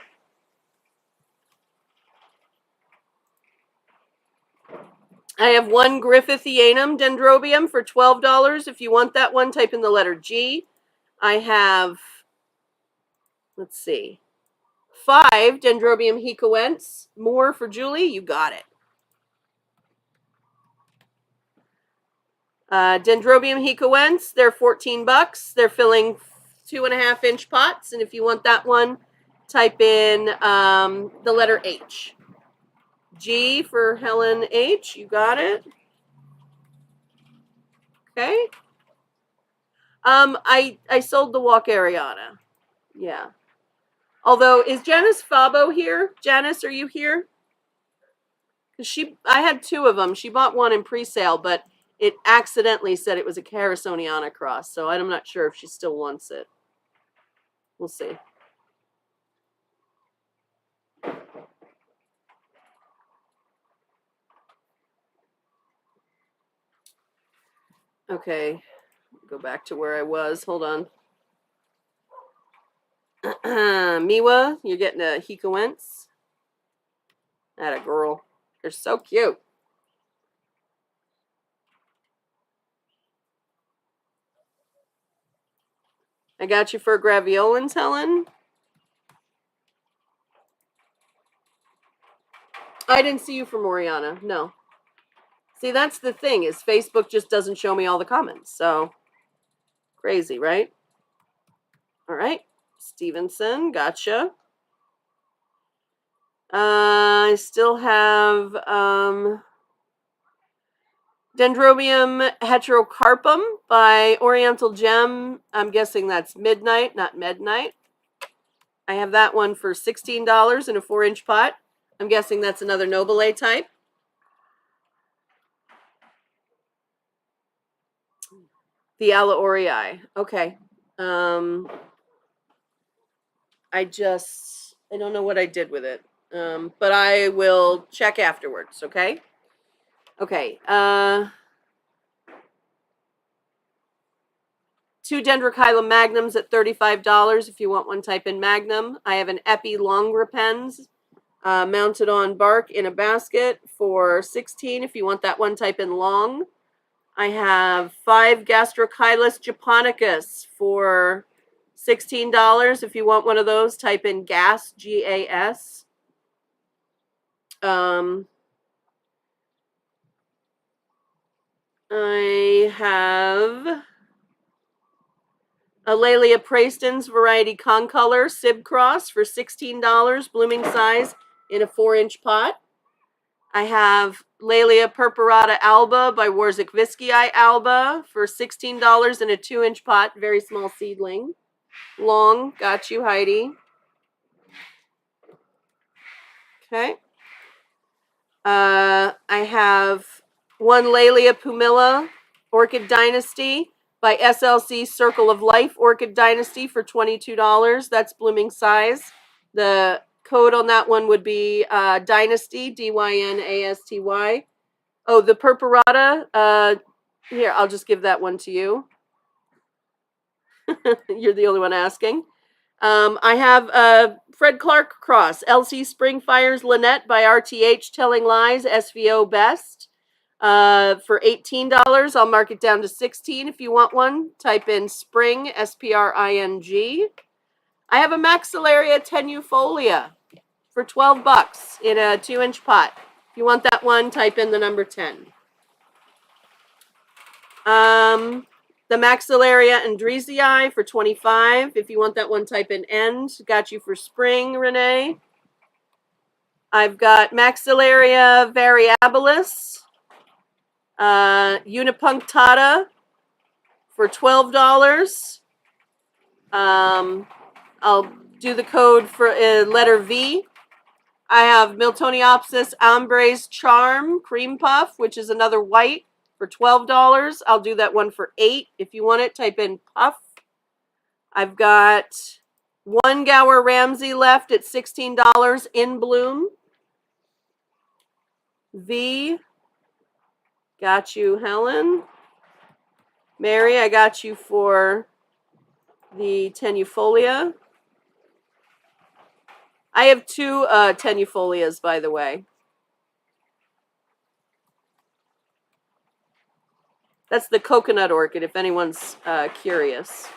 I have 1 Griffithianum Dendrobium for $12. If you want that one, type in the letter G. I have, let's see, 5 Dendrobium Hecoense. More for Julie. You got it. Dendrobium Hecoense, they're $14. They're filling 2.5-inch pots. And if you want that one, type in the letter H. G for Helen H. You got it. Okay. I sold the Walk Ariana. Yeah. Although, is Janice Fabo here? Janice, are you here? Because I had 2 of them. She bought one in pre-sale, but it accidentally said it was a Carasoniana cross, so I'm not sure if she still wants it. We'll see. Okay, go back to where I was. Hold on. Miwa, you're getting a Hecoense. Atta girl. They're so cute. I got you for Graviolins, Helen. I didn't see you for Moriana. No. See, that's the thing, is Facebook just doesn't show me all the comments. So, crazy, right? All right. Stevenson, gotcha. I still have Dendrobium heterocarpum by Oriental Gem. I'm guessing that's Midnight, not Midnight. I have that one for $16 in a 4-inch pot. I'm guessing that's another Nobile type. The Alaorii. Okay. I don't know what I did with it. But I will check afterwards, okay? Okay. 2 Dendrochilum magnums at $35. If you want one, type in Magnum. I have an Epi Longripens mounted on bark in a basket for $16. If you want that one, type in Long. I have 5 Gastrochilus japonicus for $16. If you want one of those, type in Gas, G-A-S. I have Alalia praestens variety concolor Sib Cross for $16, blooming size in a 4-inch pot. I have Laelia purpurata alba by Warzikviscii alba for $16 in a 2-inch pot, very small seedling. Long, got you, Heidi. Okay. I have 1 Laelia pumila Orchid Dynasty by SLC Circle of Life Orchid Dynasty for $22. That's blooming size. The code on that one would be Dynasty, D-Y-N-A-S-T-Y. Oh, the purpurata. Here, I'll just give that one to you. You're the only one asking. I have Fred Clark Cross, LC Spring Fires Lynette by RTH Telling Lies, SVO Best. For $18. I'll mark it down to $16. If you want one, type in Spring, S-P-R-I-N-G. I have a Maxillaria tenuifolia for $12 in a 2-inch pot. If you want that one, type in the number 10. The Maxillaria andreesii for $25. If you want that one, type in End. Got you for Spring, Renee. I've got Maxillaria variabilis, unipunctata for $12. I'll do the code for letter V. I have Miltoniopsis Ambres Charm Cream Puff, which is another white for $12. I'll do that one for $8. If you want it, type in puff. I've got one Gower Ramsey left at $16 in bloom. V, got you, Helen. Mary, I got you for the tenufolia. I have two tenufolias, by the way. That's the coconut orchid, if anyone's curious.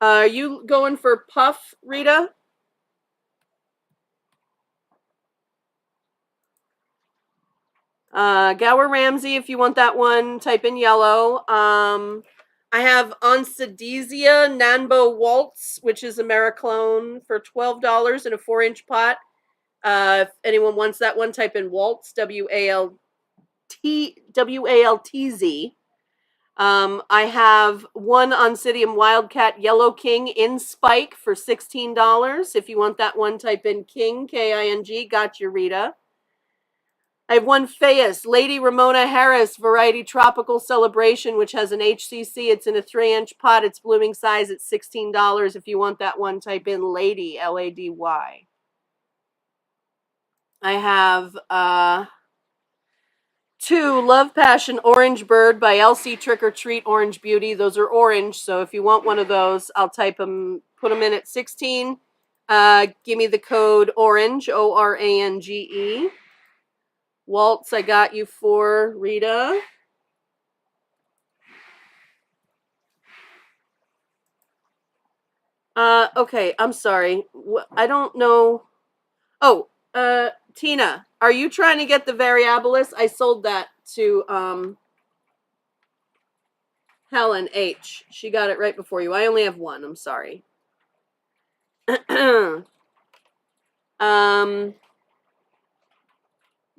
Are you going for puff, Rita? Gower Ramsey, if you want that one, type in yellow. I have Onsidesia Nanbo Waltz, which is a Mariclone for $12 in a 4-inch pot. If anyone wants that one, type in Waltz, WALTZ. I have one Oncidium Wildcat Yellow King in spike for $16. If you want that one, type in King, King. Got you, Rita. I have one Fayus, Lady Ramona Harris Variety Tropical Celebration, which has an HCC. It's in a 3-inch pot. It's blooming size at $16. If you want that one, type in Lady, Lady. I have two Love Passion Orange Bird by LC Trick or Treat Orange Beauty. Those are orange, so if you want one of those, I'll type them, put them in at 16. Give me the code ORANGE, ORANGE. Waltz, I got you for Rita. Okay, I'm sorry. I don't know. Oh, Tina, are you trying to get the Variabilis? I sold that to Helen H. She got it right before you. I only have one. I'm sorry.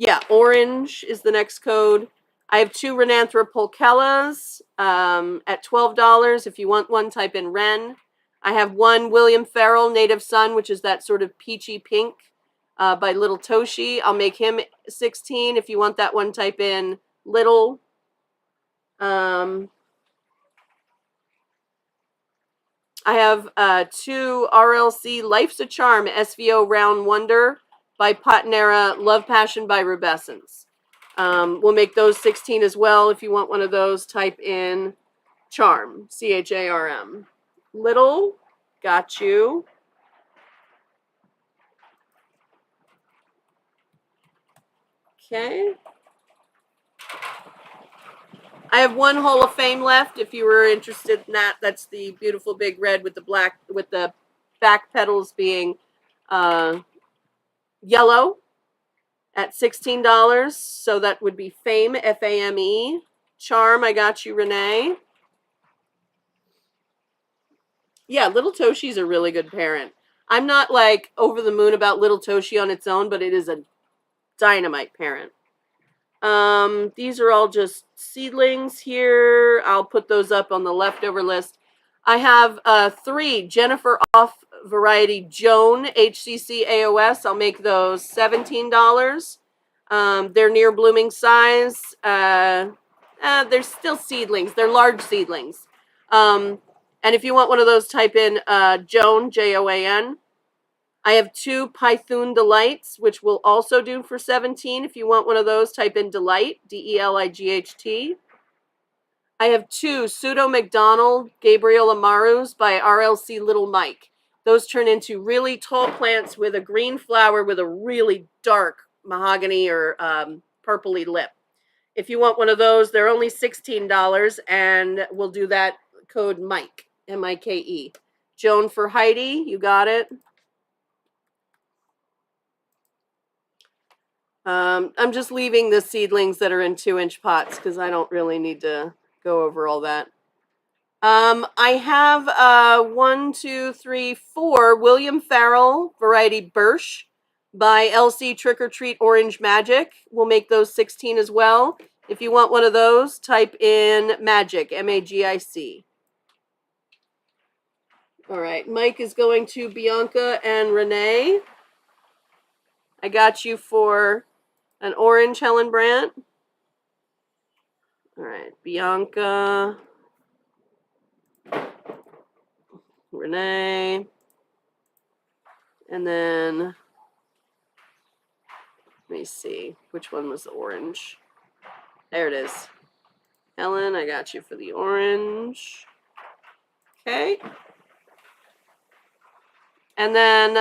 Yeah, orange is the next code. I have two Renanthera pulchellas at $12. If you want one, type in Ren. I have one William Farrell Native Sun, which is that sort of peachy pink by Little Toshi. I'll make him 16. If you want that one, type in Little. I have two RLC Life's a Charm SVO Round Wonder by Patinera, Love Passion by Rubescence. We'll make those 16 as well. If you want one of those, type in Charm, CHARM. Little, got you. Okay. I have one Hall of Fame left. If you were interested in that, that's the beautiful big red with the black, with the back petals being yellow at $16. So that would be Fame, Fame. Charm, I got you, Renee. Yeah, Little Toshi's a really good parent. I'm not like over the moon about Little Toshi on its own, but it is a dynamite parent. These are all just seedlings here. I'll put those up on the leftover list. I have three Jennifer Off Variety Joan HCC AOS. I'll make those $17. They're near blooming size. They're still seedlings. They're large seedlings. And if you want one of those, type in Joan, Joan. I have two Python Delights, which will also do for $17. If you want one of those, type in Delight, DELIGHT. I have two Pseudo McDonald Gabriel Amarus by RLC Little Mike. Those turn into really tall plants with a green flower with a really dark mahogany or purpley lip. If you want one of those, they're only $16, and we'll do that code Mike, M-I-K-E. Joan for Heidi, you got it. I'm just leaving the seedlings that are in 2-inch pots because I don't really need to go over all that. I have 1, 2, 3, 4 William Farrell Variety Birch by LC Trick or Treat Orange Magic. We'll make those 16 as well. If you want one of those, type in Magic, M-A-G-I-C. All right, Mike is going to Bianca and Renee. I got you for an orange Helen Brandt. All right, Bianca, Renee, and then let me see which one was the orange. There it is. Helen, I got you for the orange. Okay. And then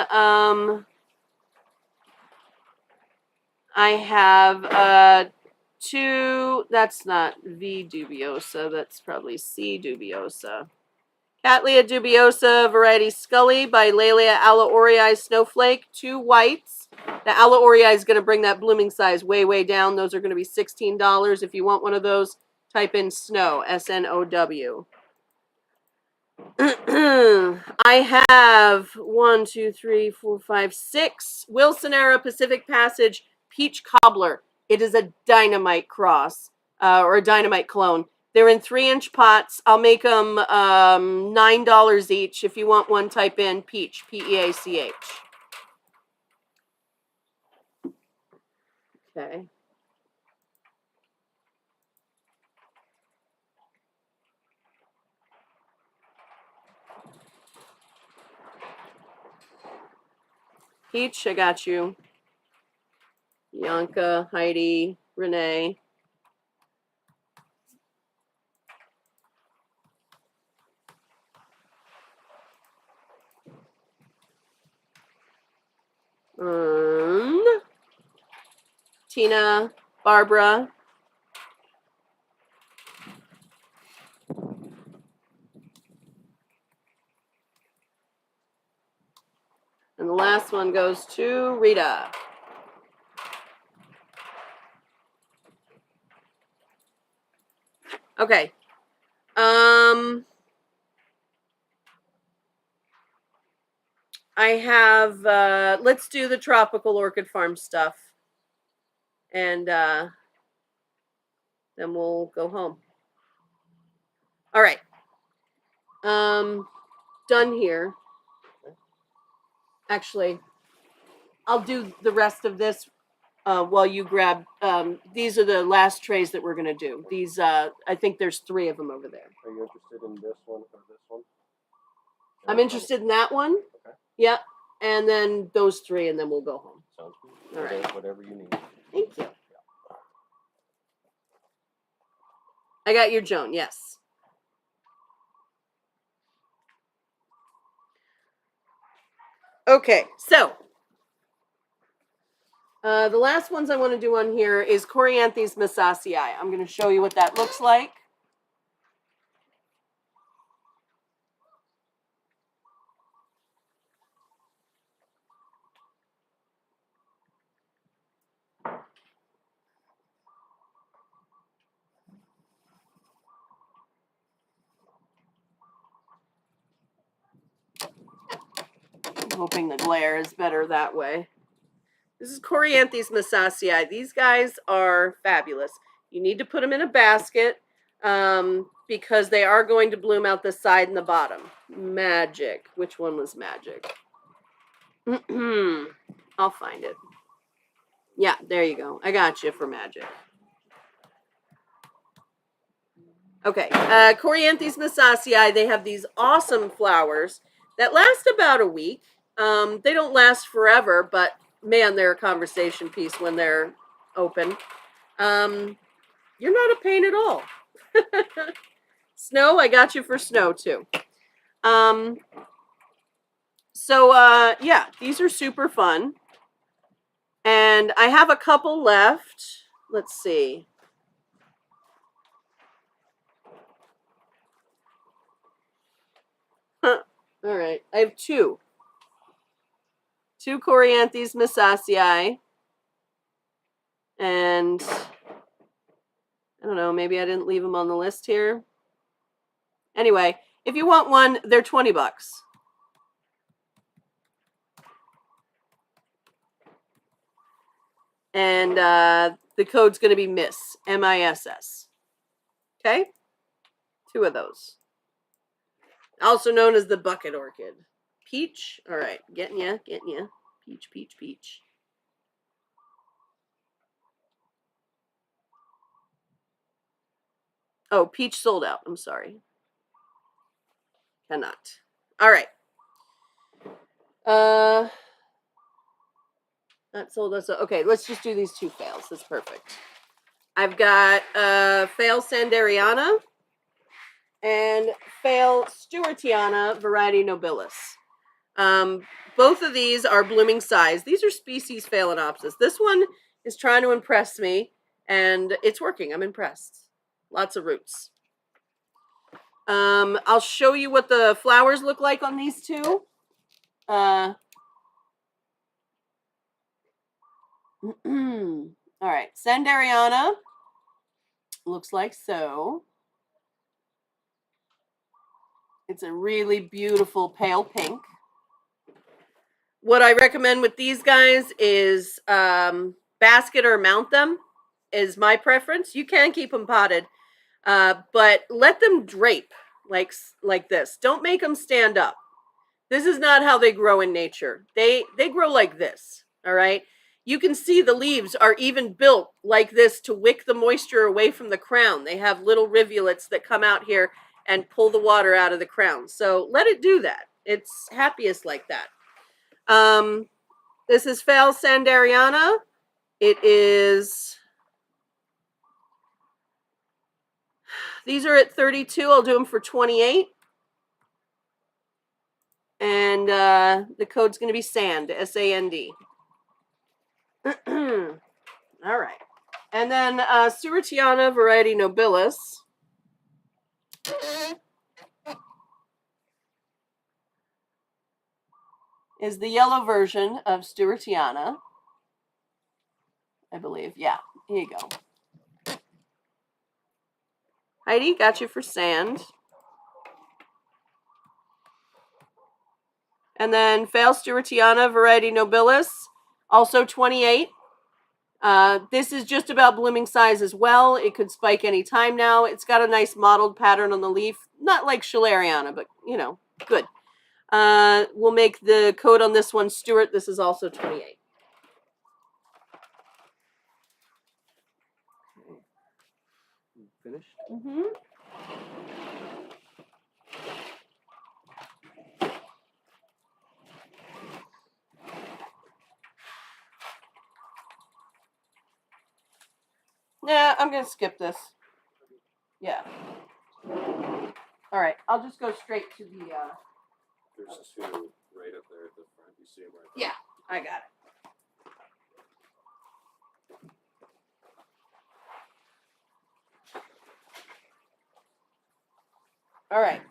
I have two, that's not V dubiosa, that's probably C dubiosa. Cattleya dubiosa variety Scully by Laelia Alaorii Snowflake, 2 whites. The Alaorii is going to bring that blooming size way, way down. Those are going to be $16. If you want one of those, type in Snow, S-N-O-W. I have 1, 2, 3, 4, 5, 6 Wilsonera Pacific Passage Peach Cobbler. It is a dynamite cross or a dynamite clone. They're in 3-inch pots. I'll make them $9 each. If you want one, type in Peach, P-E-A-C-H. Okay. Peach, I got you. Bianca, Heidi, Renee. Tina, Barbara. And the last one goes to Rita. Okay. I have, let's do the tropical orchid farm stuff. And then we'll go home. All right. Done here. Actually, I'll do the rest of this while you grab, these are the last trays that we're going to do. These, I think there's 3 of them over there. Are you interested in this one or this one? I'm interested in that one. Okay. Yep. And then those 3, and then we'll go home. Sounds good. All right. Whatever you need. Thank you. I got your Joan, yes. Okay, so the last ones I want to do on here is Coryanthes massaceae. I'm going to show you what that looks like. I'm hoping the glare is better that way. This is Coryanthes massaceae. These guys are fabulous. You need to put them in a basket because they are going to bloom out the side and the bottom. Magic. Which one was magic? I'll find it. Yeah, there you go. I got you for magic. Okay, Coryanthes massaceae, they have these awesome flowers that last about a week. They don't last forever, but man, they're a conversation piece when they're open. You're not a pain at all. Snow, I got you for Snow too. Yeah, these are super fun. And I have a couple left. Let's see. All right, I have 2. 2 Coryanthes massaceae. And I don't know, maybe I didn't leave them on the list here. Anyway, if you want one, they're $20. And the code's going to be MISS, M-I-S-S. Okay? 2 of those. Also known as the bucket orchid. Peach. All right, getting ya, getting ya. Peach, peach, peach. Oh, peach sold out. I'm sorry. Cannot. All right. Not sold out. Okay, let's just do these two fails. That's perfect. I've got fail Sanderiana and fail Stewartiana variety nobilis. Both of these are blooming size. These are species Phalaenopsis. This one is trying to impress me, and it's working. I'm impressed. Lots of roots. I'll show you what the flowers look like on these two. All right, Sanderiana looks like so. It's a really beautiful pale pink. What I recommend with these guys is basket or mount them is my preference. You can keep them potted, but let them drape like this. Don't make them stand up. This is not how they grow in nature. They grow like this, all right? You can see the leaves are even built like this to wick the moisture away from the crown. They have little rivulets that come out here and pull the water out of the crown. So let it do that. It's happiest like that. This is Phal Sanderiana. It is, these are at 32. I'll do them for 28. And the code's going to be SAND, S-A-N-D. All right. And then Stewartiana variety nobilis is the yellow version of Stewartiana, I believe. Yeah, here you go. Heidi, got you for sand. And then Phal Stewartiana variety nobilis, also 28. This is just about blooming size as well. It could spike any time now. It's got a nice mottled pattern on the leaf. Not like Schilleriana, but, you know, good. We'll make the code on this one Stewart. This is also 28. Finished? Mm-hmm. Nah, I'm going to skip this. Yeah. All right, I'll just go straight to the... There's two right up there at the front. You see them right there? Yeah, I got it. All right.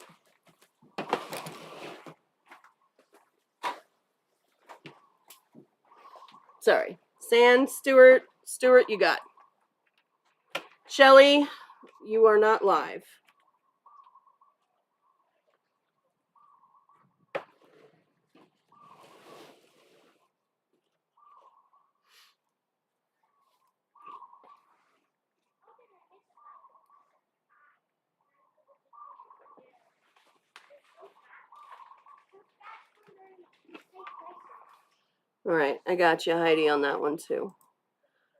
Sorry. Sand, Stewart, you got. Shelly, you are not live. All right, I got you, Heidi, on that one too.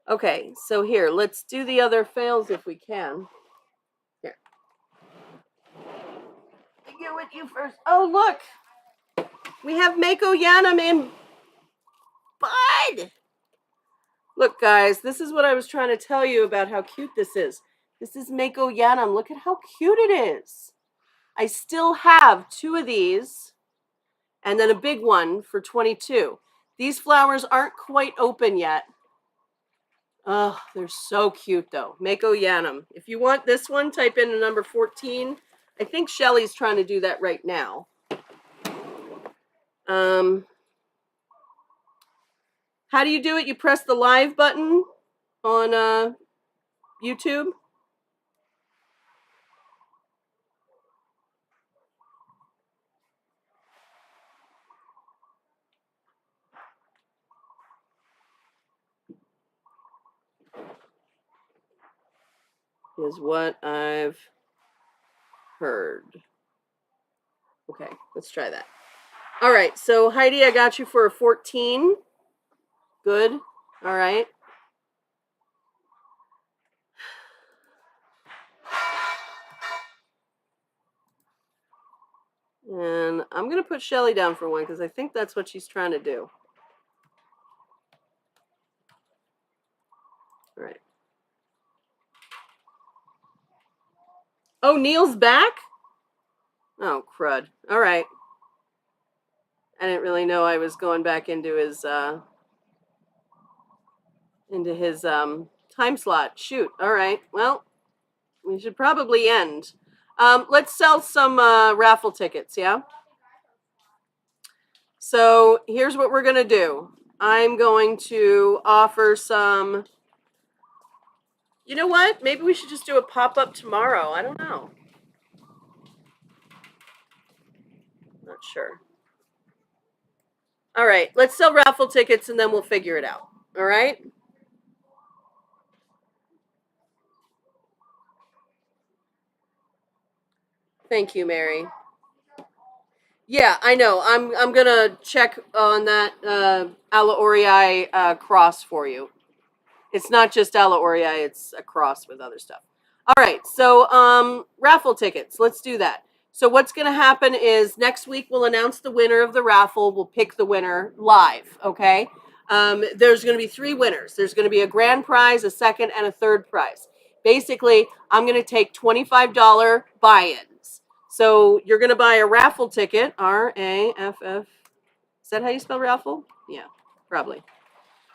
Okay, so here, let's do the other fails if we can. Here. I get with you first. Oh, look. We have Mako Yanam in bud. Look, guys, this is what I was trying to tell you about how cute this is. This is Mako Yanam. Look at how cute it is. I still have two of these and then a big one for 22. These flowers aren't quite open yet. Oh, they're so cute, though. Mako Yanam. If you want this one, type in the number 14. I think Shelly's trying to do that right now. How do you do it? You press the live button on YouTube. Is what I've heard. Okay, let's try that. All right, so Heidi, I got you for a 14. Good. All right. And I'm going to put Shelly down for 1 because I think that's what she's trying to do. All right. Oh, Neil's back? Oh, crud. All right. I didn't really know I was going back into his time slot. Shoot. All right. Well, we should probably end. Let's sell some raffle tickets, yeah? So here's what we're going to do. I'm going to offer some. You know what? Maybe we should just do a pop-up tomorrow. I don't know. Not sure. All right. Let's sell raffle tickets and then we'll figure it out. All right? Thank you, Mary. Yeah, I know. I'm gonna check on that Ala Orei cross for you. It's not just Ala Orei, it's a cross with other stuff. All right, so raffle tickets. Let's do that. So what's gonna happen is next week we'll announce the winner of the raffle. We'll pick the winner live. Okay. There's gonna be 3 winners. There's gonna be a grand prize, a second, and a third prize. Basically, I'm gonna take $25 buy-ins. So you're going to buy a raffle ticket, R-A-F-F. Is that how you spell raffle? Yeah, probably.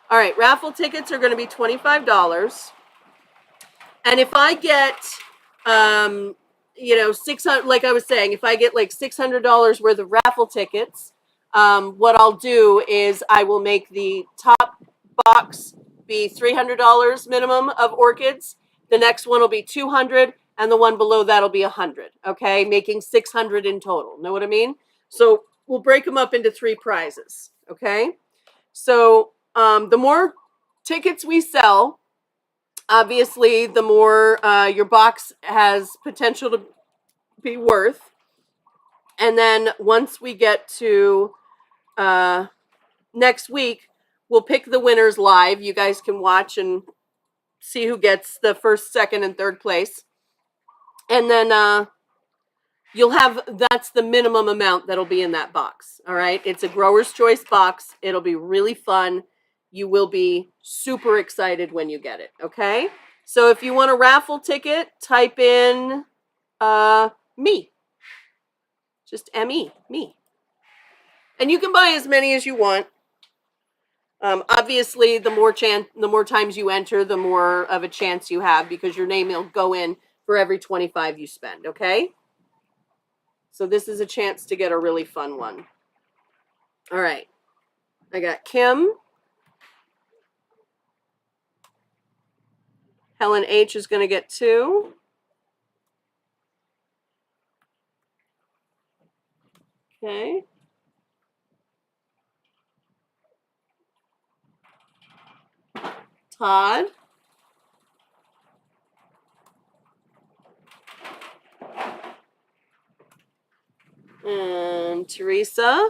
All right, raffle tickets are going to be $25. And if I get, 600, like I was saying, if I get like $600 worth of raffle tickets, what I'll do is I will make the top box be $300 minimum of orchids. The next one will be $200. And the one below that'll be $100, okay? Making $600 in total. Know what I mean? So we'll break them up into 3 prizes, okay? So the more tickets we sell, obviously, the more your box has potential to be worth. And then once we get to next week, we'll pick the winners live. You guys can watch and see who gets the first, second, and third place. And then you'll have, that's the minimum amount that'll be in that box. All right. It's a grower's choice box. It'll be really fun. You will be super excited when you get it. Okay. So if you want a raffle ticket, type in me. Just M-E, me. And you can buy as many as you want. Obviously, the more times you enter, the more of a chance you have because your name will go in for every 25 you spend. Okay. So this is a chance to get a really fun one. All right. I got Kim. Helen H is going to get 2. Okay. Todd. And Teresa.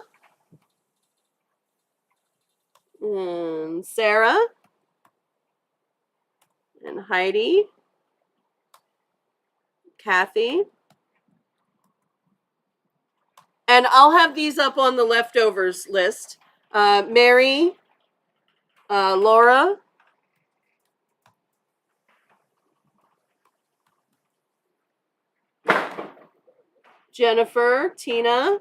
And Sarah. And Heidi. Kathy. And I'll have these up on the leftovers list. Mary. Laura. Jennifer. Tina.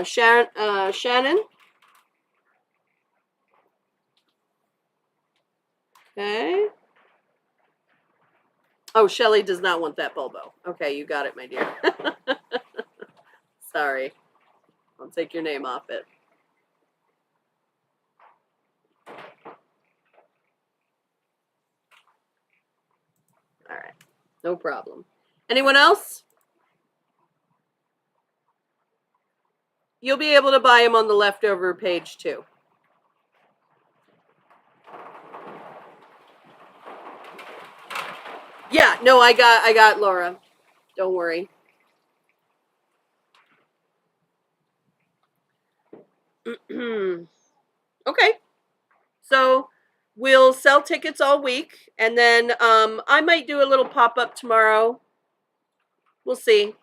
Shannon. Okay. Oh, Shelly does not want that bulbo. Okay, you got it, my dear. Sorry. I'll take your name off it. All right. No problem. Anyone else? You'll be able to buy them on the leftover page too. Yeah, no, I got Laura. Don't worry. Okay. So we'll sell tickets all week, and then I might do a little pop up tomorrow. We'll see.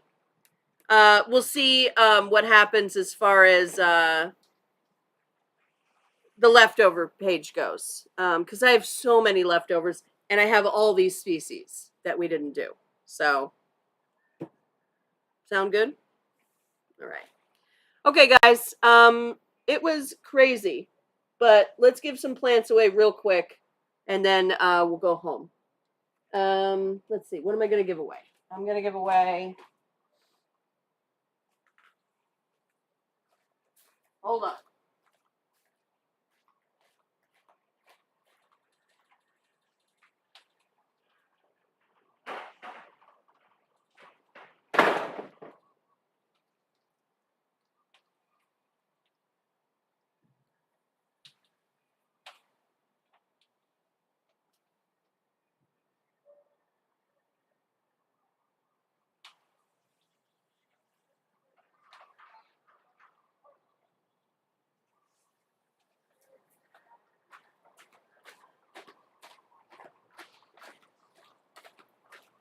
We'll see what happens as far as the leftover page goes, because I have so many leftovers, and I have all these species that we didn't do. So, sound good? All right. Okay, guys. It was crazy, but let's give some plants away real quick, and then we'll go home. Let's see. What am I going to give away? I'm going to give away. Hold on.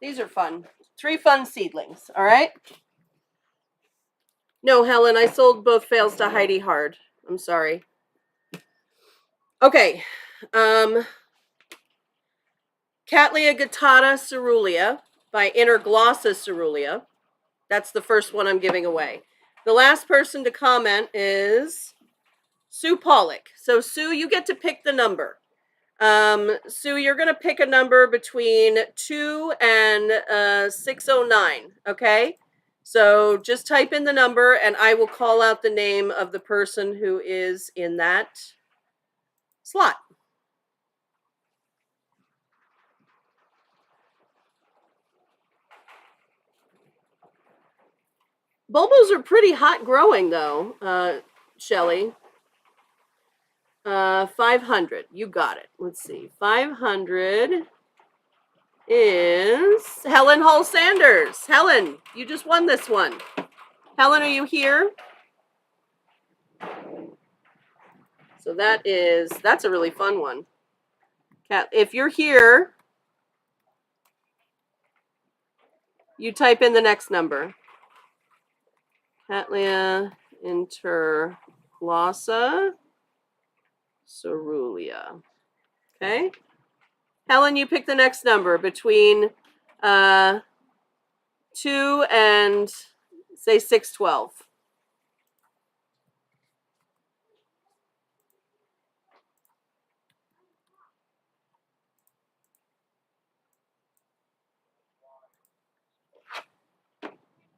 These are fun. 3 fun seedlings. All right. No, Helen, I sold both fails to Heidi Hard. I'm sorry. Okay. Cattleya guttata cerulean by Interglossa cerulean. That's the first one I'm giving away. The last person to comment is Sue Pollock. So, Sue, you get to pick the number. Sue, you're going to pick a number between 2 and 609, okay? So just type in the number and I will call out the name of the person who is in that slot. Bulbos are pretty hot growing though, Shelly. 500. You got it. Let's see. 500 is Helen Hull Sanders. Helen, you just won this one. Helen, are you here? So that's a really fun one. Cat, if you're here, you type in the next number. Cattleya interglossa cerulean. Okay. Helen, you pick the next number between 2 and say 612.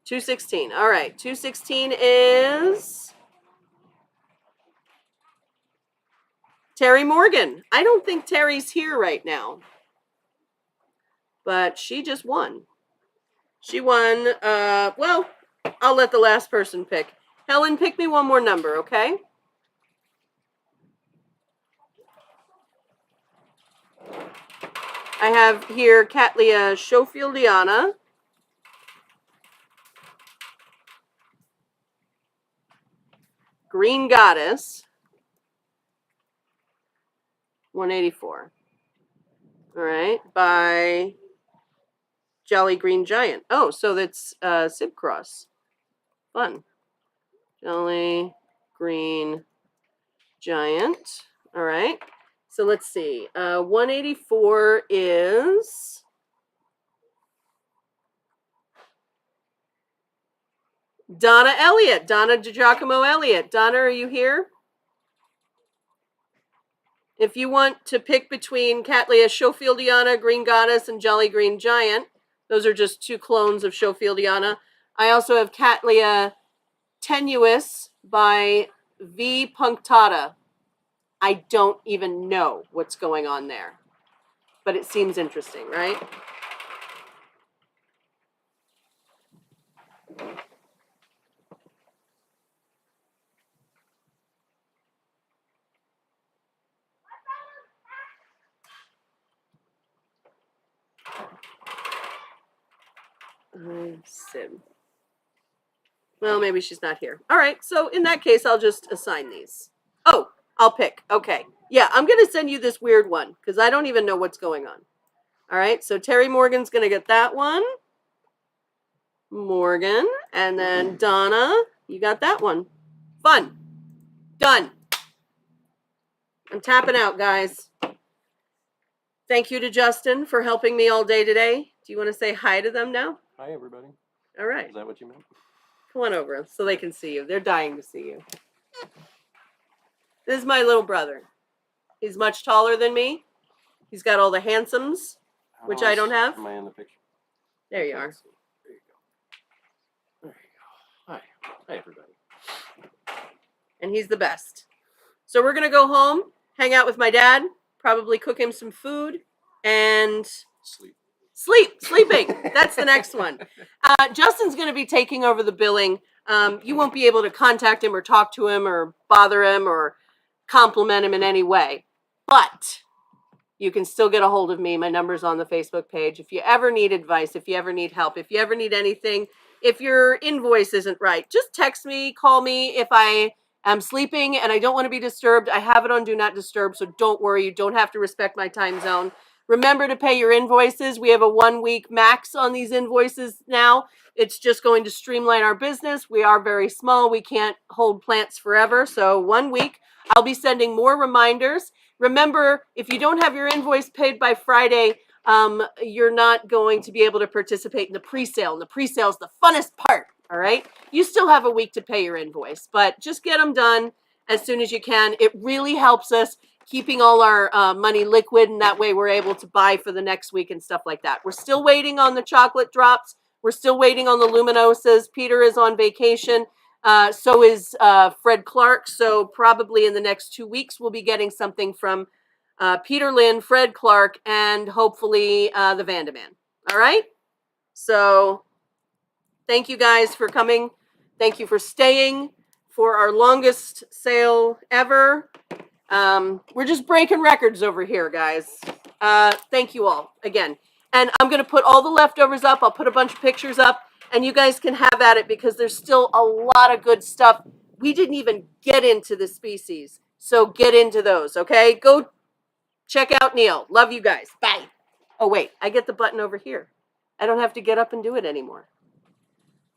$216. All right. $216 is Terry Morgan. I don't think Terry's here right now, but she just won. She won. Well, I'll let the last person pick. Helen, pick me one more number, okay? I have here Cattleya schofieldiana. Green Goddess. 184. All right. By Jolly Green Giant. Oh, so that's Sib Cross. Fun. Jolly Green Giant. All right. So let's see. 184 is Donna Elliott. Donna DiGiacomo Elliott. Donna, are you here? If you want to pick between Cattleya schofieldiana, Green Goddess, and Jolly Green Giant, those are just 2 clones of schofieldiana. I also have Cattleya tenuis by V. punctata. I don't even know what's going on there, but it seems interesting, right? Sim. Well, maybe she's not here. All right, so in that case, I'll just assign these. Oh, I'll pick. Okay. Yeah, I'm going to send you this weird one because I don't even know what's going on. All right, so Terry Morgan's going to get that one. Morgan. And then Donna, you got that one. Fun. Done. I'm tapping out, guys. Thank you to Justin for helping me all day today. Do you want to say hi to them now? Hi, everybody. All right. Is that what you meant? Come on over so they can see you. They're dying to see you. This is my little brother. He's much taller than me. He's got all the handsomes, which I don't have. Am I in the picture? There you are. There you go. There you go. Hi. Hi, everybody. And he's the best. So we're going to go home, hang out with my dad, probably cook him some food, and sleeping. That's the next one. Justin's going to be taking over the billing. You won't be able to contact him or talk to him or bother him or compliment him in any way. But you can still get a hold of me. My number's on the Facebook page. If you ever need advice, if you ever need help, if you ever need anything, if your invoice isn't right, just text me, call me. If I am sleeping and I don't want to be disturbed, I have it on Do Not Disturb, so don't worry. You don't have to respect my time zone. Remember to pay your invoices. We have a 1-week max on these invoices now. It's just going to streamline our business. We are very small. We can't hold plants forever. So 1 week. I'll be sending more reminders. Remember, if you don't have your invoice paid by Friday, you're not going to be able to participate in the pre-sale. And the pre-sale is the funnest part, all right? You still have a week to pay your invoice, but just get them done as soon as you can. It really helps us keeping all our money liquid, and that way we're able to buy for the next week and stuff like that. We're still waiting on the chocolate drops. We're still waiting on the luminosas. Peter is on vacation. So is Fred Clark. So probably in the next 2 weeks, we'll be getting something from Peter Lynn, Fred Clark, and hopefully the Vandeman. All right? So thank you guys for coming. Thank you for staying for our longest sale ever. We're just breaking records over here, guys. Thank you all again. And I'm going to put all the leftovers up. I'll put a bunch of pictures up. And you guys can have at it because there's still a lot of good stuff. We didn't even get into the species. So get into those, okay? Go check out Neil. Love you guys. Bye. Oh, wait. I get the button over here. I don't have to get up and do it anymore.